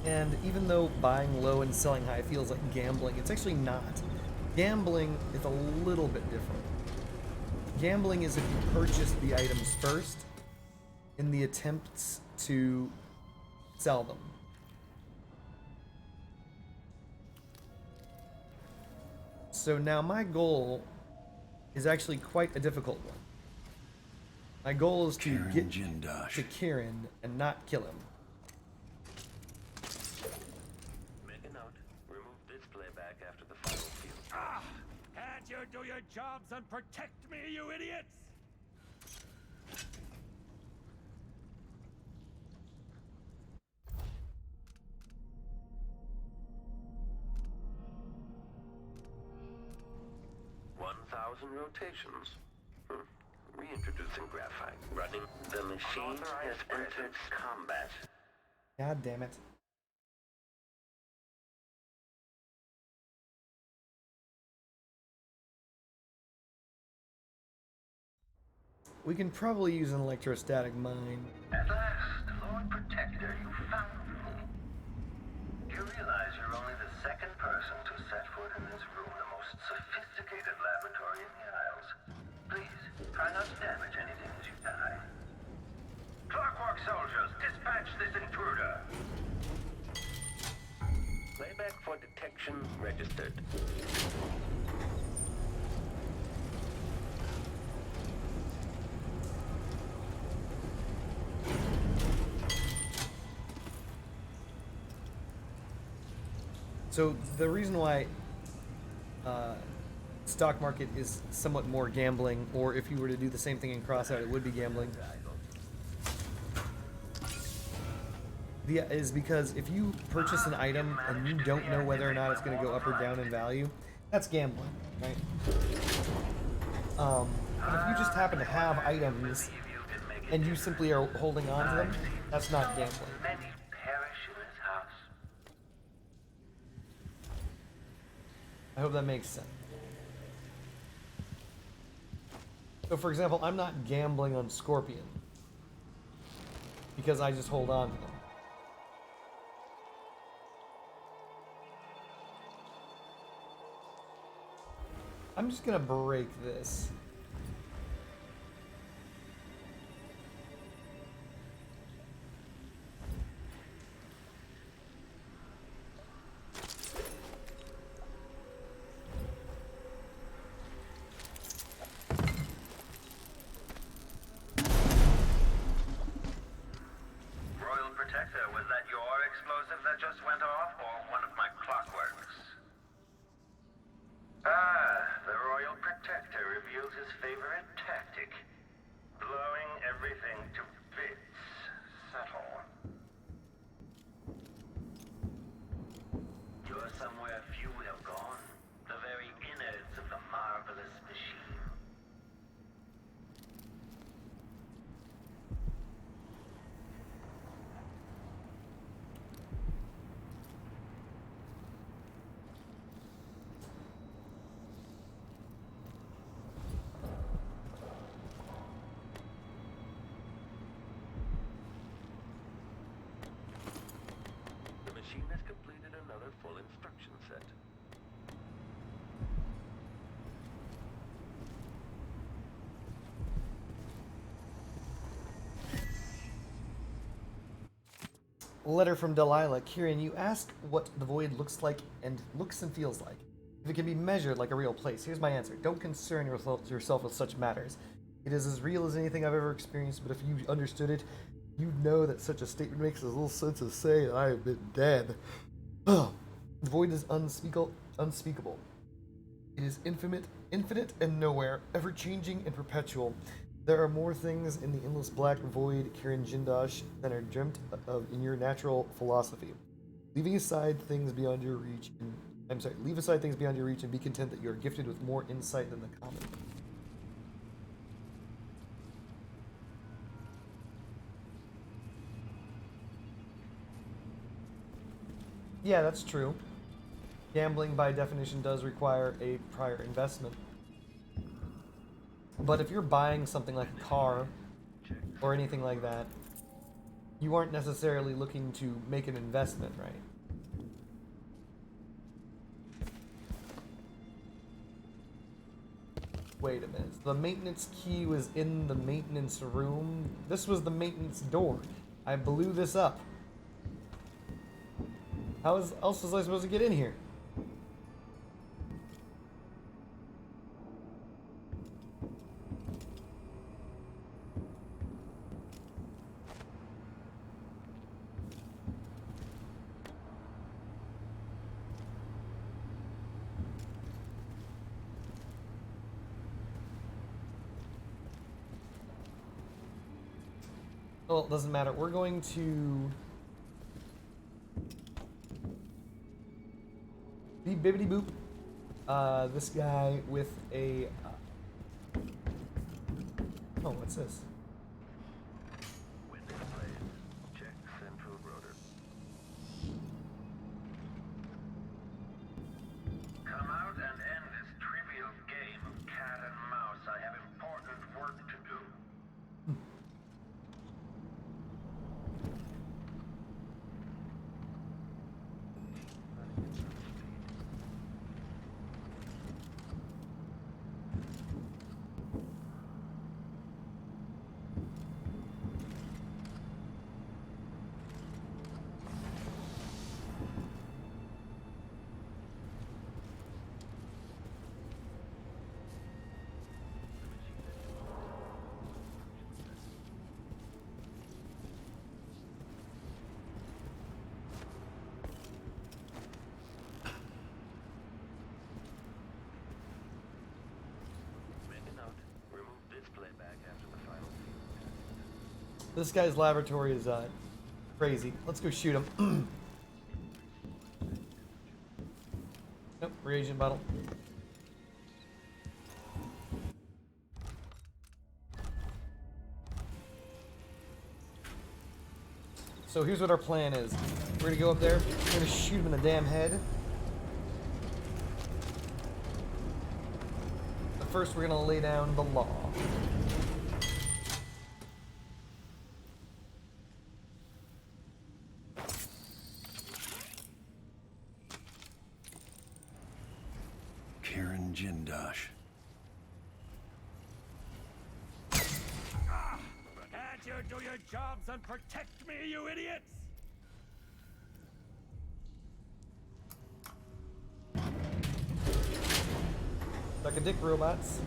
And even though buying low and selling high feels like gambling, it's actually not. Gambling is a little bit different. Gambling is if you purchase the items first in the attempts to sell them. So now my goal is actually quite a difficult one. My goal is to get to Kieran and not kill him. Make a note. Remove this playback after the final field. Can't you do your jobs and protect me, you idiots? Rotations. Reintroducing graphite. Running. The machine has entered combat. God damn it. We can probably use an electrostatic mine. At last, Lord Protector, you found me. You realize you're only the second person to set foot in this room, the most sophisticated laboratory in the Isles. Please, try not to damage anything as you die. Clockwork soldiers, dispatch this intruder. Playback for detection registered. So the reason why stock market is somewhat more gambling, or if you were to do the same thing in Crossout, it would be gambling, is because if you purchase an item and you don't know whether or not it's going to go up or down in value, that's gambling, right? But if you just happen to have items and you simply are holding on to them, that's not gambling. I hope that makes sense. So for example, I'm not gambling on Scorpion because I just hold on to them. I'm just gonna break this. instruction set. Letter from Delilah. Kieran, you ask what the void looks like and feels like. If it can be measured like a real place. Here's my answer. Don't concern yourself with such matters. It is as real as anything I've ever experienced, but if you understood it, you'd know that such a statement makes as little sense as saying I have been dead. The void is unspeakable. It is infinite and nowhere, ever-changing and perpetual. There are more things in the endless black void, Kieran Jindosh, than are dreamt of in your natural philosophy. Leave aside things beyond your reach and be content that you are gifted with more insight than the common. Yeah, that's true. Gambling by definition does require a prior investment. But if you're buying something like a car or anything like that, you aren't necessarily looking to make an investment, right? Wait a minute. The maintenance key was in the maintenance room. This was the maintenance door. I blew this up. How else was I supposed to get in here? Well, it doesn't matter. We're going to be bibbity boop. This guy with a. Oh, what's this? Window plays. Check central rotor. Come out and end this trivial game of cat and mouse. I have important work to do. This guy's laboratory is crazy. Let's go shoot him. Nope, reagent bottle. So here's what our plan is. We're gonna go up there, we're gonna shoot him in the damn head. But first we're gonna lay down the law. Kieran Jindosh. Can't you do your jobs and protect me, you idiots? Suck a dick, robots.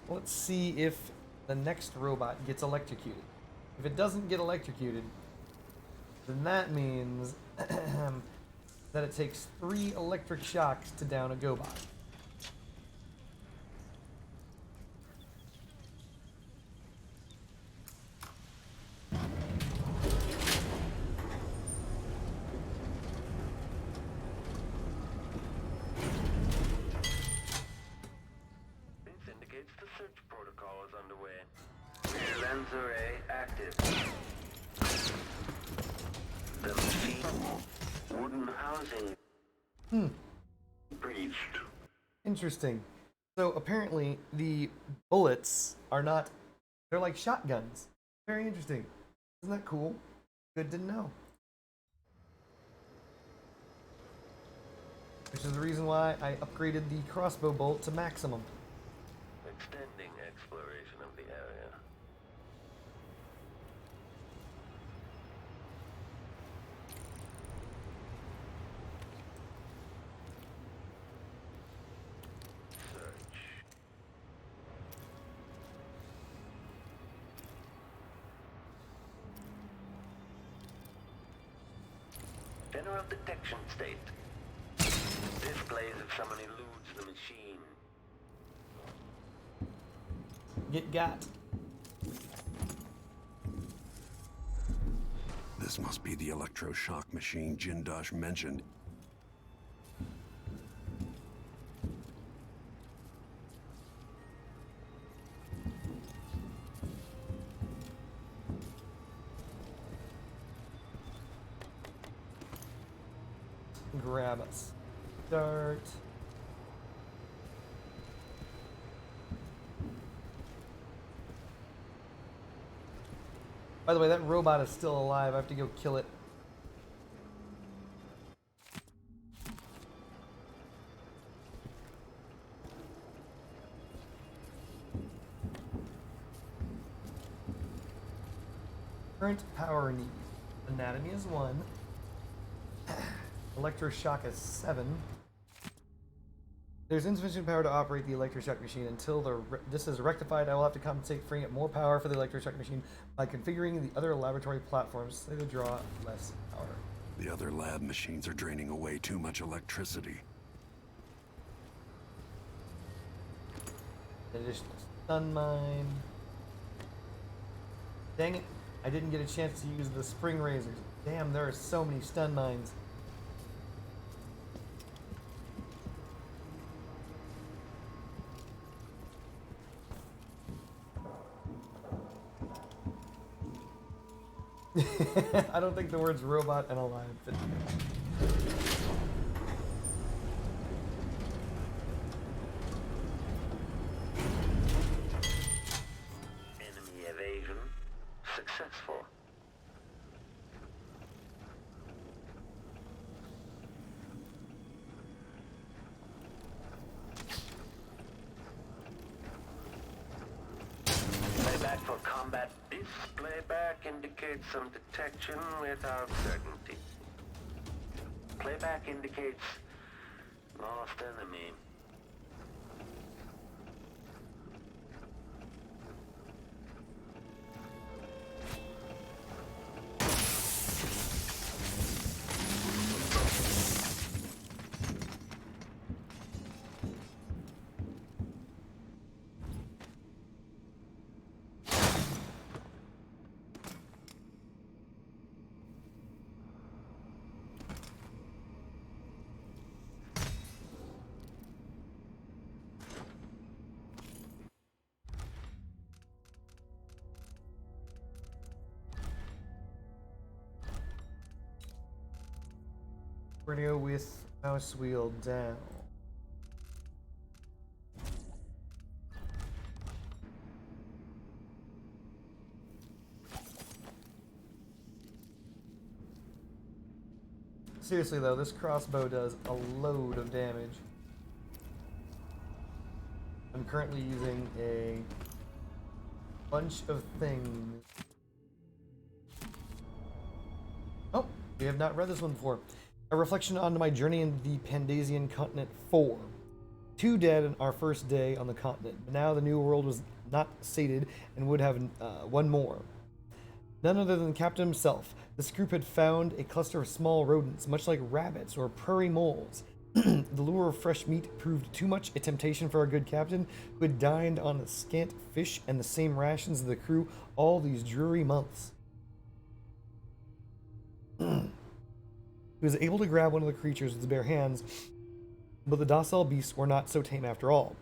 Let's see if the next robot gets electrocuted. If it doesn't get electrocuted, then that means that it takes 3 electric shocks to down a GoBot. Breached. Interesting. So apparently the bullets are not, they're like shotguns. Very interesting. Isn't that cool? Good to know. Which is the reason why I upgraded the crossbow bolt to maximum. Extending exploration of the area. Search. General detection state. Displays if someone eludes the machine. Get got. This must be the electroshock machine Jindosh mentioned. Grab us. Start. By the way, that robot is still alive. I have to go kill it. Current power need. Anatomy is 1. Electroshock is 7. There's insufficient power to operate the electroshock machine. Until this is rectified, I will have to compensate, freeing up more power for the electroshock machine by configuring the other laboratory platforms so they draw less power. The other lab machines are draining away too much electricity. Additional stun mine. Dang it, I didn't get a chance to use the spring razors. Damn, there are so many stun mines. I don't think the words robot and alive fit together. Enemy evasion successful. Playback for combat. This playback indicates some detection without certainty. Playback indicates lost enemy. We're gonna go with mouse wheel down. Seriously though, this crossbow does a load of damage. I'm currently using a bunch of things. Oh, we have not read this one before. A reflection onto my journey in the Pandasian continent 4. 2 dead on our first day on the continent, but now the new world was not sated and would have one more. None other than the captain himself. This group had found a cluster of small rodents, much like rabbits or prairie moles. The lure of fresh meat proved too much a temptation for our good captain, who had dined on the scant fish and the same rations of the crew all these dreary months. He was able to grab one of the creatures with his bare hands, but the docile beasts were not so tame after all.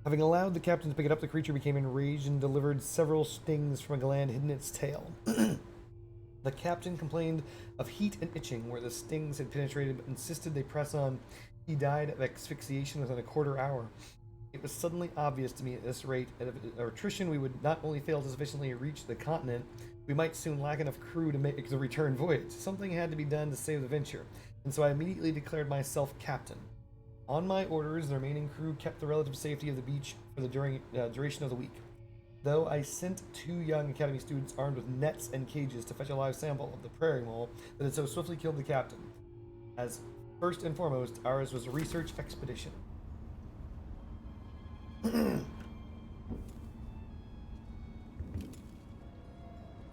Having allowed the captain to pick it up, the creature became enraged and delivered several stings from a gland hidden in its tail. The The captain complained of heat and itching where the stings had penetrated, but insisted they press on. He died of asphyxiation within a quarter hour. It was suddenly obvious to me at this rate of attrition we would not only fail to sufficiently reach the continent, we might soon lack enough crew to make the return voyage. Something had to be done to save the venture, and so I immediately declared myself captain. On my orders, the remaining crew kept the relative safety of the beach for the duration of the week, though I sent 2 young academy students armed with nets and cages to fetch a live sample of the prairie mole that had so swiftly killed the captain. As first and foremost, ours was a research expedition.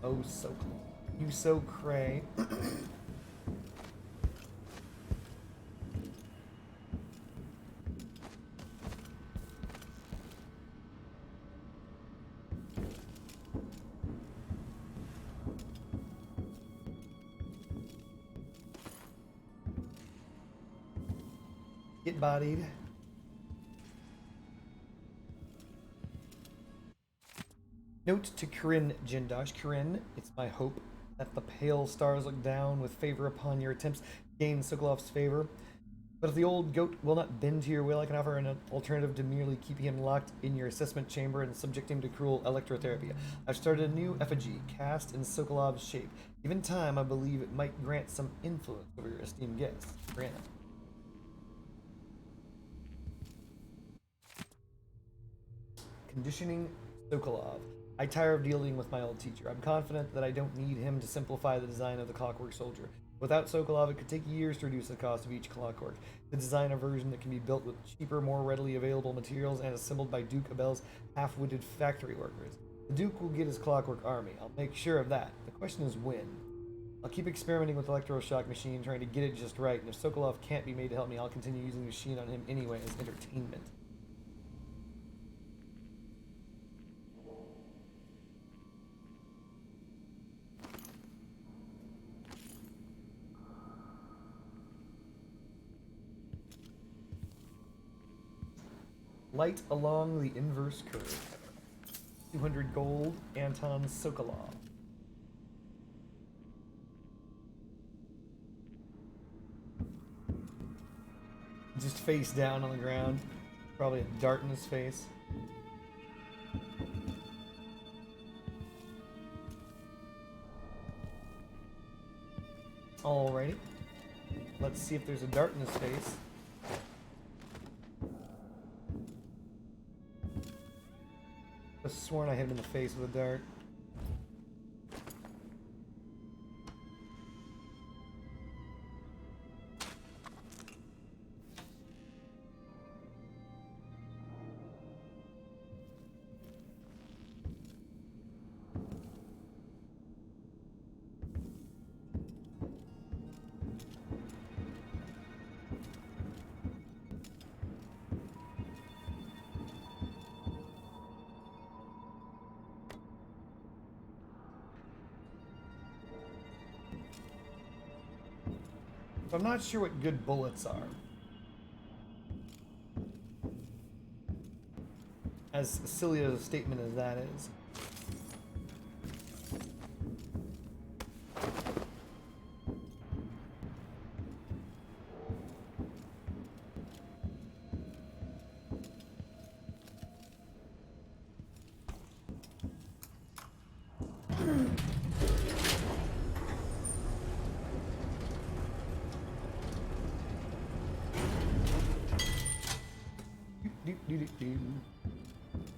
Oh, so cool. You so cray. Get bodied. Note to Corinne Jindosh. Corinne, it's my hope that the pale stars look down with favor upon your attempts to gain Sokolov's favor. But if the old goat will not bend to your will, I can offer an alternative to merely keeping him locked in your assessment chamber and subjecting him to cruel electrotherapy. I've started a new effigy, cast in Sokolov's shape. Given time, I believe it might grant some influence over your esteemed guest. Grant. Conditioning Sokolov. I tire of dealing with my old teacher. I'm confident that I don't need him to simplify the design of the Clockwork Soldier. Without Sokolov, it could take years to reduce the cost of each Clockwork. To design a version that can be built with cheaper, more readily available materials and assembled by Duke Abel's half-witted factory workers. The Duke will get his Clockwork army. I'll make sure of that. The question is when. I'll keep experimenting with the electroshock machine, trying to get it just right, and if Sokolov can't be made to help me, I'll continue using the machine on him anyway as entertainment. Light along the inverse curve. 200 gold, Anton Sokolov. Just face down on the ground. Probably a dart in his face. Alrighty. Let's see if there's a dart in his face. I could have sworn I hit him in the face with a dart. I'm not sure what good bullets are. As silly as a statement as that is.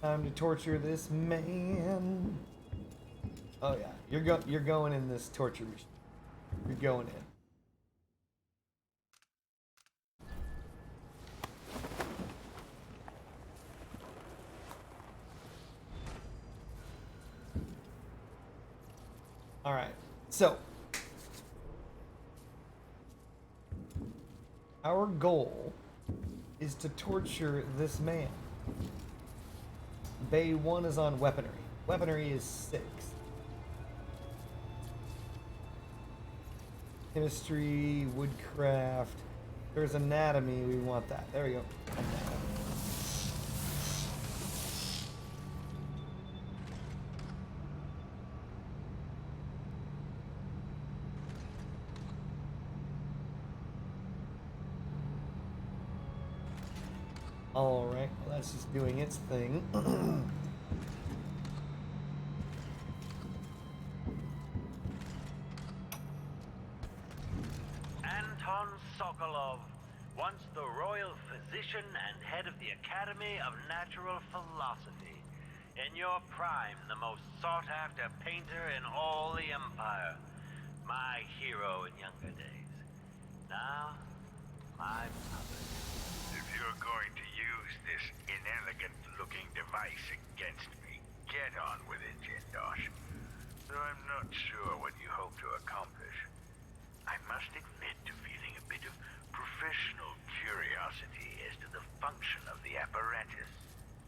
Time to torture this man. Oh yeah, you're going in this torture machine. You're going in. All right, so our goal is to torture this man. Bay 1 is on weaponry. Weaponry is 6. Chemistry, woodcraft. There's anatomy, we want that. There we go. Alright, well that's just doing its thing. Anton Sokolov, once the royal physician and head of the Academy of Natural Philosophy. In your prime, the most sought-after painter in all the Empire. My hero in younger days. Now, my puppet. If you're going to use this inelegant-looking device against me, get on with it, Jindosh. Though I'm not sure what you hope to accomplish. I must admit to feeling a bit of professional curiosity as to the function of the apparatus.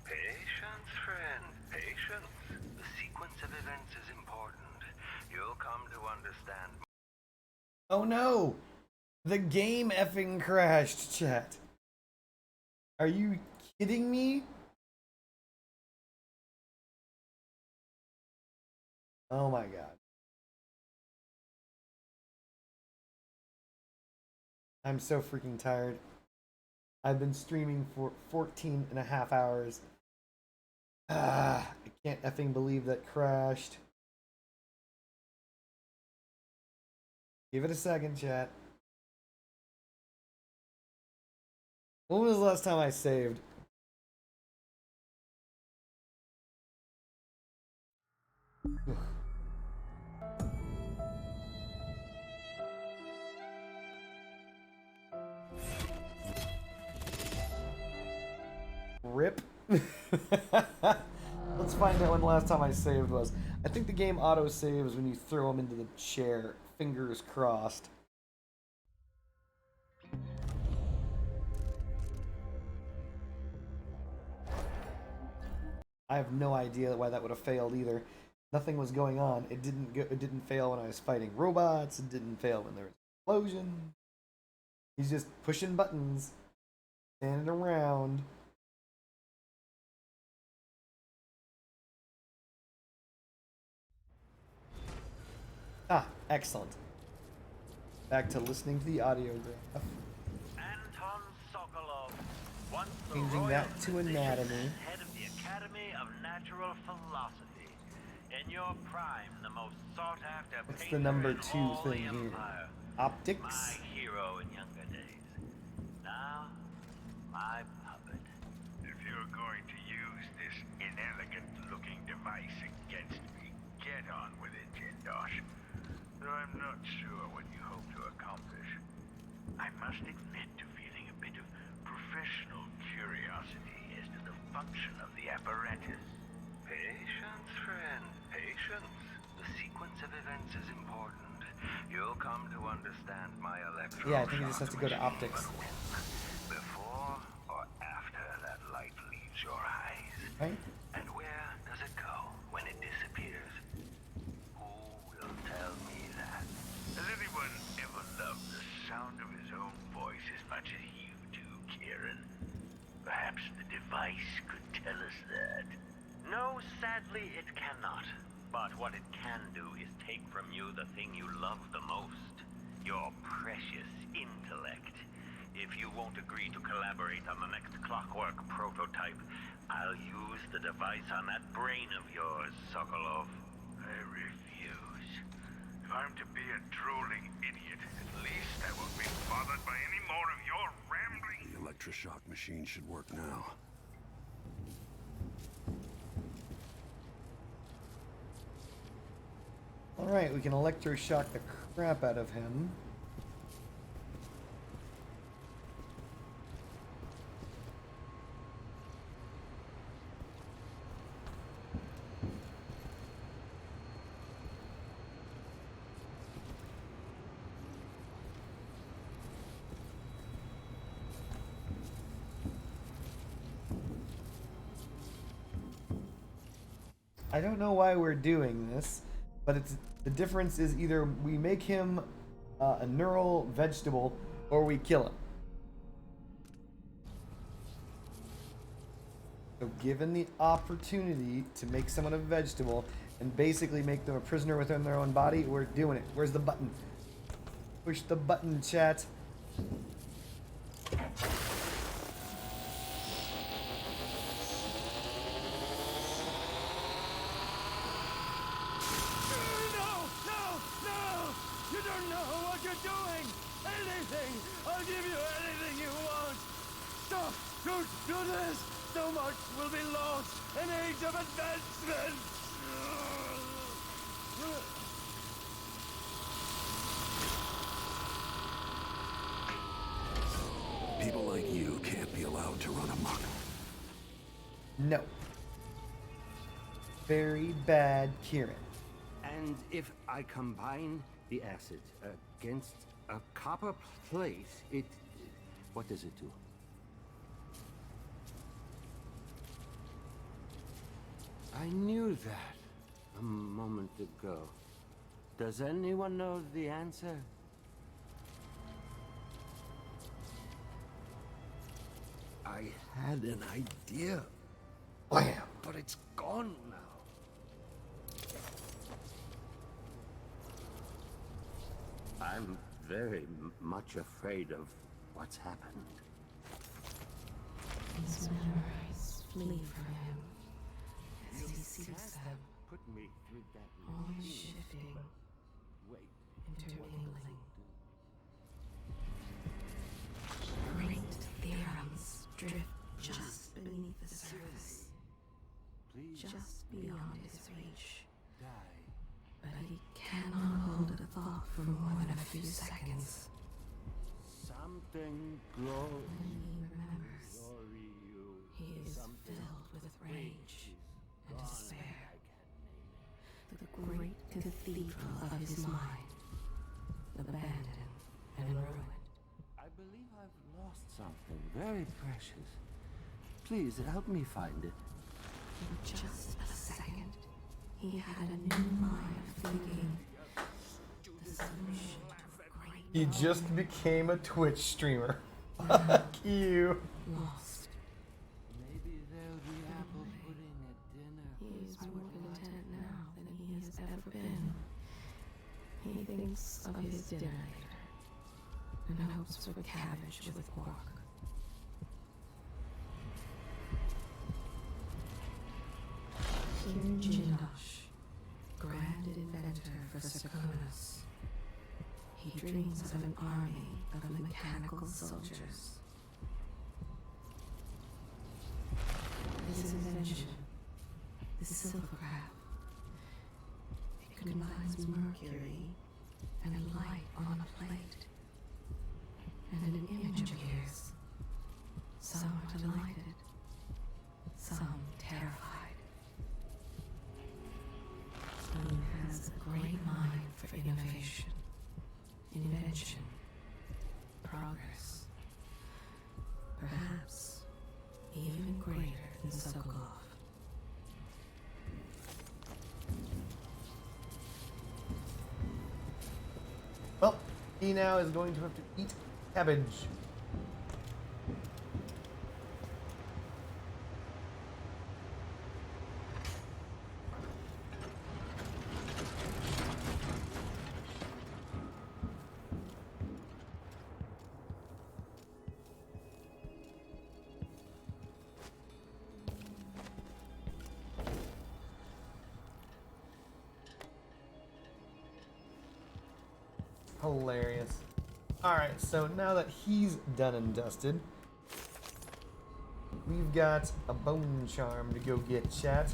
Patience, friend, patience. The sequence of events is important. You'll come to understand. Oh no! The game effing crashed, chat. Are you kidding me? Oh my god. I'm so freaking tired. I've been streaming for 14 and a half hours. I can't effing believe that crashed. Give it a second, chat. When was the last time I saved? Rip. Let's find out when the last time I saved was. I think the game auto saves when you throw him into the chair. Fingers crossed. I have no idea why that would have failed either. Nothing was going on. It didn't fail when I was fighting robots. It didn't fail when there was an explosion. He's just pushing buttons, standing around. Ah, excellent. Back to listening to the audiograph. Anton Sokolov, once the Changing royal that to anatomy. head of the Academy of Natural Philosophy. In your prime, the most sought-after What's painter the number in 2 all thing the here? Empire. Optics? My hero in younger days. Now, my puppet. If you're going to use this inelegant-looking device against me, get on with it, Jindosh. Though I'm not sure what you hope to accomplish. I must admit to feeling a bit of professional curiosity as to the function of the apparatus. Patience, friend, patience. The sequence of events is important. You'll come to understand my electro. Yeah, I think he just has to go to optics. Before or after that light leaves your eyes? Right? And where does it go when it disappears? Who will tell me that? Has anyone ever loved the sound of his own voice as much as you do, Kieran? Perhaps the device could tell us that. No, sadly, it cannot. But what it can do is take from you the thing you love the most. Your precious intellect. If you won't agree to collaborate on the next Clockwork prototype, I'll use the device on that brain of yours, Sokolov. I refuse. If I'm to be a drooling idiot, at least I won't be bothered by any more of your rambling. The electroshock machine should work now. Alright, we can electroshock the crap out of him. I don't know why we're doing this, but the difference is either we make him a neural vegetable or we kill him. So given the opportunity to make someone a vegetable and basically make them a prisoner within their own body, we're doing it. Where's the button? Push the button, chat. doing? Anything! I'll give you anything you want! Stop! Don't do this! So much will be lost! An age of advancement! People like you can't be allowed to run amok. No. Very bad, Kieran. And if I combine the acid against a copper plate, what does it do? I knew that a moment ago. Does anyone know the answer? I had an idea. Blam! But it's gone now. I'm very much afraid of what's happened. His memories flee from him as he sees them, Put me through that all machine. shifting, Wait. intermingling. Great theorems drift just beneath the surface, Please just beyond his reach. die. But he cannot hold a thought for more than a few seconds. Something glows. When he remembers, Glory you. he is Something filled with rage and gone. despair. The great cathedral of his mind, abandoned and ruined. I believe I've lost something very precious. Please help me find it. For just a second, he had a new line of thinking. The solution to a great He just became a Twitch streamer. Fuck you. lost. Maybe there'll be apple pudding at dinner. He is more content now than he has ever been. He thinks of his dinner later and hopes for cabbage with pork. Kieran Jindosh, grand inventor for Serkonos. He dreams of an army of mechanical soldiers. His invention, the silvercraft, it combines mercury and light on a plate, and an image appears. Some are delighted, some terrified. He has a great mind for innovation, invention, progress. Perhaps even greater than Sokolov. Well, he now is going to have to eat cabbage. Hilarious. Alright, so now that he's done and dusted, we've got a bone charm to go get, chat.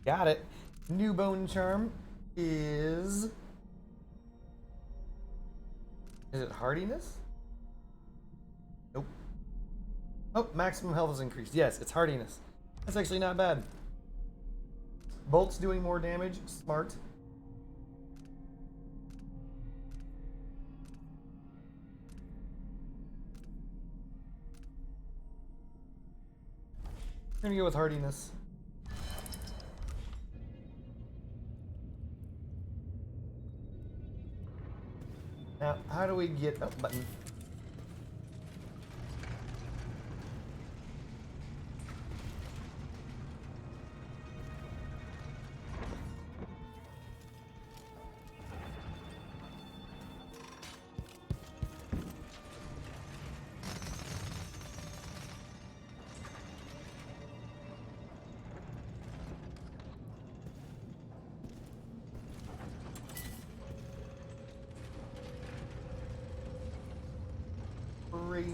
Got it. New bone charm is it hardiness? Nope. Oh, maximum health is increased. Yes, it's hardiness. That's actually not bad. Bolt's doing more damage. Smart. We're gonna go with hardiness. Now, how do we get... Oh, button. Crazy.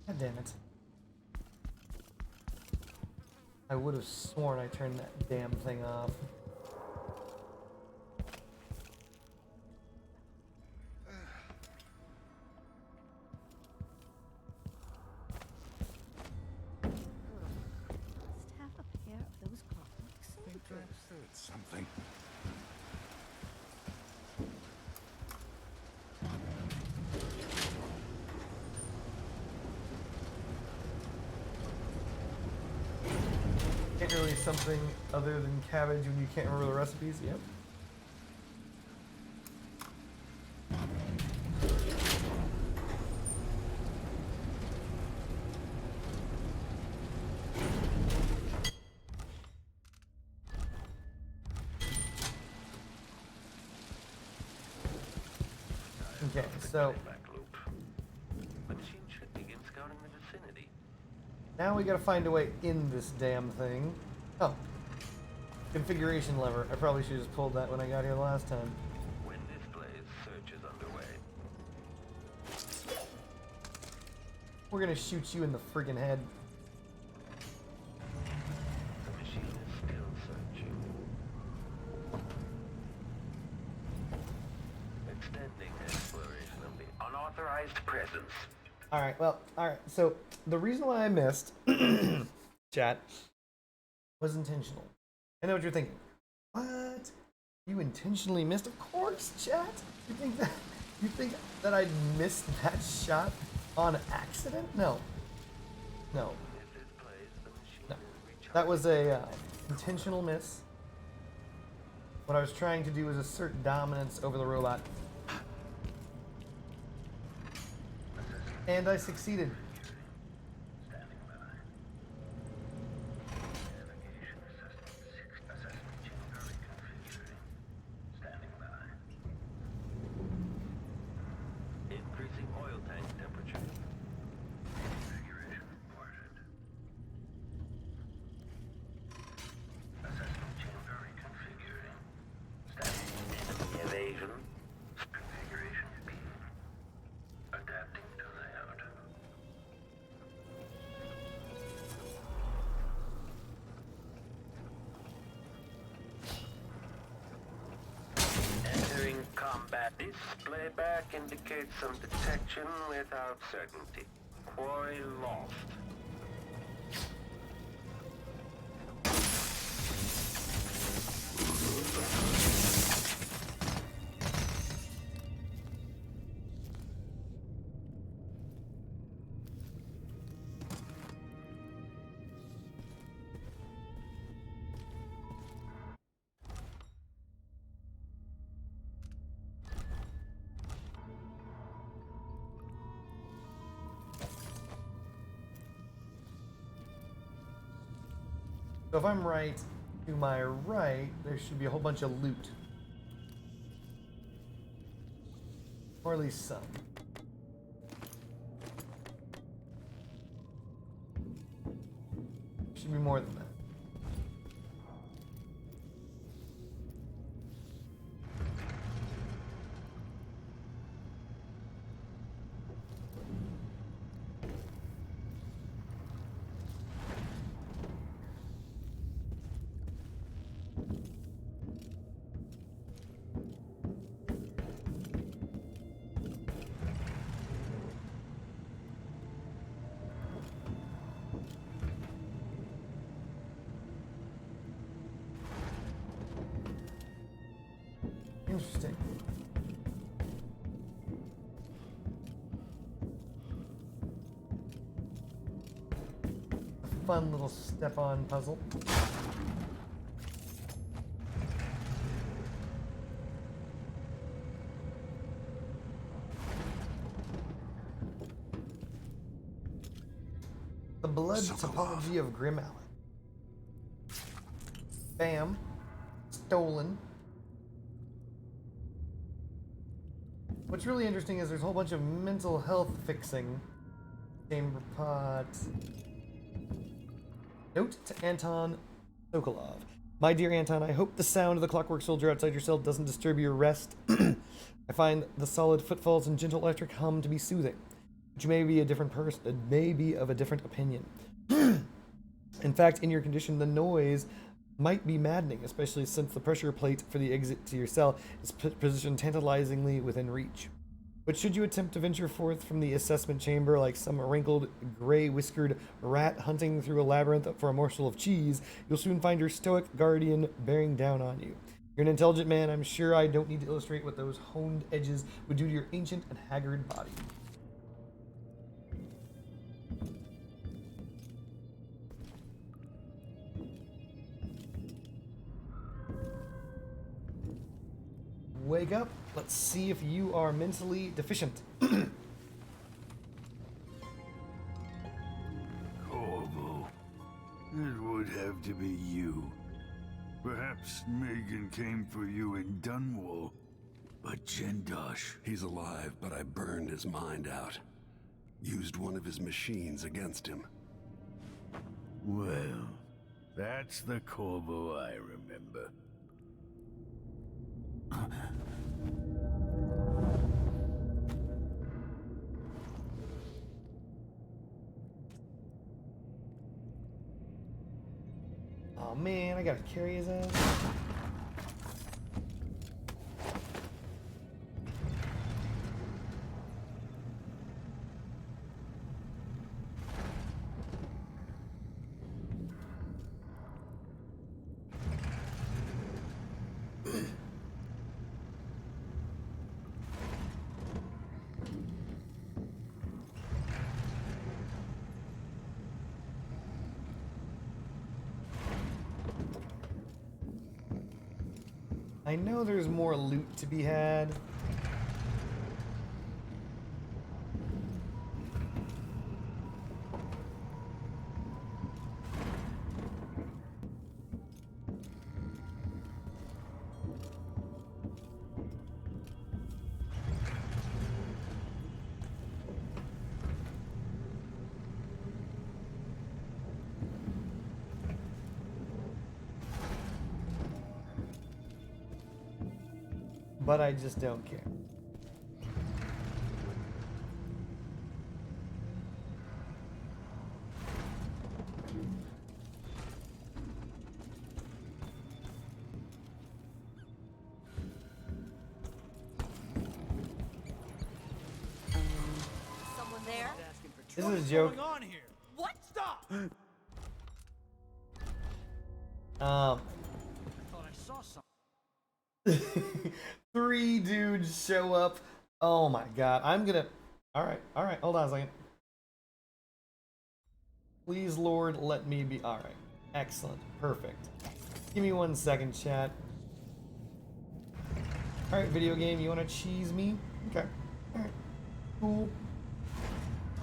God damn it. I would have sworn I turned that damn thing off. Have a pair of those clockwork soldiers. Something. Can't really something other than cabbage when you can't remember the recipes. Yep. Okay, so now we gotta find a way in this damn thing. Oh, configuration lever. I probably should have just pulled that when I got here last time. When displays, search is underway. We're gonna shoot you in the friggin' head. The machine is still searching. Extending exploration of the unauthorized presence. Alright, well, alright. So, the reason why I missed, chat, was intentional. I know what you're thinking. What? You intentionally missed? Of course, chat. You think that I missed that shot on accident? No. No. No. That was a intentional miss. What I was trying to do was assert dominance over the robot. And I succeeded. Increasing oil tank temperature. Configuration reported. Assessment chamber reconfiguring. Standing enemy evasion. Configuration B. Adapting to layout. Entering combat. Display back indicates some detection without certainty. Quarry lost. So if I'm right, to my right, there should be a whole bunch of loot. Or at least some. Should be more than that. fun little step-on puzzle. The blood topology of Grim Allen. Bam. Stolen. What's really interesting is there's a whole bunch of mental health fixing. Chamber pot. Note to Anton Sokolov. My dear Anton, I hope the sound of the Clockwork Soldier outside your cell doesn't disturb your rest. I find the solid footfalls and gentle electric hum to be soothing. But you may be a different person, may be of a different opinion. In fact, in your condition, the noise might be maddening, especially since the pressure plate for the exit to your cell is positioned tantalizingly within reach. But should you attempt to venture forth from the assessment chamber like some wrinkled, gray-whiskered rat hunting through a labyrinth for a morsel of cheese, you'll soon find your stoic guardian bearing down on you. You're an intelligent man. I'm sure I don't need to illustrate what those honed edges would do to your ancient and haggard body. Wake up. Let's see if you are mentally deficient. Corvo, it would have to be you. Perhaps Megan came for you in Dunwall, but Jindosh... He's alive, but I burned his mind out. Used one of his machines against him. Well, that's the Corvo I remember. Oh man, I gotta carry his ass. I know there's more loot to be had. But I just don't care. Someone there? This is a joke. What's going on here? What? Stop! I thought I saw something. 3 dudes show up. Oh my god. I'm gonna... Alright, hold on a second. Please, Lord, let me be... Alright. Excellent. Perfect. Give me 1 second, chat. Alright, video game, you wanna cheese me? Okay. Alright. Cool.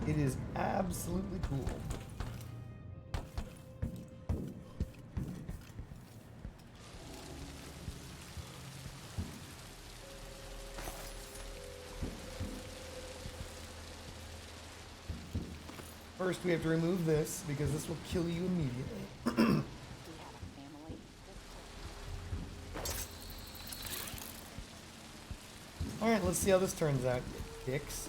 It is absolutely cool. First, we have to remove this, because this will kill you immediately. Alright, let's see how this turns out, dicks.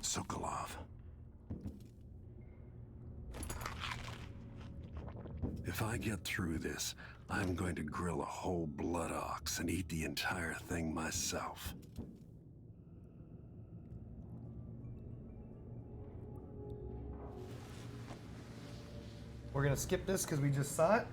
Sokolov. If I get through this, I'm going to grill a whole blood ox and eat the entire thing myself. We're gonna skip this because we just saw it.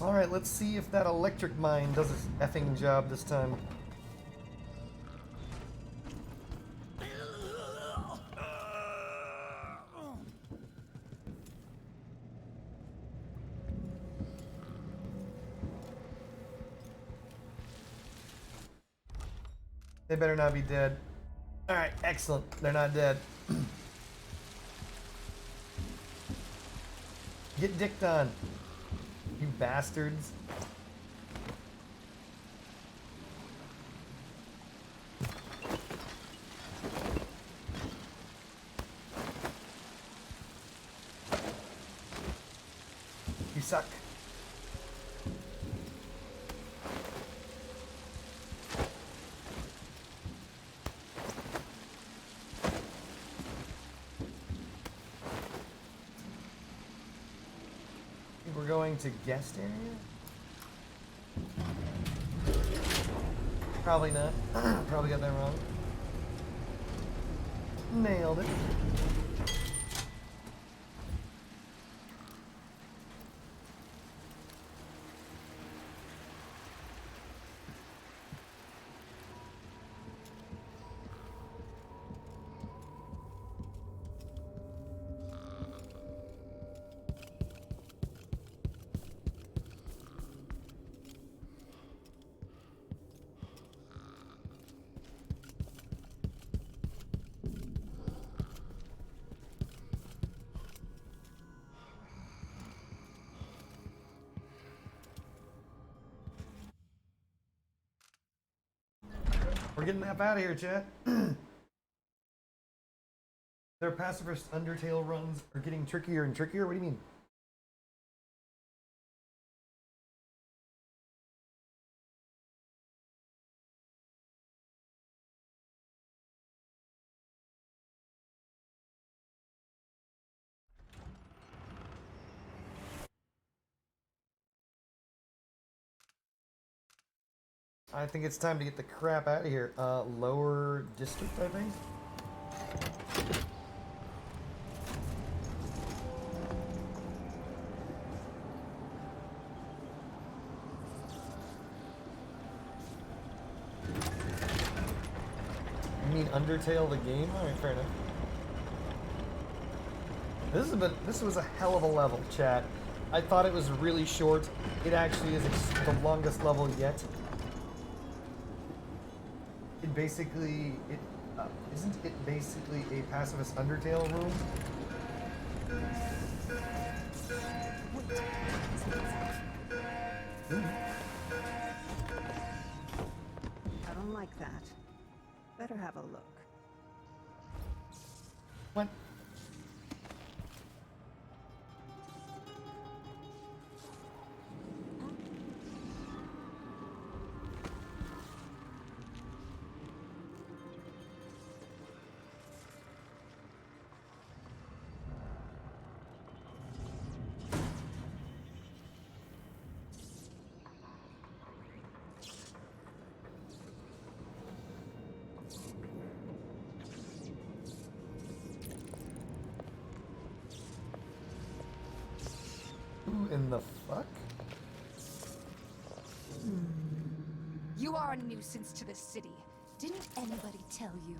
Alright, let's see if that electric mine does its effing job this time. They better not be dead. Alright, excellent. They're not dead. Get dicked on. You bastards. You suck. We're going to guest area? Probably not. Probably got that wrong. Nailed it. We're getting the F out of here, chat. Their pacifist Undertale runs are getting trickier and trickier? What do you mean? I think it's time to get the crap out of here. Lower district, I think. You mean Undertale the game? Alright, fair enough. This was a hell of a level, chat. I thought it was really short. It actually is the longest level yet. It basically, isn't it basically a pacifist Undertale room? I don't like that. Better have a look. What? In the fuck? You are a nuisance to the city. Didn't anybody tell you?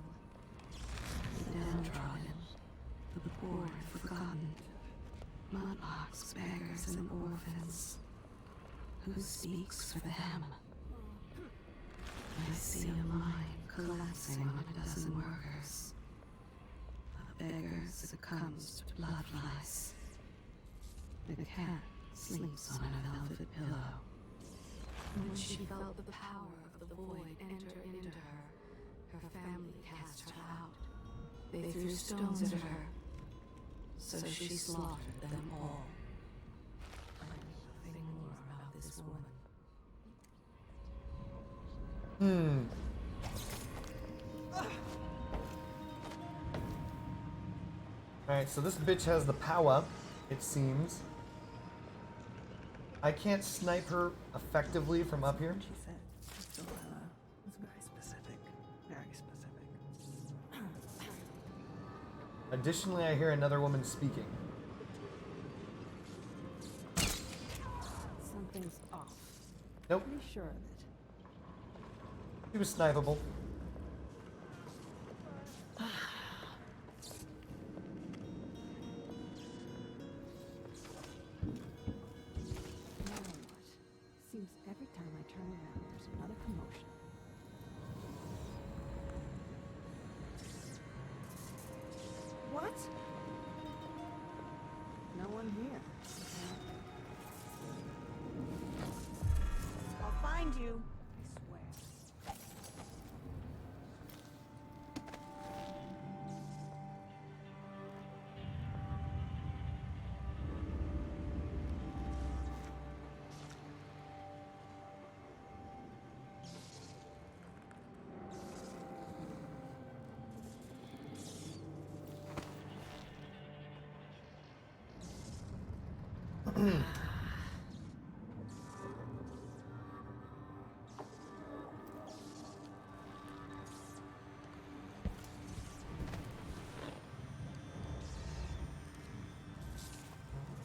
The downtrodden, the poor and forgotten, mudlarks, beggars, and orphans. Who speaks for them? I see a line collapsing on a dozen workers. A beggar succumbs to blood lice. The cat sleeps on a velvet pillow. When she felt the power of the void enter into her, her family cast her out. They threw stones at her, so she slaughtered them all. I know nothing more about this woman. Alright, so this bitch has the power, it seems. I can't snipe her effectively from up here. She said it's very specific. Very specific. Additionally, I hear another woman speaking. Something's off. Nope. Pretty sure of it. She was snipeable. Seems every time I turn around, there's another commotion. What? No one here. I'll find you. I swear.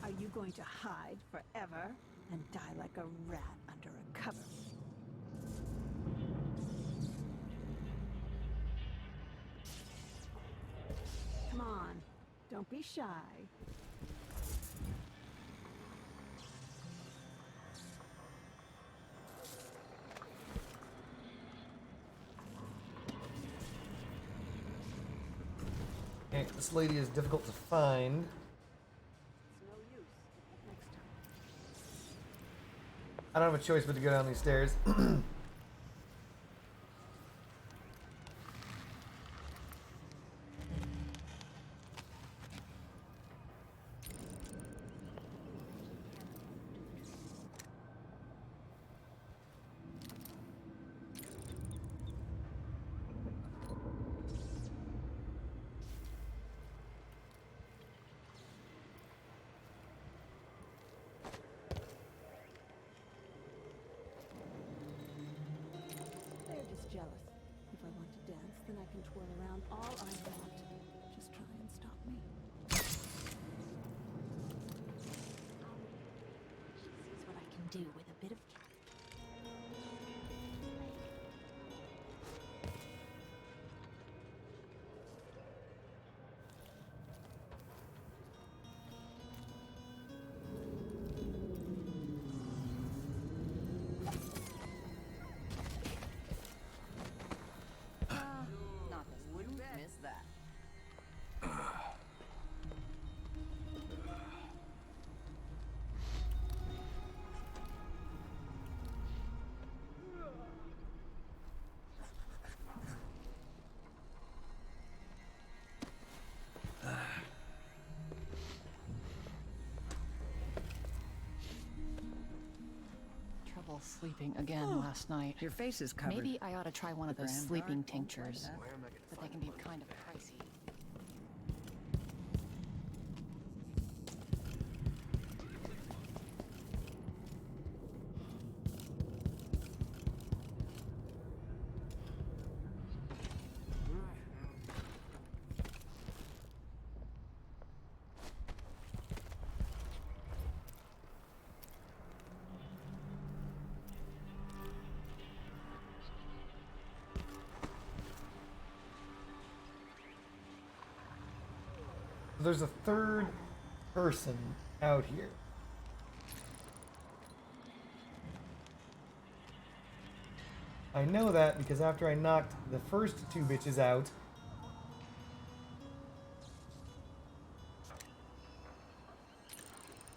Are you going to hide forever and die like a rat under a cover? Come on, don't be shy. Okay, this lady is difficult to find. I don't have a choice but to go down these stairs. Jealous. If I want to dance, then I can twirl around all I want. Just try and stop me. She sees what I can do with a bit of Trouble sleeping again last night. Your face is covered. Maybe I ought to try one of those Grand sleeping Guard won't like tinctures, that. but they can be kind of pricey. There's a third person out here. I know that because after I knocked the first two bitches out,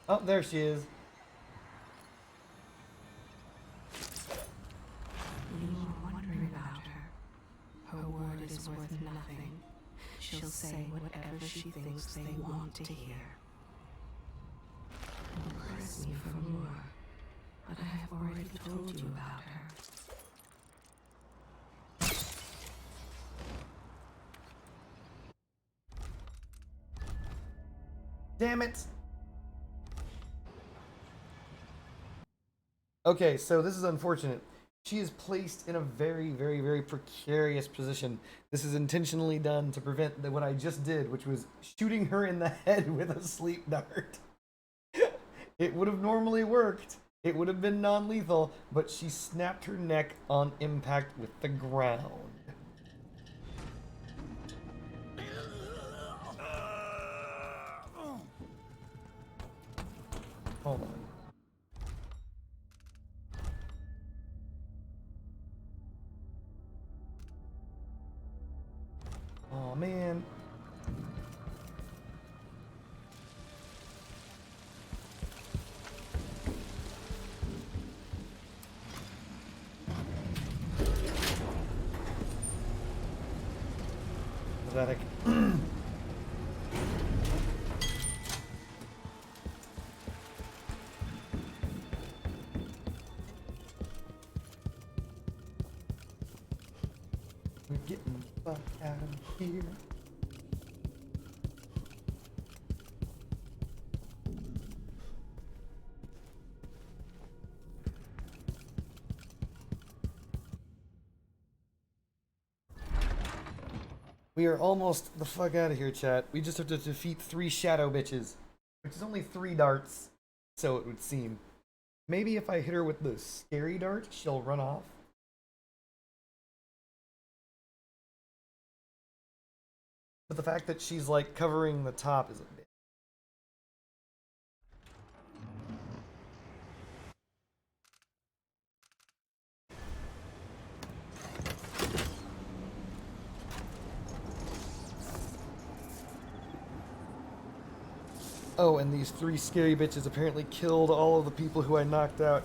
oh, there she is. You are wondering about her. Her word is worth nothing. She'll say whatever she thinks they want to hear. You press me for more, but I have already told you about her. Damn it! Okay, so this is unfortunate. She is placed in a very, very, very precarious position. This is intentionally done to prevent what I just did, which was shooting her in the head with a sleep dart. It would have normally worked. It would have been non-lethal, but she snapped her neck on impact with the ground. Hold on. Oh man. Pathetic. We're getting the fuck out of here. We are almost the fuck out of here, chat. We just have to defeat 3 shadow bitches, which is only 3 darts, so it would seem. Maybe if I hit her with the scary dart, she'll run off. But the fact that she's like covering the top is a bit. Oh, and these 3 scary bitches apparently killed all of the people who I knocked out.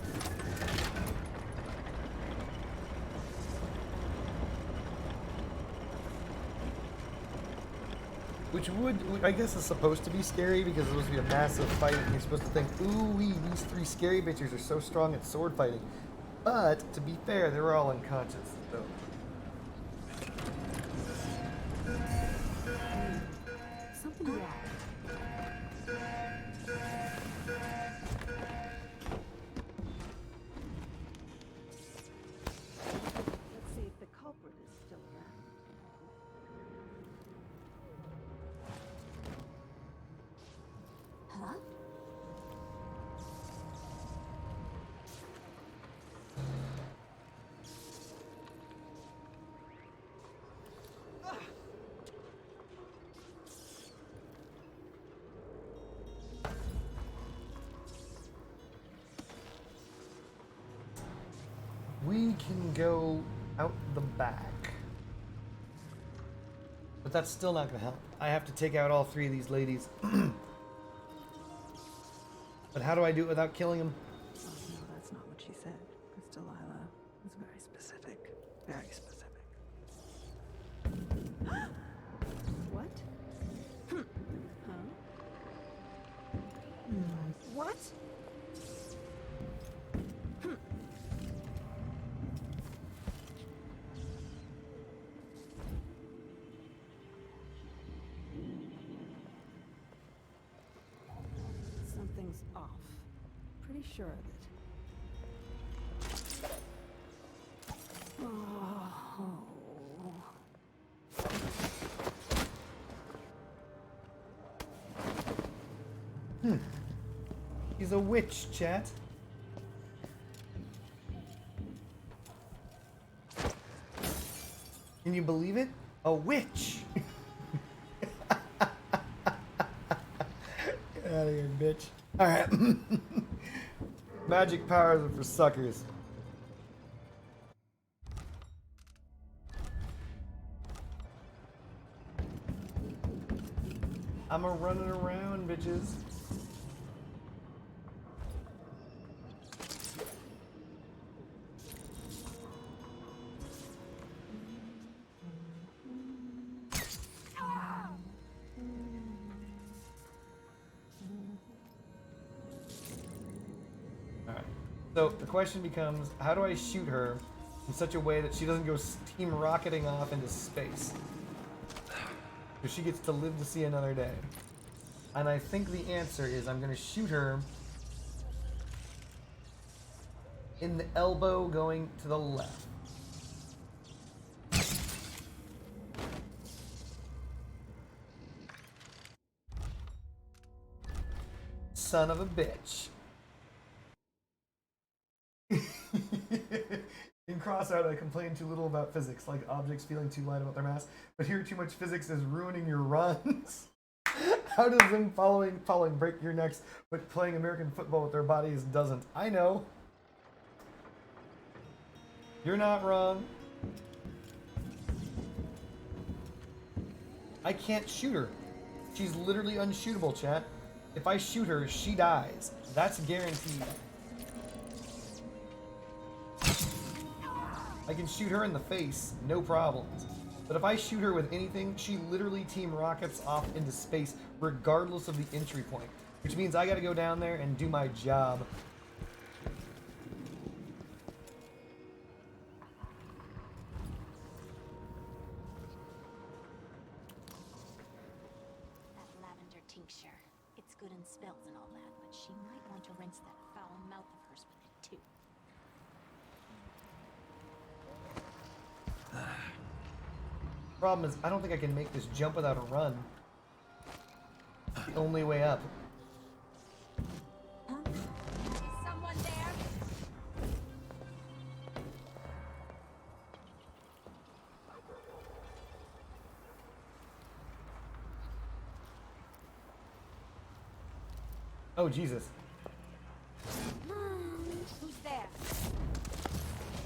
Which I guess is supposed to be scary because it's supposed to be a massive fight and you're supposed to think, ooh, these 3 scary bitches are so strong at sword fighting. But, to be fair, they were all unconscious, so. Something wrong. Let's see if the culprit is still around. Huh? We can go out the back. But that's still not going to help. I have to take out all 3 of these ladies. But how do I do it without killing them? Oh, no, that's not what she said. Because Delilah was very specific. Very specific. What? Huh? What? Something's off. Pretty sure of it. Oh. She's a witch, chat. Can you believe it? A witch! Get out of here, bitch. Alright. Magic powers are for suckers. I'm a running around, bitches. Alright. So the question becomes, how do I shoot her in such a way that she doesn't go steam rocketing off into space? So she gets to live to see another day. And I think the answer is I'm going to shoot her in the elbow going to the left. Son of a bitch. In Crossout, I complain too little about physics, like objects feeling too light about their mass, but here too much physics is ruining your runs. How does them falling break your necks, but playing American football with their bodies doesn't? I know. You're not wrong. I can't shoot her. She's literally unshootable, chat. If I shoot her, she dies. That's guaranteed. I can shoot her in the face, no problems. But if I shoot her with anything, she literally team rockets off into space regardless of the entry point. Which means I gotta go down there and do my job. That lavender tincture. It's good in spells and all that, but she might want to rinse that foul mouth of hers with it too. Problem is, I don't think I can make this jump without a run. It's the only way up. Is someone there? Oh, Jesus. Who's there?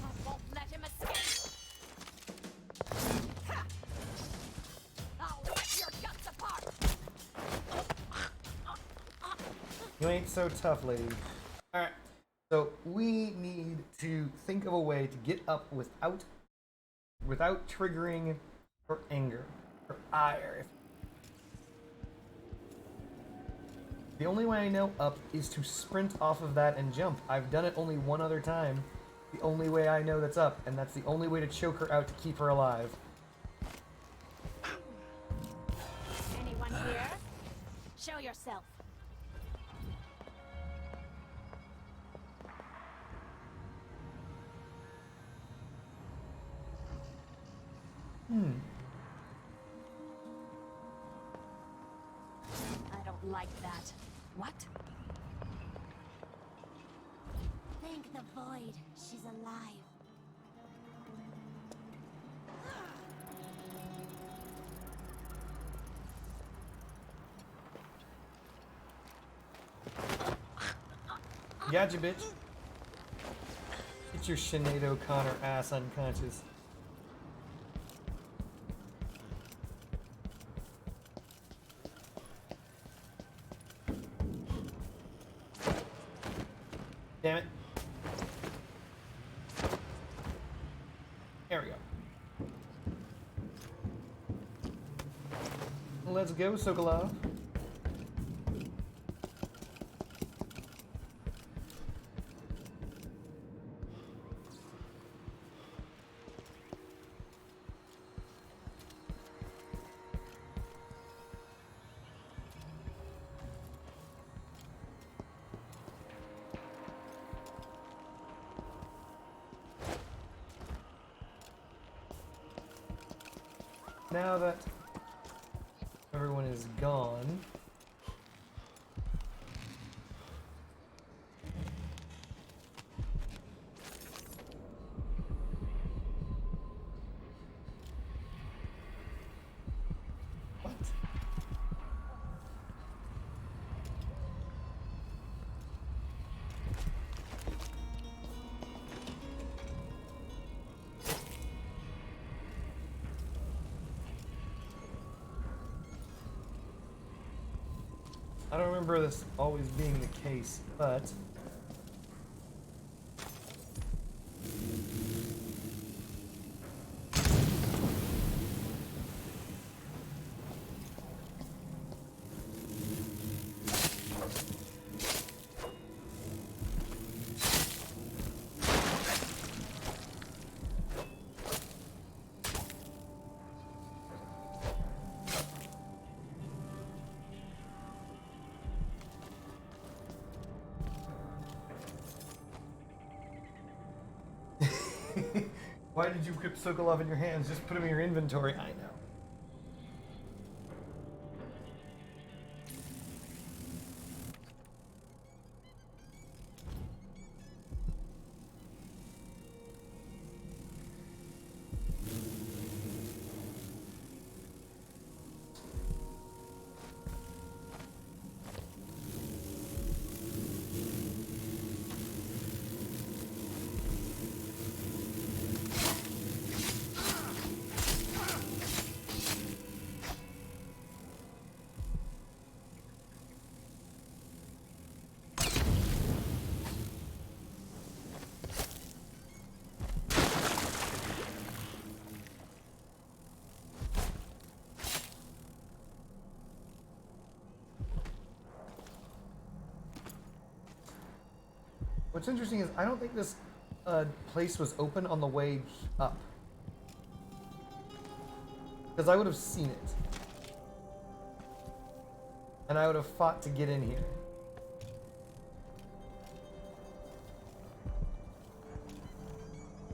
I won't let him escape. Ha! I'll rip your guts apart. You ain't so tough, lady. Alright. So we need to think of a way to get up without triggering her anger, her ire. The only way I know up is to sprint off of that and jump. I've done it only one other time. The only way I know that's up, and that's the only way to choke her out to keep her alive. Anyone here? Show yourself. I don't like that. What? Thank the void. She's alive. Gotcha, bitch. Get your Sinead O'Connor ass unconscious. Damn it. There we go. Let's go, Sokolov. Now that everyone is gone, what? I don't remember this always being the case, but... Why did you equip Sokolov in your hands? Just put him in your inventory. I know. What's interesting is I don't think this place was open on the way up. Because I would have seen it. And I would have fought to get in here.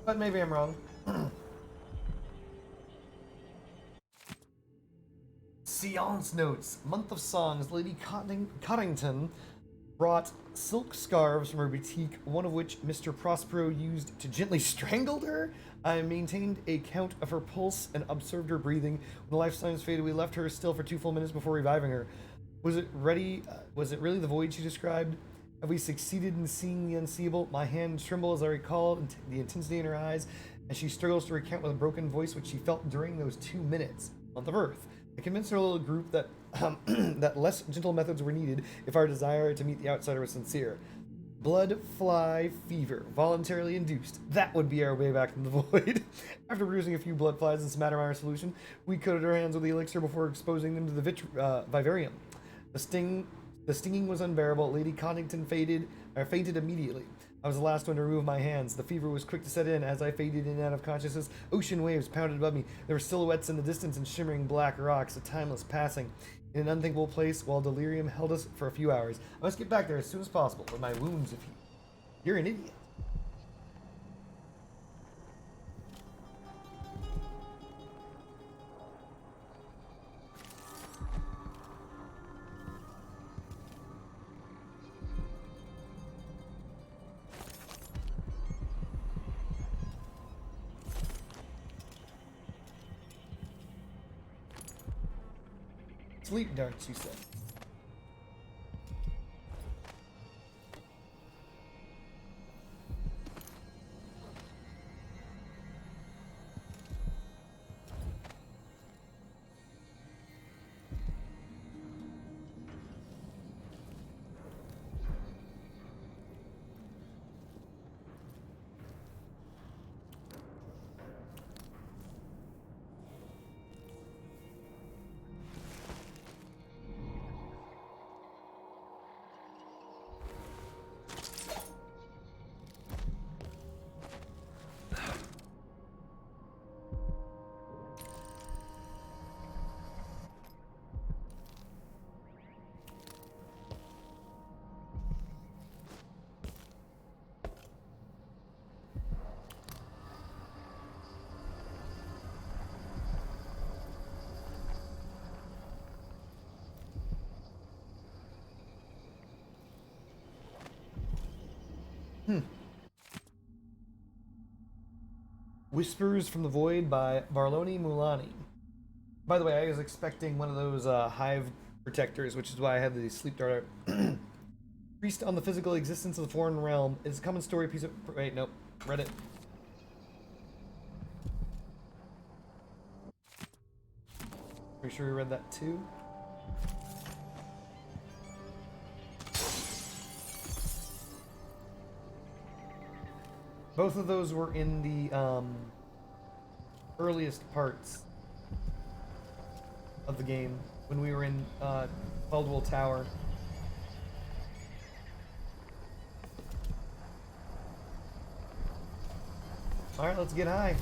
But maybe I'm wrong. Seance notes. Month of songs. Lady Cottington brought silk scarves from her boutique, one of which Mr. Prospero used to gently strangle her. I maintained a count of her pulse and observed her breathing. When the life signs faded, we left her still for 2 full minutes before reviving her. Was it ready? Was it really the void she described? Have we succeeded in seeing the unseeable? My hand trembled as I recalled the intensity in her eyes, as she struggles to recount with a broken voice what she felt during those 2 minutes. Month of Earth. I convinced her little group that that less gentle methods were needed if our desire to meet the outsider was sincere. Blood fly fever, voluntarily induced. That would be our way back from the void. After bruising a few blood flies and some Mattermeyer solution, we coated our hands with the elixir before exposing them to the vivarium. The stinging was unbearable. Lady Connington fainted immediately. I was the last one to remove my hands. The fever was quick to set in. As I faded in and out of consciousness, ocean waves pounded above me. There were silhouettes in the distance and shimmering black rocks, a timeless passing. In an unthinkable place, while delirium held us for a few hours. I must get back there as soon as possible, but my wounds have healed. You're an idiot. Sleep darts, you said. Whispers from the Void by Barloni Mulani. By the way, I was expecting one of those hive protectors, which is why I had the sleep dart out. Priest on the physical existence of the foreign realm. It's a common story piece of... Wait, nope. Read it. Pretty sure we read that too. Both of those were in the earliest parts of the game when we were in Caldwell Tower. All right, let's get high.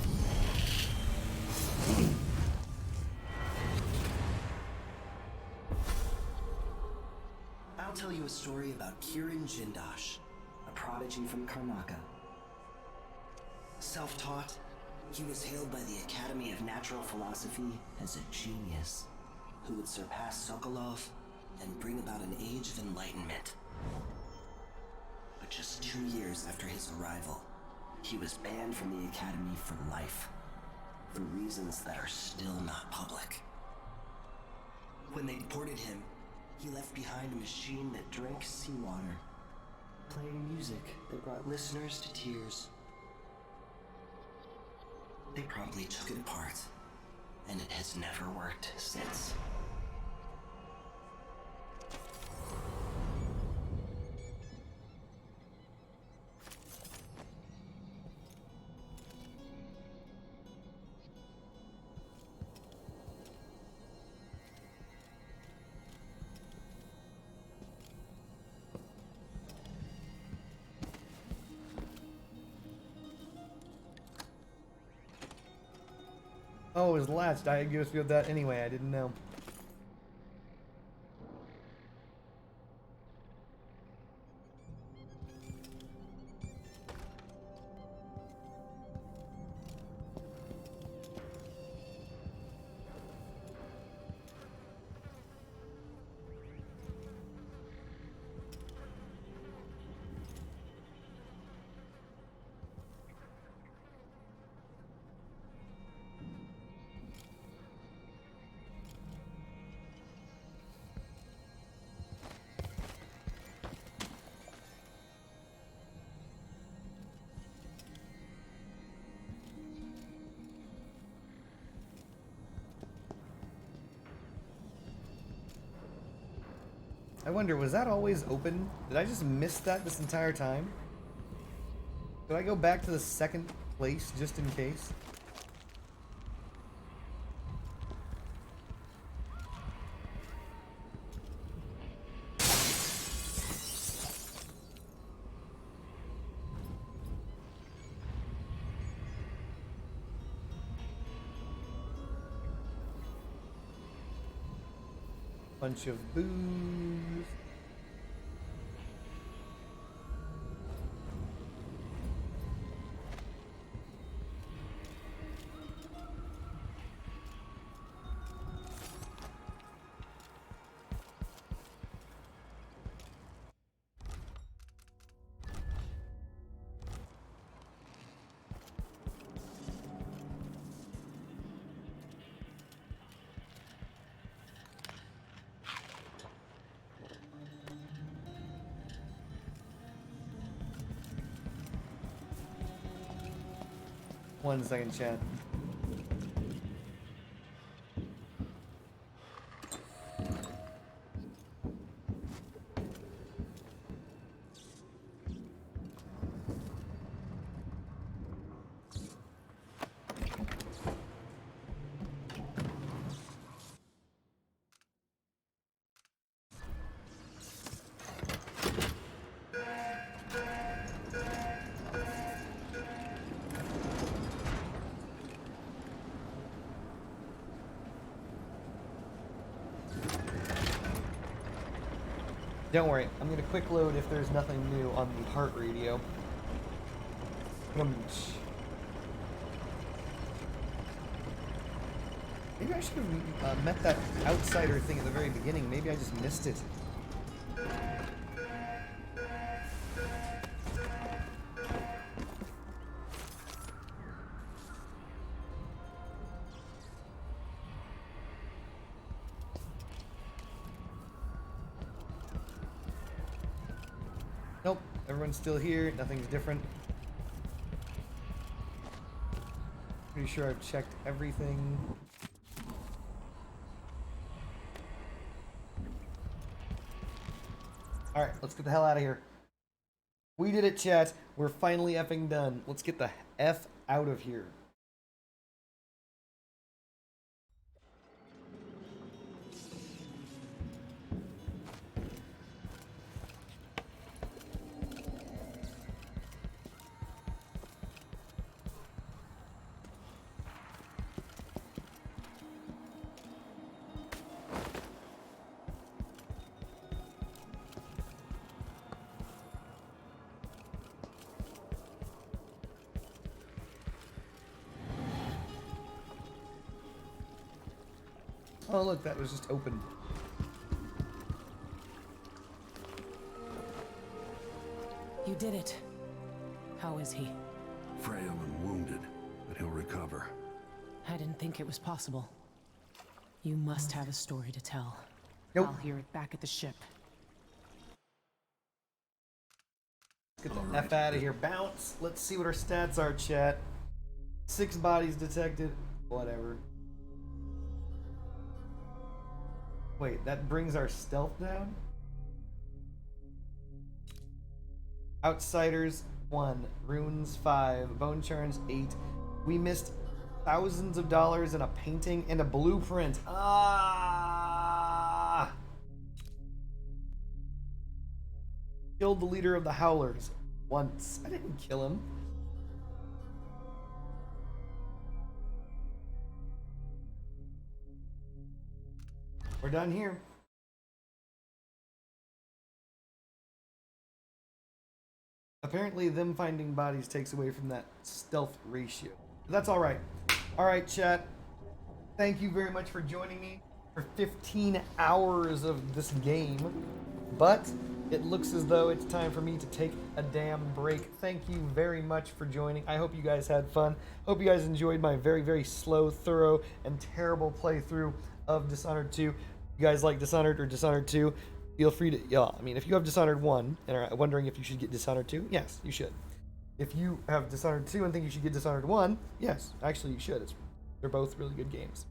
I'll tell you a story about Kirin Jindosh, a prodigy from Karnaka. Self-taught, he was hailed by the Academy of Natural Philosophy as a genius who would surpass Sokolov and bring about an age of enlightenment. But just 2 years after his arrival, he was banned from the Academy for life, for reasons that are still not public. When they deported him, he left behind a machine that drank seawater, playing music that brought listeners to tears. They probably took it apart, and it has never worked since. Oh, it was latched. I guess we had that anyway. I didn't know. I wonder, was that always open? Did I just miss that this entire time? Did I go back to the second place just in case? Bunch of booze. One second, chat. Don't worry, I'm gonna quick load if there's nothing new on the heart radio. Maybe I should have met that outsider thing at the very beginning. Maybe I just missed it. Nope, everyone's still here. Nothing's different. Pretty sure I've checked everything. Alright, let's get the hell out of here. We did it, chat. We're finally effing done. Let's get the F out of here. Oh, look, that was just open. You did it. How is he? Frail and wounded, but he'll recover. I didn't think it was possible. You must have a story to tell. Nope. I'll hear it back at the ship. Get the F out of here. Bounce. Let's see what our stats are, chat. 6 bodies detected. Whatever. Wait, that brings our stealth down? Outsiders 1, runes 5, bone charms 8. We missed thousands of dollars in a painting and a blueprint. Ah! Killed the leader of the Howlers once. I didn't kill him. We're done here. Apparently, them finding bodies takes away from that stealth ratio. But that's all right. All right, chat. Thank you very much for joining me for 15 hours of this game. But it looks as though it's time for me to take a damn break. Thank you very much for joining. I hope you guys had fun. Hope you guys enjoyed my very, very slow, thorough, and terrible playthrough of Dishonored 2. If you guys like Dishonored or Dishonored 2, feel free to, yeah, I mean, if you have Dishonored 1 and are wondering if you should get Dishonored 2, yes, you should. If you have Dishonored 2 and think you should get Dishonored 1, yes, actually you should. They're both really good games.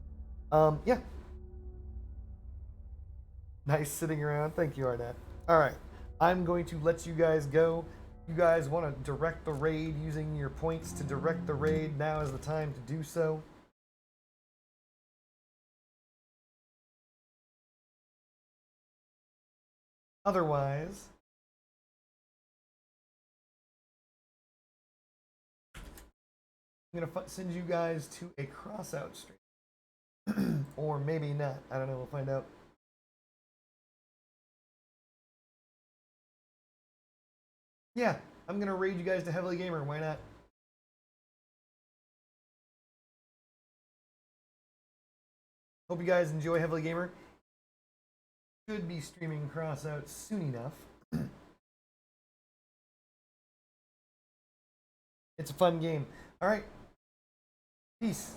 Yeah. Nice sitting around. Thank you, Arnett. All right. I'm going to let you guys go. You guys want to direct the raid using your points to direct the raid. Now is the time to do so. Otherwise, I'm going to send you guys to a crossout stream. Or maybe not. I don't know. We'll find out. Yeah, I'm going to raid you guys to Heavily Gamer. Why not? Hope you guys enjoy Heavily Gamer. Should be streaming crossout soon enough. It's a fun game. All right. Peace.